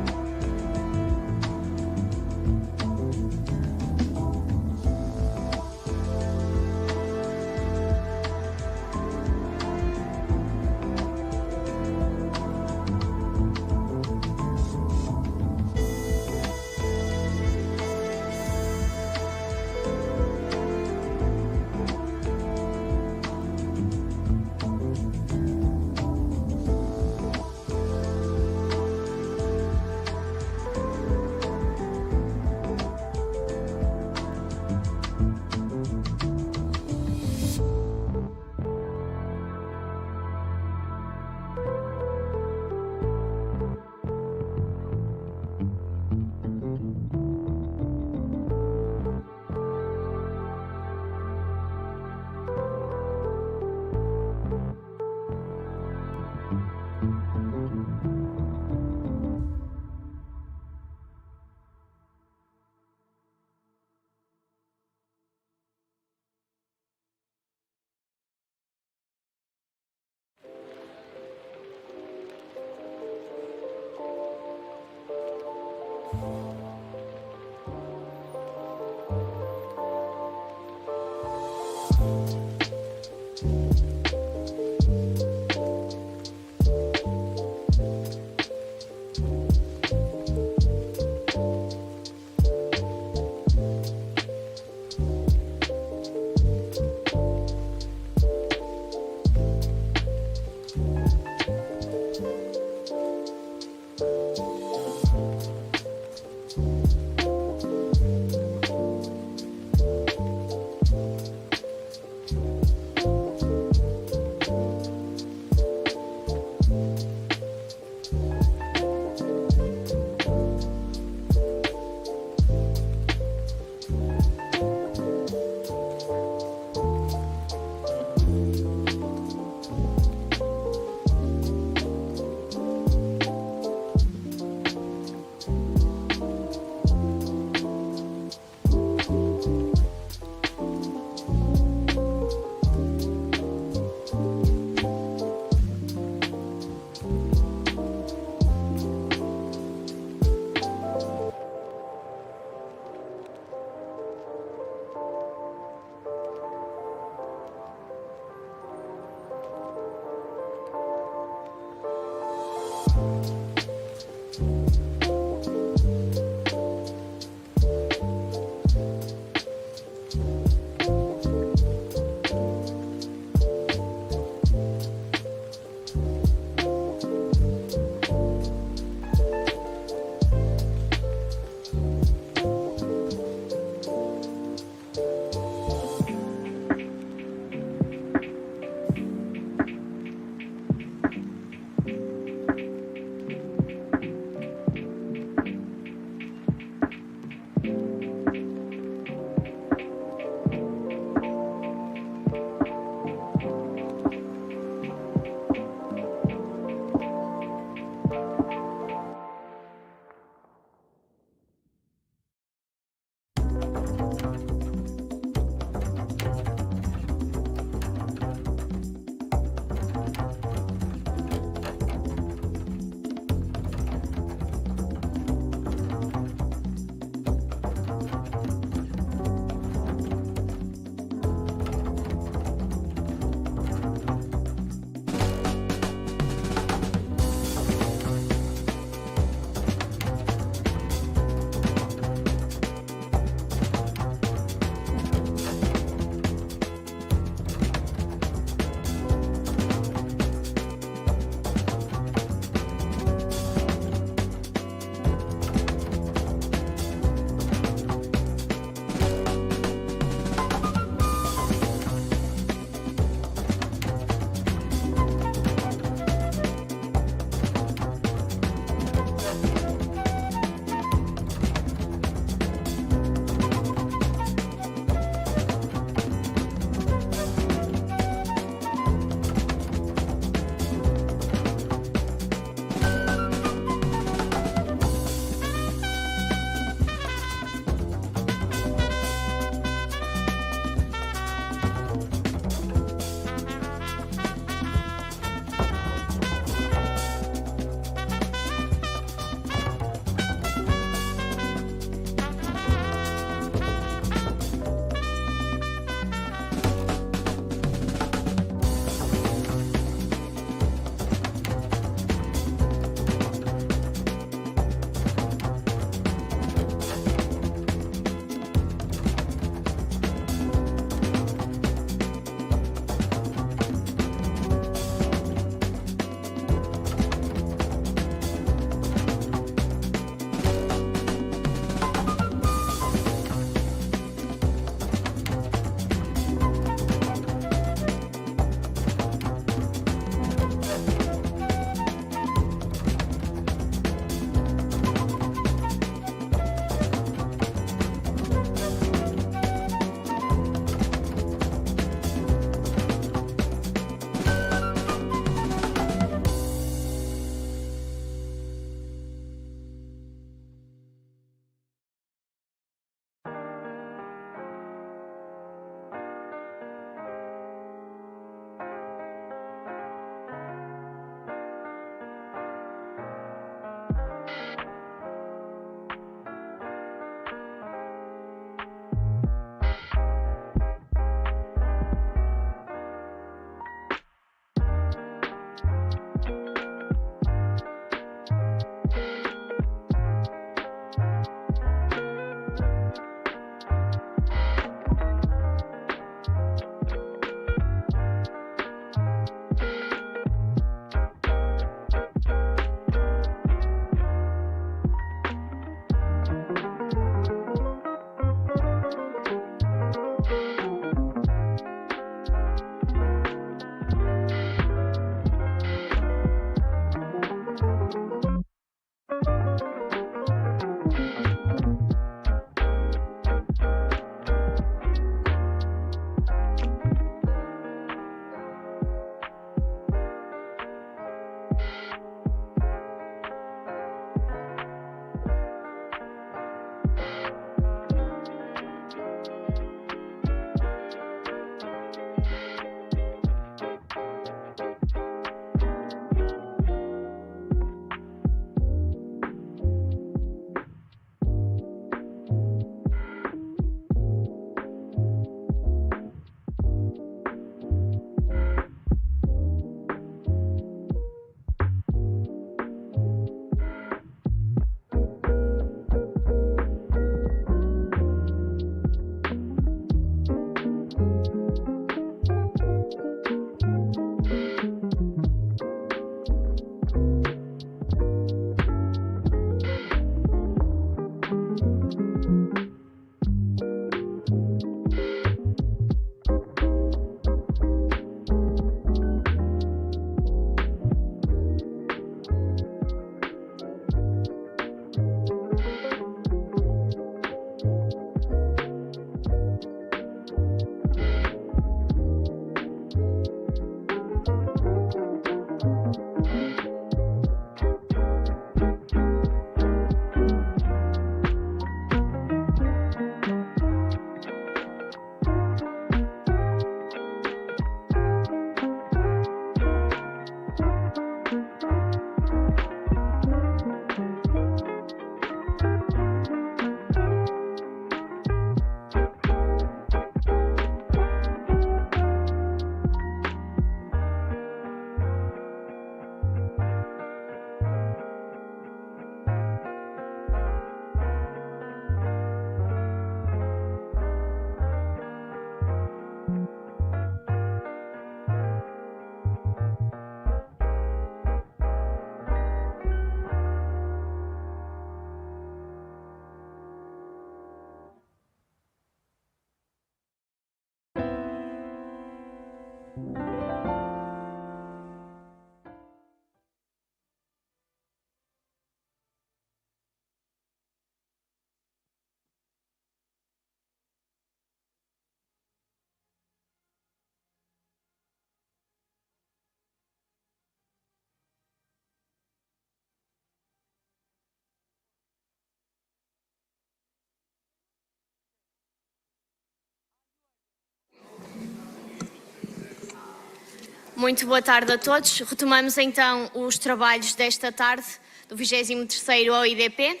Muito boa tarde a todos. Retomamos então os trabalhos desta tarde do 23º OIDP.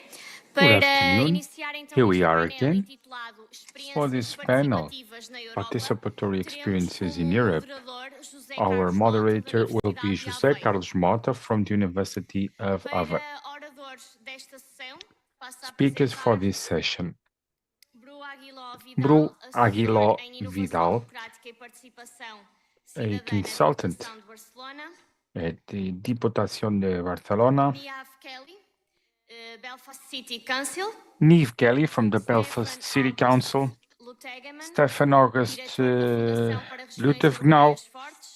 Good afternoon. Here we are again for this panel, Participatory Experiences in Europe. Our moderator will be José Carlos Mota from the University of Aveiro. Speakers for this session: Bru Aguiló Vidal, a consultant at the Diputación de Barcelona; Niamh Kelly from the Belfast City Council; Stefan August Lutevegnau,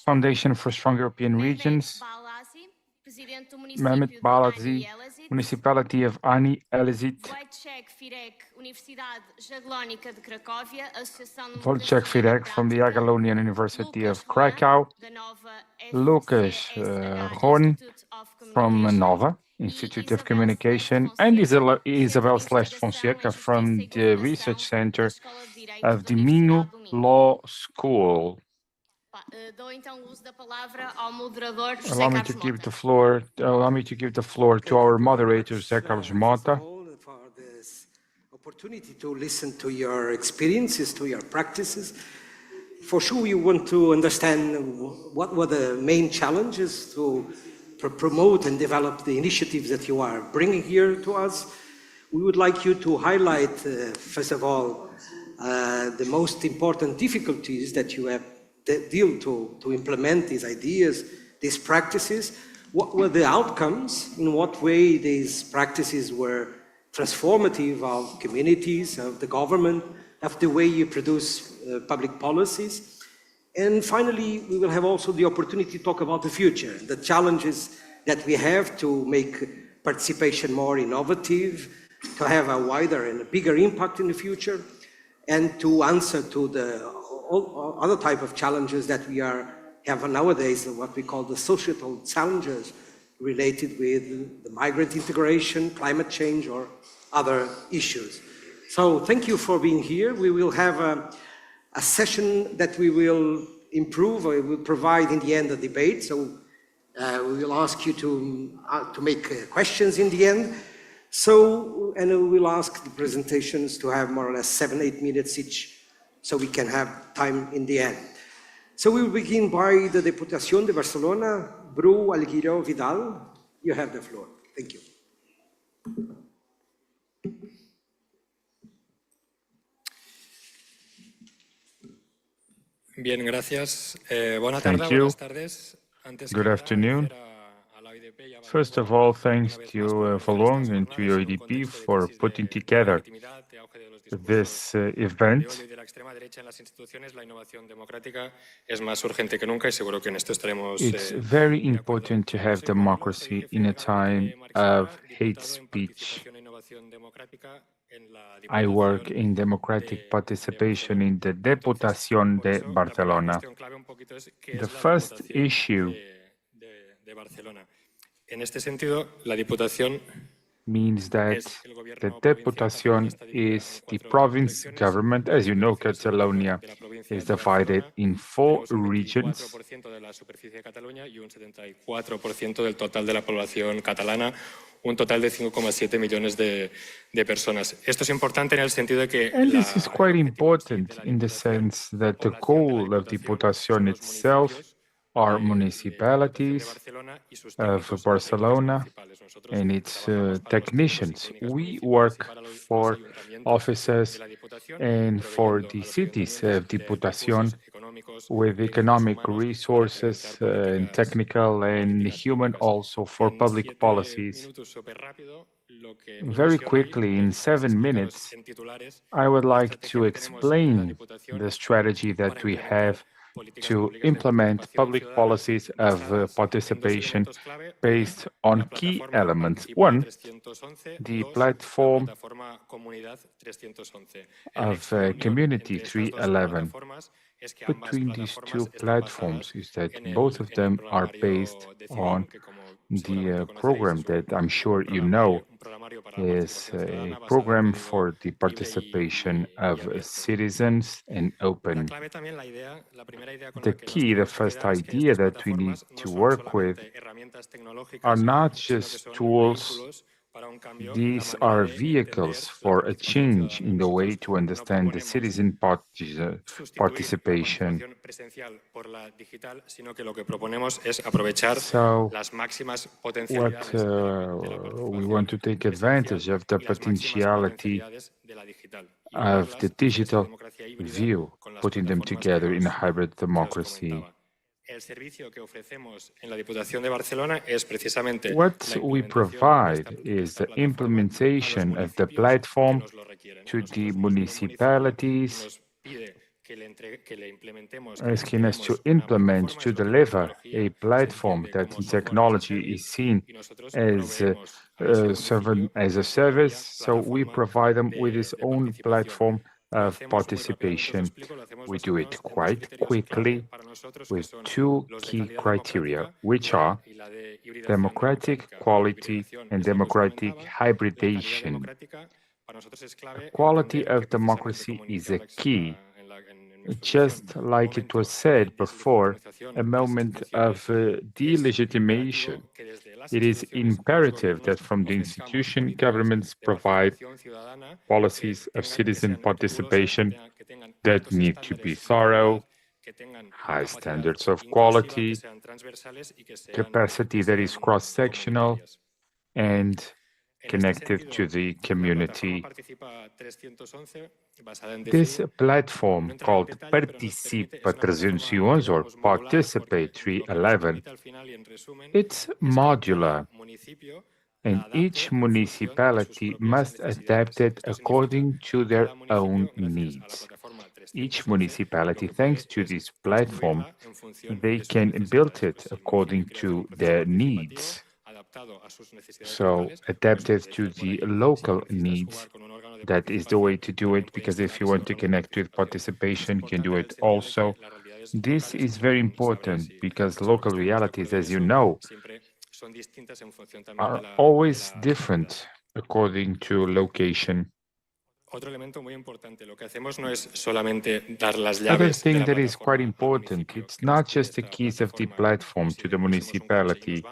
Foundation for Strong European Regions; Mehmet Balazi, Municipality of Ani Elizit; Wojciech Firek from the Jagiellonian University of Krakow; Lucas Ron from Nova Institute of Communication, and Isabel Fonseca from the Research Center of the Minho Law School. Allow me to give the floor to our moderator, José Carlos Mota. For this opportunity to listen to your experiences, to your practices. For sure, we want to understand what were the main challenges to promote and develop the initiatives that you are bringing here to us. We would like you to highlight, first of all, the most important difficulties that you have deal to implement these ideas, these practices. What were the outcomes? In what way these practices were transformative of communities, of the government, of the way you produce public policies? And finally, we will have also the opportunity to talk about the future, the challenges that we have to make participation more innovative, to have a wider and a bigger impact in the future, and to answer to the other type of challenges that we have nowadays, what we call the societal challenges related with the migrant integration, climate change, or other issues. So thank you for being here. We will have a session that we will improve, or we will provide in the end a debate. So we will ask you to make questions in the end. So, and we will ask the presentations to have more or less 7-8 minutes each, so we can have time in the end. So we will begin by the Diputación de Barcelona. Bru Aguiló Vidal, you have the floor. Thank you. Bien, gracias. Thank you. Good afternoon. First of all, thanks to Valong and to OIDP for putting together this event. It's very important to have democracy in a time of hate speech. I work in democratic participation in the Diputación de Barcelona. The first issue means that the Diputación is the province government. As you know, Catalonia is divided in 4 regions. Un total de 5,7 millones de personas. Esto es importante en el sentido de que and this is quite important in the sense that the goal of Diputación itself are municipalities of Barcelona and its technicians. We work for offices and for the cities of Diputación with economic resources and technical and human also for public policies. Very quickly, in 7 minutes, I would like to explain the strategy that we have to implement public policies of participation based on key elements. One, the platform of Community 311. Between these two platforms is that both of them are based on The program that I'm sure you know is a program for the participation of citizens and open. The key, the first idea that we need to work with are not just tools. These are vehicles for a change in the way to understand the citizen participation. So, what we want to take advantage of the potentiality of the digital view, putting them together in a hybrid democracy. What we provide is the implementation of the platform to the municipalities, asking us to implement, to deliver a platform that in technology is seen as a service. So we provide them with its own platform of participation. We do it quite quickly with two key criteria, which are democratic quality and democratic hybridization. The quality of democracy is a key. Just like it was said before, a moment of delegitimation. It is imperative that from the institution, governments provide policies of citizen participation that need to be thorough, high standards of quality, capacity that is cross-sectional, and connected to the community. This platform called Participa 311 or Participate 311, it's modular, and each municipality must adapt it according to their own needs. Each municipality, thanks to this platform, they can build it according to their needs. So, adapted to the local needs. That is the way to do it, because if you want to connect with participation, you can do it also. This is very important because local realities, as you know, are always different according to location. Other thing that is quite important, it's not just the keys of the platform to the municipality.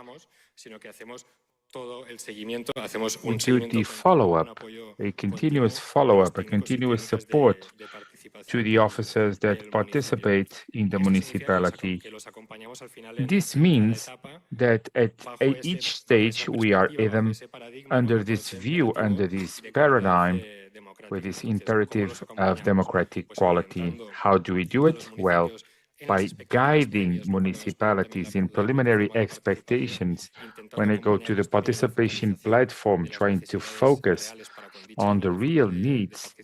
We do the follow-up, a continuous follow-up, a continuous support to the officers that participate in the municipality. This means that at each stage we are either under this view, under this paradigm, with this imperative of democratic quality. How do we do it? Well, by guiding municipalities in preliminary expectations when I go to the participation platform, trying to focus on the real needs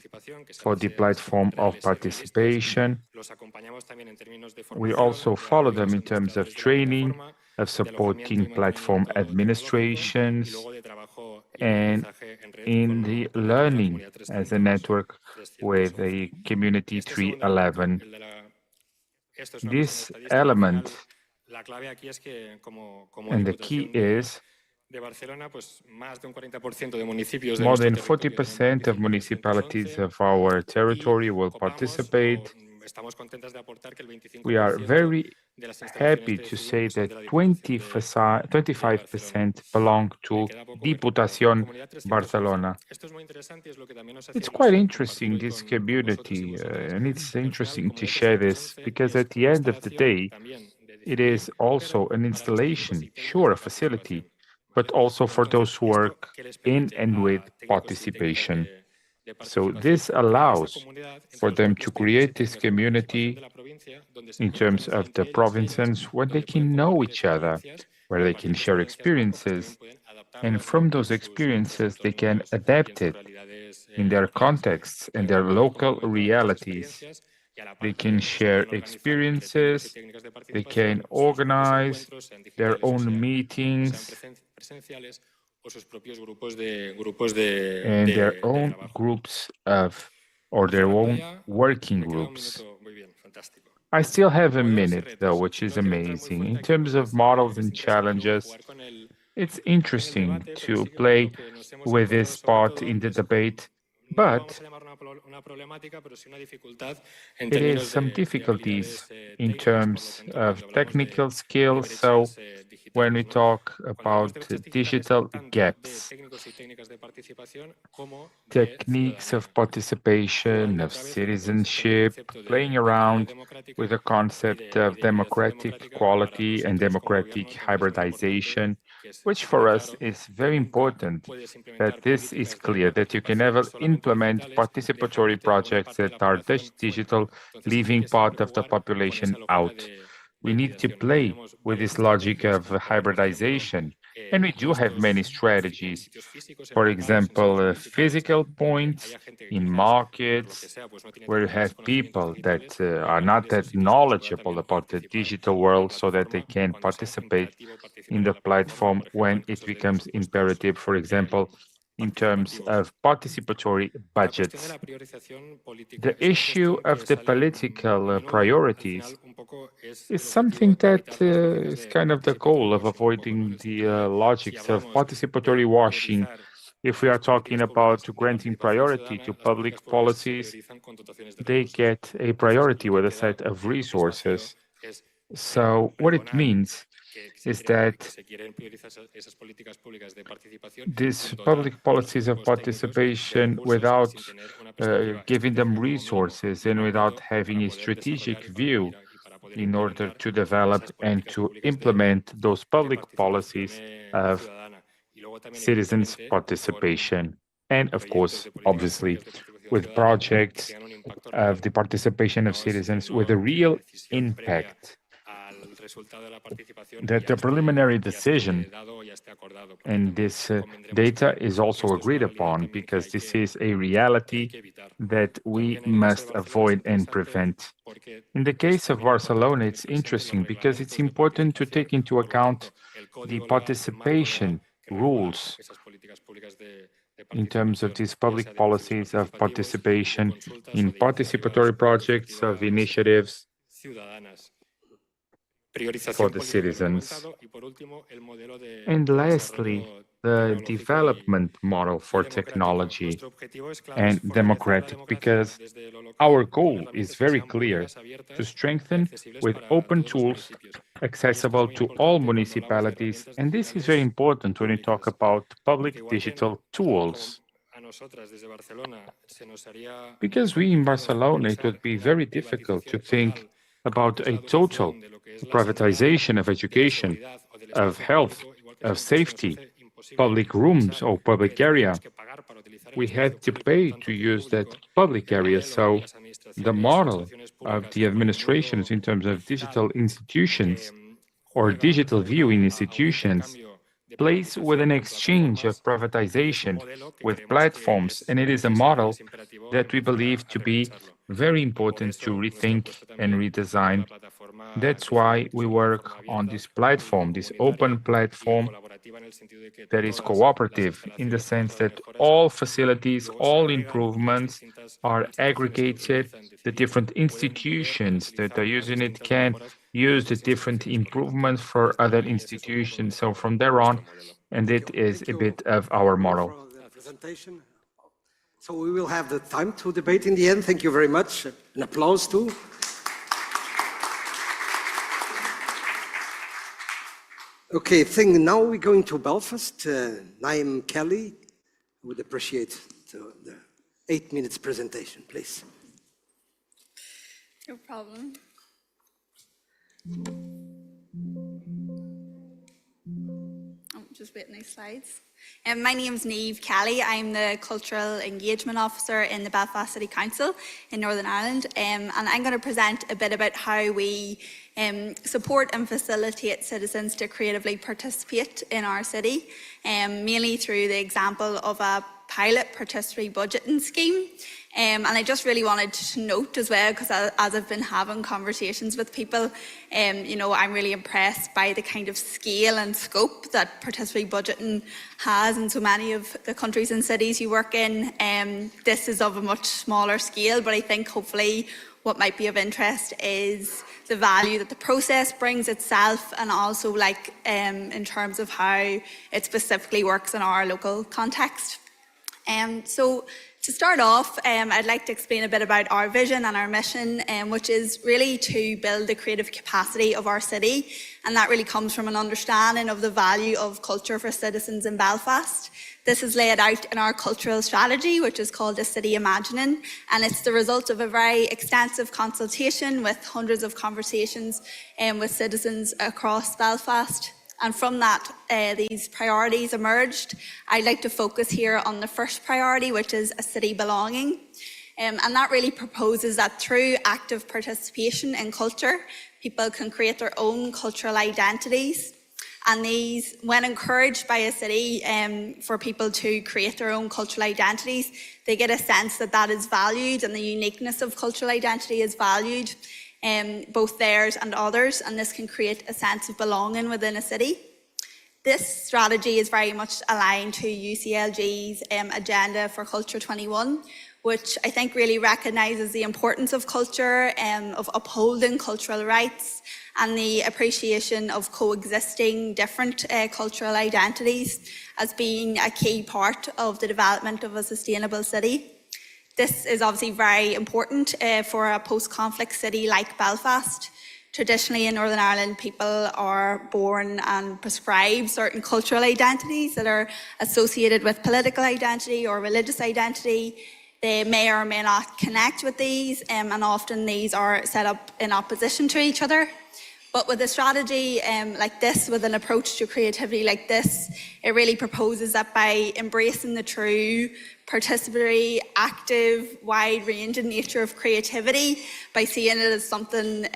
for the platform of participation. We also follow them in terms of training, of supporting platform administrations, and in the learning as a network with a Community 311. This element, and the key is, more than 40% of municipalities of our territory will participate. We are very happy to say that 25% belong to Diputación Barcelona. It's quite interesting, this community, and it's interesting to share this, because at the end of the day, it is also an installation, sure, a facility, but also for those who work in and with participation. So this allows for them to create this community in terms of the provinces where they can know each other, where they can share experiences, and from those experiences they can adapt it in their contexts and their local realities. They can share experiences, they can organize their own meetings, and their own groups of, or their own working groups. I still have a minute though, which is amazing. In terms of models and challenges, It's interesting to play with this part in the debate, but it is some difficulties in terms of technical skills. So when we talk about digital gaps, techniques of participation, of citizenship, playing around with the concept of democratic equality and democratic hybridization, which for us is very important, that this is clear, that you can never implement participatory projects that are digital, leaving part of the population out. We need to play with this logic of hybridization, and we do have many strategies. For example, physical points in markets where you have people that are not that knowledgeable about the digital world so that they can participate in the platform when it becomes imperative, for example, in terms of participatory budgets. The issue of the political priorities is something that is kind of the goal of avoiding the logics of participatory washing. If we are talking about granting priority to public policies, they get a priority with a set of resources. So what it means is that these public policies of participation, without giving them resources and without having a strategic view in order to develop and to implement those public policies of citizens' participation. And of course, obviously, with projects of the participation of citizens with a real impact, that the preliminary decision and this data is also agreed upon, because this is a reality that we must avoid and prevent. In the case of Barcelona, it's interesting because it's important to take into account the participation rules in terms of these public policies of participation in participatory projects, of initiatives for the citizens. And lastly, the development model for technology and democratic, because our goal is very clear: to strengthen with open tools accessible to all municipalities. And this is very important when we talk about public digital tools. Because we in Barcelona, it would be very difficult to think about a total privatization of education, of health, of safety, public rooms or public area. We had to pay to use that public area. So the model of the administrations in terms of digital institutions or digital view in institutions plays with an exchange of privatization with platforms, and it is a model that we believe to be very important to rethink and redesign. That's why we work on this platform, this open platform that is cooperative in the sense that all facilities, all improvements are aggregated. The different institutions that are using it can use the different improvements for other institutions. So from there on, and it is a bit of our model. So we will have the time to debate in the end. Thank you very much. An applause too. Okay, now we're going to Belfast. Naim Kelly, I would appreciate the 8 minutes presentation, please. No problem. Just waiting these slides. My name's Niamh Kelly. I'm the Cultural Engagement Officer in the Belfast City Council in Northern Ireland, and I'm going to present a bit about how we support and facilitate citizens to creatively participate in our city, mainly through the example of a pilot participatory budgeting scheme. And I just really wanted to note as well, because as I've been having conversations with people, you know, I'm really impressed by the kind of scale and scope that participatory budgeting has in so many of the countries and cities you work in. This is of a much smaller scale, but I think hopefully what might be of interest is the value that the process brings itself, and also like in terms of how it specifically works in our local context. So to start off, I'd like to explain a bit about our vision and our mission, which is really to build the creative capacity of our city. And that really comes from an understanding of the value of culture for citizens in Belfast. This is laid out in our cultural strategy, which is called the City Imagining, and it's the result of a very extensive consultation with hundreds of conversations with citizens across Belfast. And from that, these priorities emerged. I'd like to focus here on the first priority, which is a city belonging. And that really proposes that through active participation in culture, people can create their own cultural identities. And these, when encouraged by a city for people to create their own cultural identities, they get a sense that that is valued and the uniqueness of cultural identity is valued, both theirs and others, and this can create a sense of belonging within a city. This strategy is very much aligned to UCLG's Agenda for Culture 21, which I think really recognises the importance of culture, of upholding cultural rights, and the appreciation of coexisting different cultural identities as being a key part of the development of a sustainable city. This is obviously very important for a post-conflict city like Belfast. Traditionally in Northern Ireland, people are born and prescribed certain cultural identities that are associated with political identity or religious identity. They may or may not connect with these, and often these are set up in opposition to each other. But with a strategy like this, with an approach to creativity like this, it really proposes that by embracing the true, participatory, active, wide-ranging nature of creativity, by seeing it as something,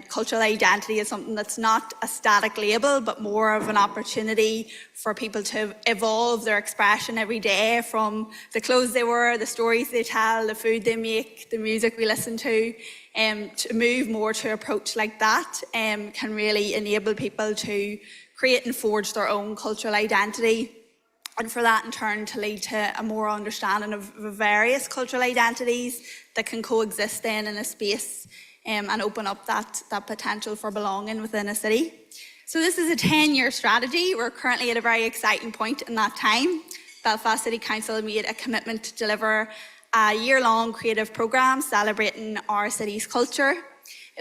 cultural identity as something that's not a static label, but more of an opportunity for people to evolve their expression every day, from the clothes they wear, the stories they tell, the food they make, the music we listen to move more to approach like that can really enable people to create and forge their own cultural identity, and for that in turn to lead to a more understanding of various cultural identities that can coexist then in a space and open up that potential for belonging within a city. So this is a 10-year strategy. We're currently at a very exciting point in that time. Belfast City Council made a commitment to deliver a year-long creative programme celebrating our city's culture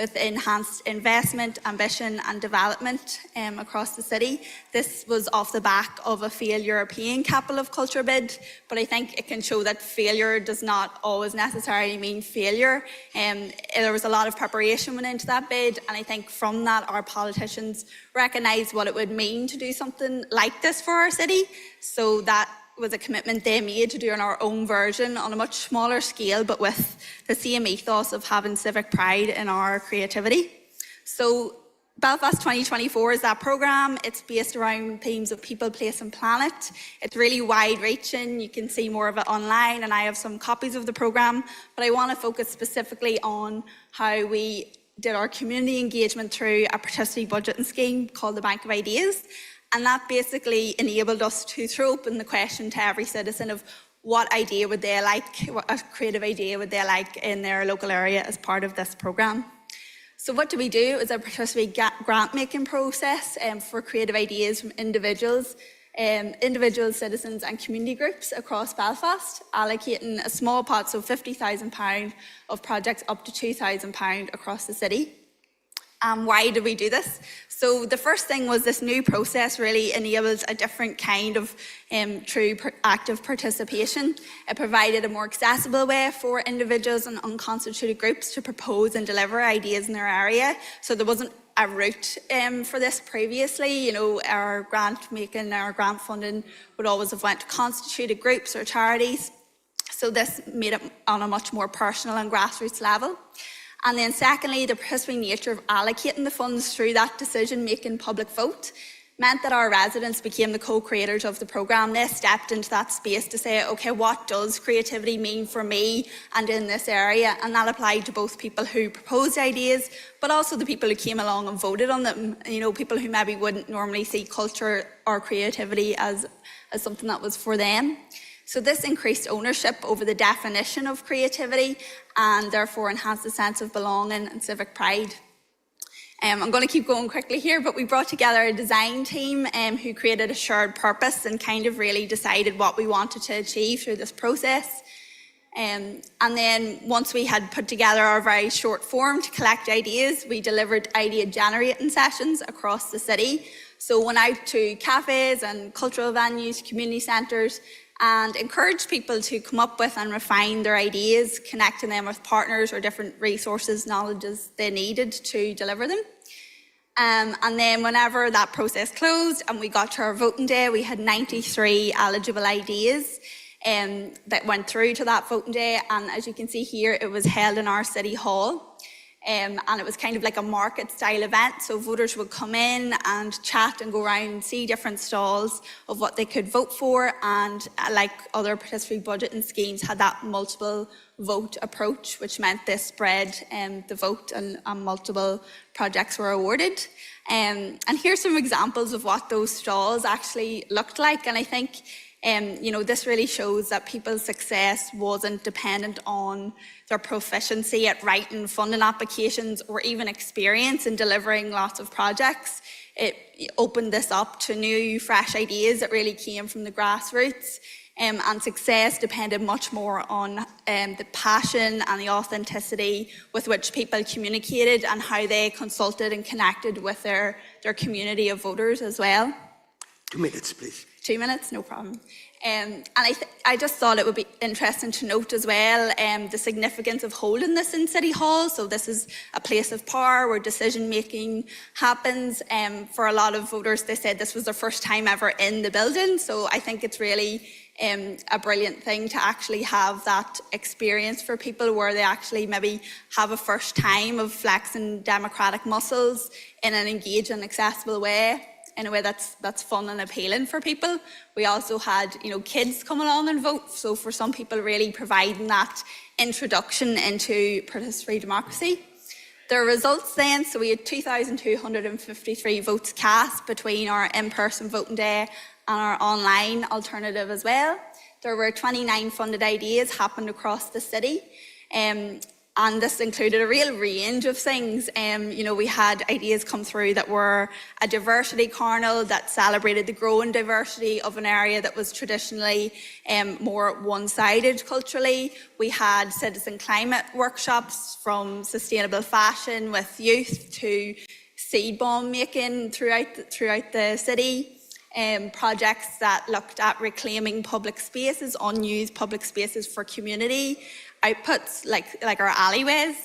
with enhanced investment, ambition and development across the city. This was off the back of a failed European Capital of Culture bid, but I think it can show that failure does not always necessarily mean failure. There was a lot of preparation went into that bid, and I think from that our politicians recognised what it would mean to do something like this for our city, so that was a commitment they made to doing our own version on a much smaller scale, but with the same ethos of having civic pride in our creativity. So Belfast 2024 is that programme. It's based around themes of people, place and planet. It's really wide reaching. You can see more of it online, and I have some copies of the programme, but I want to focus specifically on how we did our community engagement through a participatory budgeting scheme called the Bank of Ideas. And that basically enabled us to throw open the question to every citizen of what idea would they like, what a creative idea would they like in their local area as part of this programme. So what do we do is a participatory grant-making process for creative ideas from individuals, citizens and community groups across Belfast, allocating a small pot, so £50,000 of projects up to £2,000 across the city. Why did we do this? So the first thing was this new process really enables a different kind of true active participation. It provided a more accessible way for individuals and unconstituted groups to propose and deliver ideas in their area. So there wasn't a route for this previously. You know, our grant making, our grant funding would always have went to constituted groups or charities. So this made it on a much more personal and grassroots level. And then secondly, the participatory nature of allocating the funds through that decision-making public vote meant that our residents became the co-creators of the programme. They stepped into that space to say, okay, what does creativity mean for me and in this area? And that applied to both people who proposed ideas, but also the people who came along and voted on them. You know, people who maybe wouldn't normally see culture or creativity as something that was for them. So this increased ownership over the definition of creativity and therefore enhanced the sense of belonging and civic pride. I'm going to keep going quickly here, but we brought together a design team who created a shared purpose and kind of really decided what we wanted to achieve through this process. And then once we had put together our very short form to collect ideas, we delivered idea generating sessions across the city. So went out to cafes and cultural venues, community centres, and encouraged people to come up with and refine their ideas, connecting them with partners or different resources, knowledges they needed to deliver them. And then whenever that process closed and we got to our voting day, we had 93 eligible ideas that went through to that voting day. And as you can see here, it was held in our city hall. And it was kind of like a market style event. So voters would come in and chat and go around and see different stalls of what they could vote for. And like other participatory budgeting schemes, had that multiple vote approach, which meant they spread the vote and multiple projects were awarded. And here's some examples of what those stalls actually looked like. And I think this really shows that people's success wasn't dependent on their proficiency at writing funding applications or even experience in delivering lots of projects. It opened this up to new, fresh ideas that really came from the grassroots. And success depended much more on the passion and the authenticity with which people communicated and how they consulted and connected with their community of voters as well. 2 minutes, please. 2 minutes, no problem. And I just thought it would be interesting to note as well the significance of holding this in City Hall. So this is a place of power where decision making happens. For a lot of voters, they said this was their first time ever in the building. So I think it's really a brilliant thing to actually have that experience for people where they actually maybe have a first time of flexing democratic muscles in an engaging, accessible way, in a way that's fun and appealing for people. We also had, kids come along and vote. So for some people, really providing that introduction into participatory democracy. The results then, so we had 2,253 votes cast between our in-person voting day and our online alternative as well. There were 29 funded ideas happened across the city. And this included a real range of things. We had ideas come through that were a diversity carnival that celebrated the growing diversity of an area that was traditionally more one-sided culturally. We had citizen climate workshops from sustainable fashion with youth to seed bomb making throughout the city. Projects that looked at reclaiming public spaces, unused public spaces for community outputs like our alleyways,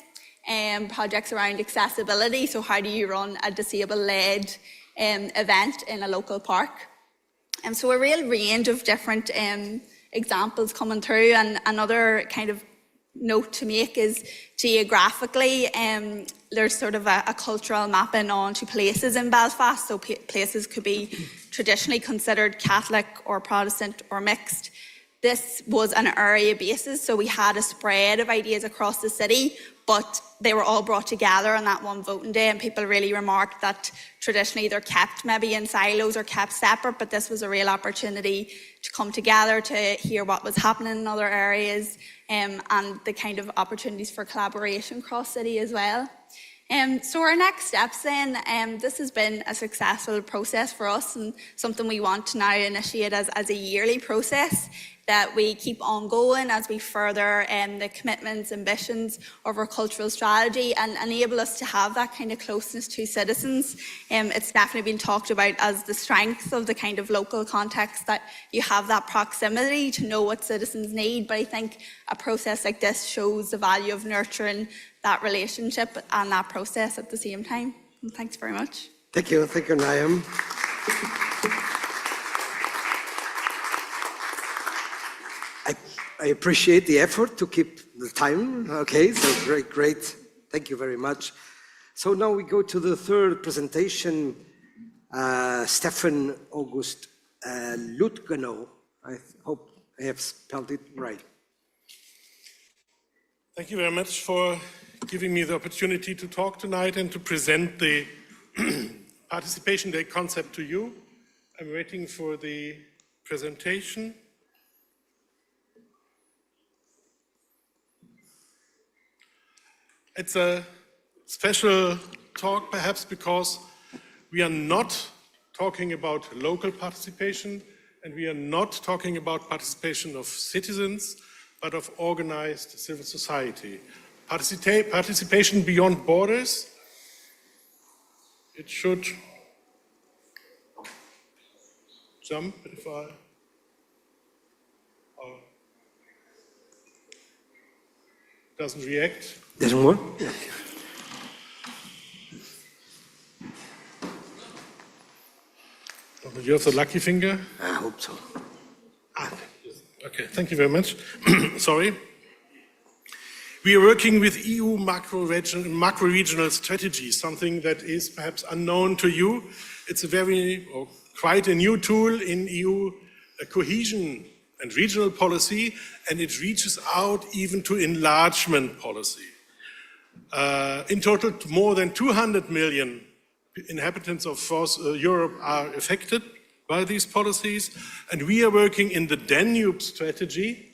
projects around accessibility. So how do you run a disabled-led event in a local park? And so a real range of different examples coming through. And another kind of note to make is geographically, there's sort of a cultural mapping onto places in Belfast. So places could be traditionally considered Catholic or Protestant or mixed. This was an area basis, so we had a spread of ideas across the city, but they were all brought together on that one voting day, and people really remarked that traditionally they're kept maybe in silos or kept separate, but this was a real opportunity to come together to hear what was happening in other areas, and the kind of opportunities for collaboration cross-city as well. So our next steps then, this has been a successful process for us and something we want to now initiate as a yearly process that we keep ongoing as we further the commitments, ambitions of our cultural strategy and enable us to have that kind of closeness to citizens. It's definitely been talked about as the strength of the kind of local context that you have that proximity to know what citizens need. But I think a process like this shows the value of nurturing that relationship and that process at the same time. And thanks very much. Thank you, Naim. I appreciate the effort to keep the time. Okay, so great. Thank you very much. So now we go to the third presentation. Stefan August Lutgenow. I hope I have spelled it right. Thank you very much for giving me the opportunity to talk tonight and to present the Participation Day concept to you. I'm waiting for the presentation. It's a special talk perhaps because we are not talking about local participation and we are not talking about participation of citizens, but of organized civil society. Participation beyond borders. It should jump if I... doesn't react. Doesn't work? You have the lucky finger? I hope so. Okay, thank you very much. Sorry. We are working with EU macro-regional strategies, something that is perhaps unknown to you. It's a quite a new tool in EU cohesion and regional policy, and it reaches out even to enlargement policy. In total, more than 200 million inhabitants of Europe are affected by these policies, and we are working in the Danube strategy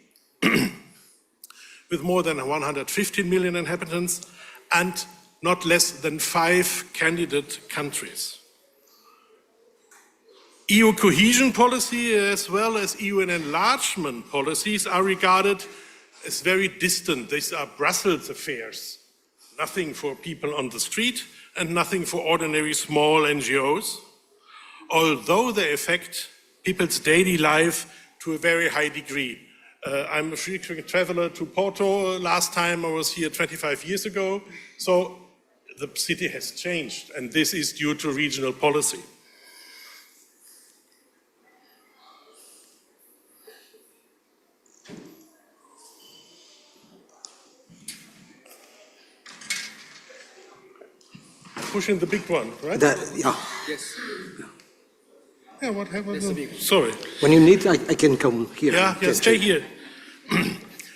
with more than 115 million inhabitants and not less than 5 candidate countries. EU cohesion policy as well as EU enlargement policies are regarded as very distant. These are Brussels affairs, nothing for people on the street and nothing for ordinary small NGOs, although they affect people's daily life to a very high degree. I'm a frequent traveler to Porto. Last time I was here 25 years ago, so the city has changed, and this is due to regional policy. Pushing the big one, right? Yeah. Yes. Yeah, what happened? Sorry. When you need, I can come here. Yeah, stay here.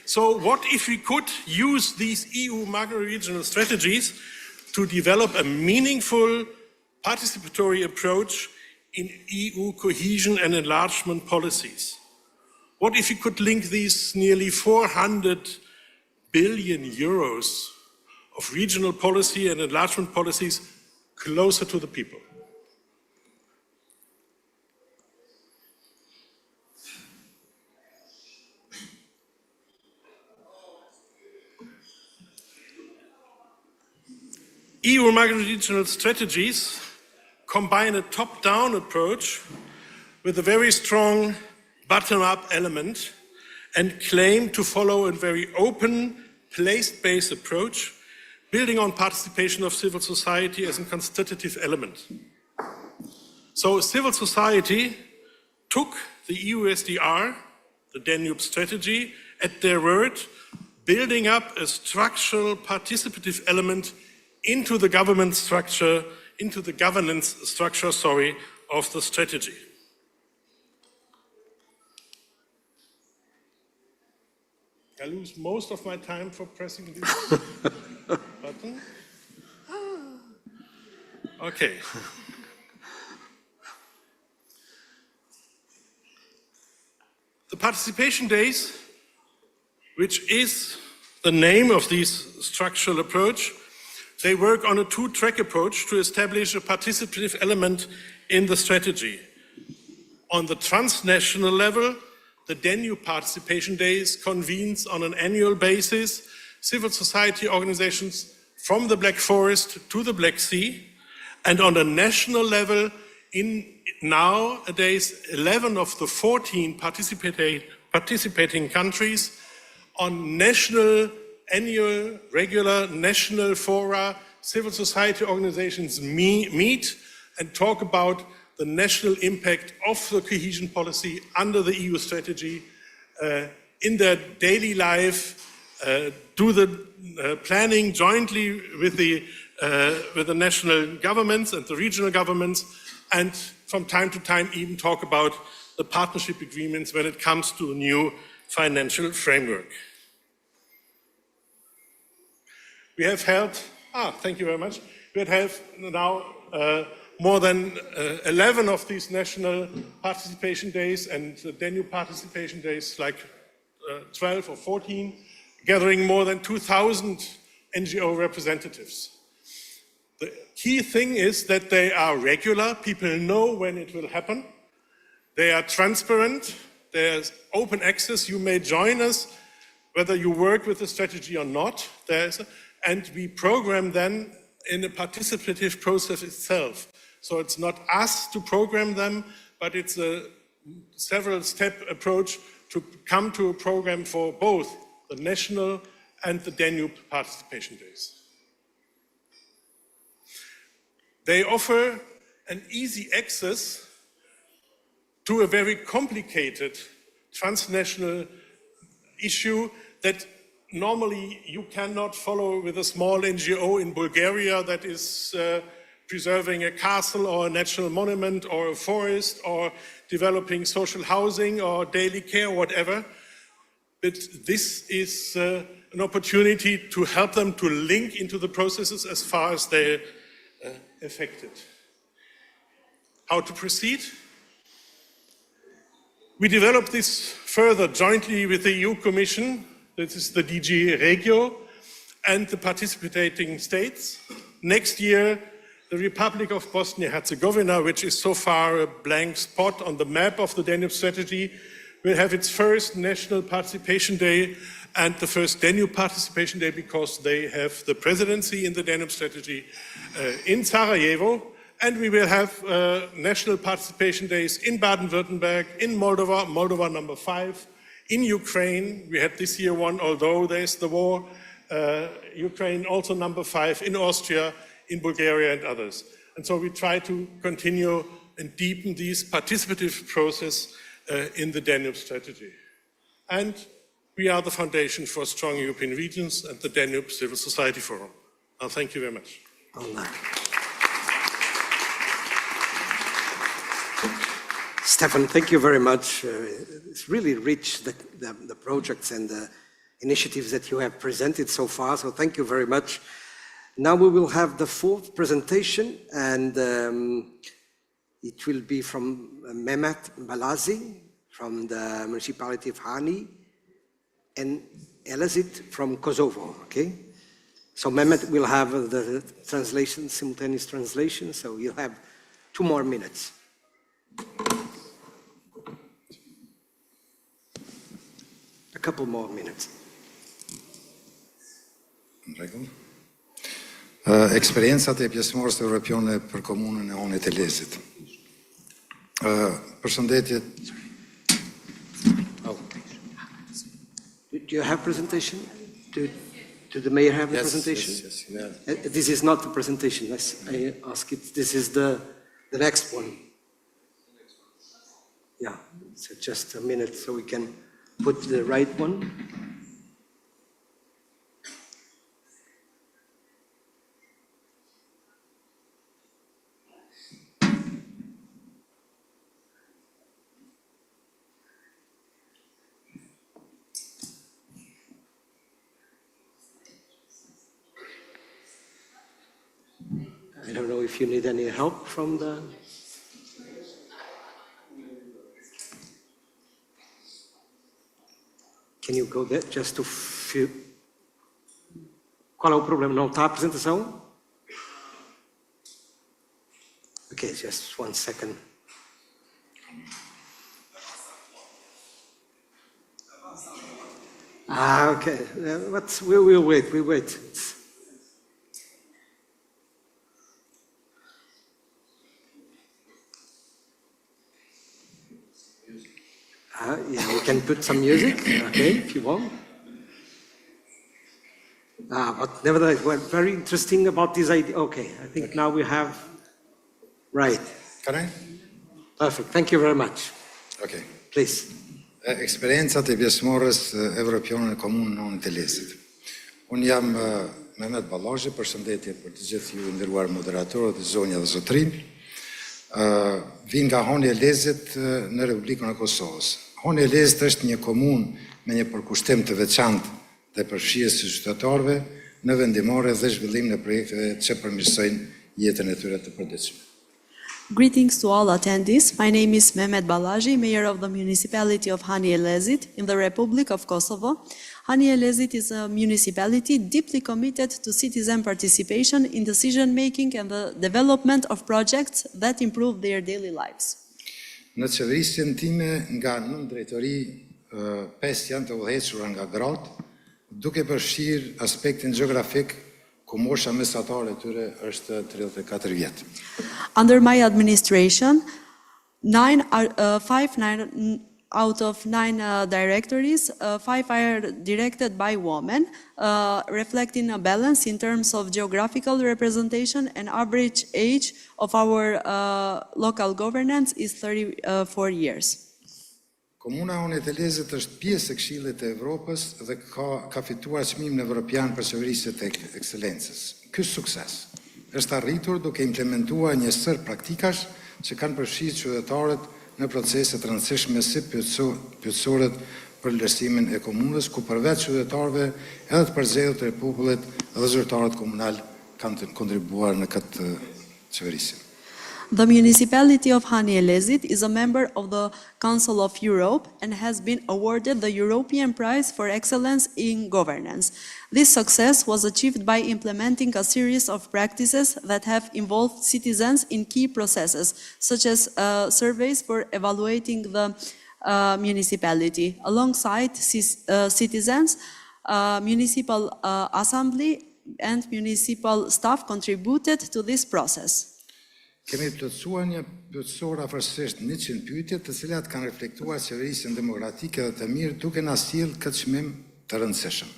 So what if we could use these EU macro-regional strategies to develop a meaningful participatory approach in EU cohesion and enlargement policies? What if we could link these nearly 400 billion euros of regional policy and enlargement policies closer to the people? EU macro-regional strategies combine a top-down approach with a very strong bottom-up element and claim to follow a very open, place-based approach, building on participation of civil society as a constitutive element. So civil society took the EU SDR, the Danube strategy, at their word, building up a structural participative element into the governance structure of the strategy. I lose most of my time for pressing this button. Okay. The participation days, which is the name of this structural approach, they work on a two-track approach to establish a participative element in the strategy. On the transnational level, the Danube Participation Days convenes on an annual basis civil society organizations from the Black Forest to the Black Sea. And on a national level, in nowadays 11 of the 14 participating countries on national, annual, regular national fora, civil society organizations meet and talk about the national impact of the cohesion policy under the EU strategy in their daily life, do the planning jointly with the national governments and the regional governments, and from time to time even talk about the partnership agreements when it comes to a new financial framework. We have held, thank you very much. We have now more than 11 of these national participation days and the Danube participation days, like 12 or 14, gathering more than 2,000 NGO representatives. The key thing is that they are regular, people know when it will happen, they are transparent, there's open access, you may join us whether you work with the strategy or not, and we program then in a participative process itself. So it's not us to program them, but it's a several-step approach to come to a program for both the national and the Danube participation days. They offer an easy access to a very complicated transnational issue that normally you cannot follow with a small NGO in Bulgaria that is preserving a castle or a natural monument or a forest or developing social housing or daily care, whatever. But this is an opportunity to help them to link into the processes as far as they're affected. How to proceed? We developed this further jointly with the EU Commission, this is the DG Regio, and the participating states. Next year, the Republic of Bosnia-Herzegovina, which is so far a blank spot on the map of the Danube strategy, will have its first National Participation Day and the first Danube Participation Day because they have the presidency in the Danube strategy in Sarajevo. And we will have national participation days in Baden-Württemberg, in Moldova, Moldova number 5, in Ukraine. We had this year one, although there's the war. Ukraine also number 5, in Austria, in Bulgaria and others. And so we try to continue and deepen this participative process in the Danube strategy. And we are the foundation for strong European regions and the Danube Civil Society Forum. Thank you very much. Stefan, thank you very much. It's really rich, the projects and the initiatives that you have presented so far, so thank you very much. Now we will have the fourth presentation, and it will be from Mehmet Balazi from the municipality of Hani and Elazit from Kosovo, okay? So Mehmet will have the translation, simultaneous translation, so you'll have 2 more minutes. A couple more minutes. Eksperiencat e pjesëmarrës evropiane për komunën e Honit të Lezit. Përshëndetje. Do you have presentation? Do the mayor have the presentation? Yes, yeah. This is not the presentation. I ask it. This is the next one. Yeah, so just a minute so we can put the right one. I don't know if you need any help from the... Can you go there just to feel... Qual é o problema? Não está a apresentação? Okay, just 1 second. Okay. We'll wait. Yeah, we can put some music, okay, if you want. But nevertheless, what's very interesting about this idea, okay, I think now we have, right. Can I? Perfect, thank you very much. Okay. Please. Eksperiencat e pjesëmarrës evropiane në komunën e Honit të Lezit. Unë jam Mehmet Ballazi, përshëndetje për të gjithë ju nderuar moderatorët, zonja dhe zotrin. Vin nga Honi e Lezit në Republikën e Kosovës. Honi e Lezit është një komunë me një përkushtim të veçantë dhe përfshirjes së qytetarëve në vendimmarrje dhe zhvillim në projekte që përmirësojnë jetën e tyre të përditshme. Greetings to all attendees. My name is Mehmet Balaji, Mayor of the Municipality of Hani-Elezit in the Republic of Kosovo. Hani-Elezit is a municipality deeply committed to citizen participation in decision-making and the development of projects that improve their daily lives. Në qeverisjen time nga 9 drejtori, 5 janë të udhëhequra nga gratë, duke përfshirë aspektin gjeografik, ku mosha mesatare e tyre është 34 vjet. Under my administration, 5 out of 9 directories, 5 are directed by women, reflecting a balance in terms of geographical representation, and average age of our local governance is 34 years. Komuna e Hani-Elezit është pjesë e Këshillit të Evropës dhe ka fituar çmimin evropian për qeverisje të ekselencës. Ky sukses është arritur duke implementuar një sër praktikash që kanë përfshirë qytetarët në procese të rëndësishme si pyetësorët për vlerësimin e komunës, ku përveç qytetarëve edhe të përzgjedhur të popullit dhe zyrtarët komunal kanë kontribuar në këtë qeverisje. The municipality of Hani-Elezit is a member of the Council of Europe and has been awarded the European Prize for Excellence in Governance. This success was achieved by implementing a series of practices that have involved citizens in key processes, such as surveys for evaluating the municipality. Alongside citizens, municipal assembly and municipal staff contributed to this process. Kemi plotësuar një pyetësor afërsisht 100 pyetje, të cilat kanë reflektuar qeverisjen demokratike dhe të mirë, duke na sjellë këtë çmim të rëndësishëm.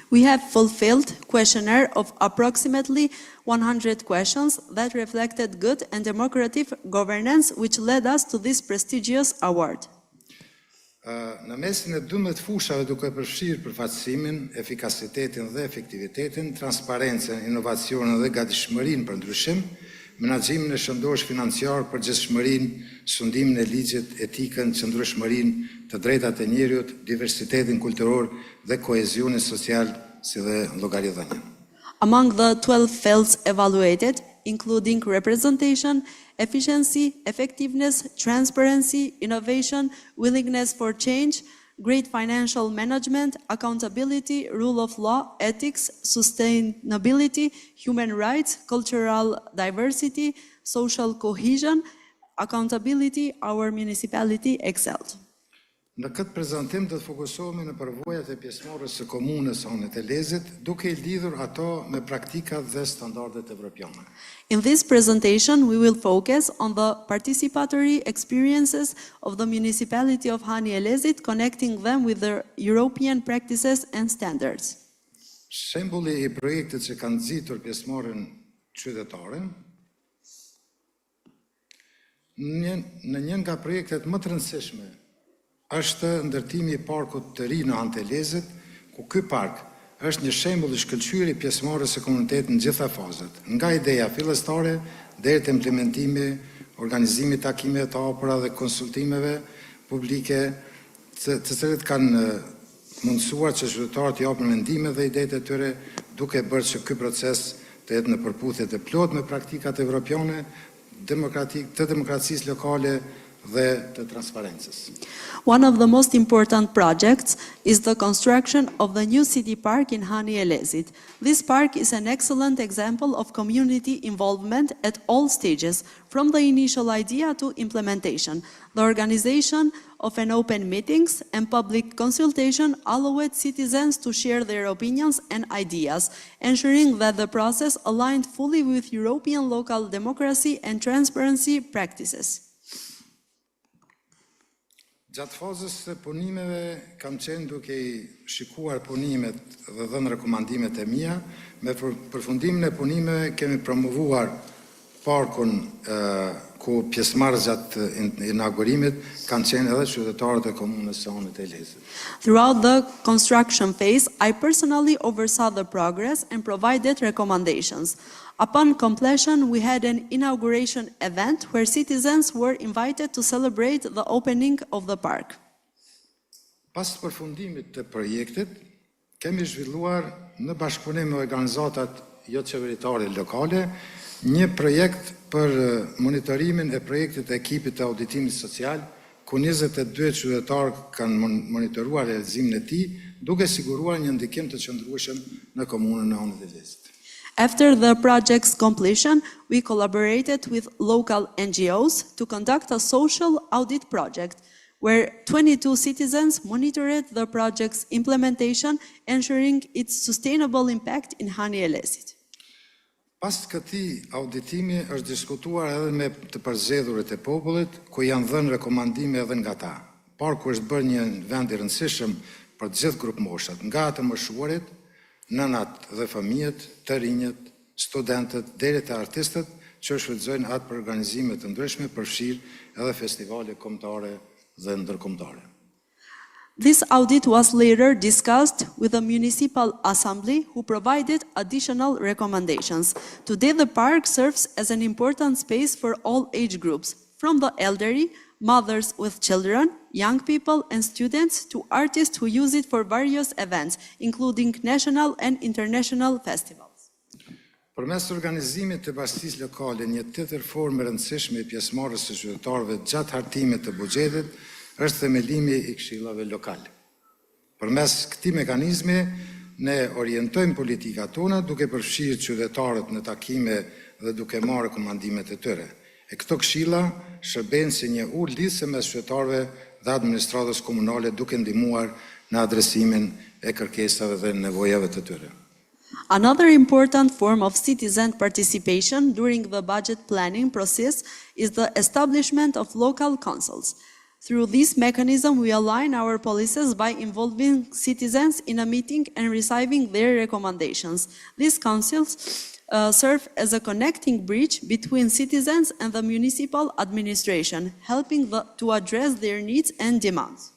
We have fulfilled questionnaire of approximately 100 questions that reflected good and democratic governance, which led us to this prestigious award. Në mesin e 12 fushave duke përfshirë përfaqësimin, efikasitetin dhe efektivitetin, transparencën, inovacionin dhe gatishmërinë për ndryshim, menaxhimin e shëndosh financiar, përgjegjësimin, sundimin e ligjit, etikën, qëndrueshmërinë, të drejtat e njerëzit, diversitetin kulturor dhe kohezionin social, si dhe llogaridhënien. Among the 12 fields evaluated, including representation, efficiency, effectiveness, transparency, innovation, willingness for change, great financial management, accountability, rule of law, ethics, sustainability, human rights, cultural diversity, social cohesion, accountability, our municipality excelled. Në këtë prezantim do të fokusohemi në përvojat e pjesëmarrës së komunës së Hani-Elezit, duke I lidhur ato me praktikat dhe standardet evropiane. In this presentation, we will focus on the participatory experiences of the municipality of Hani-Elezit, connecting them with the European practices and standards. Shembulli I projektit që kanë nxitur pjesëmarrjen qytetare, në një nga projektet më të rëndësishme është ndërtimi I parkut të ri në Hani-Elezit, ku ky park është një shembull I shkëlqyer I pjesëmarrjes së komunitetit në gjitha fazat, nga ideja fillestare deri te implementimi, organizimi I takimeve të hapura dhe konsultimeve publike, të cilët kanë mundësuar që qytetarët të japin mendime dhe idetë e tyre, duke bërë që ky proces të jetë në përputhje të plotë me praktikat evropiane, të demokracisë lokale dhe të transparencës. One of the most important projects is the construction of the new city park in Hani-Elezit. This park is an excellent example of community involvement at all stages, from the initial idea to implementation. The organization of an open meetings and public consultation allowed citizens to share their opinions and ideas, ensuring that the process aligned fully with European local democracy and transparency practices. Gjatë fazës së punimeve kam qenë duke I shikuar punimet dhe dhënë rekomandimet e mia. Me përfundimin e punimeve kemi promovuar parkun ku pjesëmarrës gjatë inaugurimit kanë qenë edhe qytetarët e komunës së Hani-Elezit. Throughout the construction phase, I personally oversaw the progress and provided recommendations. Upon completion, we had an inauguration event where citizens were invited to celebrate the opening of the park. Pas përfundimit të projektit, kemi zhvilluar në bashkëpunim me organizatat jo qeveritare lokale një projekt për monitorimin e projektit e ekipit të auditimit social, ku 22 qytetarë kanë monitoruar realizimin e tij, duke siguruar një ndikim të qëndrueshëm në komunën e Honit e Lezit. After the project's completion, we collaborated with local NGOs to conduct a social audit project, where 22 citizens monitored the project's implementation, ensuring its sustainable impact in Hani e Lezit. Pas këtij auditimi është diskutuar edhe me të përzgjedhurit e popullit, ku janë dhënë rekomandime edhe nga ta. Parku është bërë një vend i rëndësishëm për të gjithë grup moshat, nga të moshuarit, nënat dhe fëmijët, të rinjët, studentët, deri te artistët që shfrytëzojnë atë për organizime të ndryshme, përfshirë edhe festivale kombëtare dhe ndërkombëtare. This audit was later discussed with the Municipal Assembly, who provided additional recommendations. Today, the park serves as an important space for all age groups, from the elderly, mothers with children, young people and students, to artists who use it for various events, including national and international festivals. Përmes organizimit të bashkisë lokale, një tjetër formë e rëndësishme e pjesëmarrjes së qytetarëve gjatë hartimit të buxhetit është themelimi i këshillave lokale. Përmes këtij mekanizmi, ne orientojmë politikat tona duke përfshirë qytetarët në takime dhe duke marrë rekomandimet e tyre. E këto këshilla shërbejnë si një lidhje mes qytetarëve dhe administratës komunale duke ndihmuar në adresimin e kërkesave dhe nevojave të tyre. Another important form of citizen participation during the budget planning process is the establishment of local councils. Through this mechanism, we align our policies by involving citizens in a meeting and receiving their recommendations. These councils serve as a connecting bridge between citizens and the municipal administration, helping to address their needs and demands.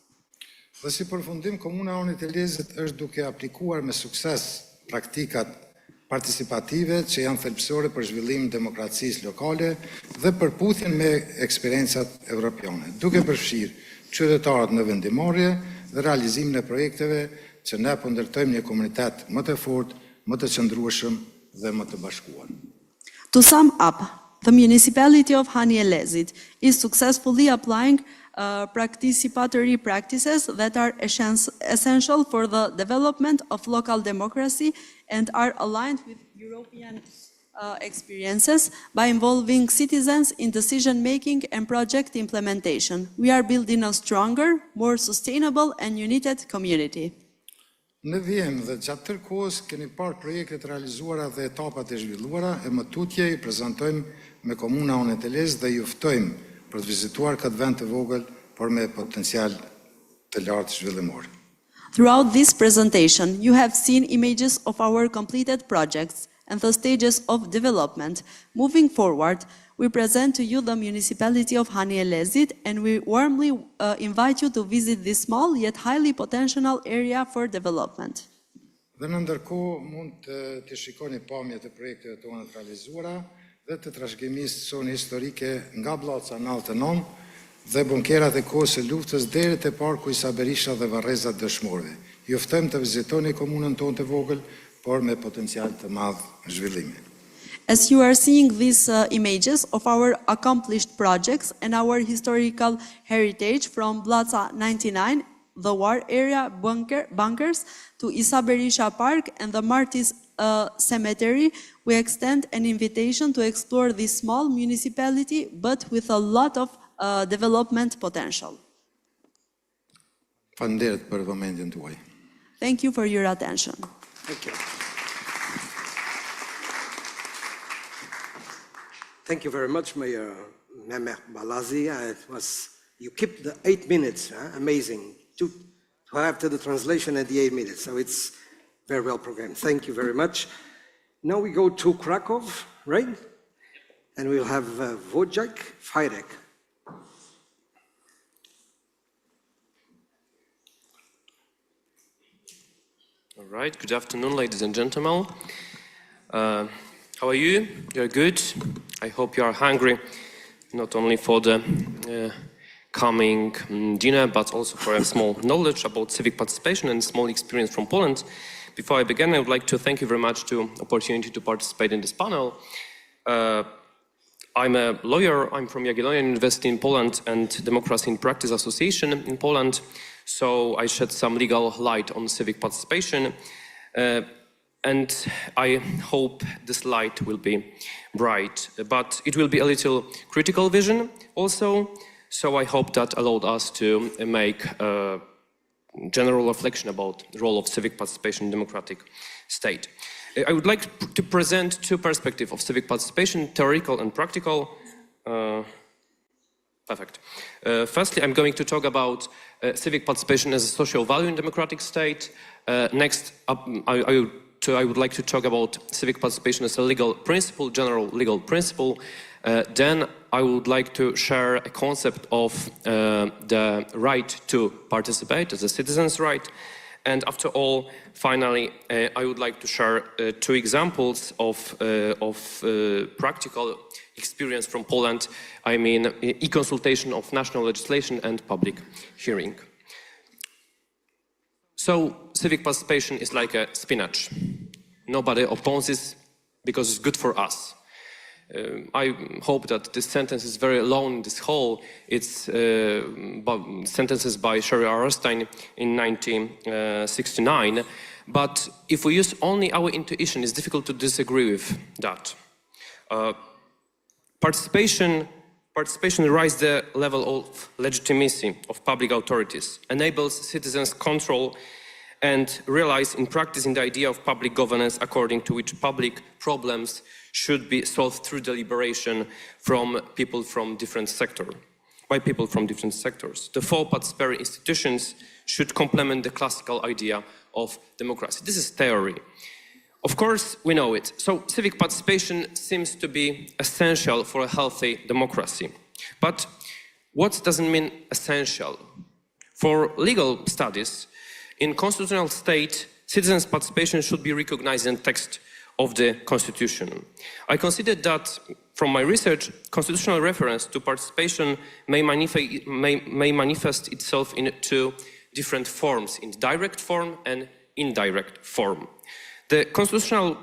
Dhe si përfundim, Komuna e Honit të Lezit është duke aplikuar me sukses praktikat participative që janë thelbësore për zhvillimin e demokracisë lokale dhe përputhjen me eksperiencat evropiane, duke përfshirë qytetarët në vendimarrje dhe realizimin e projekteve që ne po ndërtojmë një komunitet më të fortë, më të qëndrueshëm dhe më të bashkuar. To sum up, the municipality of Hani e Lezit is successfully applying participatory practices that are essential for the development of local democracy and are aligned with European experiences by involving citizens in decision-making and project implementation. We are building a stronger, more sustainable and united community. Në vijim dhe gjatë tërë kohës keni parë projektet realizuara dhe etapat e zhvilluara e më tutje i prezantojmë me Komuna e Honit të Lezit dhe ju ftojmë për të vizituar këtë vend të vogël, por me potencial të lartë zhvillimor. Throughout this presentation, you have seen images of our completed projects and the stages of development. Moving forward, we present to you the municipality of Hani e Lezit, and we warmly invite you to visit this small yet highly potential area for development. Dhe në ndërkohë mund të shikoni pamjet e projekteve tona të realizuara dhe të trashëgimisë sone historike nga Bllaca 99 dhe bunkerat e kohës së luftës deri te parku Isa Berisha dhe varrezat dëshmorëve. Ju ftojmë të vizitoni komunën tonë të vogël, por me potencial të madh zhvillimi. As you are seeing these images of our accomplished projects and our historical heritage from Bllaca 99, the war area bunkers, to Isa Berisha Park and the Martyrs Cemetery, we extend an invitation to explore this small municipality, but with a lot of development potential. Faleminderit për vëmendjen tuaj. Thank you for your attention. Thank you. Thank you very much, Mayor Mehmet Balazi. You kept the 8 minutes, amazing. To have the translation at the 8 minutes, so it's very well programmed. Thank you very much. Now we go to Krakow, right? And we'll have Wojciech Fajrek. All right, good afternoon, ladies and gentlemen. How are you? You're good? I hope you are hungry, not only for the coming dinner, but also for a small knowledge about civic participation and small experience from Poland. Before I begin, I would like to thank you very much for the opportunity to participate in this panel. I'm a lawyer. I'm from Jagiellonian University in Poland and Democracy in Practice Association in Poland. So I shed some legal light on civic participation. And I hope this light will be bright, but it will be a little critical vision also. So I hope that allowed us to make a general reflection about the role of civic participation in democratic state. I would like to present two perspectives of civic participation, theoretical and practical. Perfect. Firstly, I'm going to talk about civic participation as a social value in democratic state. Next, I would like to talk about civic participation as a legal principle, general legal principle. Then I would like to share a concept of the right to participate as a citizen's right. And after all, finally, I would like to share two examples of practical experience from Poland. I mean, e-consultation of national legislation and public hearing. So, civic participation is like a spinach. Nobody opposes because it's good for us. I hope that this sentence is very alone in this whole. It's sentences by Sherry Arstein in 1969. But if we use only our intuition, it's difficult to disagree with that. Participation raises the level of legitimacy of public authorities, enables citizens control and realize in practice in the idea of public governance according to which public problems should be solved through deliberation from people from different sectors, by people from different sectors. The four participatory institutions should complement the classical idea of democracy. This is theory. Of course, we know it. So civic participation seems to be essential for a healthy democracy. But what does it mean essential? For legal studies, in constitutional state, citizens' participation should be recognized in the text of the Constitution. I consider that, from my research, constitutional reference to participation may manifest itself in two different forms, in direct form and indirect form. The Constitutional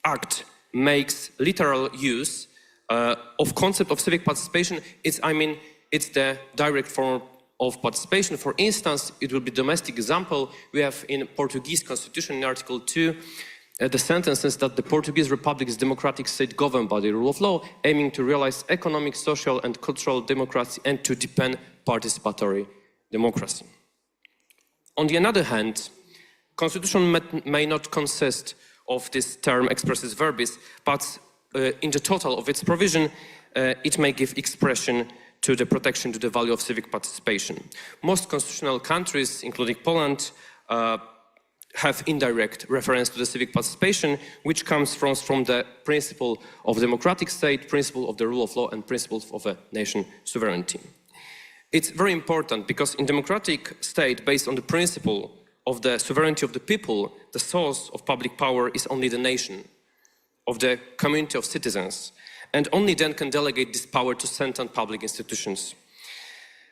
Act makes literal use of concept of civic participation. It's the direct form of participation. For instance, it will be domestic example. We have in Portuguese Constitution in Article 2 the sentences that the Portuguese Republic is a democratic state governed by the rule of law, aiming to realize economic, social and cultural democracy and to deepen participatory democracy. On the other hand, Constitution may not consist of this term expressis verbis, but in the total of its provision, it may give expression to the protection to the value of civic participation. Most constitutional countries, including Poland, have indirect reference to the civic participation, which comes from the principle of democratic state, principle of the rule of law, and principles of a nation sovereignty. It's very important because in democratic state, based on the principle of the sovereignty of the people, the source of public power is only the nation, of the community of citizens, and only then can delegate this power to central public institutions.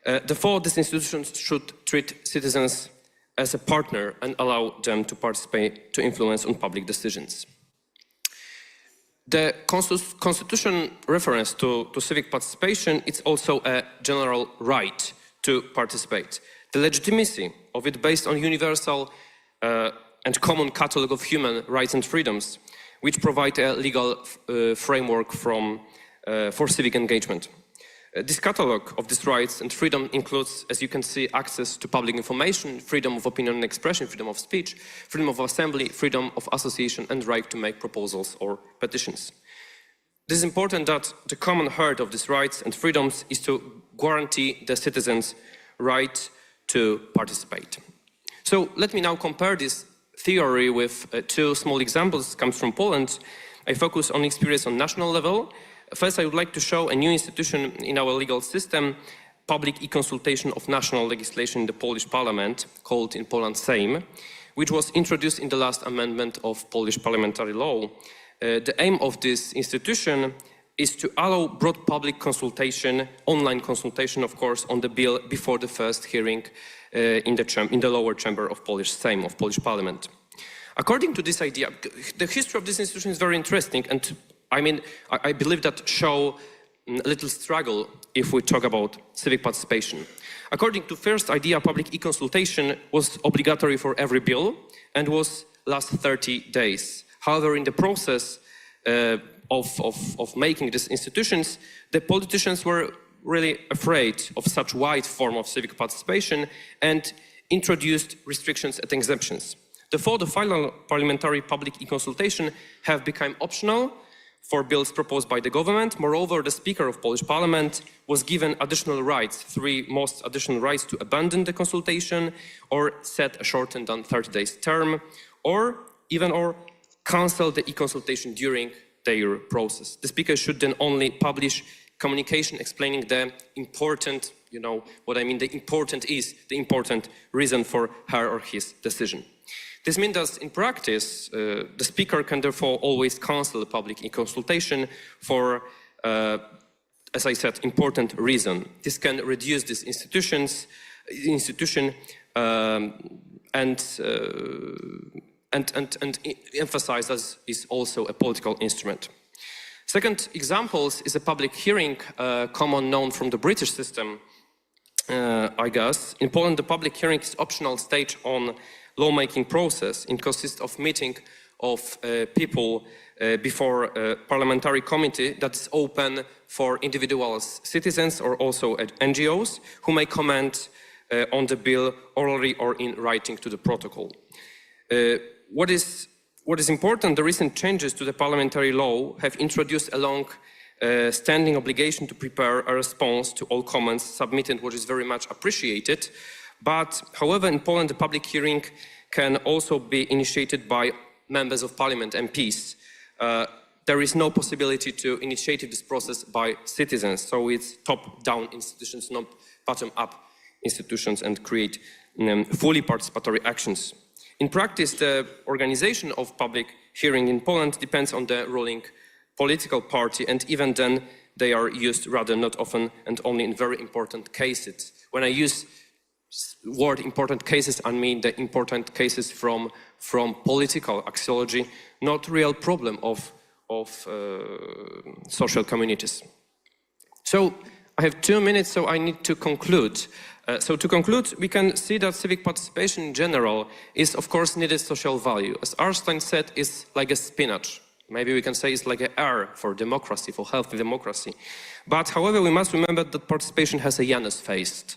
Therefore, these institutions should treat citizens as a partner and allow them to participate, to influence on public decisions. The Constitution reference to civic participation is also a general right to participate. The legitimacy of it based on universal and common catalog of human rights and freedoms, which provide a legal framework for civic engagement. This catalog of these rights and freedom includes, as you can see, access to public information, freedom of opinion and expression, freedom of speech, freedom of assembly, freedom of association, and right to make proposals or petitions. It is important that the common heart of these rights and freedoms is to guarantee the citizens' right to participate. So let me now compare this theory with two small examples that comes from Poland. I focus on experience on national level. First, I would like to show a new institution in our legal system, public e-consultation of national legislation in the Polish parliament, called in Poland Sejm, which was introduced in the last amendment of Polish parliamentary law. The aim of this institution is to allow broad public consultation, online consultation, of course, on the bill before the first hearing in the lower chamber of Polish Sejm, of Polish parliament. According to this idea, the history of this institution is very interesting, and I believe that show a little struggle if we talk about civic participation. According to first idea, public e-consultation was obligatory for every bill and was last 30 days. However, in the process of making these institutions, the politicians were really afraid of such wide form of civic participation and introduced restrictions and exemptions. Therefore, the final parliamentary public e-consultation have become optional for bills proposed by the government. Moreover, the Speaker of Polish Parliament was given additional rights, 3 most additional rights to abandon the consultation or set a shortened than 30 days term or cancel the e-consultation during their process. The Speaker should then only publish communication explaining the important, the important reason for her or his decision. This means that in practice, the Speaker can therefore always cancel the public e-consultation for, as I said, important reason. This can reduce this institution and emphasize that is also a political instrument. Second example is a public hearing, common known from the British system, I guess. In Poland, the public hearing is optional stage on lawmaking process. It consists of meeting of people before a parliamentary committee that is open for individuals, citizens, or also NGOs who may comment on the bill orally or in writing to the protocol. What is important, the recent changes to the parliamentary law have introduced a long-standing obligation to prepare a response to all comments submitted, which is very much appreciated. But, however, in Poland, the public hearing can also be initiated by members of parliament, MPs. There is no possibility to initiate this process by citizens, so it's top-down institutions, not bottom-up institutions, and create fully participatory actions. In practice, the organization of public hearing in Poland depends on the ruling political party, and even then they are used rather not often and only in very important cases. When I use word important cases, I mean the important cases from political axiology, not real problem of social communities. So I have 2 minutes, so I need to conclude. So to conclude, we can see that civic participation in general is, of course, needed social value. As Einstein said, it's like a spinach. Maybe we can say it's like an air for democracy, for healthy democracy. But, however, we must remember that participation has a Janus face.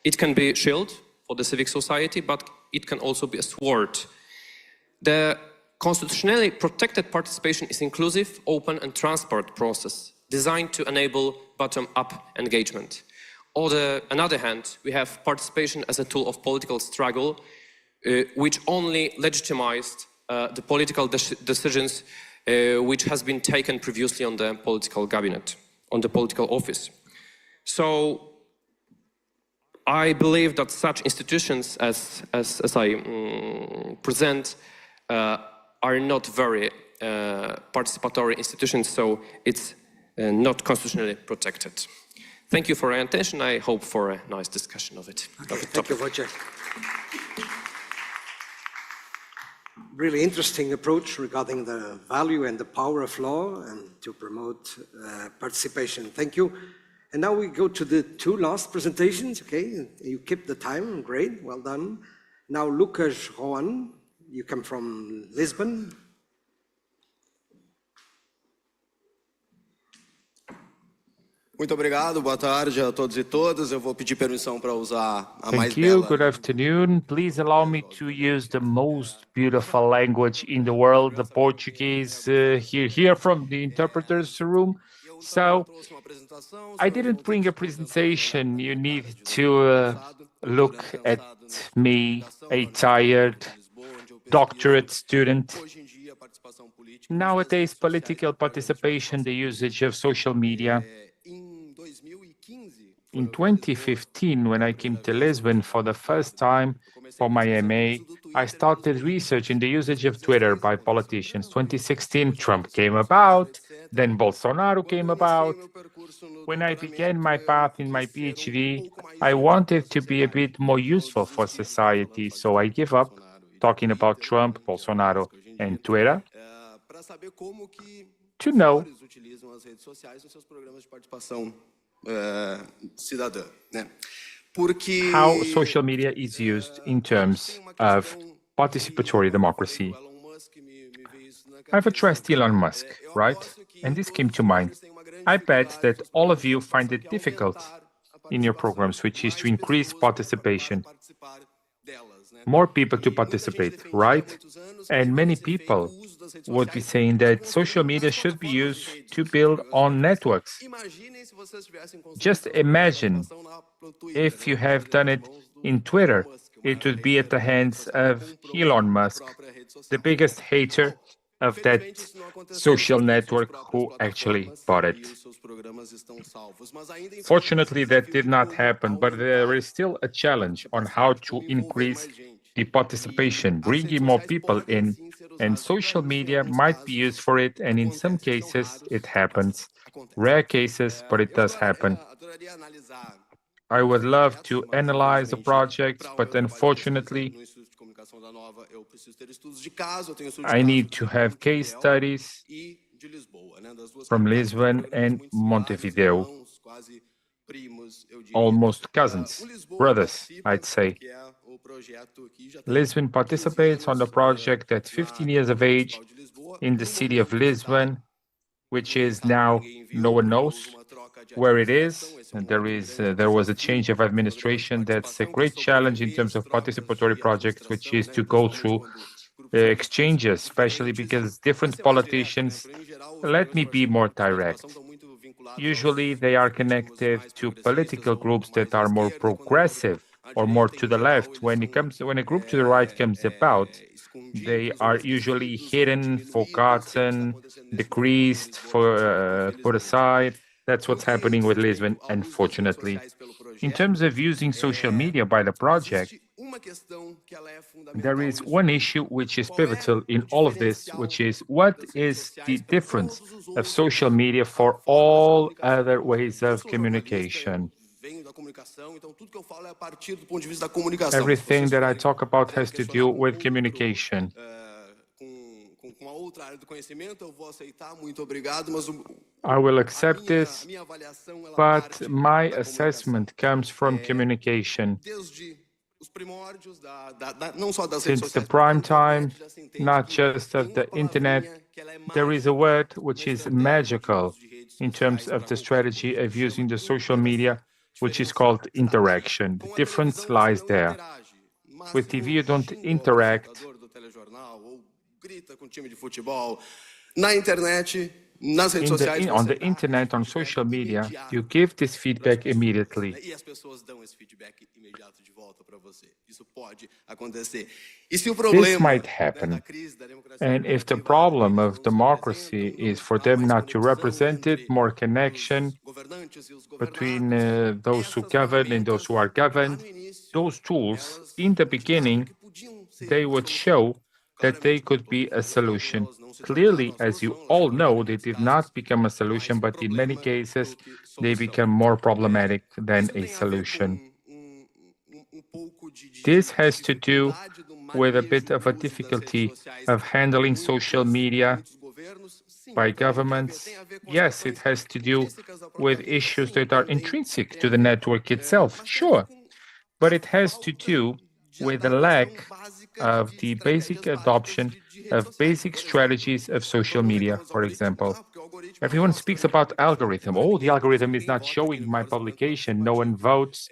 It can be a shield for the civic society, but it can also be a sword. The constitutionally protected participation is inclusive, open, and transparent process designed to enable bottom-up engagement. On the other hand, we have participation as a tool of political struggle, which only legitimized the political decisions which has been taken previously on the political cabinet, on the political office. So I believe that such institutions as I present are not very participatory institutions, so it's not constitutionally protected. Thank you for your attention. I hope for a nice discussion of it. Okay, thank you, Wojciech. Really interesting approach regarding the value and the power of law and to promote participation. Thank you. And now we go to the 2 last presentations. Okay, you kept the time. Great, well done. Now, Lucas Roan, you come from Lisbon. Muito obrigado, boa tarde a todos e todas. Eu vou pedir permissão para usar a mais Thank you, bela. good afternoon. Please allow me to use the most beautiful language in the world, the Portuguese, here from the interpreter's room. So, I didn't bring a presentation. You need to look at me, a tired doctorate student. Nowadays, political participation, the usage of social media. In 2015, when I came to Lisbon for the first time for my MA, I started researching the usage of Twitter by politicians. 2016, Trump came about, then Bolsonaro came about. When I began my path in my PhD, I wanted to be a bit more useful for society, so I gave up talking about Trump, Bolsonaro, and Twitter to know how social media is used in terms of participatory democracy. I've addressed Elon Musk, right? And this came to mind. I bet that all of you find it difficult in your programs, which is to increase participation. More people to participate, right? And many people would be saying that social media should be used to build on networks. Just imagine if you have done it in Twitter, it would be at the hands of Elon Musk, the biggest hater of that social network who actually bought it. Fortunately, that did not happen, but there is still a challenge on how to increase the participation, bringing more people in, and social media might be used for it, and in some cases it happens. Rare cases, but it does happen. I would love to analyze the project, but unfortunately, I need to have case studies from Lisbon and Montevideo, almost cousins, brothers, I'd say. Lisbon participates on the project at 15 years of age in the city of Lisbon, which is now, no one knows where it is. And there was a change of administration. That's a great challenge in terms of participatory projects, which is to go through exchanges, especially because different politicians, let me be more direct. Usually they are connected to political groups that are more progressive or more to the left. When a group to the right comes about, they are usually hidden, forgotten, decreased, put aside. That's what's happening with Lisbon, unfortunately. In terms of using social media by the project, there is one issue which is pivotal in all of this, which is what is the difference of social media for all other ways of communication? Everything that I talk about has to do with communication. I will accept this, but my assessment comes from communication. Since the prime time, not just of the internet, there is a word which is magical in terms of the strategy of using the social media, which is called interaction. The difference lies there. With TV, you don't interact. On the internet, on social media, you give this feedback immediately. This might happen. And if the problem of democracy is for them not to represent it, more connection between those who govern and those who are governed, those tools, in the beginning, they would show that they could be a solution. Clearly, as you all know, they did not become a solution, but in many cases, they become more problematic than a solution. This has to do with a bit of a difficulty of handling social media by governments. Yes, it has to do with issues that are intrinsic to the network itself, sure, but it has to do with the lack of the basic adoption of basic strategies of social media, for example. Everyone speaks about algorithm. Oh, the algorithm is not showing my publication. No one votes.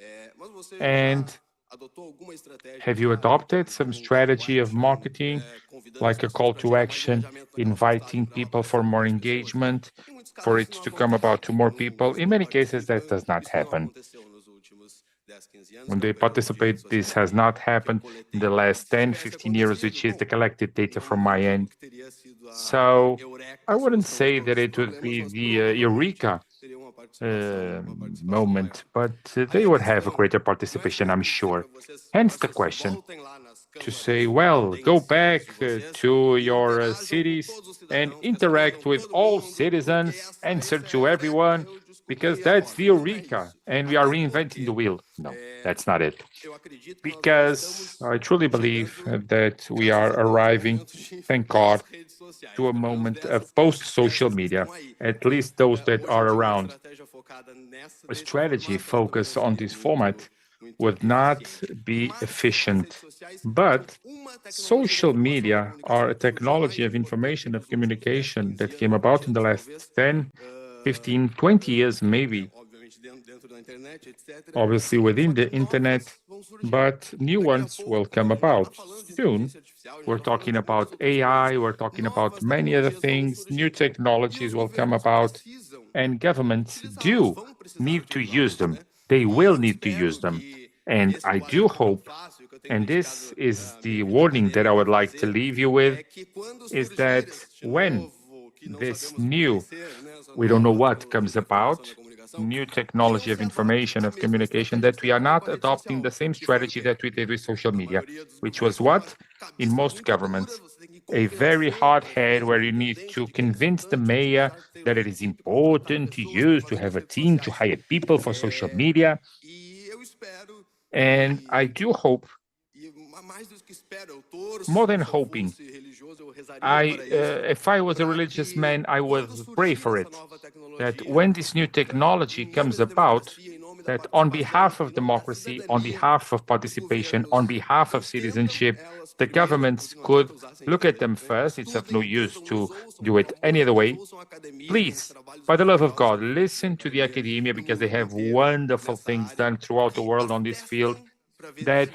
And have you adopted some strategy of marketing, like a call to action, inviting people for more engagement, for it to come about to more people? In many cases, that does not happen. When they participate, this has not happened in the last 10, 15 years, which is the collected data from my end. So I wouldn't say that it would be the eureka moment, but they would have a greater participation, I'm sure. Hence the question to say, well, go back to your cities and interact with all citizens, answer to everyone, because that's the eureka, and we are reinventing the wheel. No, that's not it. Because I truly believe that we are arriving, thank God, to a moment of post-social media, at least those that are around. A strategy focused on this format would not be efficient, but social media are a technology of information, of communication that came about in the last 10, 15, 20 years, maybe, obviously within the internet, but new ones will come about soon. We're talking about AI, we're talking about many other things, new technologies will come about, and governments do need to use them. They will need to use them. And I do hope, and this is the warning that I would like to leave you with, is that when this new, we don't know what comes about, new technology of information, of communication, that we are not adopting the same strategy that we did with social media, which was what? In most governments, a very hard head where you need to convince the mayor that it is important to use, to have a team, to hire people for social media. And I do hope, more than hoping, if I was a religious man, I would pray for it, that when this new technology comes about, that on behalf of democracy, on behalf of participation, on behalf of citizenship, the governments could look at them first. It's of no use to do it any other way. Please, by the love of God, listen to the academia, because they have wonderful things done throughout the world on this field that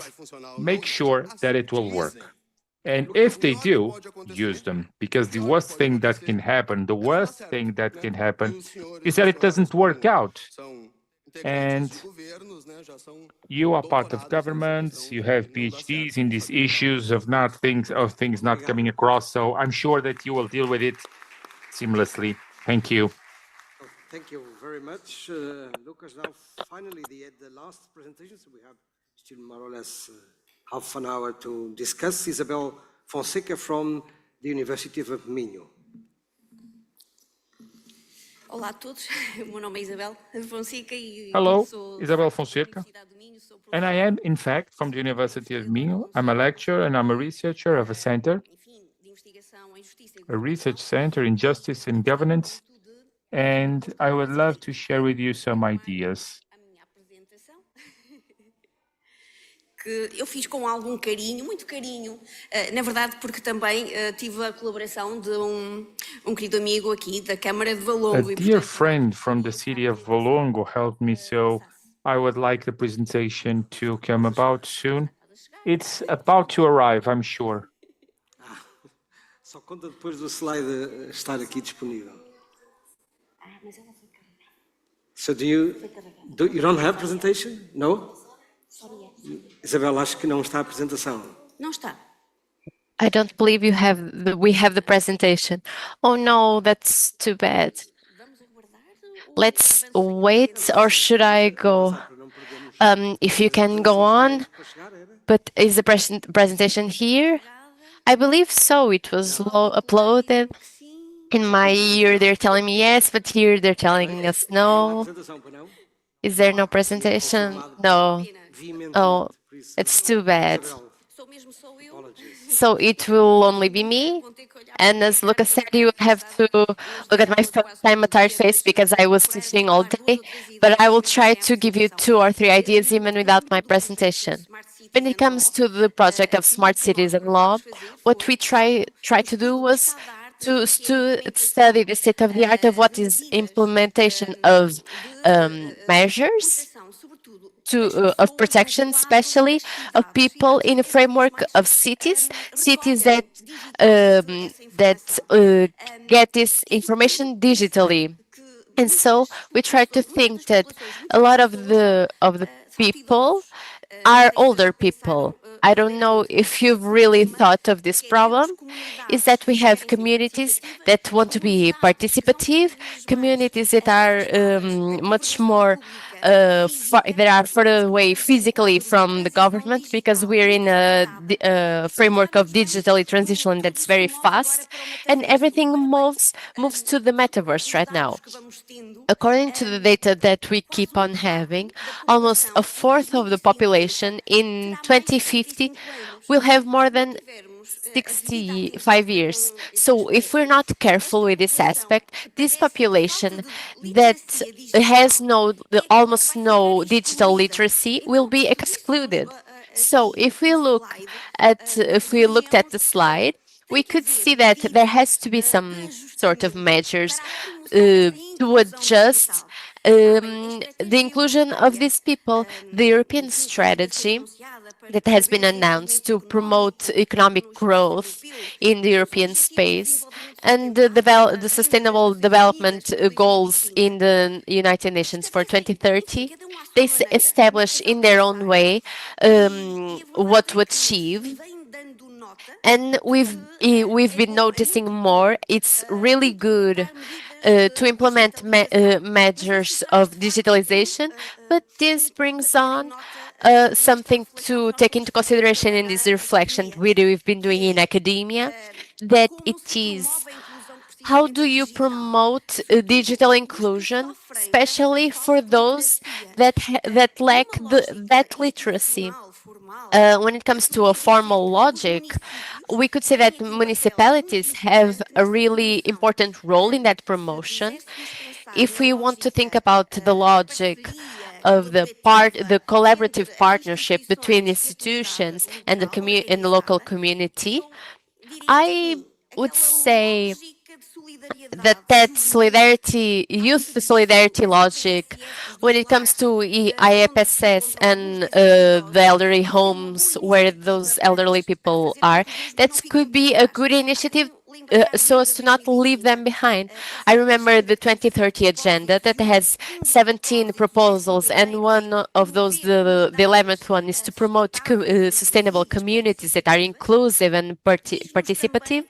make sure that it will work. And if they do, use them, because the worst thing that can happen, is that it doesn't work out. And you are part of governments, you have PhDs in these issues of things not coming across, so I'm sure that you will deal with it seamlessly. Thank you. Thank you very much, Lucas. Now, finally, the last presentation, so we have still more or less half an hour to discuss. Isabel Fonseca from the University of Minho. Olá a todos, meu nome é Isabel Fonseca e Hello, Isabel Fonseca. And I am, in fact, from the University of Minho. I'm a lecturer and I'm a researcher of a center, a research center in justice and governance. And I would love to share with you some ideas. Que eu fiz com algum carinho, muito carinho, na verdade porque também tive a colaboração de querido amigo aqui da Câmara de Valongo. A dear friend from the city of Valongo helped me, so I would like the presentation to come about soon. It's about to arrive, I'm sure. Só conta depois do slide estar aqui disponível. So you don't have presentation? No? Isabel, acho que não está a apresentação. Não está. I don't believe we have the presentation. Oh no, that's too bad. Let's wait, or should I go? If you can go on, but is the presentation here? I believe so. It was uploaded. In my ear, they're telling me yes, but here they're telling us no. Is there no presentation? No. Oh, it's too bad. So it will only be me. And as Lucas said, you have to look at my first time a tired face because I was teaching all day. But I will try to give you 2 or 3 ideas even without my presentation. When it comes to the project of Smart Cities and Law, what we try to do was to study the state of the art of what is implementation of measures of protection, especially of people in a framework of cities that get this information digitally. And so we try to think that a lot of the people are older people. I don't know if you've really thought of this problem, is that we have communities that want to be participative, communities that are much more that are further away physically from the government, because we're in a framework of digitally transition that's very fast, and everything moves to the metaverse right now. According to the data that we keep on having, almost 1/4 of the population in 2050 will have more than 65 years. So if we're not careful with this aspect, this population that has almost no digital literacy will be excluded. So if we looked at the slide, we could see that there has to be some sort of measures to adjust the inclusion of these people. The European strategy that has been announced to promote economic growth in the European space and the Sustainable Development Goals in the United Nations for 2030, they establish in their own way what to achieve. And we've been noticing more. It's really good to implement measures of digitalization, but this brings on something to take into consideration in this reflection we've been doing in academia, that it is how do you promote digital inclusion, especially for those that lack that literacy. When it comes to a formal logic, we could say that municipalities have a really important role in that promotion. If we want to think about the logic of the collaborative partnership between institutions and the local community, I would say that solidarity, youth solidarity logic, when it comes to IFSS and the elderly homes where those elderly people are, that could be a good initiative so as to not leave them behind. I remember the 2030 agenda that has 17 proposals, and one of those, the 11th one, is to promote sustainable communities that are inclusive and participative.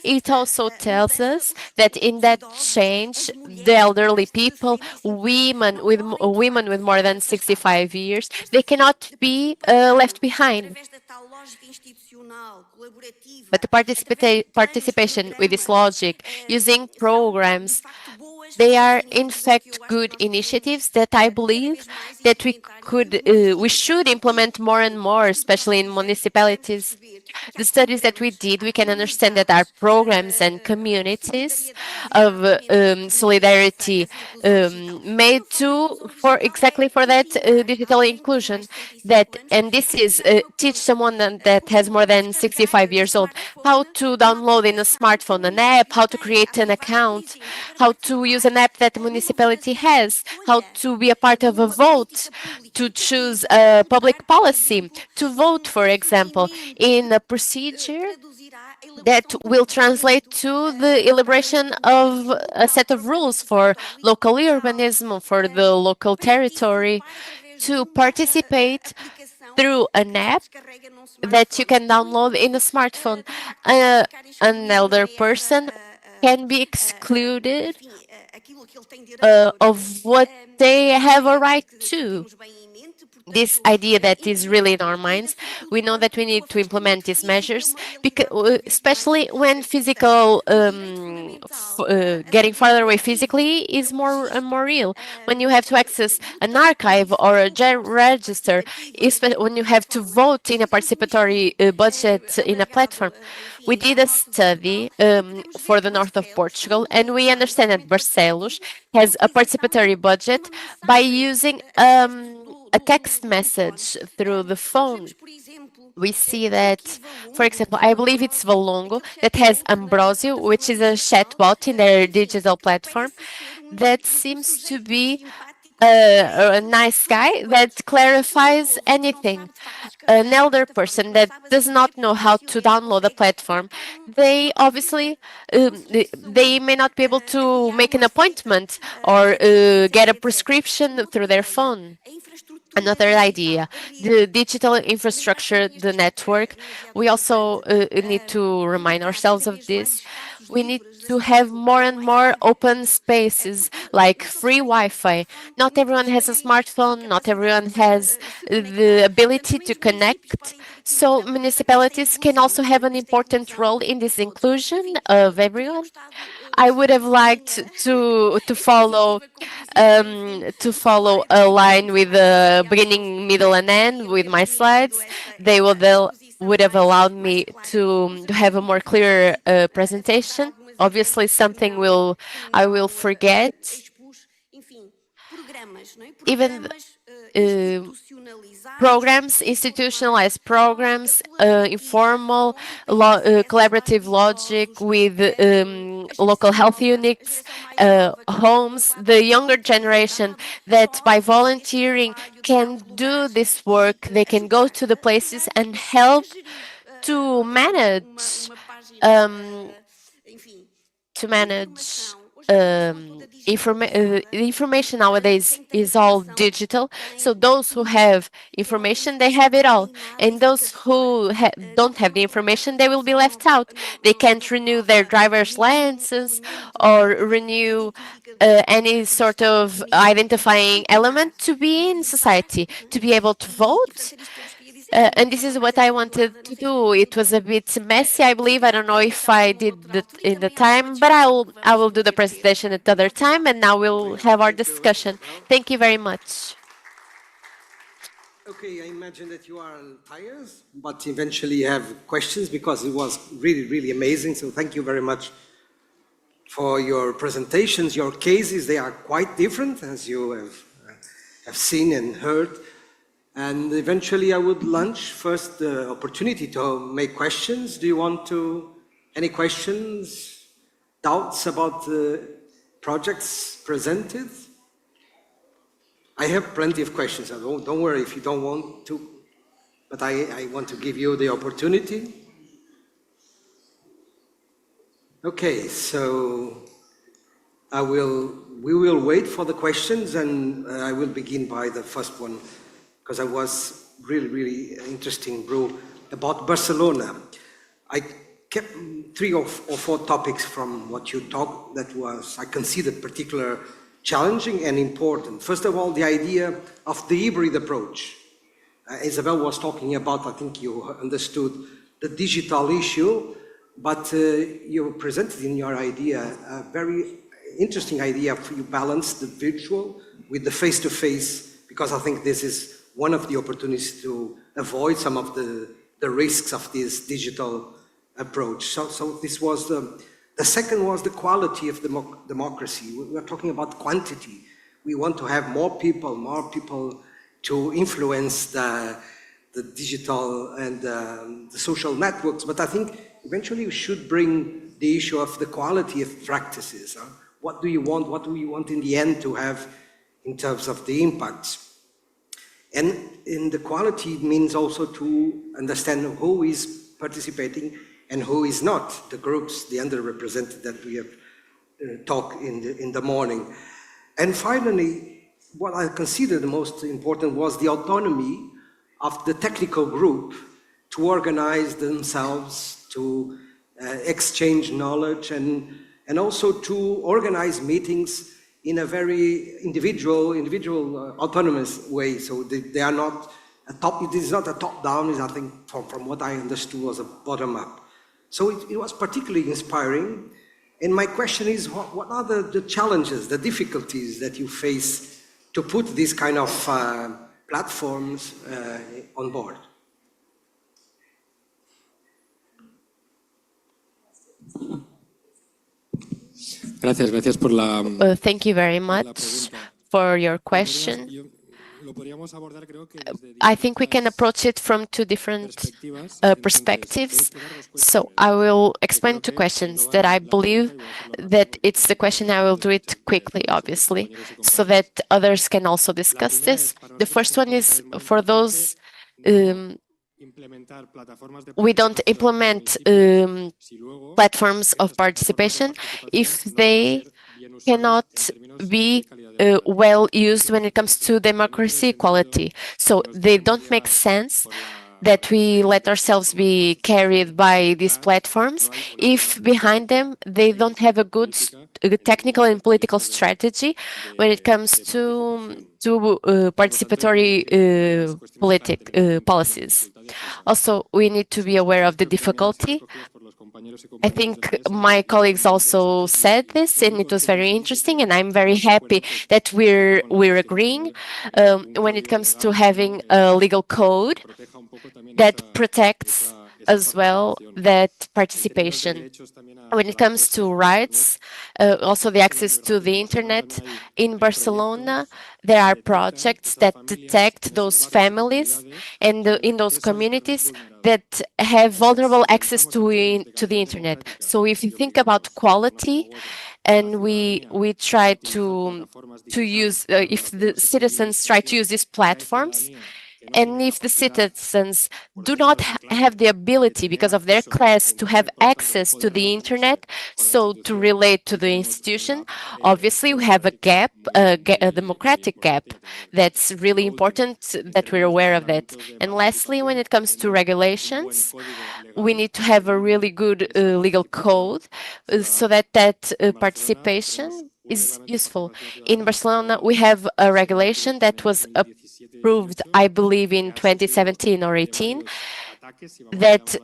It also tells us that in that change, the elderly people, women with more than 65 years, they cannot be left behind. But the participation with this logic, using programs, they are in fact good initiatives that I believe that we should implement more and more, especially in municipalities. The studies that we did, we can understand that our programs and communities of solidarity made exactly for that digital inclusion. And this is teach someone that has more than 65 years old how to download in a smartphone an app, how to create an account, how to use an app that the municipality has, how to be a part of a vote, to choose a public policy, to vote, for example, in a procedure that will translate to the elaboration of a set of rules for local urbanism, for the local territory, to participate through an app that you can download in a smartphone. An elder person can be excluded of what they have a right to. This idea that is really in our minds, we know that we need to implement these measures, because, especially when physical, getting farther away physically is more real. When you have to access an archive or a register, when you have to vote in a participatory budget in a platform. We did a study for the north of Portugal, and we understand that Barcelos has a participatory budget by using a text message through the phone. We see that, for example, I believe it's Valongo that has Ambrosio, which is a chatbot in their digital platform that seems to be a nice guy that clarifies anything. An elder person that does not know how to download a platform, they obviously they may not be able to make an appointment or get a prescription through their phone. Another idea, the digital infrastructure, the network, we also need to remind ourselves of this. We need to have more and more open spaces like free Wi-Fi. Not everyone has a smartphone, not everyone has the ability to connect. So municipalities can also have an important role in this inclusion of everyone. I would have liked to follow a line with the beginning, middle, and end with my slides. would have allowed me to have a more clear presentation. Obviously, something I will forget. Even programs, institutionalized programs, informal, collaborative logic with local health units, homes, the younger generation that by volunteering can do this work, they can go to the places and help to manage information nowadays is all digital. So those who have information, they have it all. And those who don't have the information, they will be left out. They can't renew their driver's licenses or renew any sort of identifying element to be in society, to be able to vote. And this is what I wanted to do. It was a bit messy, I believe. I don't know if I did it in the time, but I will do the presentation at the other time, and now we'll have our discussion. Thank you very much. Okay, I imagine that you are tired, but eventually you have questions because it was really, really amazing. So thank you very much for your presentations. Your cases, they are quite different, as you have seen and heard. And eventually I would launch first the opportunity to make questions. Do you want any questions, doubts about the projects presented? I have plenty of questions. Don't worry if you don't want to, but I want to give you the opportunity. Okay, so we will wait for the questions, and I will begin by the first one, because I was really, really interesting, bro, about Barcelona. I kept 3 or 4 topics from what you talked that I considered particularly challenging and important. First of all, the idea of the hybrid approach. Isabel was talking about, I think you understood, the digital issue, but you presented in your idea a very interesting idea of you balance the virtual with the face-to-face, because I think this is one of the opportunities to avoid some of the risks of this digital approach. So this was the second was the quality of democracy. We are talking about quantity. We want to have more people to influence the digital and the social networks. But I think eventually we should bring the issue of the quality of practices. What do you want? What do we want in the end to have in terms of the impacts? And in the quality, it means also to understand who is participating and who is not, the groups, the underrepresented that we have talked in the morning. And finally, what I consider the most important was the autonomy of the technical group to organize themselves, to exchange knowledge, and also to organize meetings in a very individual, autonomous way. So they are not it is not a top-down, I think, from what I understood, was a bottom-up. So it was particularly inspiring. And my question is, what are the challenges, the difficulties that you face to put these kind of platforms on board? Thank you very much for your question. I think we can approach it from 2 different perspectives. So I will explain 2 questions that I believe that it's the question. I will do it quickly, obviously, so that others can also discuss this. The first one is for those we don't implement platforms of participation if they cannot be well used when it comes to democracy equality. So they don't make sense that we let ourselves be carried by these platforms if behind them they don't have a good technical and political strategy when it comes to participatory policies. Also, we need to be aware of the difficulty I think my colleagues also said this, and it was very interesting, and I'm very happy that we're agreeing when it comes to having a legal code that protects as well that participation. When it comes to rights, also the access to the internet, in Barcelona, there are projects that detect those families and in those communities that have vulnerable access to the internet. So if you think about quality, and we try to use, if the citizens try to use these platforms, and if the citizens do not have the ability, because of their class, to have access to the internet, so to relate to the institution, obviously we have a gap, a democratic gap. That's really important that we're aware of that. And lastly, when it comes to regulations, we need to have a really good legal code so that participation is useful. In Barcelona, we have a regulation that was approved, I believe, in 2017 or 18, that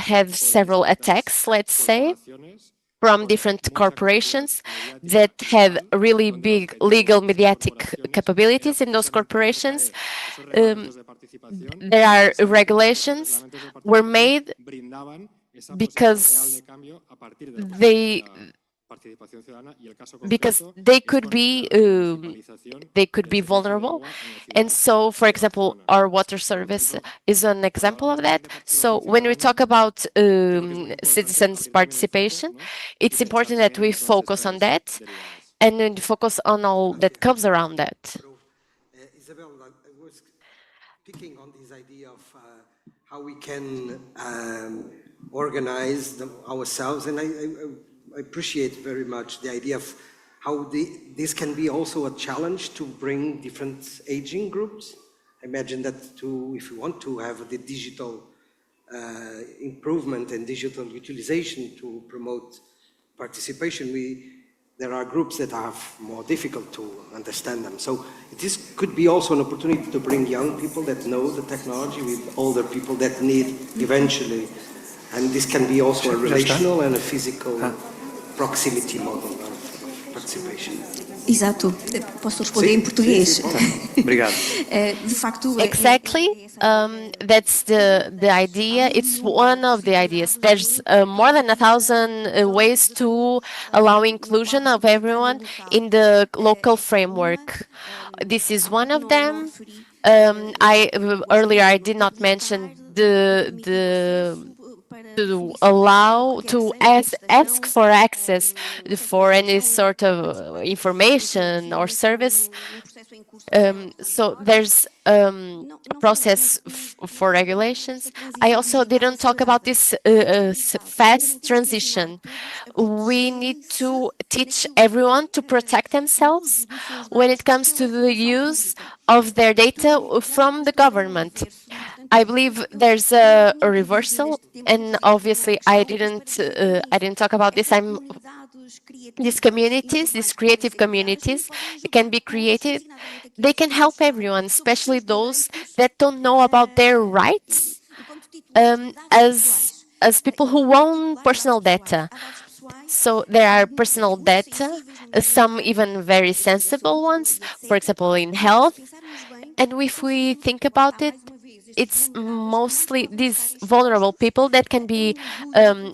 have several attacks, let's say, from different corporations that have really big legal mediatic capabilities in those corporations. There are regulations were made because they could be vulnerable. And so, for example, our water service is an example of that. So when we talk about citizens' participation, it's important that we focus on that and then focus on all that comes around that. Isabel, I was picking on this idea of how we can organize ourselves, and I appreciate very much the idea of how this can be also a challenge to bring different aging groups. I imagine that if we want to have the digital improvement and digital utilization to promote participation, there are groups that are more difficult to understand them. So this could be also an opportunity to bring young people that know the technology with older people that need eventually. And this can be also a relational and a physical proximity model of participation. Exato. Posso responder em português? Obrigado. De facto, exactly. That's the idea. It's one of the ideas. There's more than 1,000 ways to allow inclusion of everyone in the local framework. This is one of them. Earlier I did not mention to ask for access for any sort of information or service. So there's a process for regulations. I also didn't talk about this fast transition. We need to teach everyone to protect themselves when it comes to the use of their data from the government. I believe there's a reversal, and obviously I didn't talk about this. These communities, these creative communities, can be created. They can help everyone, especially those that don't know about their rights, as people who own personal data. So there are personal data, some even very sensible ones, for example, in health. And if we think about it, it's mostly these vulnerable people that can be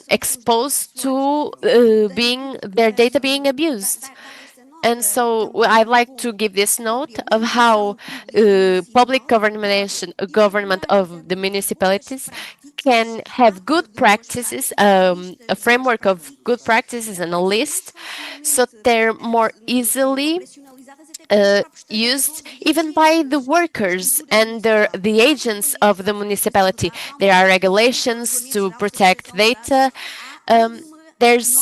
exposed to their data being abused. And so I'd like to give this note of how public government of the municipalities can have good practices, a framework of good practices and a list, so they're more easily used even by the workers and the agents of the municipality. There are regulations to protect data. There's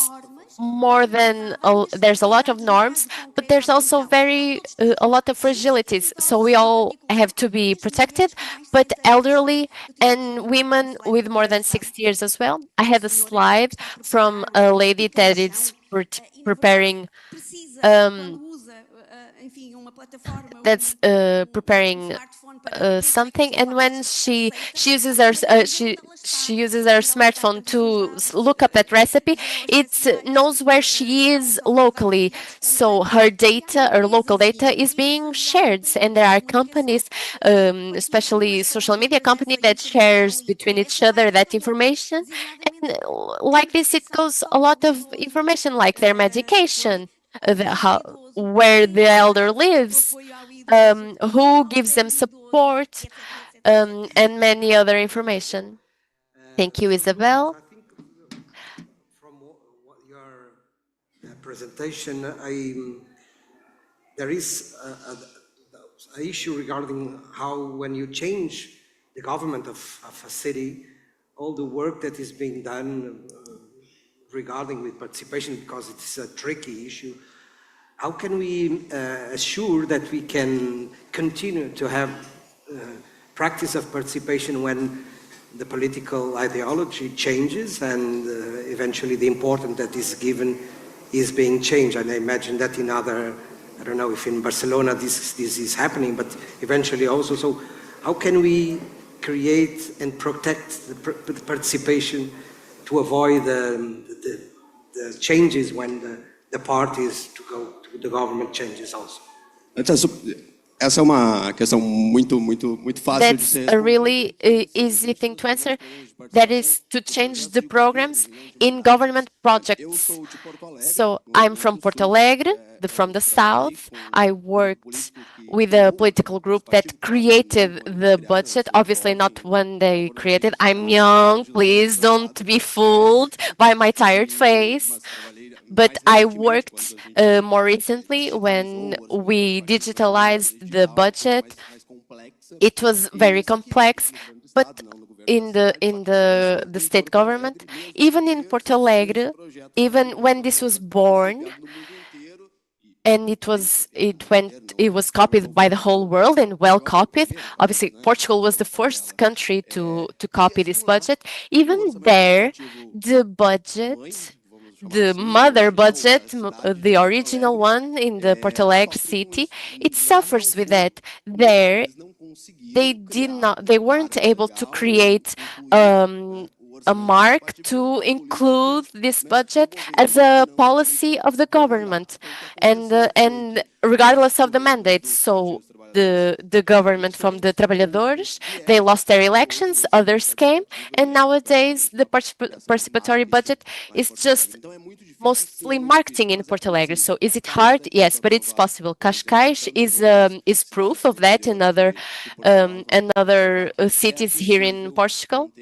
a lot of norms, but there's also a lot of fragilities. So we all have to be protected, but elderly and women with more than 60 years as well. I had a slide from a lady that is preparing preparing something, and when she uses she uses her smartphone to look up that recipe, it knows where she is locally. So her data, her local data, is being shared, and there are companies, especially social media company, that shares between each other that information. And like this, it goes a lot of information, like their medication, where the elder lives, who gives them support, and many other information. Thank you, Isabel. From your presentation, there is an issue regarding how, when you change the government of a city, all the work that is being done regarding with participation, because it's a tricky issue. How can we assure that we can continue to have practice of participation when the political ideology changes and eventually the importance that is given is being changed? And I imagine that in other, I don't know if in Barcelona this is happening, but eventually also. So how can we create and protect the participation to avoid the changes when the parties to go to the government changes also? Essa é uma questão muito fácil de ser. That's a really easy thing to answer. That is to change the programs in government projects. So I'm from Porto Alegre, from the south. I worked with a political group that created the budget. Obviously not when they created. I'm young, please don't be fooled by my tired face. But I worked more recently when we digitalized the budget. It was very complex, but in the state government, even in Porto Alegre, even when this was born, and it was copied by the whole world and well copied. Obviously, Portugal was the first country to copy this budget. Even there, the budget, the mother budget, the original one in the Porto Alegre city, it suffers with that. There, they weren't able to create a mark to include this budget as a policy of the government, and regardless of the mandate. So the government from the trabalhadores, they lost their elections, others came, and nowadays the participatory budget is just mostly marketing in Porto Alegre. So is it hard? Yes, but it's possible. Cascais is proof of that in other cities here in Portugal.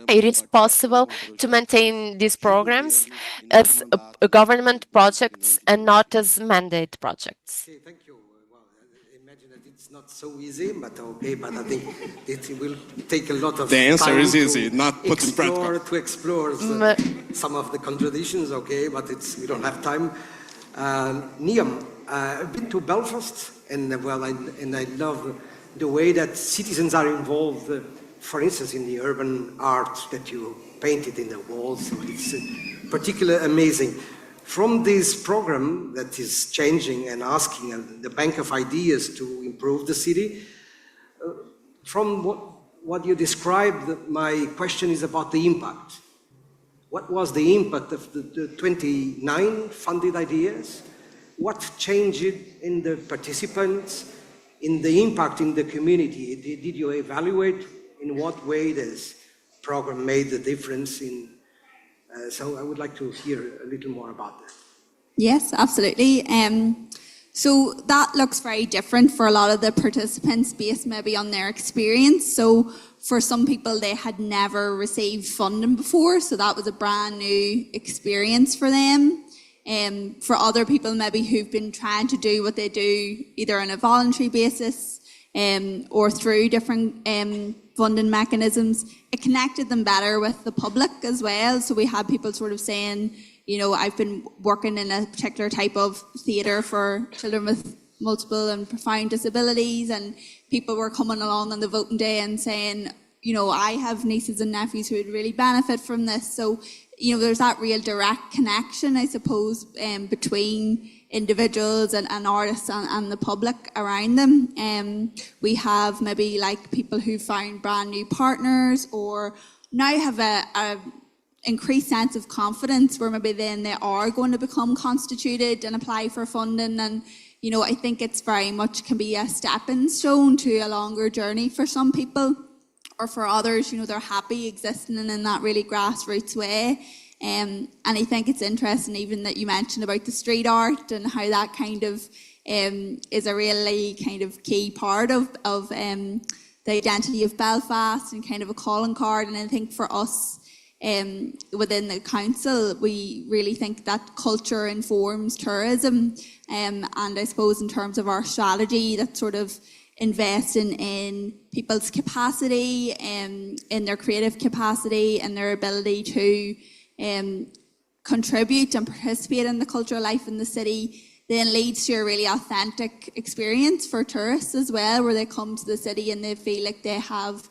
It is possible to maintain these programs as government projects and not as mandate projects. Okay, thank you. Well, I imagine that it's not so easy, but okay, but I think it will take a lot of The answer time is easy, not put in practice. To explore some of the contradictions, okay, but we don't have time. Niam, I've been to Belfast, and I love the way that citizens are involved. For instance, in the urban art that you painted in the walls, so it's particularly amazing. From this program that is changing and asking the bank of ideas to improve the city, from what you described, my question is about the impact. What was the impact of the 29 funded ideas? What changed in the participants, in the impact in the community? Did you evaluate in what way this program made the difference in? So I would like to hear a little more about that. Yes, absolutely. So that looks very different for a lot of the participants based maybe on their experience. So for some people, they had never received funding before, so that was a brand new experience for them. For other people maybe who've been trying to do what they do either on a voluntary basis or through different funding mechanisms, it connected them better with the public as well. So we had people sort of saying, you know, I've been working in a particular type of theatre for children with multiple and profound disabilities, and people were coming along on the voting day and saying, you know, I have nieces and nephews who would really benefit from this. So, you know, there's that real direct connection, I suppose, between individuals and artists and the public around them. We have maybe like people who found brand new partners or now have a increased sense of confidence where maybe then they are going to become constituted and apply for funding. And, you know, I think it's very much can be a stepping stone to a longer journey for some people, or for others, you know, they're happy existing in that really grassroots way. And I think it's interesting even that you mentioned about the street art and how that kind of is a really kind of key part of the identity of Belfast and kind of a calling card. And I think for us, within the council, we really think that culture informs tourism, and I suppose in terms of our strategy, that sort of investing in people's capacity, in their creative capacity and their ability to contribute and participate in the cultural life in the city, then leads to a really authentic experience for tourists as well, where they come to the city and they feel like they have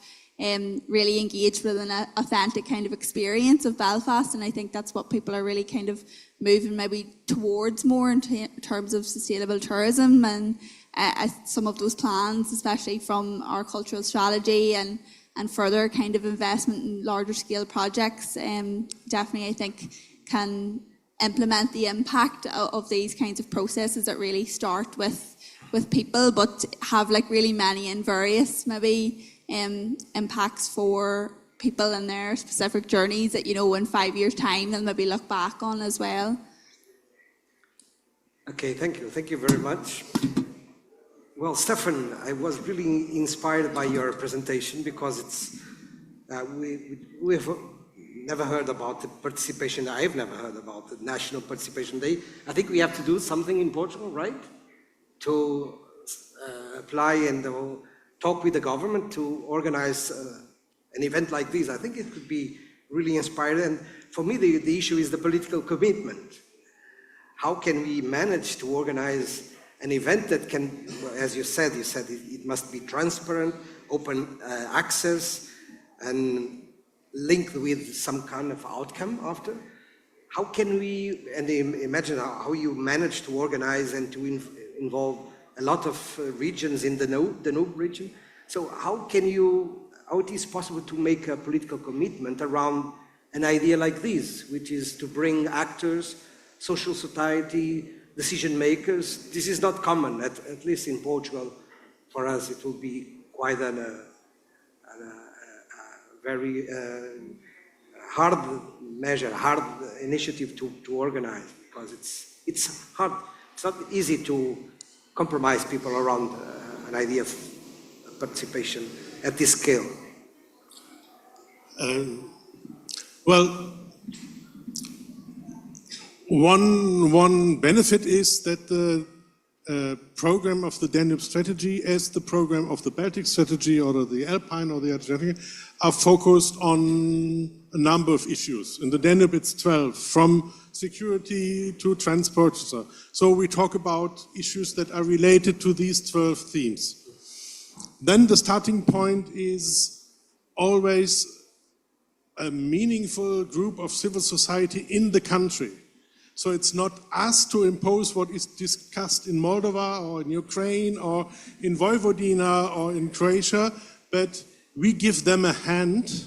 really engaged with an authentic kind of experience of Belfast. And I think that's what people are really kind of moving maybe towards more in terms of sustainable tourism, and some of those plans, especially from our cultural strategy and further kind of investment in larger scale projects, definitely I think can implement the impact of these kinds of processes that really start with people, but have like really many and various maybe impacts for people and their specific journeys that, you know, in 5 years' time they'll maybe look back on as well. Okay, thank you. Thank you very much. Well, Stefan, I was really inspired by your presentation because it's we've never heard about the participation. I've never heard about the National Participation Day. I think we have to do something in Portugal, right? To apply and talk with the government to organize an event like this. I think it could be really inspiring. And for me, the issue is the political commitment. How can we manage to organize an event that can, as you said it must be transparent, open access, and linked with some kind of outcome after? How can we, and imagine how you manage to organize and to involve a lot of regions in the Danube region. So how it is possible to make a political commitment around an idea like this, which is to bring actors, social society, decision makers. This is not common, at least in Portugal. For us, it will be quite a very hard measure, hard initiative to organize, because it's hard. It's not easy to compromise people around an idea of participation at this scale. Well, one benefit is that the program of the Danube strategy, as the program of the Baltic strategy or the Alpine or the Adriatic, are focused on a number of issues. In the Danube, it's 12, from security to transport. So we talk about issues that are related to these 12 themes. Then the starting point is always a meaningful group of civil society in the country. So it's not us to impose what is discussed in Moldova or in Ukraine or in Vojvodina or in Croatia, but we give them a hand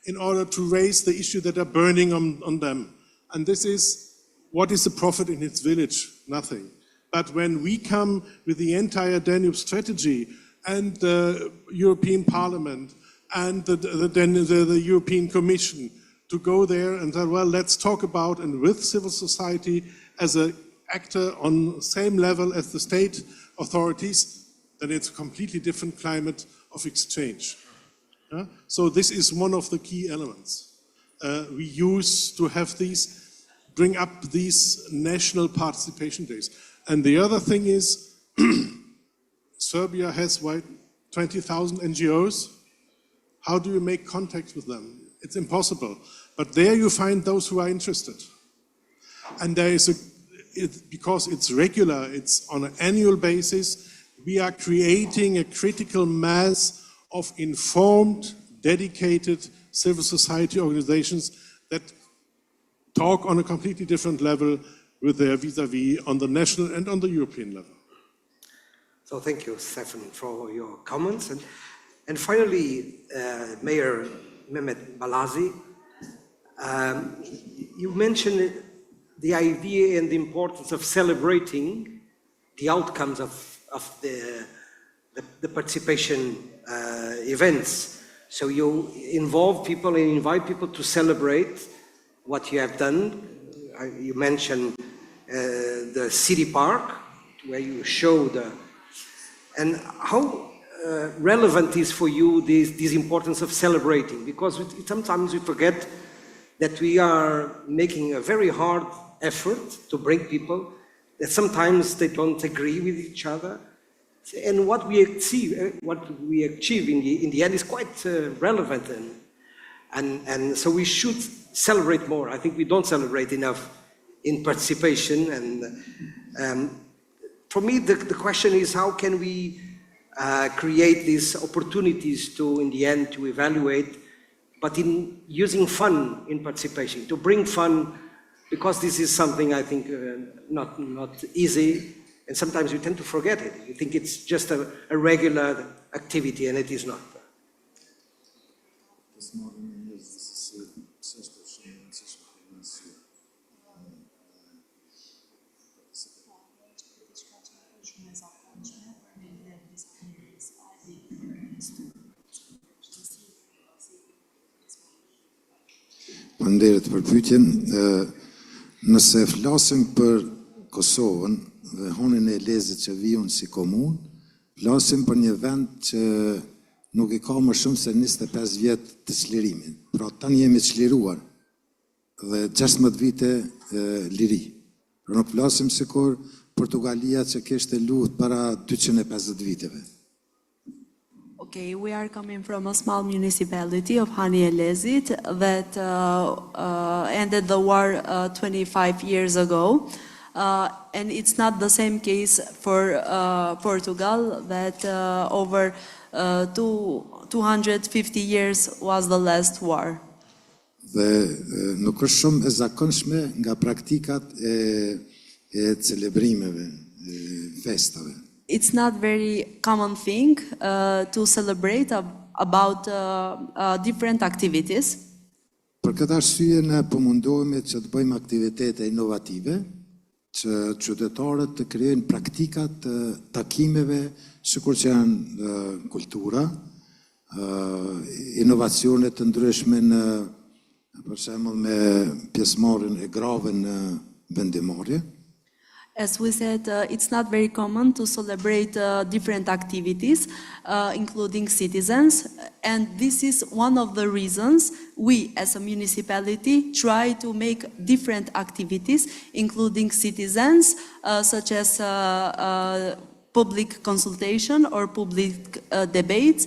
in order to raise the issue that are burning on them. And this is, what is the profit in its village? Nothing. But when we come with the entire Danube strategy and the European Parliament and the European Commission to go there and say, well, let's talk about, and with civil society as an actor on the same level as the state authorities, then it's a completely different climate of exchange. So this is one of the key elements. We use to have these, bring up these national participation days. And the other thing is, Serbia has 20,000 NGOs. How do you make contact with them? It's impossible. But there you find those who are interested. And there is because it's regular, it's on an annual basis, we are creating a critical mass of informed, dedicated civil society organizations that talk on a completely different level with their vis-a-vis on the national and on the European level. So thank you, Stefan, for your comments. And finally, Mayor, Mehmet Balazi. You mentioned the idea and the importance of celebrating the outcomes of the participation events. So you involve people and invite people to celebrate what you have done. You mentioned the city park, where you show and how relevant is for you this importance of celebrating, because sometimes we forget that we are making a very hard effort to bring people, that sometimes they don't agree with each other. And what we achieve in the end is quite relevant, and so we should celebrate more. I think we don't celebrate enough in participation, and for me the question is, how can we create these opportunities to, in the end, to evaluate, but in using fun in participation, to bring fun, because this is something I think not easy. And sometimes you tend to forget it. You think it's just a regular activity, and it is not. Faleminderit për pyetjen. Nëse flasim për Kosovën dhe honin e Lezit që vijun si komunë, flasim për një vend që nuk I ka më shumë se 25 vjet të çlirimit. Pra tani jemi çliruar dhe 16 vite liri. Pra nuk flasim sikur Portugalia që kishte lutje para 250 viteve. Okay, we are coming from a small municipality of Hani-Elezit that ended the war 25 years ago. And it's not the same case for Portugal, that over 250 years was the last war. Dhe nuk është shumë e zakonshme nga praktikat e celebrimeve, festave. It's not very common thing to celebrate about different activities. Për këtë arsye ne po mundohemi që të bëjmë aktivitete inovative, që qytetarët të krijojnë praktika të takimeve, sikur që janë kultura, inovacione të ndryshme në, për shembull, me pjesëmarrjen e grave në vendimmarrje. As we said, it's not very common to celebrate different activities, including citizens, and this is one of the reasons we, as a municipality, try to make different activities, including citizens, such as public consultation or public debates,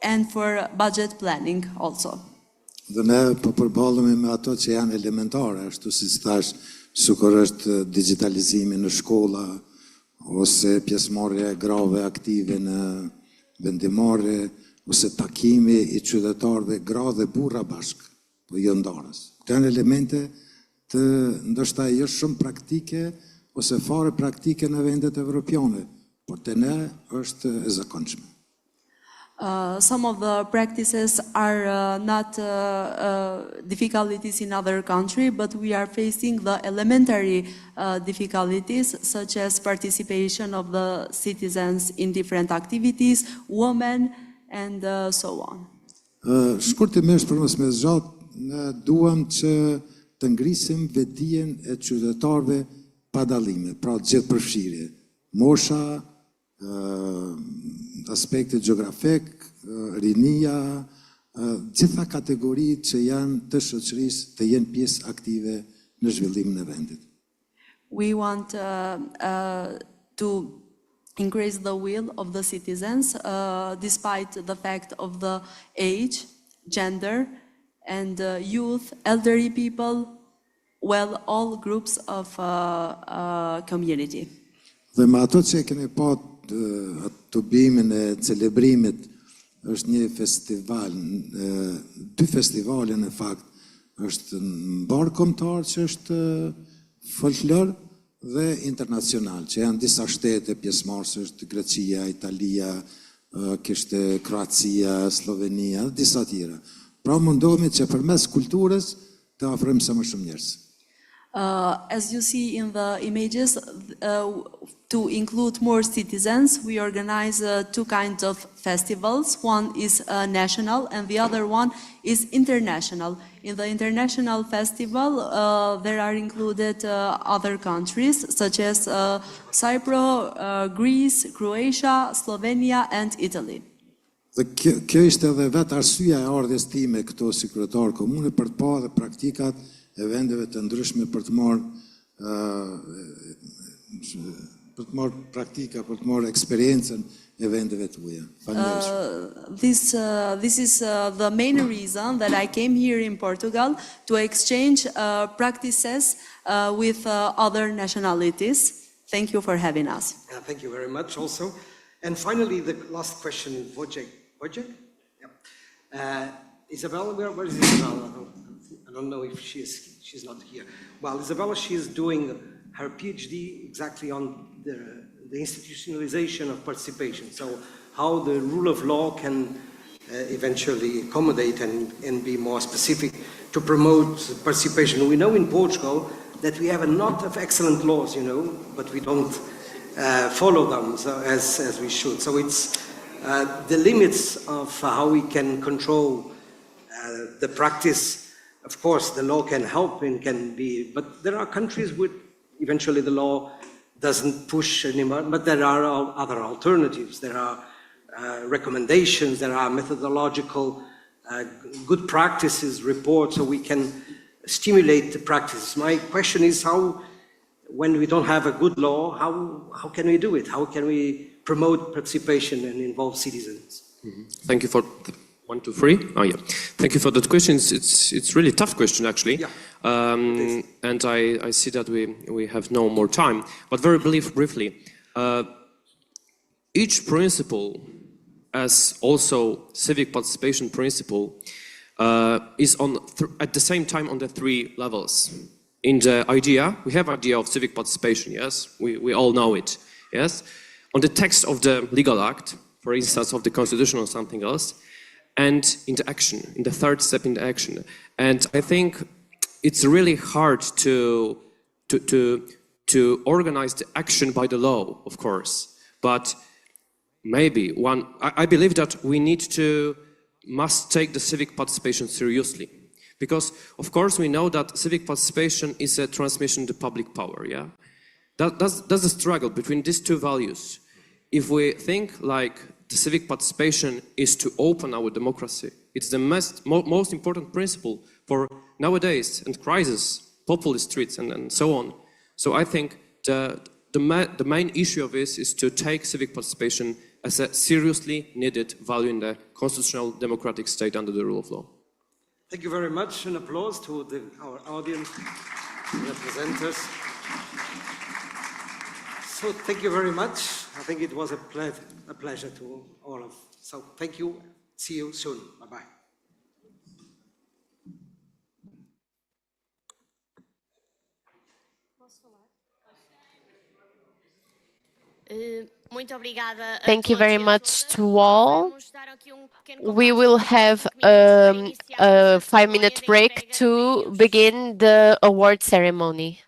and for budget planning also. Dhe ne po përballemi me ato që janë elementare, ashtu si thash, sikur është digitalizimi në shkolla, ose pjesëmarrja e grave aktive në vendimmarrje, ose takimi I qytetarëve gra dhe burra bashkë, po jo ndarës. Këto janë elemente të ndoshta jo shumë praktike, ose fare praktike në vendet evropiane, por te ne është e zakonshme. Some of the practices are not difficulties in other countries, but we are facing the elementary difficulties, such as participation of the citizens in different activities, women, and so on. Shkurtimisht për mos me zgjat, ne duam që të ngrisim vetdijen e qytetarëve pa dallime, pra gjithë përfshirje, mosha, aspekti geografik, rinia, gjitha kategoritë që janë të shoqërisë të jenë pjesë aktive në zhvillimin e vendit. We want to increase the will of the citizens, despite the fact of the age, gender, and youth, elderly people, well, all groups of community. Dhe me ato që keni pa të bimin e celebrimit, është një festival, dy festivale në fakt, është në barë kombëtar që është folklor dhe internacional, që janë disa shtete pjesëmarrëse, Greqia, Italia, kishte Kroacia, Slovenia dhe disa tjera. Pra mundohemi që përmes kulturës të afrojmë sa më shumë njerëz. As you see in the images, to include more citizens, we organize two kinds of festivals. One is national and the other one is international. In the international festival, there are included other countries such as Cyprus, Greece, Croatia, Slovenia and Italy. Dhe kjo ishte edhe vetë arsyeja e ardhes time këto si kryetar komune për të parë dhe praktikat e vendeve të ndryshme për të marrë praktika, për të marrë eksperiencën e vendeve të huaja. This is the main reason that I came here in Portugal to exchange practices with other nationalities. Thank you for having us. Thank you very much also. And finally, the last question, Wojciech? Yeah. Isabella, where is Isabella? I don't know if she's not here. Well, Isabella, she is doing her PhD exactly on the institutionalization of participation. So how the rule of law can eventually accommodate and be more specific to promote participation. We know in Portugal that we have a lot of excellent laws, but we don't follow them as we should. So it's the limits of how we can control the practice. Of course, the law can help and can be, but there are countries where eventually the law doesn't push anymore, but there are other alternatives. There are recommendations, there are methodological good practices reports, so we can stimulate the practice. My question is how, when we don't have a good law, how can we do it? How can we promote participation and involve citizens? Thank you for 1, 2, 3. Oh yeah. Thank you for that question. It's really tough question actually. Yeah. And I see that we have no more time. But very briefly, each principle, as also civic participation principle, is on at the same time on the 3 levels. In the idea, we have idea of civic participation, yes? We all know it, yes? On the text of the legal act, for instance, of the constitution or something else, and in the action, in the 3rd step in the action. And I think it's really hard to organize the action by the law, of course. But maybe I believe that we must take the civic participation seriously. Because, of course, we know that civic participation is a transmission to public power, yeah? That's a struggle between these 2 values. If we think like the civic participation is to open our democracy, it's the most important principle for nowadays and crisis, populist threats and so on. So I think the main issue of this is to take civic participation as a seriously needed value in the constitutional democratic state under the rule of law. Thank you very much. An applause to our audience, representatives. So thank you very much. I think it was a pleasure to all of us. So thank you. See you soon. Bye-bye. Thank you very much to all. We will have a 5-minute break to begin the award ceremony.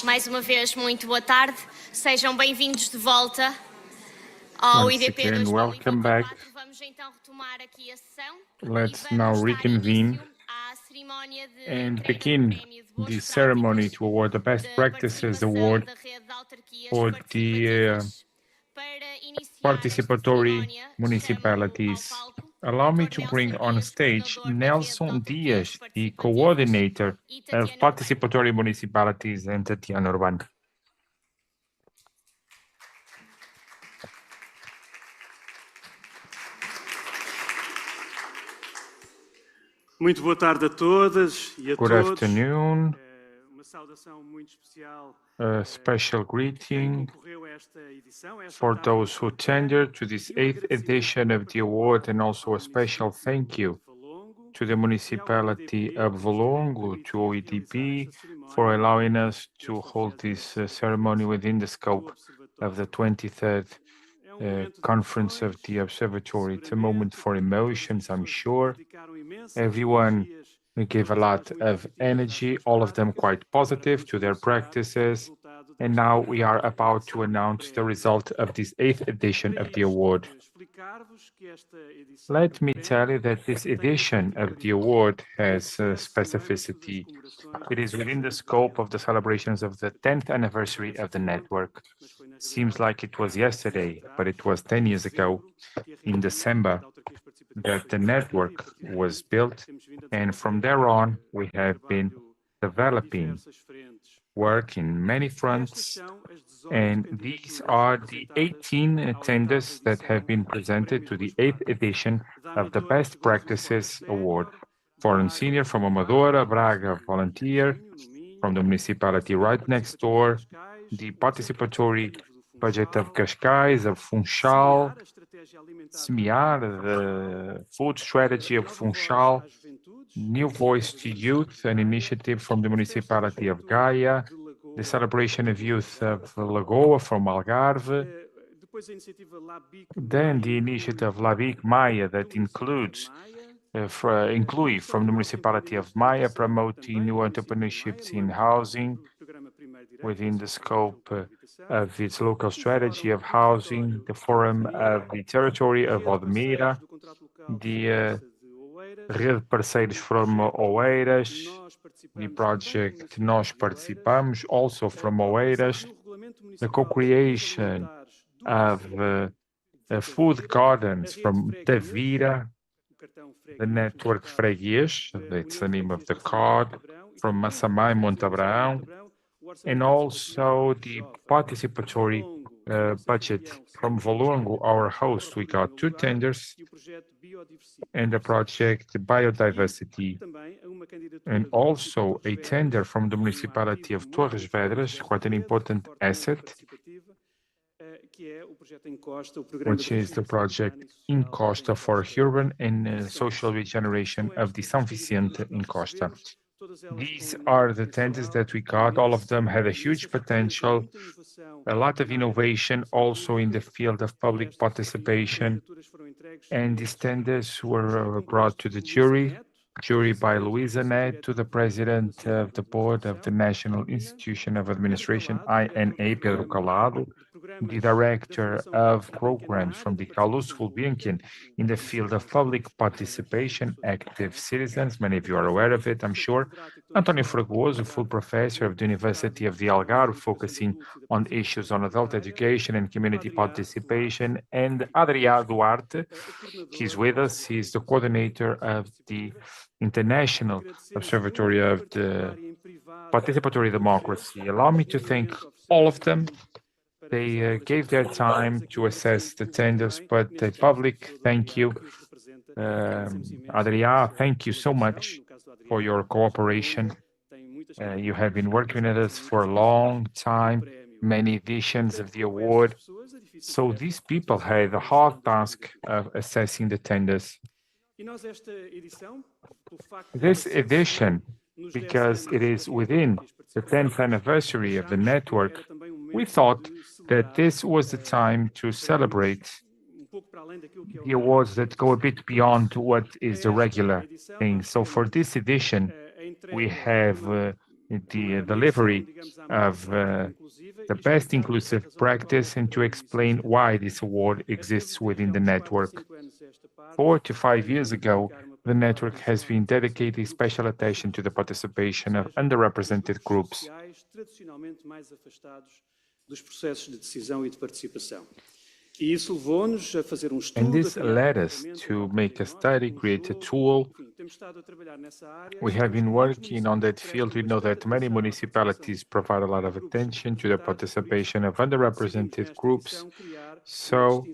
Mais uma vez, muito boa tarde. Sejam bem-vindos de volta ao Once OIDP again, welcome back. 2024. Vamos então retomar aqui a sessão. Let's now reconvene and begin the ceremony to award the Best Practices Award for the participatory municipalities. Allow me to bring on stage Nelson Dias, the coordinator of participatory municipalities, and Tatiana Urban. Muito boa tarde a todas e a Good todos. afternoon. Uma saudação muito especial A special greeting concorreu a esta edição, a esta for etapa those who tendered to this 8th edition of the award, and also a special thank you to the municipality of Valongo, to OIDP, for allowing us to hold this ceremony within the scope of the 23rd Conference of the Observatory. It's a moment for emotions, I'm sure. Everyone gave a lot of energy, all of them quite positive to their practices. And now we are about to announce the result of this 8th edition of the award. Let me tell you that this edition of the award has a specificity. It is within the scope of the celebrations of the 10th anniversary of the network. Seems like it was yesterday, but it was 10 years ago, in December, that the network was built. And from there on, we have been developing work in many fronts, and these are the 18 tenders that have been presented to the 8th edition of the Best Practices Award. Foreign Senior from Amadora, Braga Volunteer, from the municipality right next door, the participatory budget of Cascais, of Funchal, SMIAR, the food strategy of Funchal, New Voice to Youth, an initiative from the municipality of Gaia, the celebration of youth of Lagoa from Algarve, then the initiative Labic Maya that includes inclui from the municipality of Maya, promoting new entrepreneurships in housing within the scope of its local strategy of housing, the forum of the territory of Odmira, the Rede Parceiros from Oeiras, the project Nós Participamos, also from Oeiras, the co-creation of food gardens from Tavira, the network Freguês, that's the name of the card, from Massamá and Montabrão, and also the participatory budget from Valongo, our host. We got 2 tenders, and the project Biodiversity, and also a tender from the municipality of Torres Vedras, quite an important asset, which is the project in Costa for urban and social regeneration of the São Vicente in Costa. These are the tenders that we got. All of them had a huge potential, a lot of innovation also in the field of public participation. And these tenders were brought to the jury by Luisa Net, to the president of the board of the National Institution of Administration, INA, Pedro Calado, the director of programs from the Carlos Gulbenkian in the field of public participation, active citizens. Many of you are aware of it, I'm sure. Antonio Fragoso, full professor of the University of the Algarve, focusing on issues on adult education and community participation. And Adrià Duarte, he's with us. He's the coordinator of the International Observatory of the Participatory Democracy. Allow me to thank all of them. They gave their time to assess the tenders, but a public thank you. Adrià, thank you so much for your cooperation. You have been working with us for a long time, many editions of the award. So these people had the hard task of assessing the tenders. This edition, because it is within the 10th anniversary of the network, we thought that this was the time to celebrate the awards that go a bit beyond what is the regular thing. So for this edition, we have the delivery of the best inclusive practice and to explain why this award exists within the network. 4 to 5 years ago, the network has been dedicating special attention to the participation of underrepresented groups. And this led us to make a study, create a tool. We have been working on that field. We know that many municipalities provide a lot of attention to the participation of underrepresented groups. So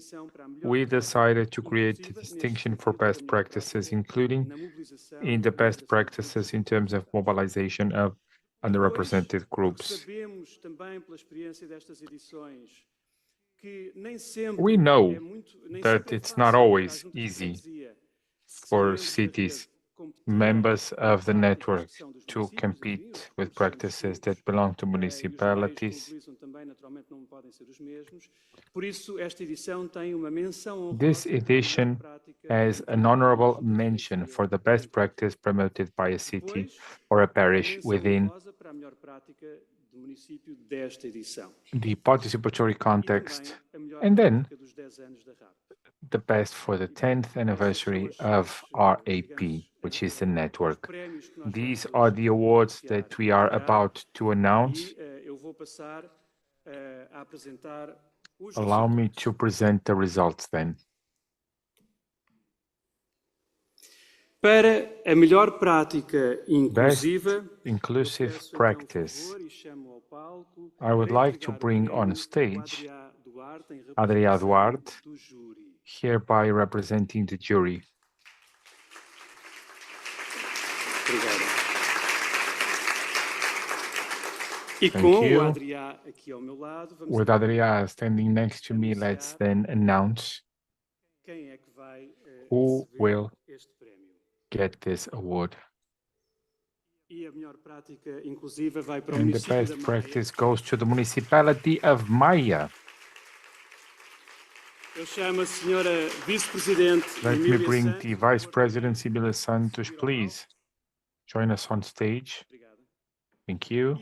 we decided to create a distinction for best practices, including in the best practices in terms of mobilization of underrepresented groups. We know that it's not always easy for cities, members of the network, to compete with practices that belong to municipalities. This edition has an honorable mention for the best practice promoted by a city or a parish within the participatory context, and then the best for the 10th anniversary of RAP, which is the network. These are the awards that we are about to announce. Allow me to present the results then. Para a melhor prática inclusiva, inclusive practice, I would like to bring on stage Adrià Duarte, hereby representing the jury. Thank you. With Adrià standing next to me, let's then announce who will get this award. And the best practice goes to the municipality of Maia. Let me bring the Vice President, Sibila Santos, please. Join us on stage. Thank you.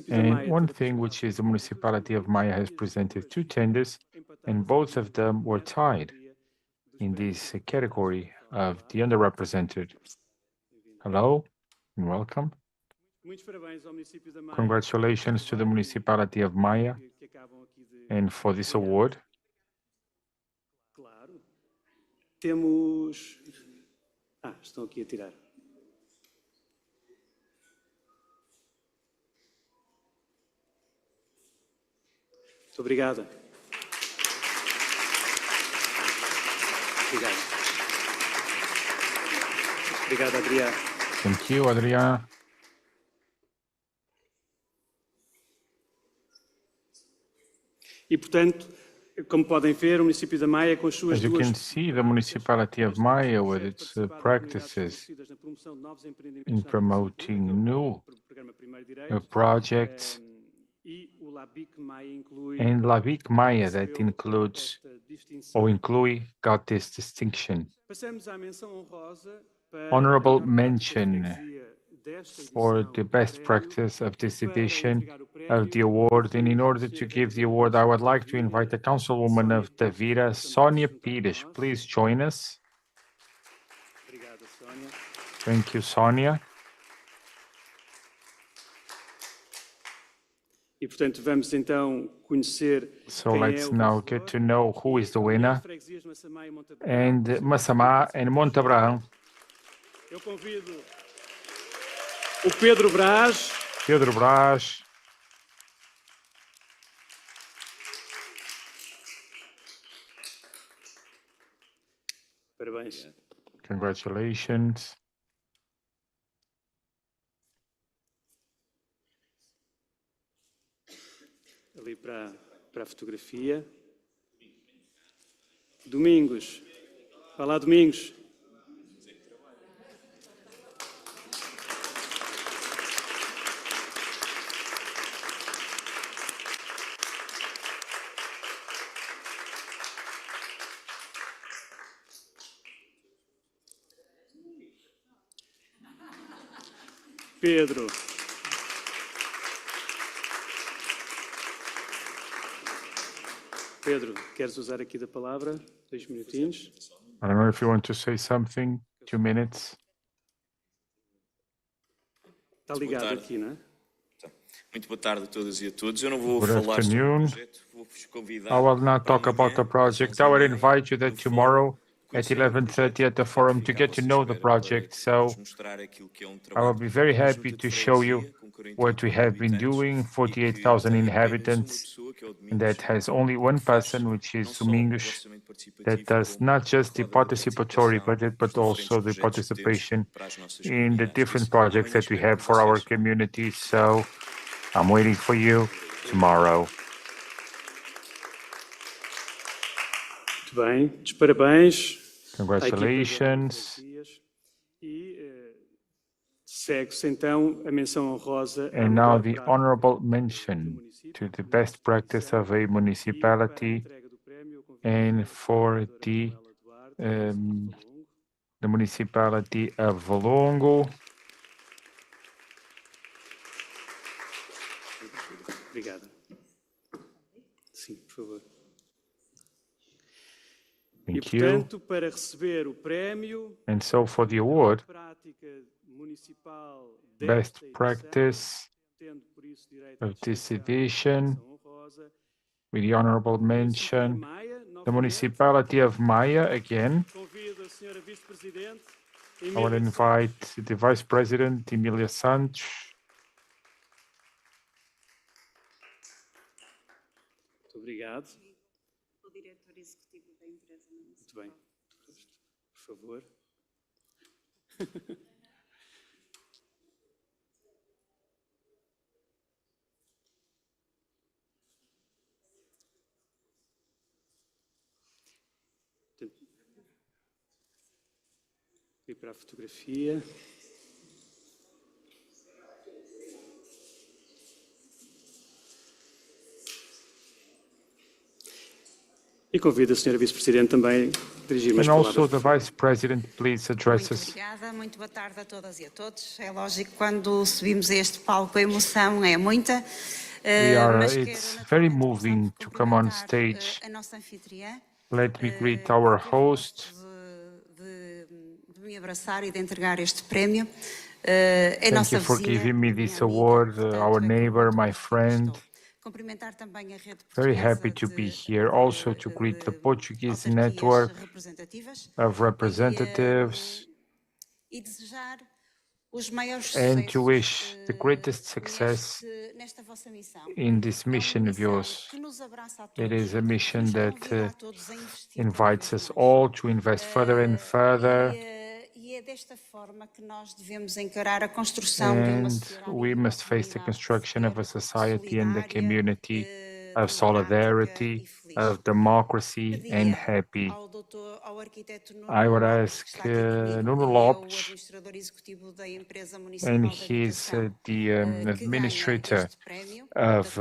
And one thing, which is the municipality of Maia has presented 2 tenders, and both of them were tied in this category of the underrepresented. Hello and welcome. Congratulations to the municipality of Maia and for this award. Estão aqui a tirar. Muito obrigada. Obrigado. Obrigado, Adrià. Thank you, Adrià. E, portanto, como podem ver, o município da Maia, com as suas As you can see, the municipality of Maia, with its practices in promoting new projects, and LABIC Maia, that includes or inclui, got this distinction. Honorable mention for the best practice of this edition of the award. And in order to give the award, I would like to invite the Councilwoman of Tavira, Sónia Pires. Please join us. Thank you, Sónia. E, portanto, vamos então conhecer. So let's now get to know who is the winner. And Massamá and Montabrão. Eu convido o Pedro Brás. Pedro Brás. Parabéns. Congratulations. Ali para a fotografia. Domingos. Vai lá, Domingos. Pedro. Pedro, queres usar aqui da palavra? 2 minutinhos. I don't know if you want to say something, 2 minutes. Está ligado aqui, não é? Muito boa tarde a todas e a todos. Eu não vou Good falar sobre o afternoon. projeto, vou-vos convidar. I will not talk about the project. I will invite you that tomorrow at 11:30 at the forum to get to know the project. So I will be very happy to show you what we have been doing, 48,000 inhabitants, and that has only one person, which is Domingos, that does not just the participatory budget, but also the participation in the different projects that we have for our community. So I'm waiting for you tomorrow. Muito bem, dos parabéns. Congratulations. Segue-se então a menção honrosa. And now the honorable mention to the best practice of a municipality and for the municipality of Valongo. Obrigado. Sim, por favor. Thank E, portanto, para receber o prémio, And so for the award, prática municipal best practice of this edition, with the honorable mention, the municipality of Maia again. convido a senhora vice-presidente. I will invite the Vice President, Emília Santos. Muito obrigado. O diretor executivo da empresa. Muito bem. Por favor. E para a fotografia. E convido a senhora vice-presidente também a dirigir umas And also palavras. the Vice President, please address us. Obrigada, muito boa tarde a todas e a todos. É lógico que quando subimos a este palco a emoção é muita. It's very moving to come on stage. A nossa anfitriã. Let me greet our host. De me abraçar e de entregar este prémio. Thank you for giving me this award, our neighbor, my friend. Cumprimentar também a rede Very happy to be here, also to greet the Portuguese network of representatives e desejar os maiores and to sucessos wish the greatest success nesta vossa missão. in this mission of yours. It is a mission that invites us all to invest further and further, E é desta forma que nós devemos encarar a construção de uma and we must face the construction of a society and a community of solidarity, of democracy, and happy. I would ask Nuno Lopes, and he's the administrator of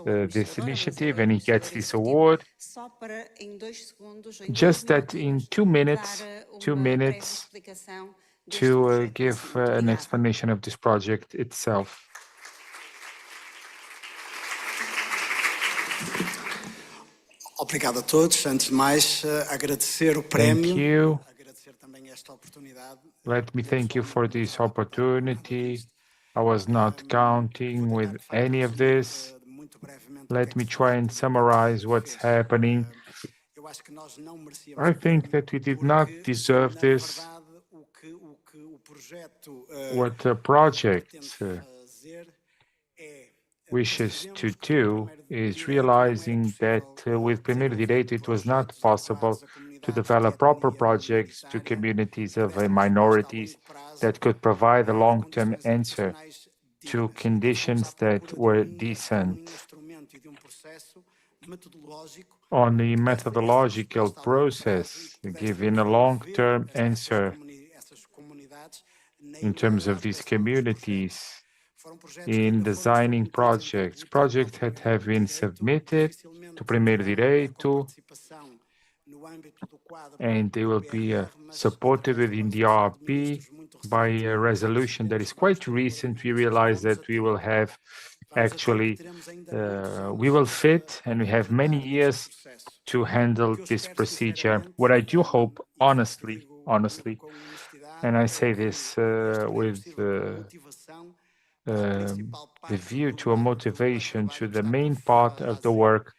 this initiative, and he gets this award. Just that in 2 minutes, to give an explanation of this project itself. Obrigado a todos. Antes de mais, agradecer o prémio. Agradecer também esta oportunidade. Let me thank you for this opportunity. I was not counting with any of this. Let me try and summarize what's happening. I think that we did not deserve this. What the project wishes to do is realizing that with Primeiro Direito it was not possible to develop proper projects to communities of minorities that could provide a long-term answer to conditions that were decent. On the methodological process, giving a long-term answer in terms of these communities, in designing projects that have been submitted to Primeiro Direito and they will be supported within the RP by a resolution that is quite recent. We realize that we will have actually, we will fit, and we have many years to handle this procedure. What I do hope, honestly, and I say this with the view to a motivation to the main part of the work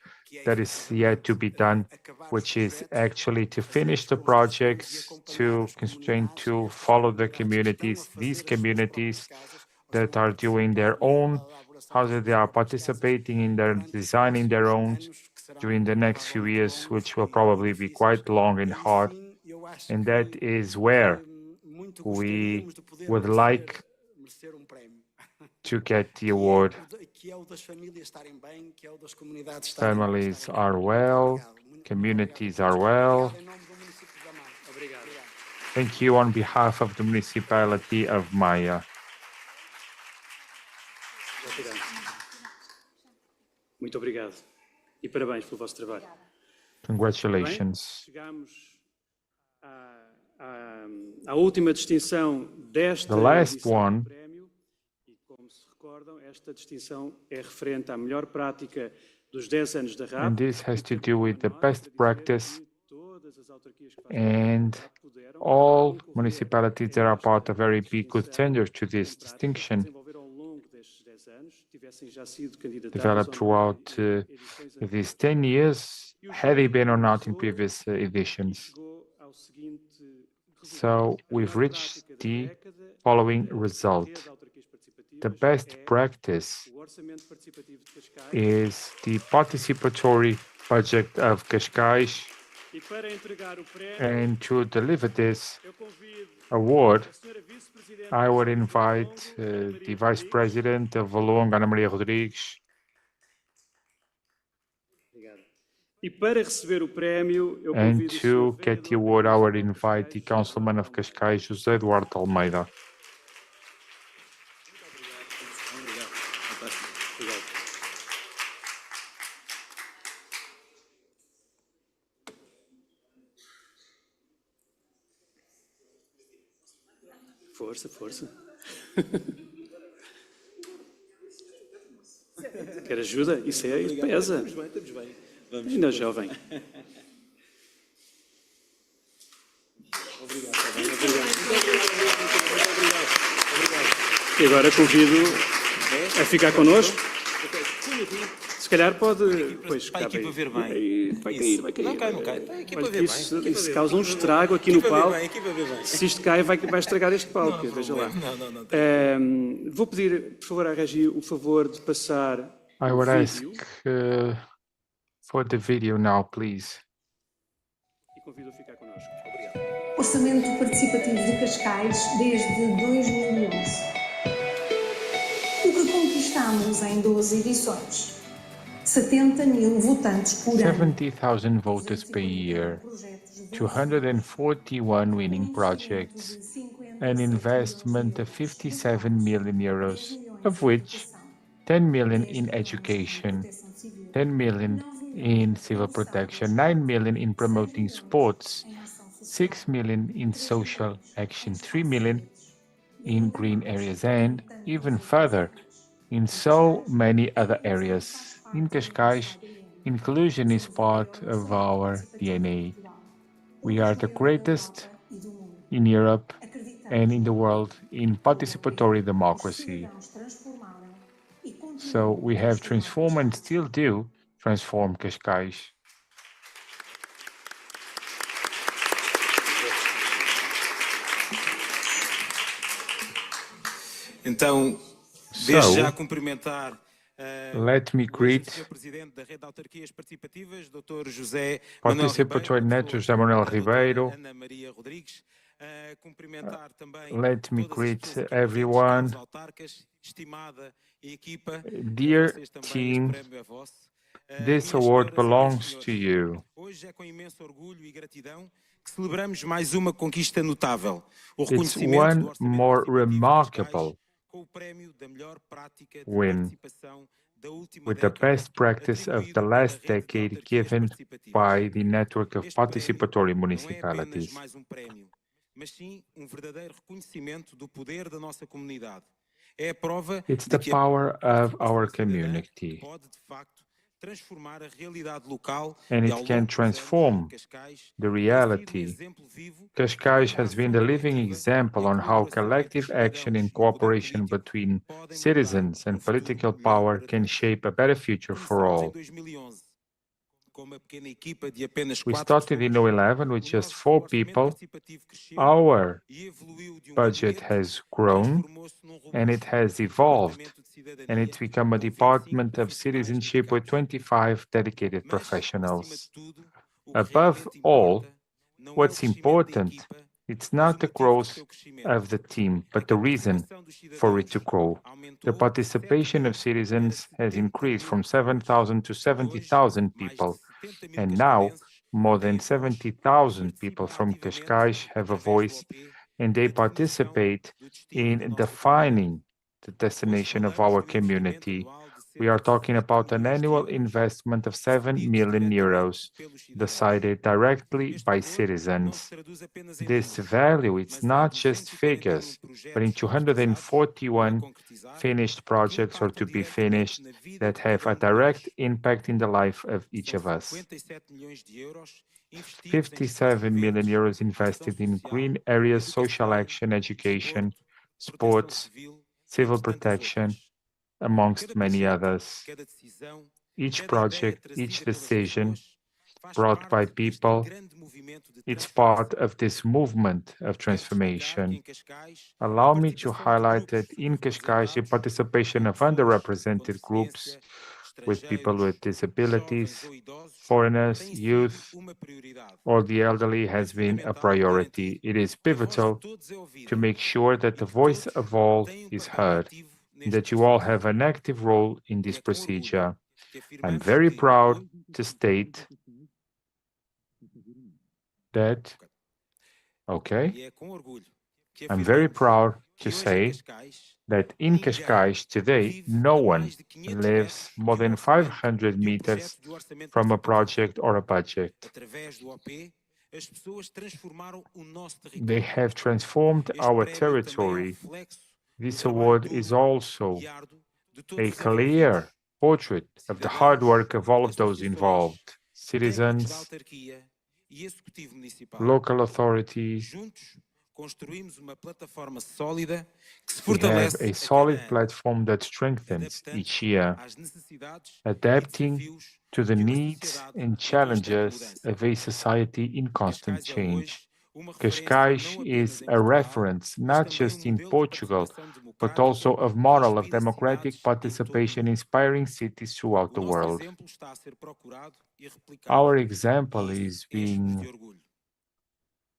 that is yet to be done, which is actually to finish the projects, to constrain, to follow the communities, these communities that are doing their own, how they are participating in their designing their own during the next few years, which will probably be quite long and hard. And that is where we would like to get the award. Families are well, communities are well. Thank you on behalf of the municipality of Maia. Muito obrigado. E parabéns pelo vosso trabalho. Congratulations. Chegamos à última distinção desta edição do prémio e, como se recordam, esta distinção é referente à melhor prática dos 10 anos da RAP. And this has to do with the best practice, and all municipalities that are part of RAP could tender to this distinction, developed throughout these 10 years, had they been or not in previous editions. So we've reached the following result. The best practice is the participatory budget of Cascais, and to deliver this award, I would invite the Vice President of Valongo, Ana Maria Rodrigues. And to get the award, I would invite the Councilman of Cascais, José Eduardo Almeida. Força, força. Quer ajuda? Isso pesa. Estamos bem. Vamos. Ainda jovem. Obrigado. E agora convido a ficar connosco. Se calhar pode... Pois, para a equipa ver bem. Vai cair. Não cai. Para a equipa ver bem. Isso causa um estrago aqui no palco. Se isto cai, vai estragar este palco. Veja lá. Vou pedir, por favor, à Regi o favor de passar I would ask for the video now, please. E convido a ficar connosco. Orçamento participativo de Cascais desde 2011. O que conquistamos em 12 edições? 70.000 votantes por ano. 70,000 voters per year, 241 winning projects, an investment of 57 million euros, of which 10 million in education, 10 million in civil protection, 9 million in promoting sports, 6 million in social action, 3 million in green areas, and even further, in so many other areas. In Cascais, inclusion is part of our DNA. We are the greatest in Europe and in the world in participatory democracy. So we have transformed and still do transform Cascais. Então, desde já cumprimentar let me greet Participatory Net José Manuel Ribeiro. Let me greet everyone. Dear team, this award belongs to you. Celebramos mais uma conquista notável. It's one more remarkable win with the best practice of the last decade given by the network of participatory municipalities. It's the power of our community, and it can transform the reality. Cascais has been the living example on how collective action and cooperation between citizens and political power can shape a better future for all. We started in 2011 with just 4 people. Our budget has grown and it has evolved, and it's become a Department of Citizenship with 25 dedicated professionals. Above all, what's important, it's not the growth of the team, but the reason for it to grow. The participation of citizens has increased from 7,000 to 70,000 people, and now more than 70,000 people from Cascais have a voice, and they participate in defining the destination of our community. We are talking about an annual investment of 7 million euros, decided directly by citizens. This value, it's not just figures, but in 241 finished projects or to be finished that have a direct impact in the life of each of us. 57 million euros invested in green areas, social action, education, sports, civil protection, amongst many others. Each project, each decision brought by people, it's part of this movement of transformation. Allow me to highlight that in Cascais, the participation of underrepresented groups with people with disabilities, foreigners, youth, or the elderly has been a priority. It is pivotal to make sure that the voice of all is heard, that you all have an active role in this procedure. I'm very proud to state that, I'm very proud to say that in Cascais today, no one lives more than 500 meters from a project or a budget. They have transformed our territory. This award is also a clear portrait of the hard work of all of those involved, citizens, local authorities. We have a solid platform that strengthens each year, adapting to the needs and challenges of a society in constant change. Cascais is a reference not just in Portugal, but also a model of democratic participation inspiring cities throughout the world. Our example is being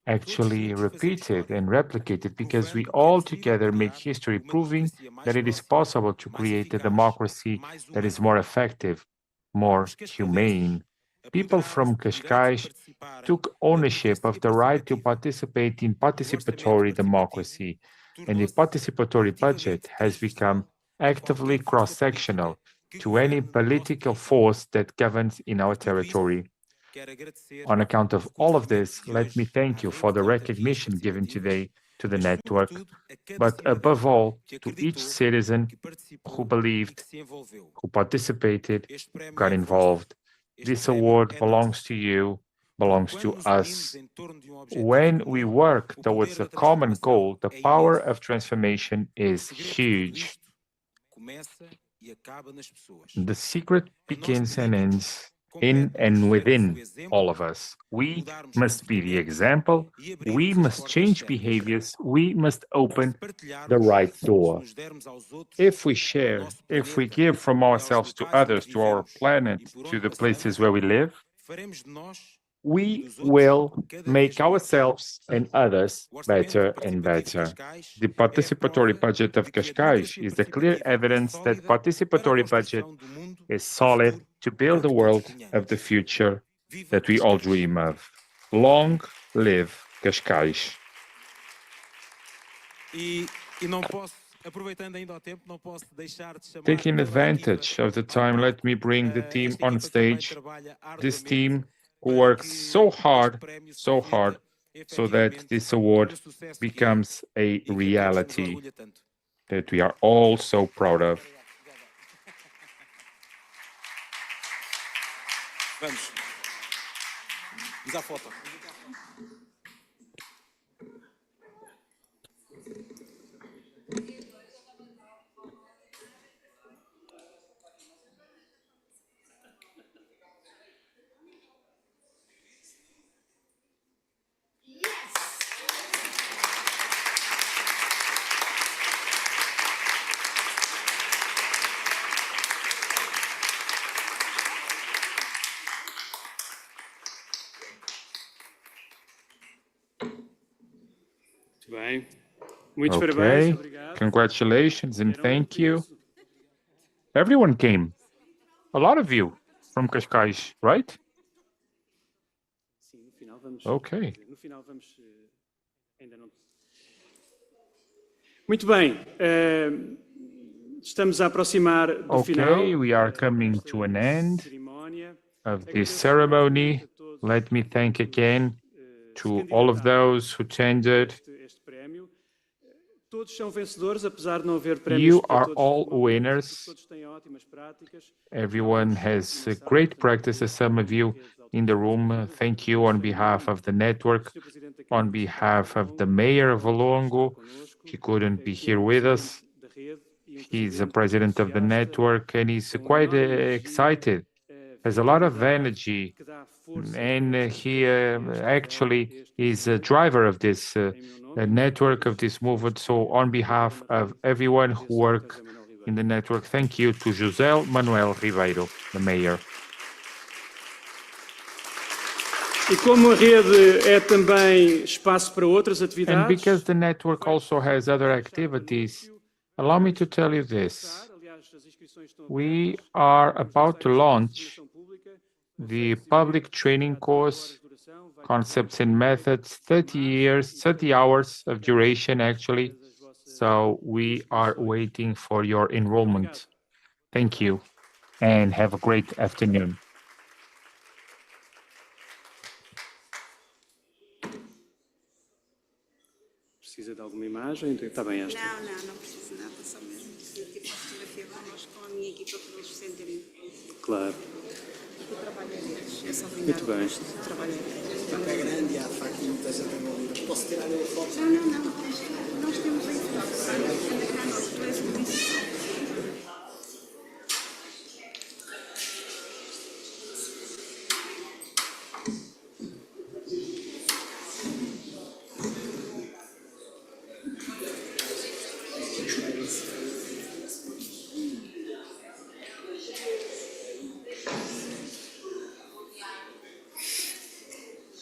actually repeated and replicated because we all together make history, proving that it is possible to create a democracy that is more effective, more humane. People from Cascais took ownership of the right to participate in participatory democracy, and the participatory budget has become actively cross-sectional to any political force that governs in our territory. On account of all of this, let me thank you for the recognition given today to the network, but above all, to each citizen who believed, who participated, who got involved. This award belongs to you, belongs to us. When we work towards a common goal, the power of transformation is huge. The secret begins and ends in and within all of us. We must be the example. We must change behaviors. We must open the right door. If we share, if we give from ourselves to others, to our planet, to the places where we live, we will make ourselves and others better and better. The participatory budget of Cascais is the clear evidence that participatory budget is solid to build the world of the future that we all dream of. Long live Cascais. Taking advantage of the time, let me bring the team on stage. This team who works so hard, so that this award becomes a reality that we are all so proud of. Vamos. Vamos à foto. Bem. Muitos parabéns. Obrigado. Congratulations and thank you. Everyone came. A lot of you from Cascais, right? Sim, no final vamos. Okay. No final vamos ainda não. Muito bem. Estamos a aproximar do final. Okay, we are coming to an end of this ceremony. Let me thank again to all of those who attended. Todos são vencedores, apesar de não haver prémios. You are all winners. Todos têm ótimas práticas. Everyone has great practices. Some of you in the room, thank you on behalf of the network, on behalf of the mayor of Valongo. He couldn't be here with us. He's the president of the network and he's quite excited. Has a lot of energy, and he actually is a driver of this network, of this movement. So on behalf of everyone who work in the network, thank you to José Manuel Ribeiro, the mayor. E como a rede é também espaço para outras atividades. And because the network also has other activities, allow me to tell you this. We are about to launch the public training course, Concepts and Methods, 30 hours of duration actually. So we are waiting for your enrollment. Thank you and have a great afternoon. Precisa de alguma imagem? Está bem esta. Não precisa nada, só mesmo tipo a fotografia connosco, com a minha equipa para eles se sentirem. Claro. O trabalho é deles, é só muito bem. O trabalho é deles. É grande e há de facto muita gente envolvida. Posso tirar a foto? Não, nós temos aí foto. Anda cá, tu és o principal.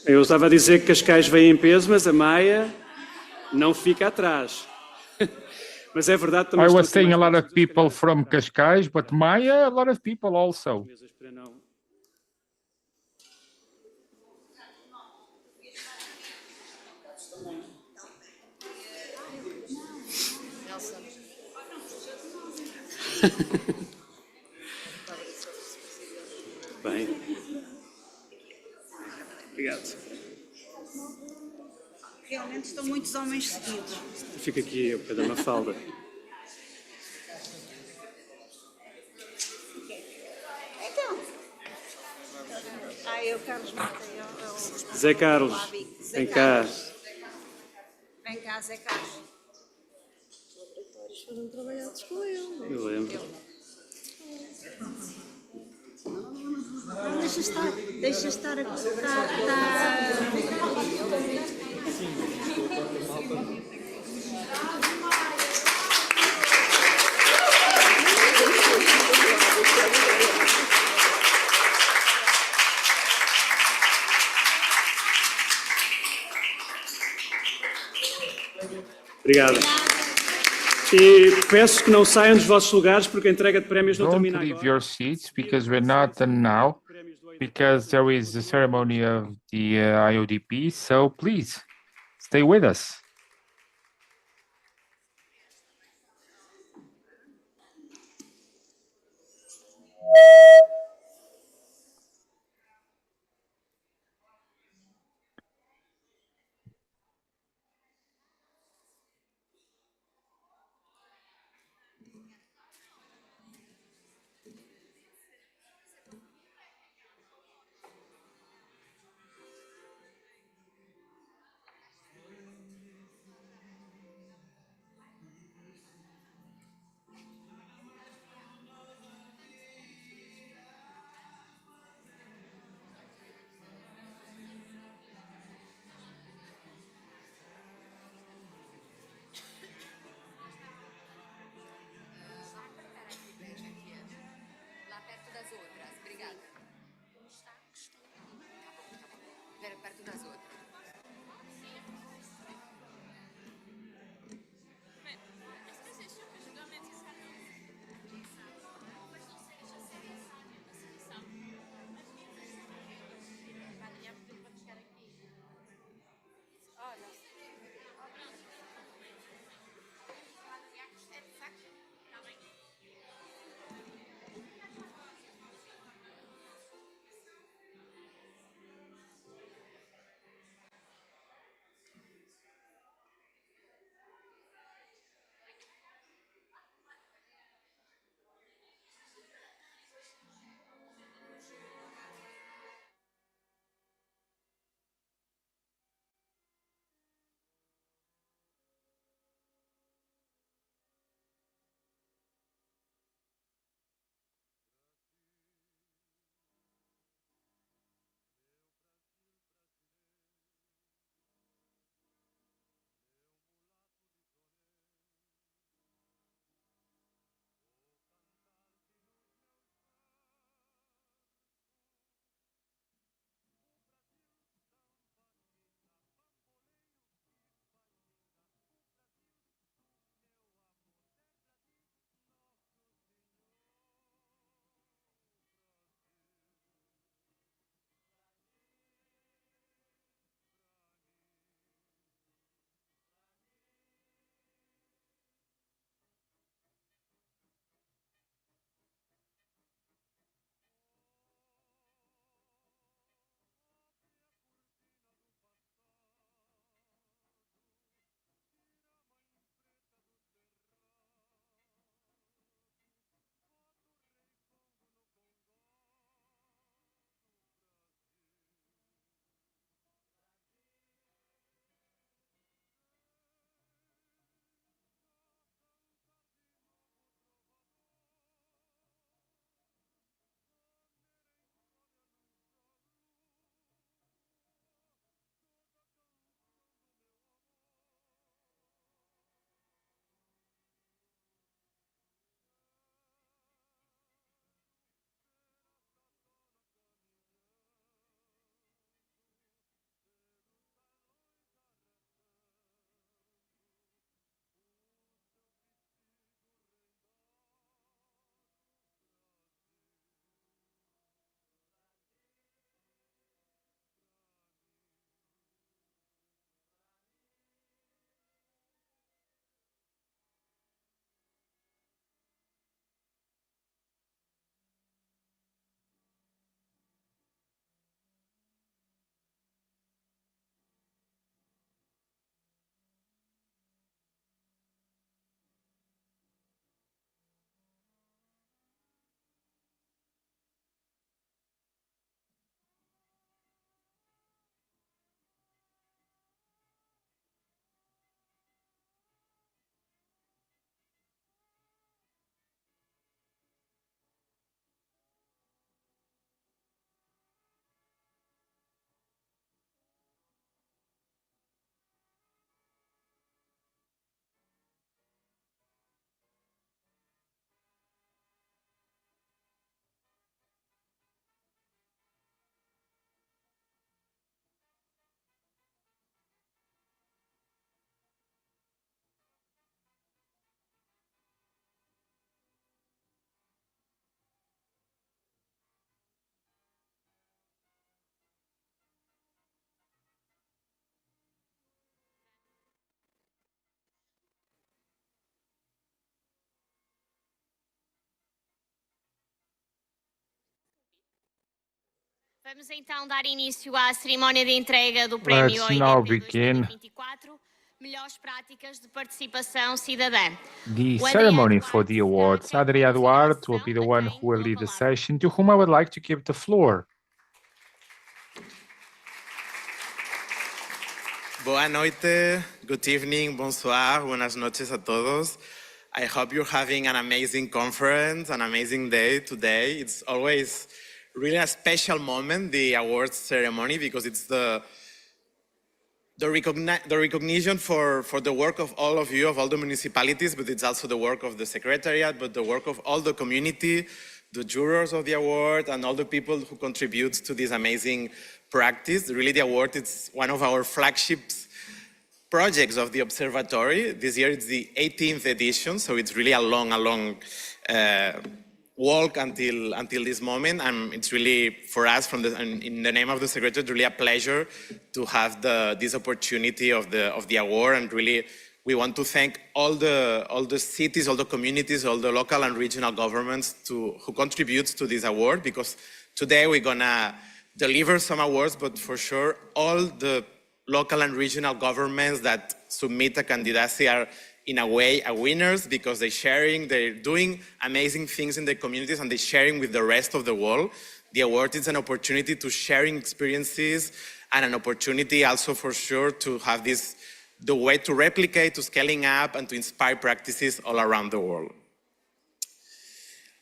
Eu estava a dizer que Cascais vem em peso, mas a Maia não fica atrás. Mas é verdade também. I was saying a lot of people from Cascais, but Maia, a lot of people also. Bem. Obrigado. Realmente estão muitos homens seguidos. Fica aqui ao pé da Mafalda. Então. Eu, Carlos Matei. Zé Carlos, vem cá. Vem cá, Zé Carlos. Os laboratórios foram trabalhados com ele. Eu lembro. Deixa estar a Obrigado. E peço que não saiam dos vossos lugares porque a entrega de prémios não termina Don't leave agora. your seats because we're not done now, because there is the ceremony of the IODP, so please stay with us. Vamos então dar início à cerimónia de entrega do Prémio Let's now OIDP begin 2024, Melhores Práticas de Participação Cidadã. the ceremony for the awards. Adria Duarte will be the one who will lead the session, to whom I would like to give the floor. Boa noite, good evening, bonsoir, buenas noches a todos. I hope you're having an amazing conference, an amazing day today. It's always really a special moment, the awards ceremony, because it's the recognition for the work of all of you, of all the municipalities, but it's also the work of the Secretariat, but the work of all the community, the jurors of the award, and all the people who contribute to this amazing practice. Really, the award is one of our flagship projects of the observatory. This year it's the 18th edition, so it's really a long walk until this moment, and it's really, for us, in the name of the Secretary, really a pleasure to have this opportunity of the award. And really, we want to thank all the cities, all the communities, all the local and regional governments who contribute to this award, because today we're gonna deliver some awards, but for sure all the local and regional governments that submit a candidacy are in a way winners, because they're doing amazing things in their communities and they're sharing with the rest of the world. The award is an opportunity to sharing experiences and an opportunity also for sure to have the way to replicate, to scaling up and to inspire practices all around the world.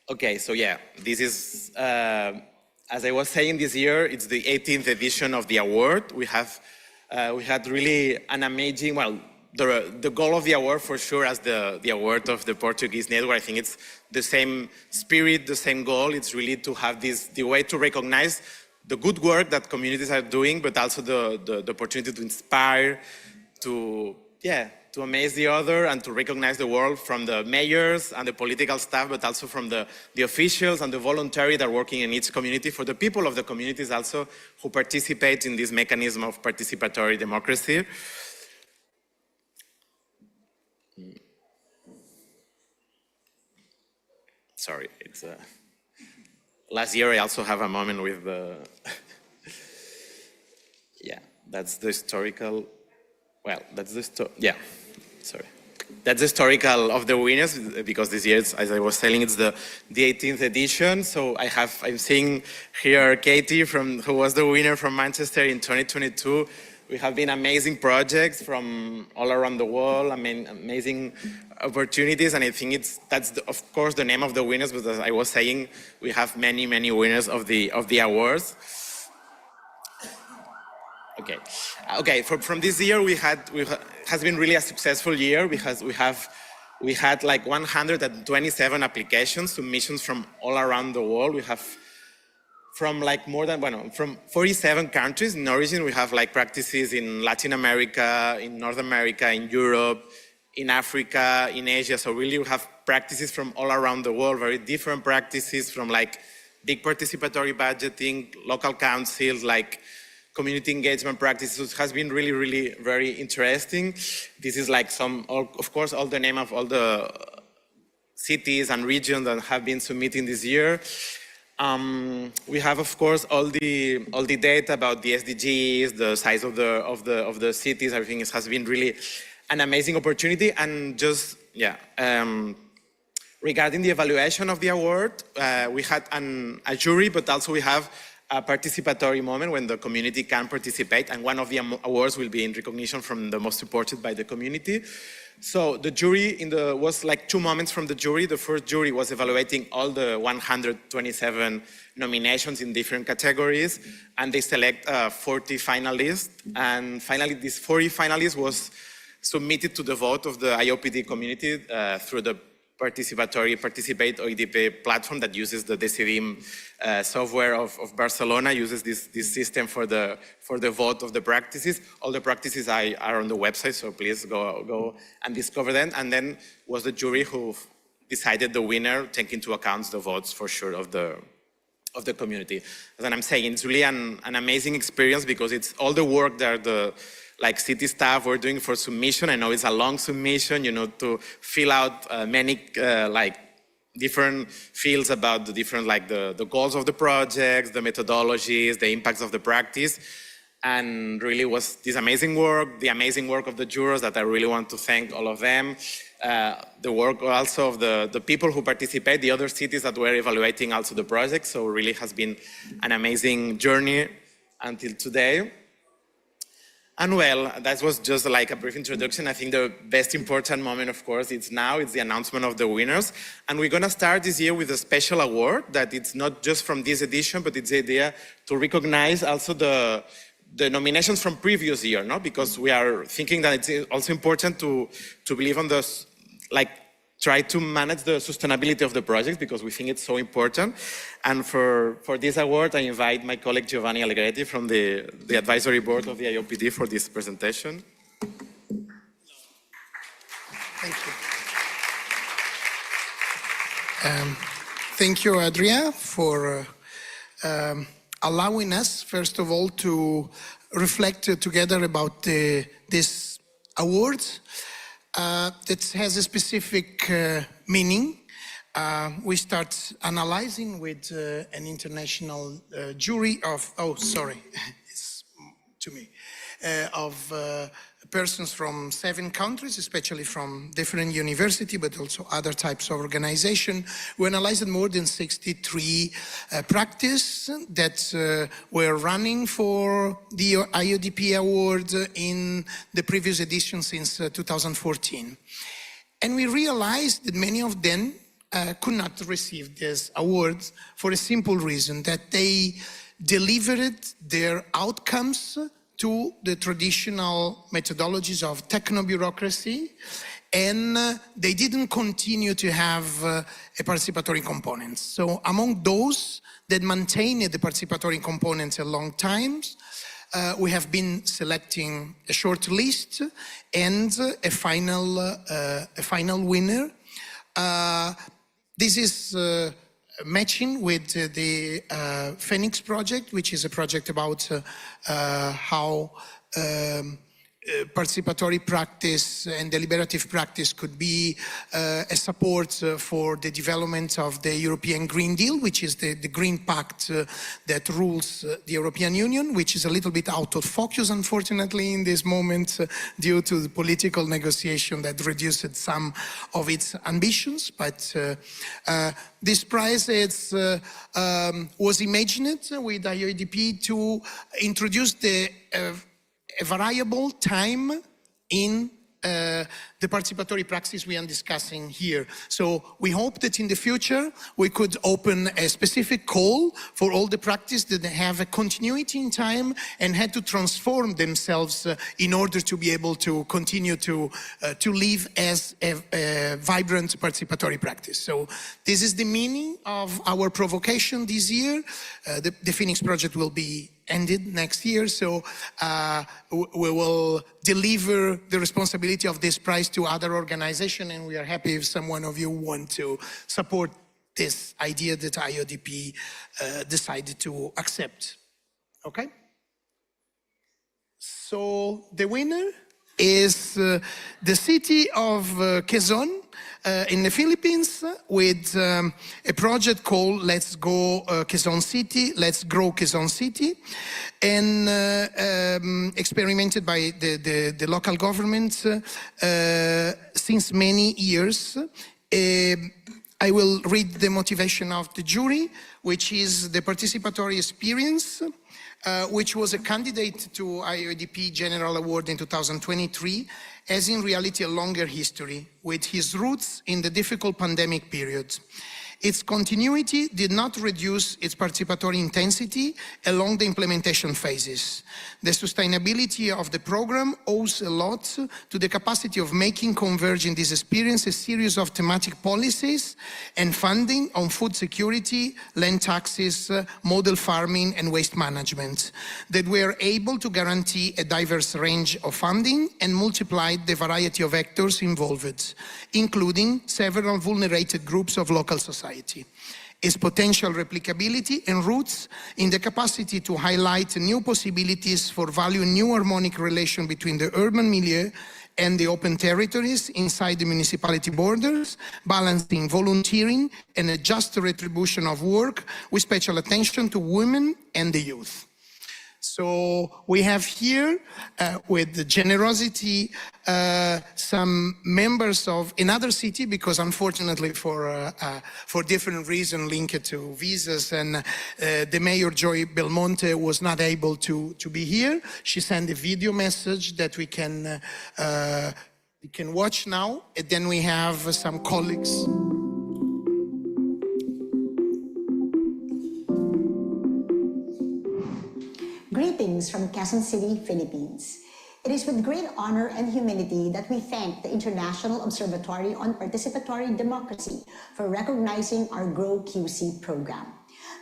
Okay, so yeah, this is, as I was saying, this year, it's the 18th edition of the award. We had really an amazing, the goal of the award for sure as the award of the Portuguese network, I think it's the same spirit, the same goal. It's really to have the way to recognize the good work that communities are doing, but also the opportunity to inspire, to amaze the other and to recognize the world from the mayors and the political staff, but also from the officials and the voluntary that are working in each community, for the people of the communities also who participate in this mechanism of participatory democracy. Sorry, it's last year I also have a moment with the that's the historical, that's the historical of the winners, because this year, as I was telling, it's the 18th edition. So I'm seeing here Katie who was the winner from Manchester in 2022. We have been amazing projects from all around the world, amazing opportunities, and I think that's of course the name of the winners, but as I was saying, we have many winners of the awards. Okay. From this year, has been really a successful year, because we had like 127 applications, submissions from all around the world. We have from from 47 countries in origin. We have like practices in Latin America, in North America, in Europe, in Africa, in Asia. So really we have practices from all around the world, very different practices, from like big participatory budgeting, local councils, like community engagement practices. It has been really very interesting. This is like of course, all the name of all the cities and regions that have been submitting this year. We have, of course, all the data about the SDGs, the size of the cities. Everything has been really an amazing opportunity. And just regarding the evaluation of the award, we had a jury, but also we have a participatory moment when the community can participate, and one of the awards will be in recognition from the most supported by the community. So the jury was like 2 moments from the jury. The first jury was evaluating all the 127 nominations in different categories, and they select 40 finalists. And finally, these 40 finalists was submitted to the vote of the IOPD community through the Participate OIDP platform that uses the Decidim software of Barcelona, uses this system for the vote of the practices. All the practices are on the website, so please go and discover them. And then was the jury who decided the winner, taking into account the votes for sure of the community. As I'm saying, it's really an amazing experience, because it's all the work that the city staff were doing for submission. I know it's a long submission, to fill out many different fields about the different, like the goals of the projects, the methodologies, the impacts of the practice. And really was this amazing work, the amazing work of the jurors that I really want to thank all of them. The work also of the people who participate, the other cities that were evaluating also the project. So really has been an amazing journey until today. And well, that was just like a brief introduction. I think the best important moment, of course, it's now, it's the announcement of the winners. And we're gonna start this year with a special award that it's not just from this edition, but it's the idea to recognize also the nominations from previous year, no? Because we are thinking that it's also important to believe on this, like try to manage the sustainability of the project because we think it's so important. And for this award, I invite my colleague Giovanni Allegretti from the advisory board of the IOPD for this presentation. Thank you. Thank you, Adria, for allowing us, first of all, to reflect together about this award that has a specific meaning. We start analyzing with an international jury of, it's to me, of persons from 7 countries, especially from different universities, but also other types of organization. We analyzed more than 63 practices that were running for the IODP award in the previous edition since 2014. And we realized that many of them could not receive this award for a simple reason, that they delivered their outcomes to the traditional methodologies of techno-bureaucracy, and they didn't continue to have a participatory component. So among those that maintained the participatory components a long time, we have been selecting a short list and a final winner. This is matching with the Phoenix project, which is a project about how participatory practice and deliberative practice could be a support for the development of the European Green Deal, which is the Green Pact that rules the European Union, which is a little bit out of focus, unfortunately, in this moment due to the political negotiation that reduced some of its ambitions. But this prize was imagined with IODP to introduce a variable time in the participatory practice we are discussing here. So we hope that in the future we could open a specific call for all the practice that have a continuity in time and had to transform themselves in order to be able to continue to live as a vibrant participatory practice. So this is the meaning of our provocation this year. The Phoenix project will be ended next year, so we will deliver the responsibility of this prize to other organizations, and we are happy if some one of you want to support this idea that IODP decided to accept. Okay? So the winner is the city of Quezon in the Philippines with a project called Let's Go Quezon City, Let's Grow Quezon City, and experimented by the local government since many years. I will read the motivation of the jury, which is the participatory experience, which was a candidate to IODP General Award in 2023, has in reality a longer history, with his roots in the difficult pandemic period. Its continuity did not reduce its participatory intensity along the implementation phases. The sustainability of the program owes a lot to the capacity of making converge in this experience a series of thematic policies and funding on food security, land taxes, model farming and waste management that were able to guarantee a diverse range of funding and multiplied the variety of actors involved, including several vulnerable groups of local society. its potential replicability and roots in the capacity to highlight new possibilities for valuing new harmonic relation between the urban milieu and the open territories inside the municipality borders, balancing volunteering and a just retribution of work with special attention to women and the youth. So we have here, with the generosity, some members of another city, because unfortunately for different reasons linked to visas, and the mayor Joy Belmonte was not able to be here. She sent a video message that we can watch now, and then we have some colleagues. Greetings from Quezon City, Philippines. It is with great honor and humility that we thank the International Observatory on Participatory Democracy for recognizing our Grow QC program.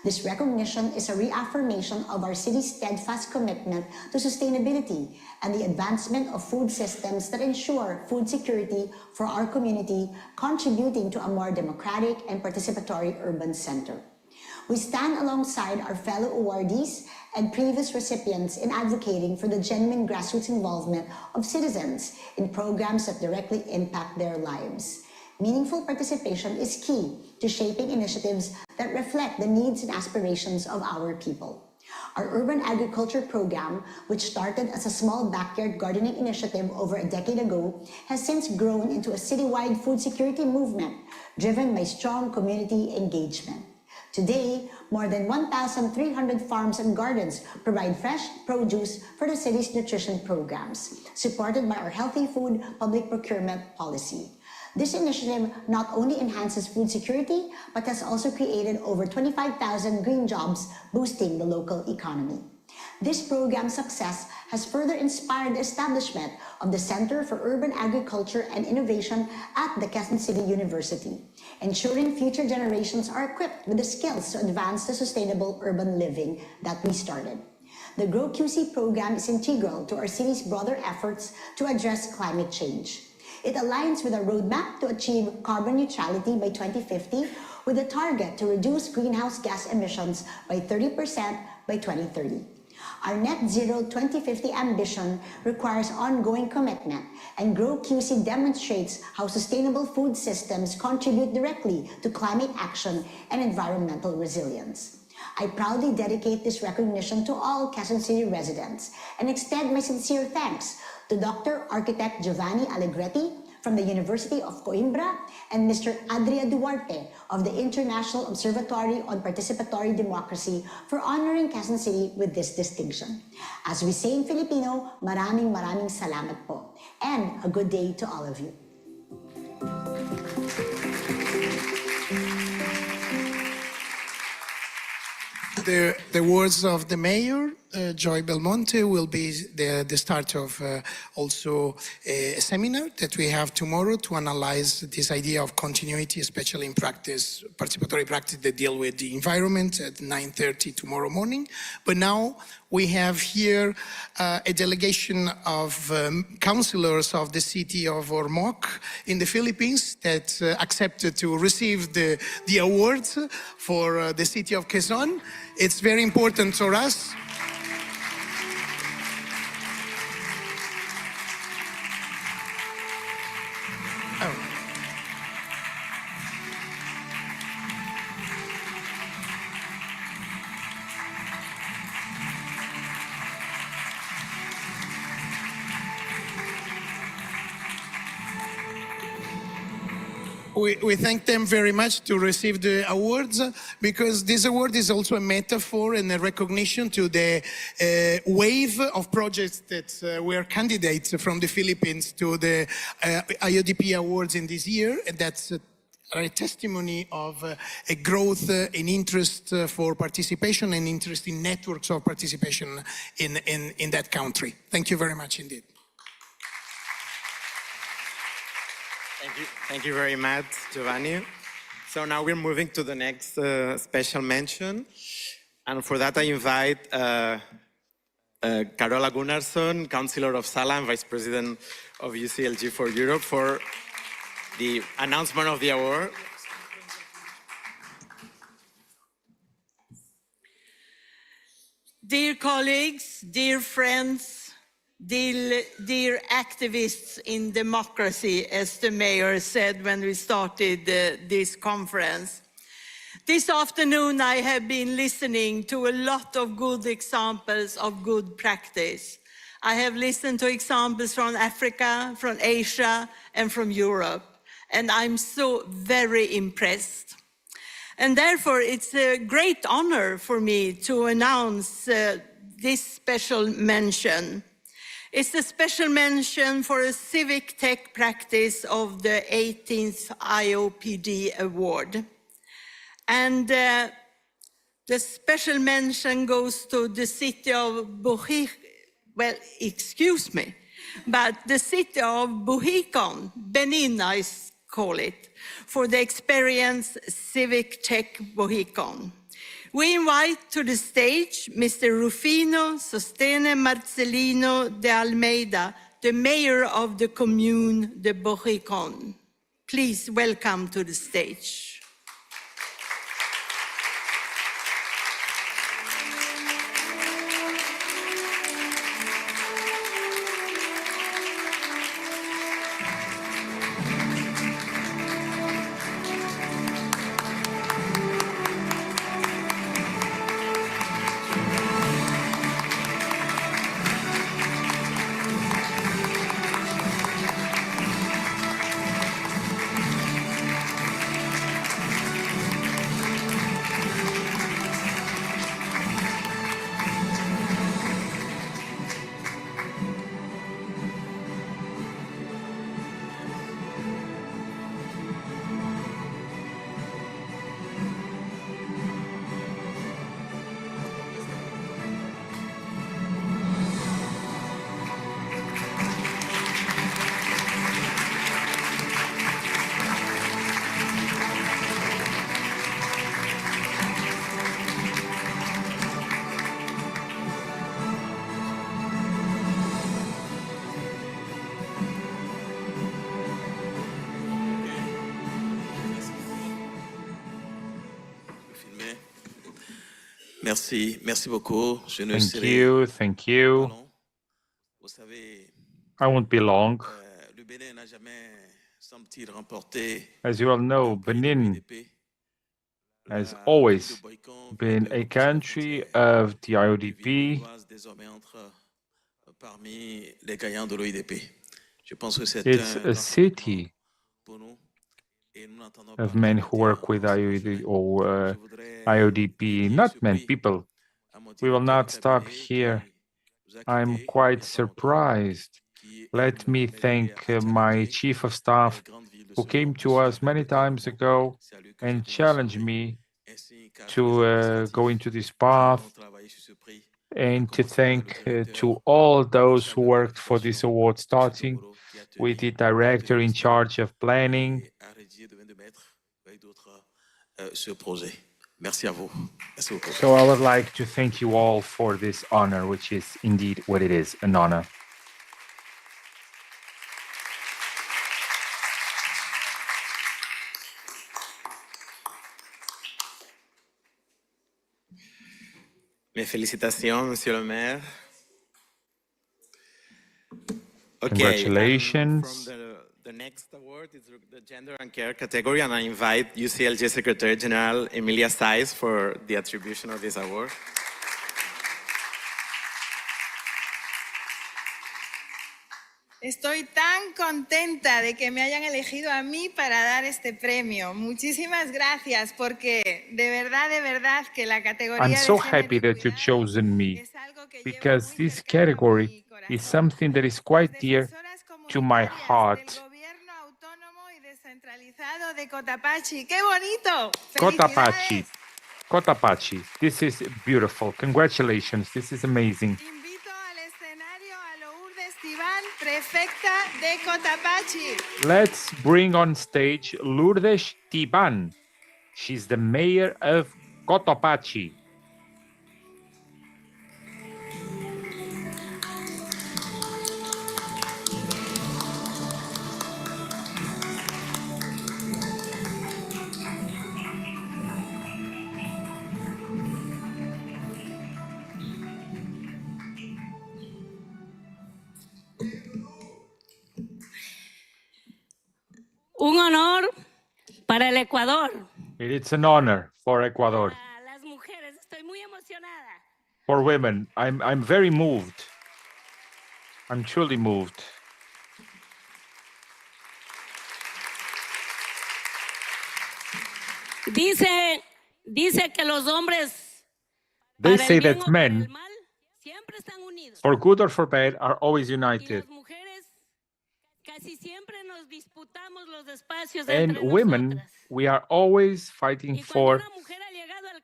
This recognition is a reaffirmation of our city's steadfast commitment to sustainability and the advancement of food systems that ensure food security for our community, contributing to a more democratic and participatory urban center. We stand alongside our fellow awardees and previous recipients in advocating for the genuine grassroots involvement of citizens in programs that directly impact their lives. Meaningful participation is key to shaping initiatives that reflect the needs and aspirations of our people. Our urban agriculture program, which started as a small backyard gardening initiative over a decade ago, has since grown into a citywide food security movement driven by strong community engagement. Today, more than 1,300 farms and gardens provide fresh produce for the city's nutrition programs, supported by our healthy food public procurement policy. This initiative not only enhances food security, but has also created over 25,000 green jobs, boosting the local economy. This program's success has further inspired the establishment of the Center for Urban Agriculture and Innovation at the Quezon City University, ensuring future generations are equipped with the skills to advance the sustainable urban living that we started. The Grow QC program is integral to our city's broader efforts to address climate change. It aligns with a roadmap to achieve carbon neutrality by 2050, with a target to reduce greenhouse gas emissions by 30% by 2030. Our net zero 2050 ambition requires ongoing commitment, and Grow QC demonstrates how sustainable food systems contribute directly to climate action and environmental resilience. I proudly dedicate this recognition to all Quezon City residents and extend my sincere thanks to Dr. Architect Giovanni Allegretti from the University of Coimbra and Mr. Adria Duarte of the International Observatory on Participatory Democracy for honoring Quezon City with this distinction. As we say in Filipino, maraming salamat po, and a good day to all of you. The words of the mayor, Joy Belmonte, will be the start of also a seminar that we have tomorrow to analyze this idea of continuity, especially in practice, participatory practice that deal with the environment at 9:30 tomorrow morning. But now we have here a delegation of councillors of the city of Ormoc in the Philippines that accepted to receive the awards for the city of Quezon. It's very important for us. We thank them very much to receive the awards, because this award is also a metaphor and a recognition to the wave of projects that were candidates from the Philippines to the OIDP awards in this year. And that's a testimony of a growth in interest for participation and interest in networks of participation in that country. Thank you very much indeed. Thank you very much, Giovanni. So now we're moving to the next special mention. And for that, I invite Carola Gunnarsson, Councillor of Sala and Vice President of UCLG for Europe, for the announcement of the award. Dear colleagues, dear friends, dear activists in democracy, as the mayor said when we started this conference. This afternoon, I have been listening to a lot of good examples of good practice. I have listened to examples from Africa, from Asia, and from Europe, and I'm so very impressed. And therefore, it's a great honor for me to announce this special mention. It's a special mention for a civic tech practice of the 18th IOPD Award. And the special mention goes to the city of the city of Buhikon, Benin, I call it, for the experience Civic Tech Buhikon. We invite to the stage Mr. Rufino Sostene Marcelino de Almeida, the mayor of the commune de Buhikon. Please welcome to the stage. Merci, merci beaucoup. Je ne Thank you. I won't be long. As you all know, Benin has always been a country of the IODP. It's a city of men who work with IODP, not many people. We will not stop here. I'm quite surprised. Let me thank my chief of staff who came to us many times ago and challenged me to go into this path, and to thank to all those who worked for this award, starting with the director in charge of planning. So I would like to thank you all for this honor, which is indeed what it is, an honor. Mes félicitations, Monsieur le Maire. Congratulations. The next award is the Gender and Care category, and I invite UCLG Secretary General Emilia Saiz for the attribution of this award. Estoy tan contenta de que me hayan elegido a mí para dar este premio. Muchísimas gracias, porque de verdad que la categoría I'm so happy that you've chosen me, because this category is something that is quite dear to my heart. De Cotapachi. ¡Qué bonito! Cotapachi. Cotapachi. This is beautiful. Congratulations. This is amazing. Invito al escenario a Lourdes Tibán, prefecta de Cotapachi. Let's bring on stage Lourdes Tibán. She's the mayor of Cotapachi. Un honor para el Ecuador. It's an honor for Ecuador. Para las mujeres, estoy muy emocionada. For women, I'm very moved. I'm truly moved. Dice que los hombres, They say that men, for good or for bad, are always united. And women, we are always fighting for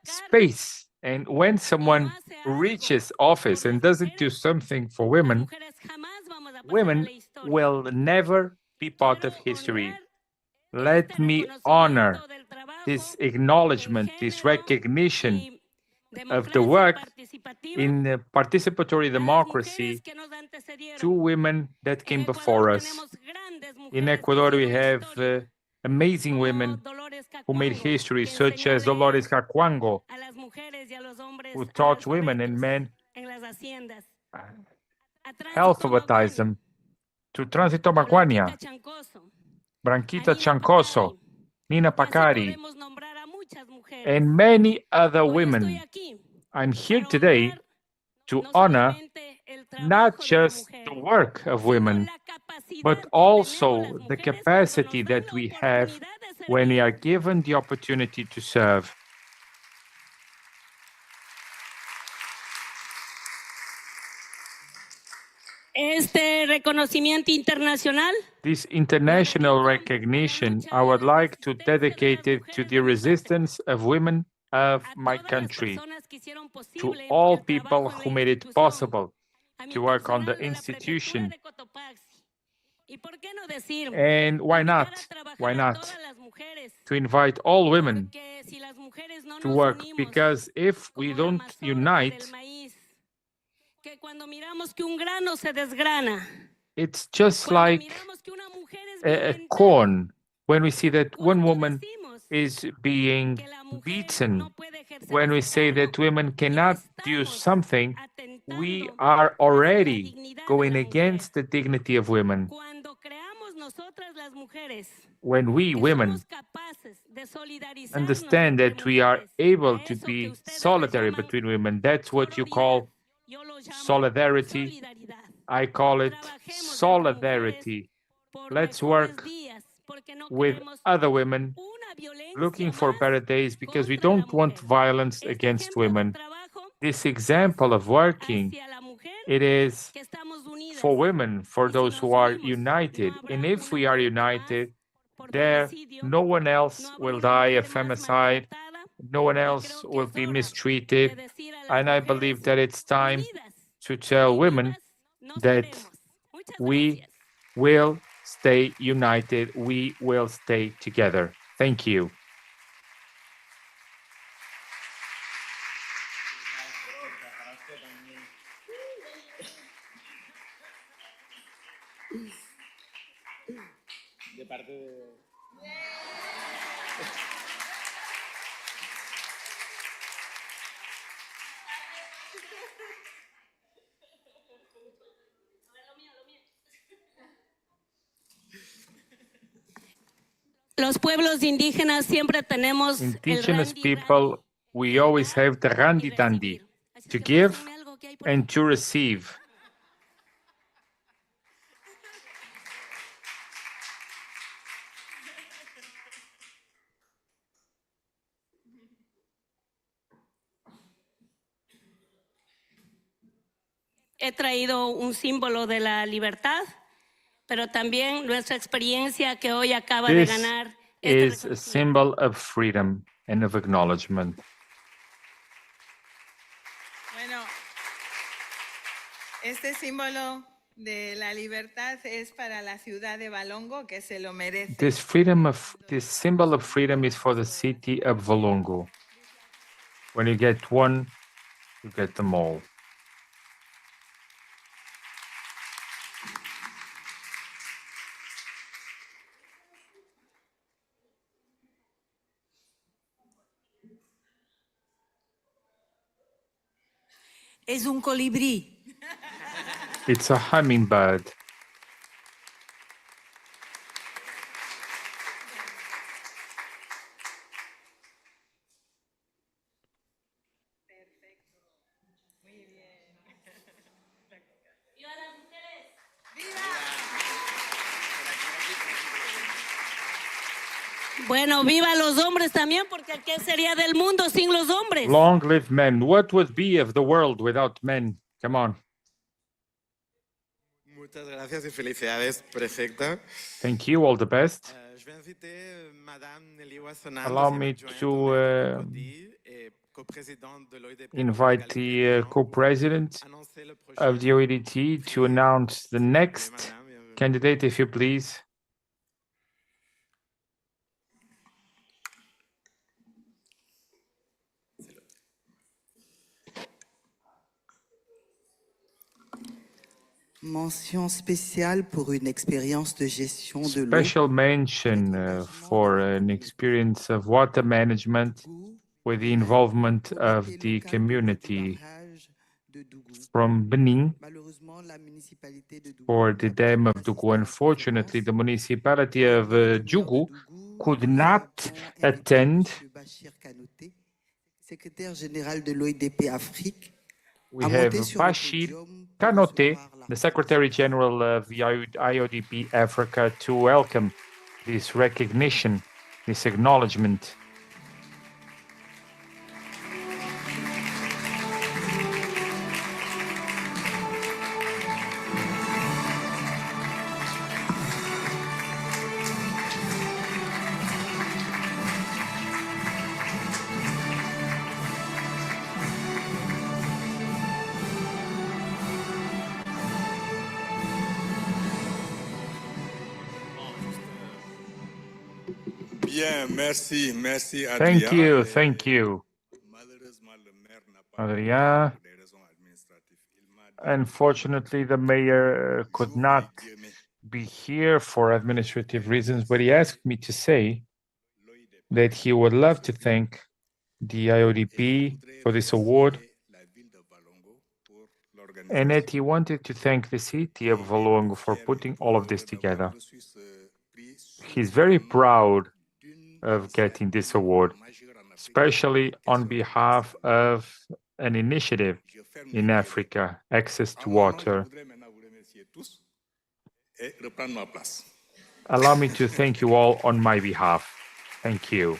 space. And when someone reaches office and doesn't do something for women, women will never be part of history. Let me honor this acknowledgement, this recognition of the work in participatory democracy to women that came before us. In Ecuador, we have amazing women who made history, such as Dolores Cacuango, who taught women and men, alphabetized them, to Tránsito Maguania, Branquita Chancoso, Nina Pacari, and many other women. I'm here today to honor not just the work of women, but also the capacity that we have when we are given the opportunity to serve. Este reconocimiento internacional. This international recognition, I would like to dedicate it to the resistance of women of my country, to all people who made it possible to work on the institution. And why not? Why not? To invite all women to work, because if we don't unite, it's just like a corn. When we see that one woman is being beaten, when we say that women cannot do something, we are already going against the dignity of women. When we women understand that we are able to be solidary between women, that's what you call solidarity. I call it solidarity. Let's work with other women looking for better days, because we don't want violence against women. This example of working, it is for women, for those who are united. And if we are united, there no one else will die of femicide, no one else will be mistreated. And I believe that it's time to tell women that we will stay united, we will stay together. Thank you. Los pueblos indígenas siempre tenemos Indigenous people, we always have the Randi Dandi, to give and to receive. He traído un símbolo de la libertad, pero también nuestra experiencia que hoy acaba de ganar. This is a symbol of freedom and of acknowledgement. Bueno, este símbolo de la libertad es para la ciudad de Valongo, que se lo merece. This symbol of freedom is for the city of Valongo. When you get one, you get them all. Es un colibrí. It's a hummingbird. Bueno, viva los hombres también, porque ¿qué sería del mundo sin los hombres? Long live men. What would be of the world without men? Come on. Muchas gracias y felicidades, prefecta. Thank you. All the best. Allow me to invite the co-president of the OIDP to announce the next candidate, if you please. Mention spéciale pour une expérience de gestion de l'eau. Special mention for an experience of water management with the involvement of the community from Benin for the dam of Dougou. Unfortunately, the municipality of Djougou could not attend. Secrétaire général de l'OIDP Afrique. We have Bashir Kanote, the Secretary General of the IODP Africa, to welcome this recognition, this acknowledgement. Thank you, Adrià. Unfortunately, the mayor could not be here for administrative reasons, but he asked me to say that he would love to thank the IODP for this award, and that he wanted to thank the city of Valongo for putting all of this together. He's very proud of getting this award, especially on behalf of an initiative in Africa, access to water. Allow me to thank you all on my behalf. Thank you.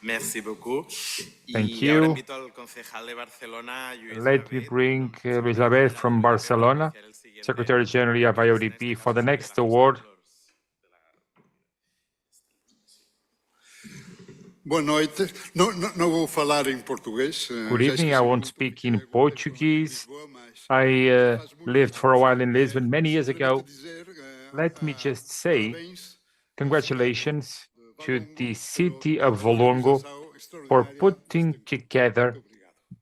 Merci beaucoup. Thank you. Let me bring Elizabeth from Barcelona, Secretary General of IODP, for the next award. Boa noite. Não vou falar em português. Good evening. I won't speak in Portuguese. I lived for a while in Lisbon many years ago. Let me just say congratulations to the city of Valongo for putting together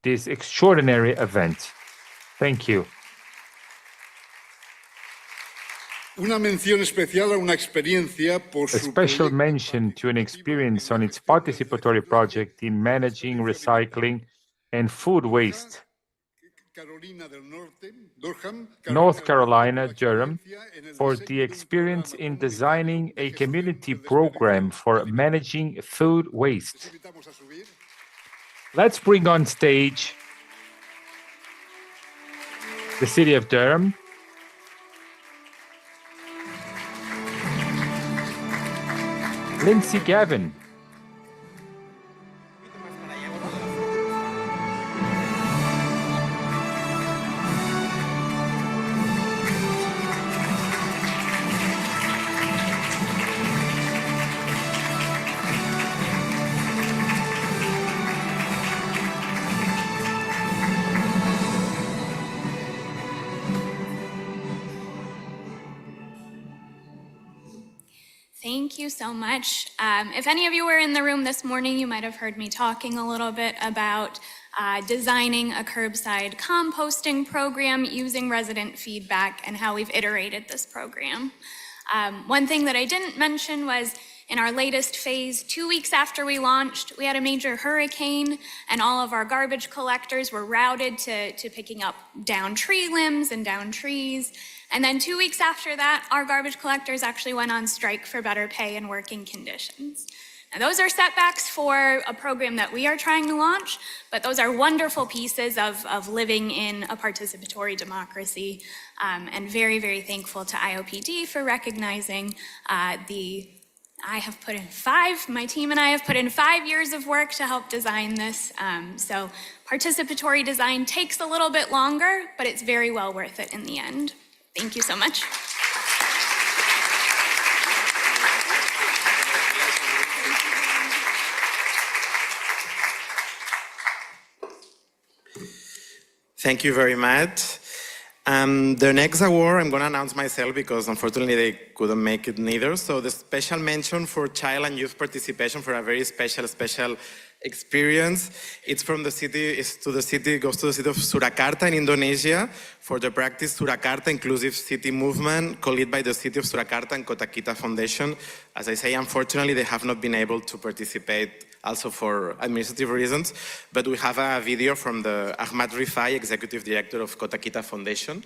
this extraordinary event. Thank you. A special mention to an experience on its participatory project in managing recycling and food waste. North Carolina, Durham, for the experience in designing a community program for managing food waste. Let's bring on stage the city of Durham. Lindsay Gavin. Thank you so much. If any of you were in the room this morning, you might have heard me talking a little bit about designing a curbside composting program using resident feedback and how we've iterated this program. One thing that I didn't mention was in our latest phase, 2 weeks after we launched, we had a major hurricane and all of our garbage collectors were routed to picking up down tree limbs and down trees. And then 2 weeks after that, our garbage collectors actually went on strike for better pay and working conditions. And those are setbacks for a program that we are trying to launch, but those are wonderful pieces of living in a participatory democracy, and very, very thankful to IOPD for recognizing my team and I have put in 5 years of work to help design this. So participatory design takes a little bit longer, but it's very well worth it in the end. Thank you so much. Thank you very much. The next award, I'm going to announce myself because unfortunately they couldn't make it neither. So the special mention for child and youth participation for a very special experience. It's from the city, goes to the city of Surakarta in Indonesia for the Practice Surakarta Inclusive City Movement, co-led by the City of Surakarta and Kota Kita Foundation. As I say, unfortunately, they have not been able to participate also for administrative reasons, but we have a video from the Ahmad Rifai, Executive Director of Kota Kita Foundation.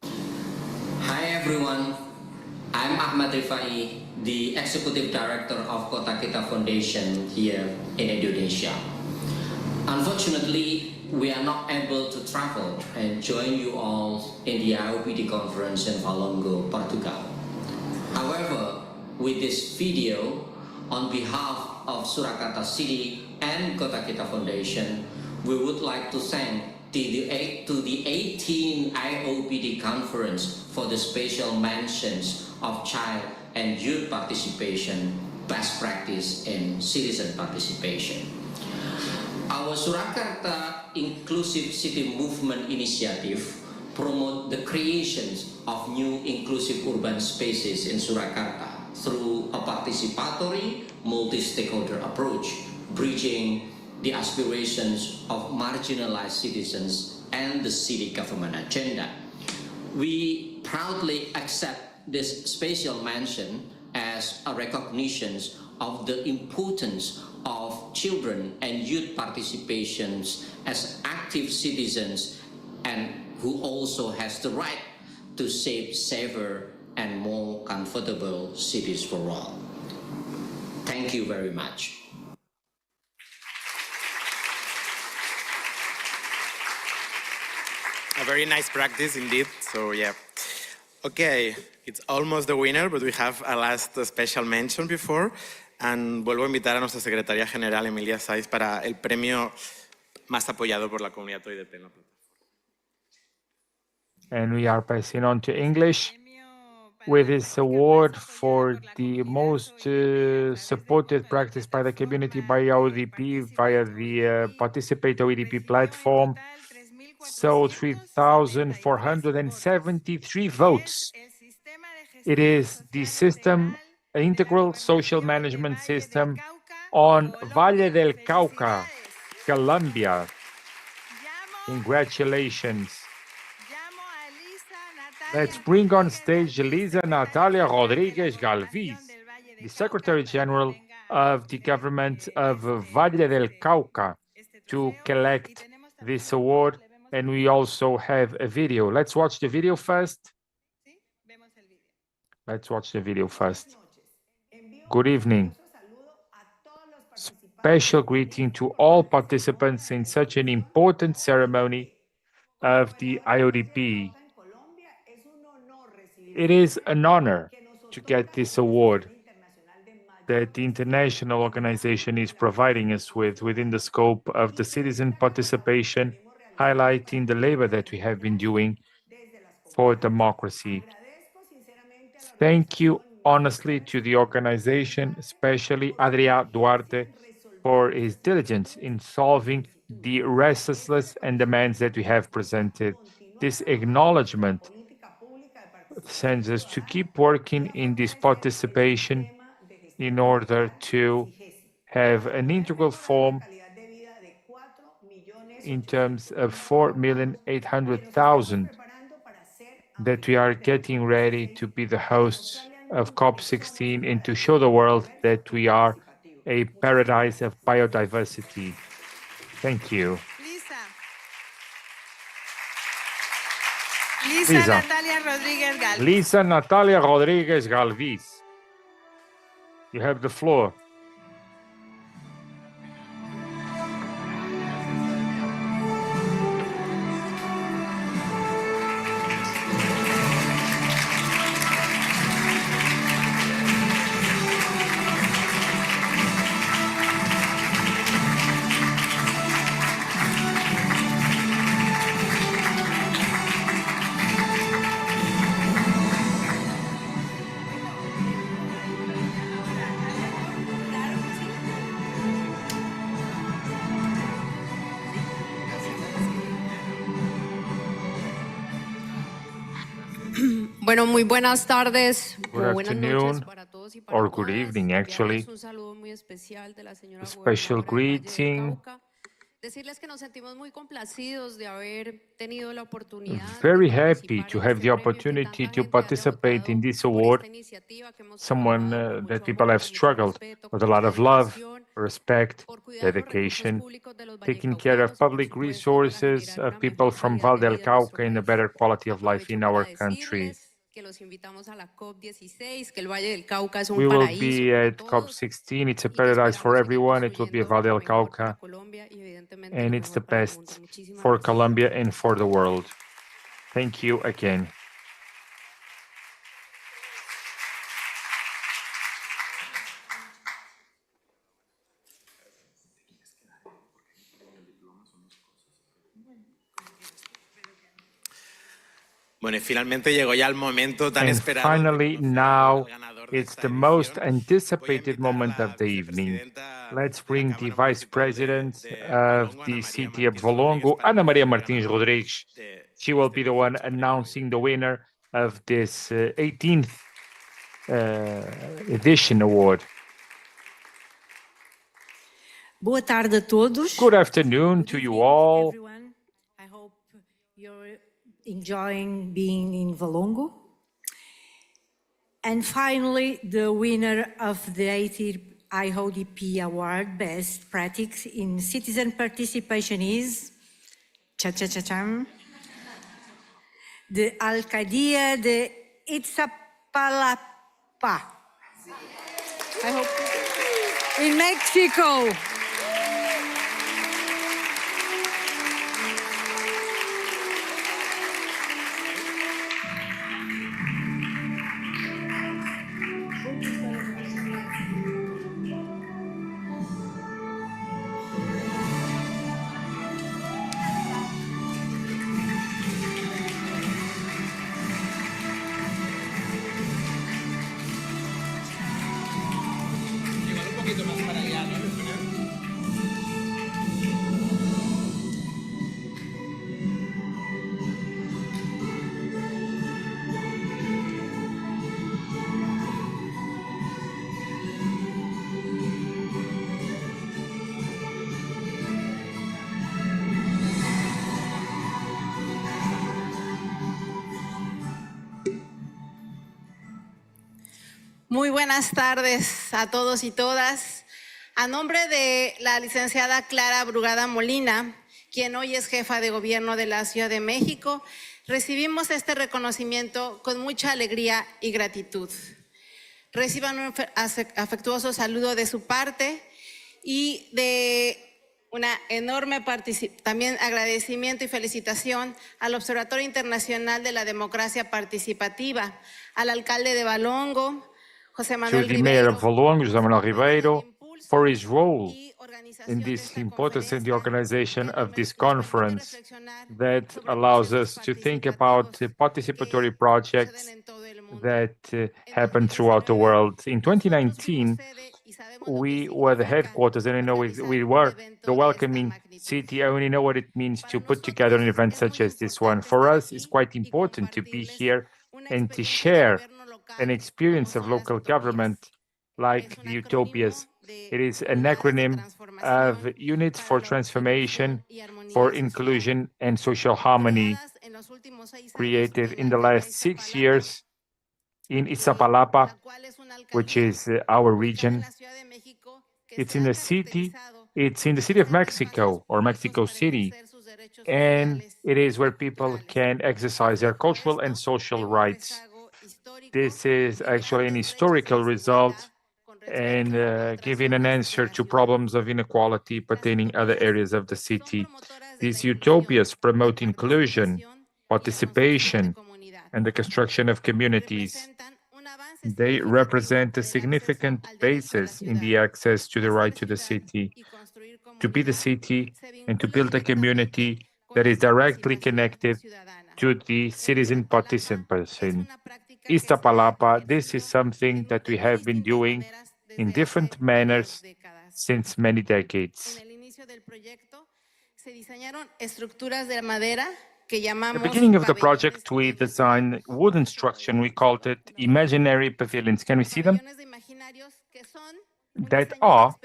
Hi everyone, I'm Ahmad Rifai, the Executive Director of Kota Kita Foundation here in Indonesia. Unfortunately, we are not able to travel and join you all in the IOPD conference in Valongo, Portugal. However, with this video, on behalf of Surakarta City and Kota Kita Foundation, we would like to thank the 18th IOPD conference for the special mentions of child and youth participation, best practice in citizen participation. Our Surakarta Inclusive City Movement initiative promote the creations of new inclusive urban spaces in Surakarta through a participatory, multi-stakeholder approach, bridging the aspirations of marginalized citizens and the city government agenda. We proudly accept this special mention as a recognition of the importance of children and youth participations as active citizens and who also has the right to shape safer and more comfortable cities for all. Thank you very much. A very nice practice indeed, so yeah. Okay, it's almost the winner, but we have a last special mention before. And vuelvo a invitar a nuestra secretaria general, Emilia Saiz, para el premio más apoyado por la comunidad OIDP en la plataforma. And we are passing on to English with this award for the most supported practice by the community by OIDP via the Participate OIDP platform. So 3,473 votes. It is the system, integral social management system on Valle del Cauca, Colombia. Congratulations. Let's bring on stage Lisa Natalia Rodriguez Galvis, the Secretary General of the government of Valle del Cauca, to collect this award. And we also have a video. Let's watch the video first. Let's watch the video first. Good evening. Special greeting to all participants in such an important ceremony of the IODP. It is an honor to get this award that the international organization is providing us with within the scope of the citizen participation, highlighting the labor that we have been doing for democracy. Thank you honestly to the organization, especially Adrià Duarte, for his diligence in solving the restlessness and demands that we have presented. This acknowledgement sends us to keep working in this participation in order to have an integral form in terms of 4,800,000 that we are getting ready to be the hosts of COP16 and to show the world that we are a paradise of biodiversity. Thank you. Lisa Natalia Rodriguez Galvis. You have the floor. Bueno, muy buenas tardes. Good afternoon, or good evening, actually. A special greeting. Very happy to have the opportunity to participate in this award, someone that people have struggled with a lot of love, respect, dedication, taking care of public resources of people from Val del Cauca and a better quality of life in our country. We will be at COP16. It's a paradise for everyone. It will be at Val del Cauca, and it's the best for Colombia and for the world. Thank you again. Bueno, y finalmente llegó ya el momento tan esperado. Finally, now it's the most anticipated moment of the evening. Let's bring the Vice President of the city of Valongo, Ana Maria Martins Rodrigues. She will be the one announcing the winner of this 18th edition award. Boa tarde a todos. Good afternoon to you all. Enjoying being in Valongo. And finally, the winner of the 80th IODP Award, Best Practice in Citizen Participation is, the Alcaldía de Iztapalapa. I hope, in Mexico. Muy buenas tardes a todos y todas. A nombre de la licenciada Clara Brugada Molina, quien hoy es jefa de gobierno de la Ciudad de México, recibimos este reconocimiento con mucha alegría y gratitud. Reciban un afectuoso saludo de su parte y de una enorme también agradecimiento y felicitación al Observatorio Internacional de la Democracia Participativa, al alcalde de Valongo, José Manuel to the mayor of Ribeiro, Valongo, José Manuel Ribeiro, for his role in this importance in the organization of this conference that allows us to think about participatory projects that happen throughout the world. In 2019, we were the headquarters, and I know we were the welcoming city. I only know what it means to put together an event such as this one. For us, it's quite important to be here and to share an experience of local government like the Utopias. It is an acronym of Units for Transformation, for Inclusion and Social Harmony, created in the last 6 years in Iztapalapa, which is our region. It's in the city of Mexico, or Mexico City, and it is where people can exercise their cultural and social rights. This is actually an historical result and giving an answer to problems of inequality pertaining other areas of the city. These utopias promote inclusion, participation, and the construction of communities. They represent a significant basis in the access to the right to the city, to be the city, and to build a community that is directly connected to the citizen participation. Iztapalapa, this is something that we have been doing in different manners since many decades. At the beginning of the project, we designed wooden structure. We called it imaginary pavilions. Can we see them? That are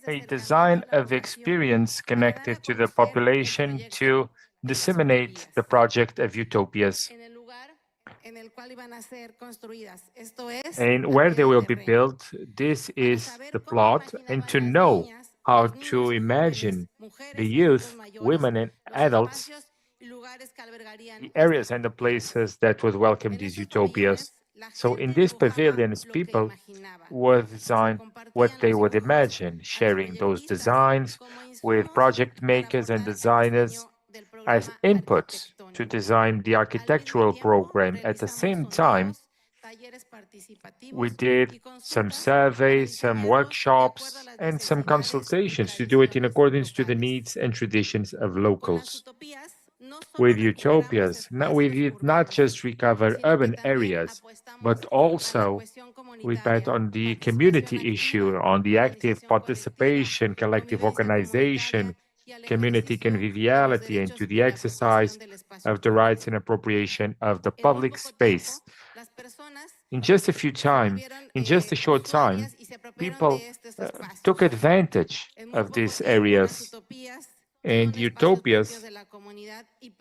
a design of experience connected to the population to disseminate the project of utopias. And where they will be built, this is the plot, and to know how to imagine the youth, women, and adults, the areas and the places that would welcome these utopias. So in these pavilions, people would design what they would imagine, sharing those designs with project makers and designers as inputs to design the architectural program. At the same time, we did some surveys, some workshops, and some consultations to do it in accordance to the needs and traditions of locals. With utopias, we did not just recover urban areas, but also we bet on the community issue, on the active participation, collective organization, community conviviality, and to the exercise of the rights and appropriation of the public space. In just a short time, people took advantage of these areas, and utopias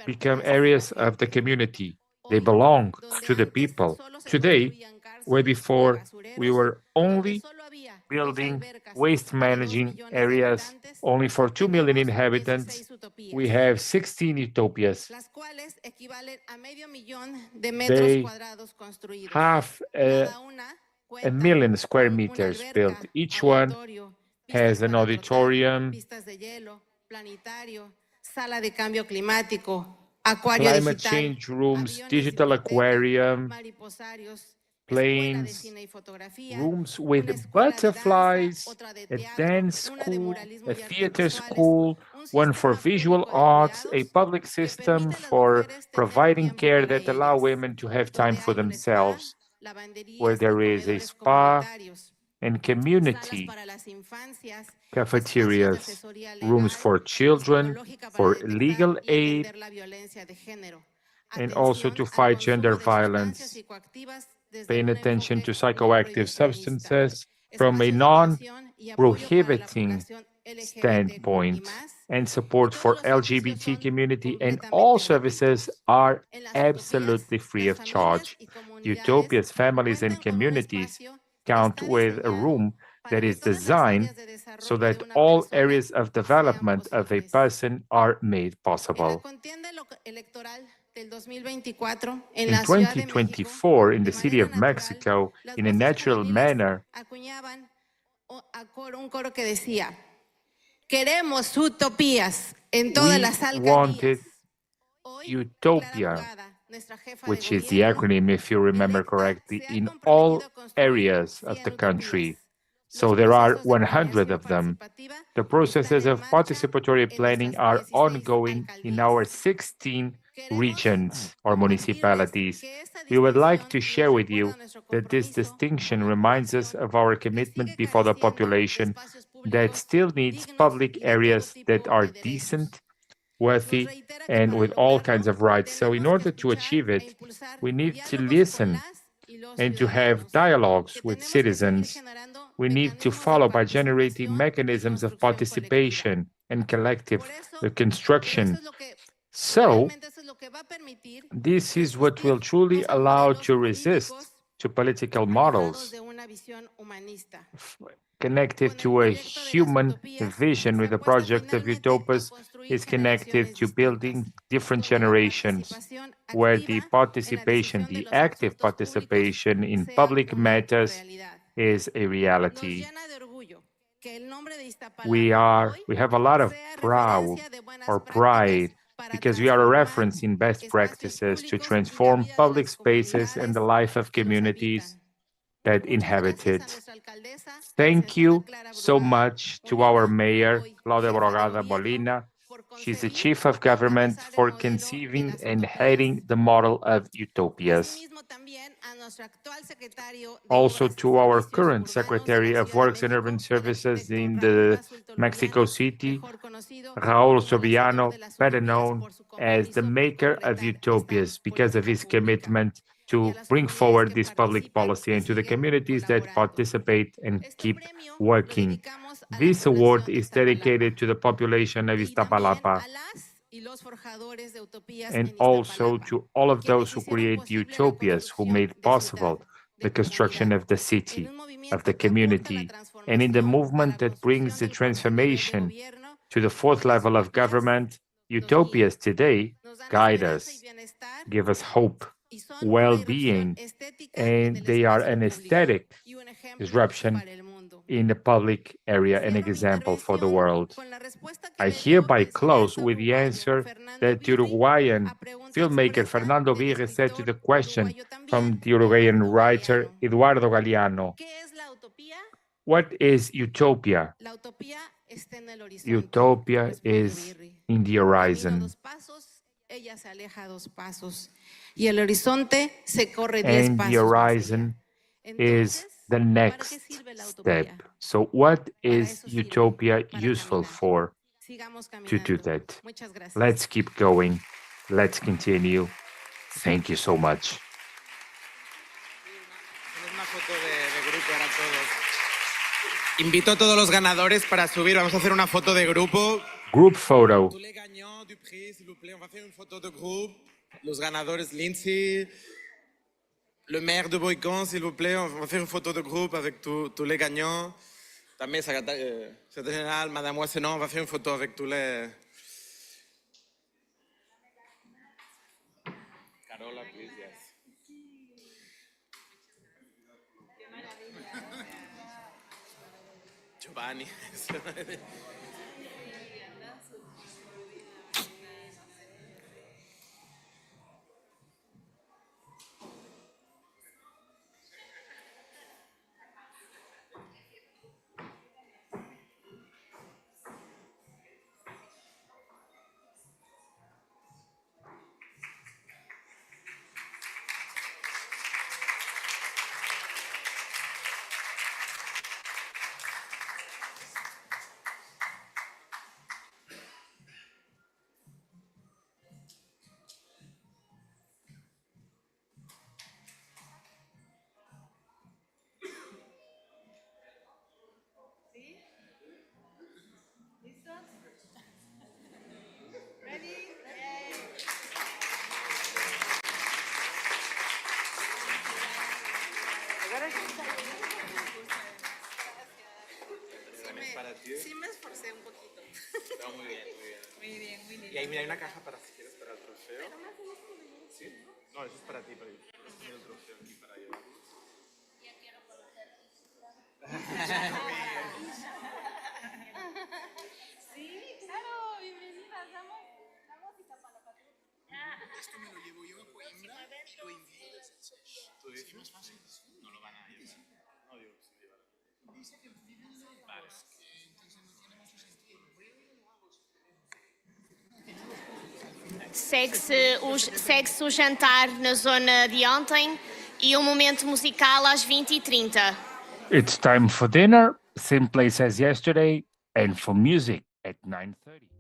become areas of the community. They belong to the people. Today, where before we were only building waste managing areas only for 2 million inhabitants, we have 16 utopias. They have a million square meters built. Each one has an auditorium, climate change rooms, digital aquarium, planes, rooms with butterflies, a dance school, a theater school, one for visual arts, a public system for providing care that allow women to have time for themselves, where there is a spa and community cafeterias, rooms for children, for legal aid, and also to fight gender violence, paying attention to psychoactive substances from a non-prohibiting standpoint, and support for LGBT community, and all services are absolutely free of charge. Utopia's families and communities count with a room that is designed so that all areas of development of a person are made possible. In 2024, in the city of Mexico, in a natural manner, we wanted utopia, which is the acronym, if you remember correctly, in all areas of the country. So there are 100 of them. The processes of participatory planning are ongoing in our 16 regions or municipalities. We would like to share with you that this distinction reminds us of our commitment before the population that still needs public areas that are decent, worthy, and with all kinds of rights. So in order to achieve it, we need to listen and to have dialogues with citizens. We need to follow by generating mechanisms of participation and collective construction. So this is what will truly allow to resist to political models connected to a human vision. With the project of Utopias is connected to building different generations where the participation, the active participation in public matters is a reality. We have a lot of pride because we are a reference in best practices to transform public spaces and the life of communities that inhabit it. Thank you so much to our mayor, Claudia Brogada Molina. She's the chief of government for conceiving and heading the model of utopias. Also to our current Secretary of Works and Urban Services in the Mexico City, Raul Sobiano, better known as the maker of utopias because of his commitment to bring forward this public policy and to the communities that participate and keep working. This award is dedicated to the population of Iztapalapa and also to all of those who create utopias, who made possible the construction of the city, of the community, and in the movement that brings the transformation to the fourth level of government. Utopias today guide us, give us hope, well-being, and they are an aesthetic disruption in the public area, an example for the world. I hereby close with the answer that the Uruguayan filmmaker Fernando Vire said to the question from the Uruguayan writer Eduardo Galeano. What is utopia? Utopia is in the horizon. And the horizon is the next step. So what is utopia useful for? To do that. Let's keep going. Let's continue. Thank you so much. Invito a todos los ganadores para subir. Vamos a hacer una foto de grupo. Group photo. On va faire une photo de groupe. Los ganadores, Lindsay, le maire de Boycon, s'il vous plaît. On va faire une photo de groupe avec tous les gagnants. También secrétaire général, Madame Wassenon, on va faire une photo avec tous les... Carola, please, yes. Giovanni. Sí me esforcé un poquito. Está muy bien, muy bien. Muy bien, muy bien. Y ahí mira, hay una caja para si quieres para el trofeo. ¿Sí? No, eso es para ti, para el trofeo aquí para llevarlo. Ya quiero conocer. Sí, claro, bienvenidas. Vamos y Iztapalapa. Esto me lo llevo yo a Coimbra y lo envío desde el set. ¿Tú dices más fácil? No lo van a llevar. No, digo, sí, llevar. Dice que viven en Vale. entonces no tiene mucho sentido. Segue-se o jantar na zona de ontem e um momento musical às 20h30. It's time for dinner, same place as yesterday, and for music at 9:30.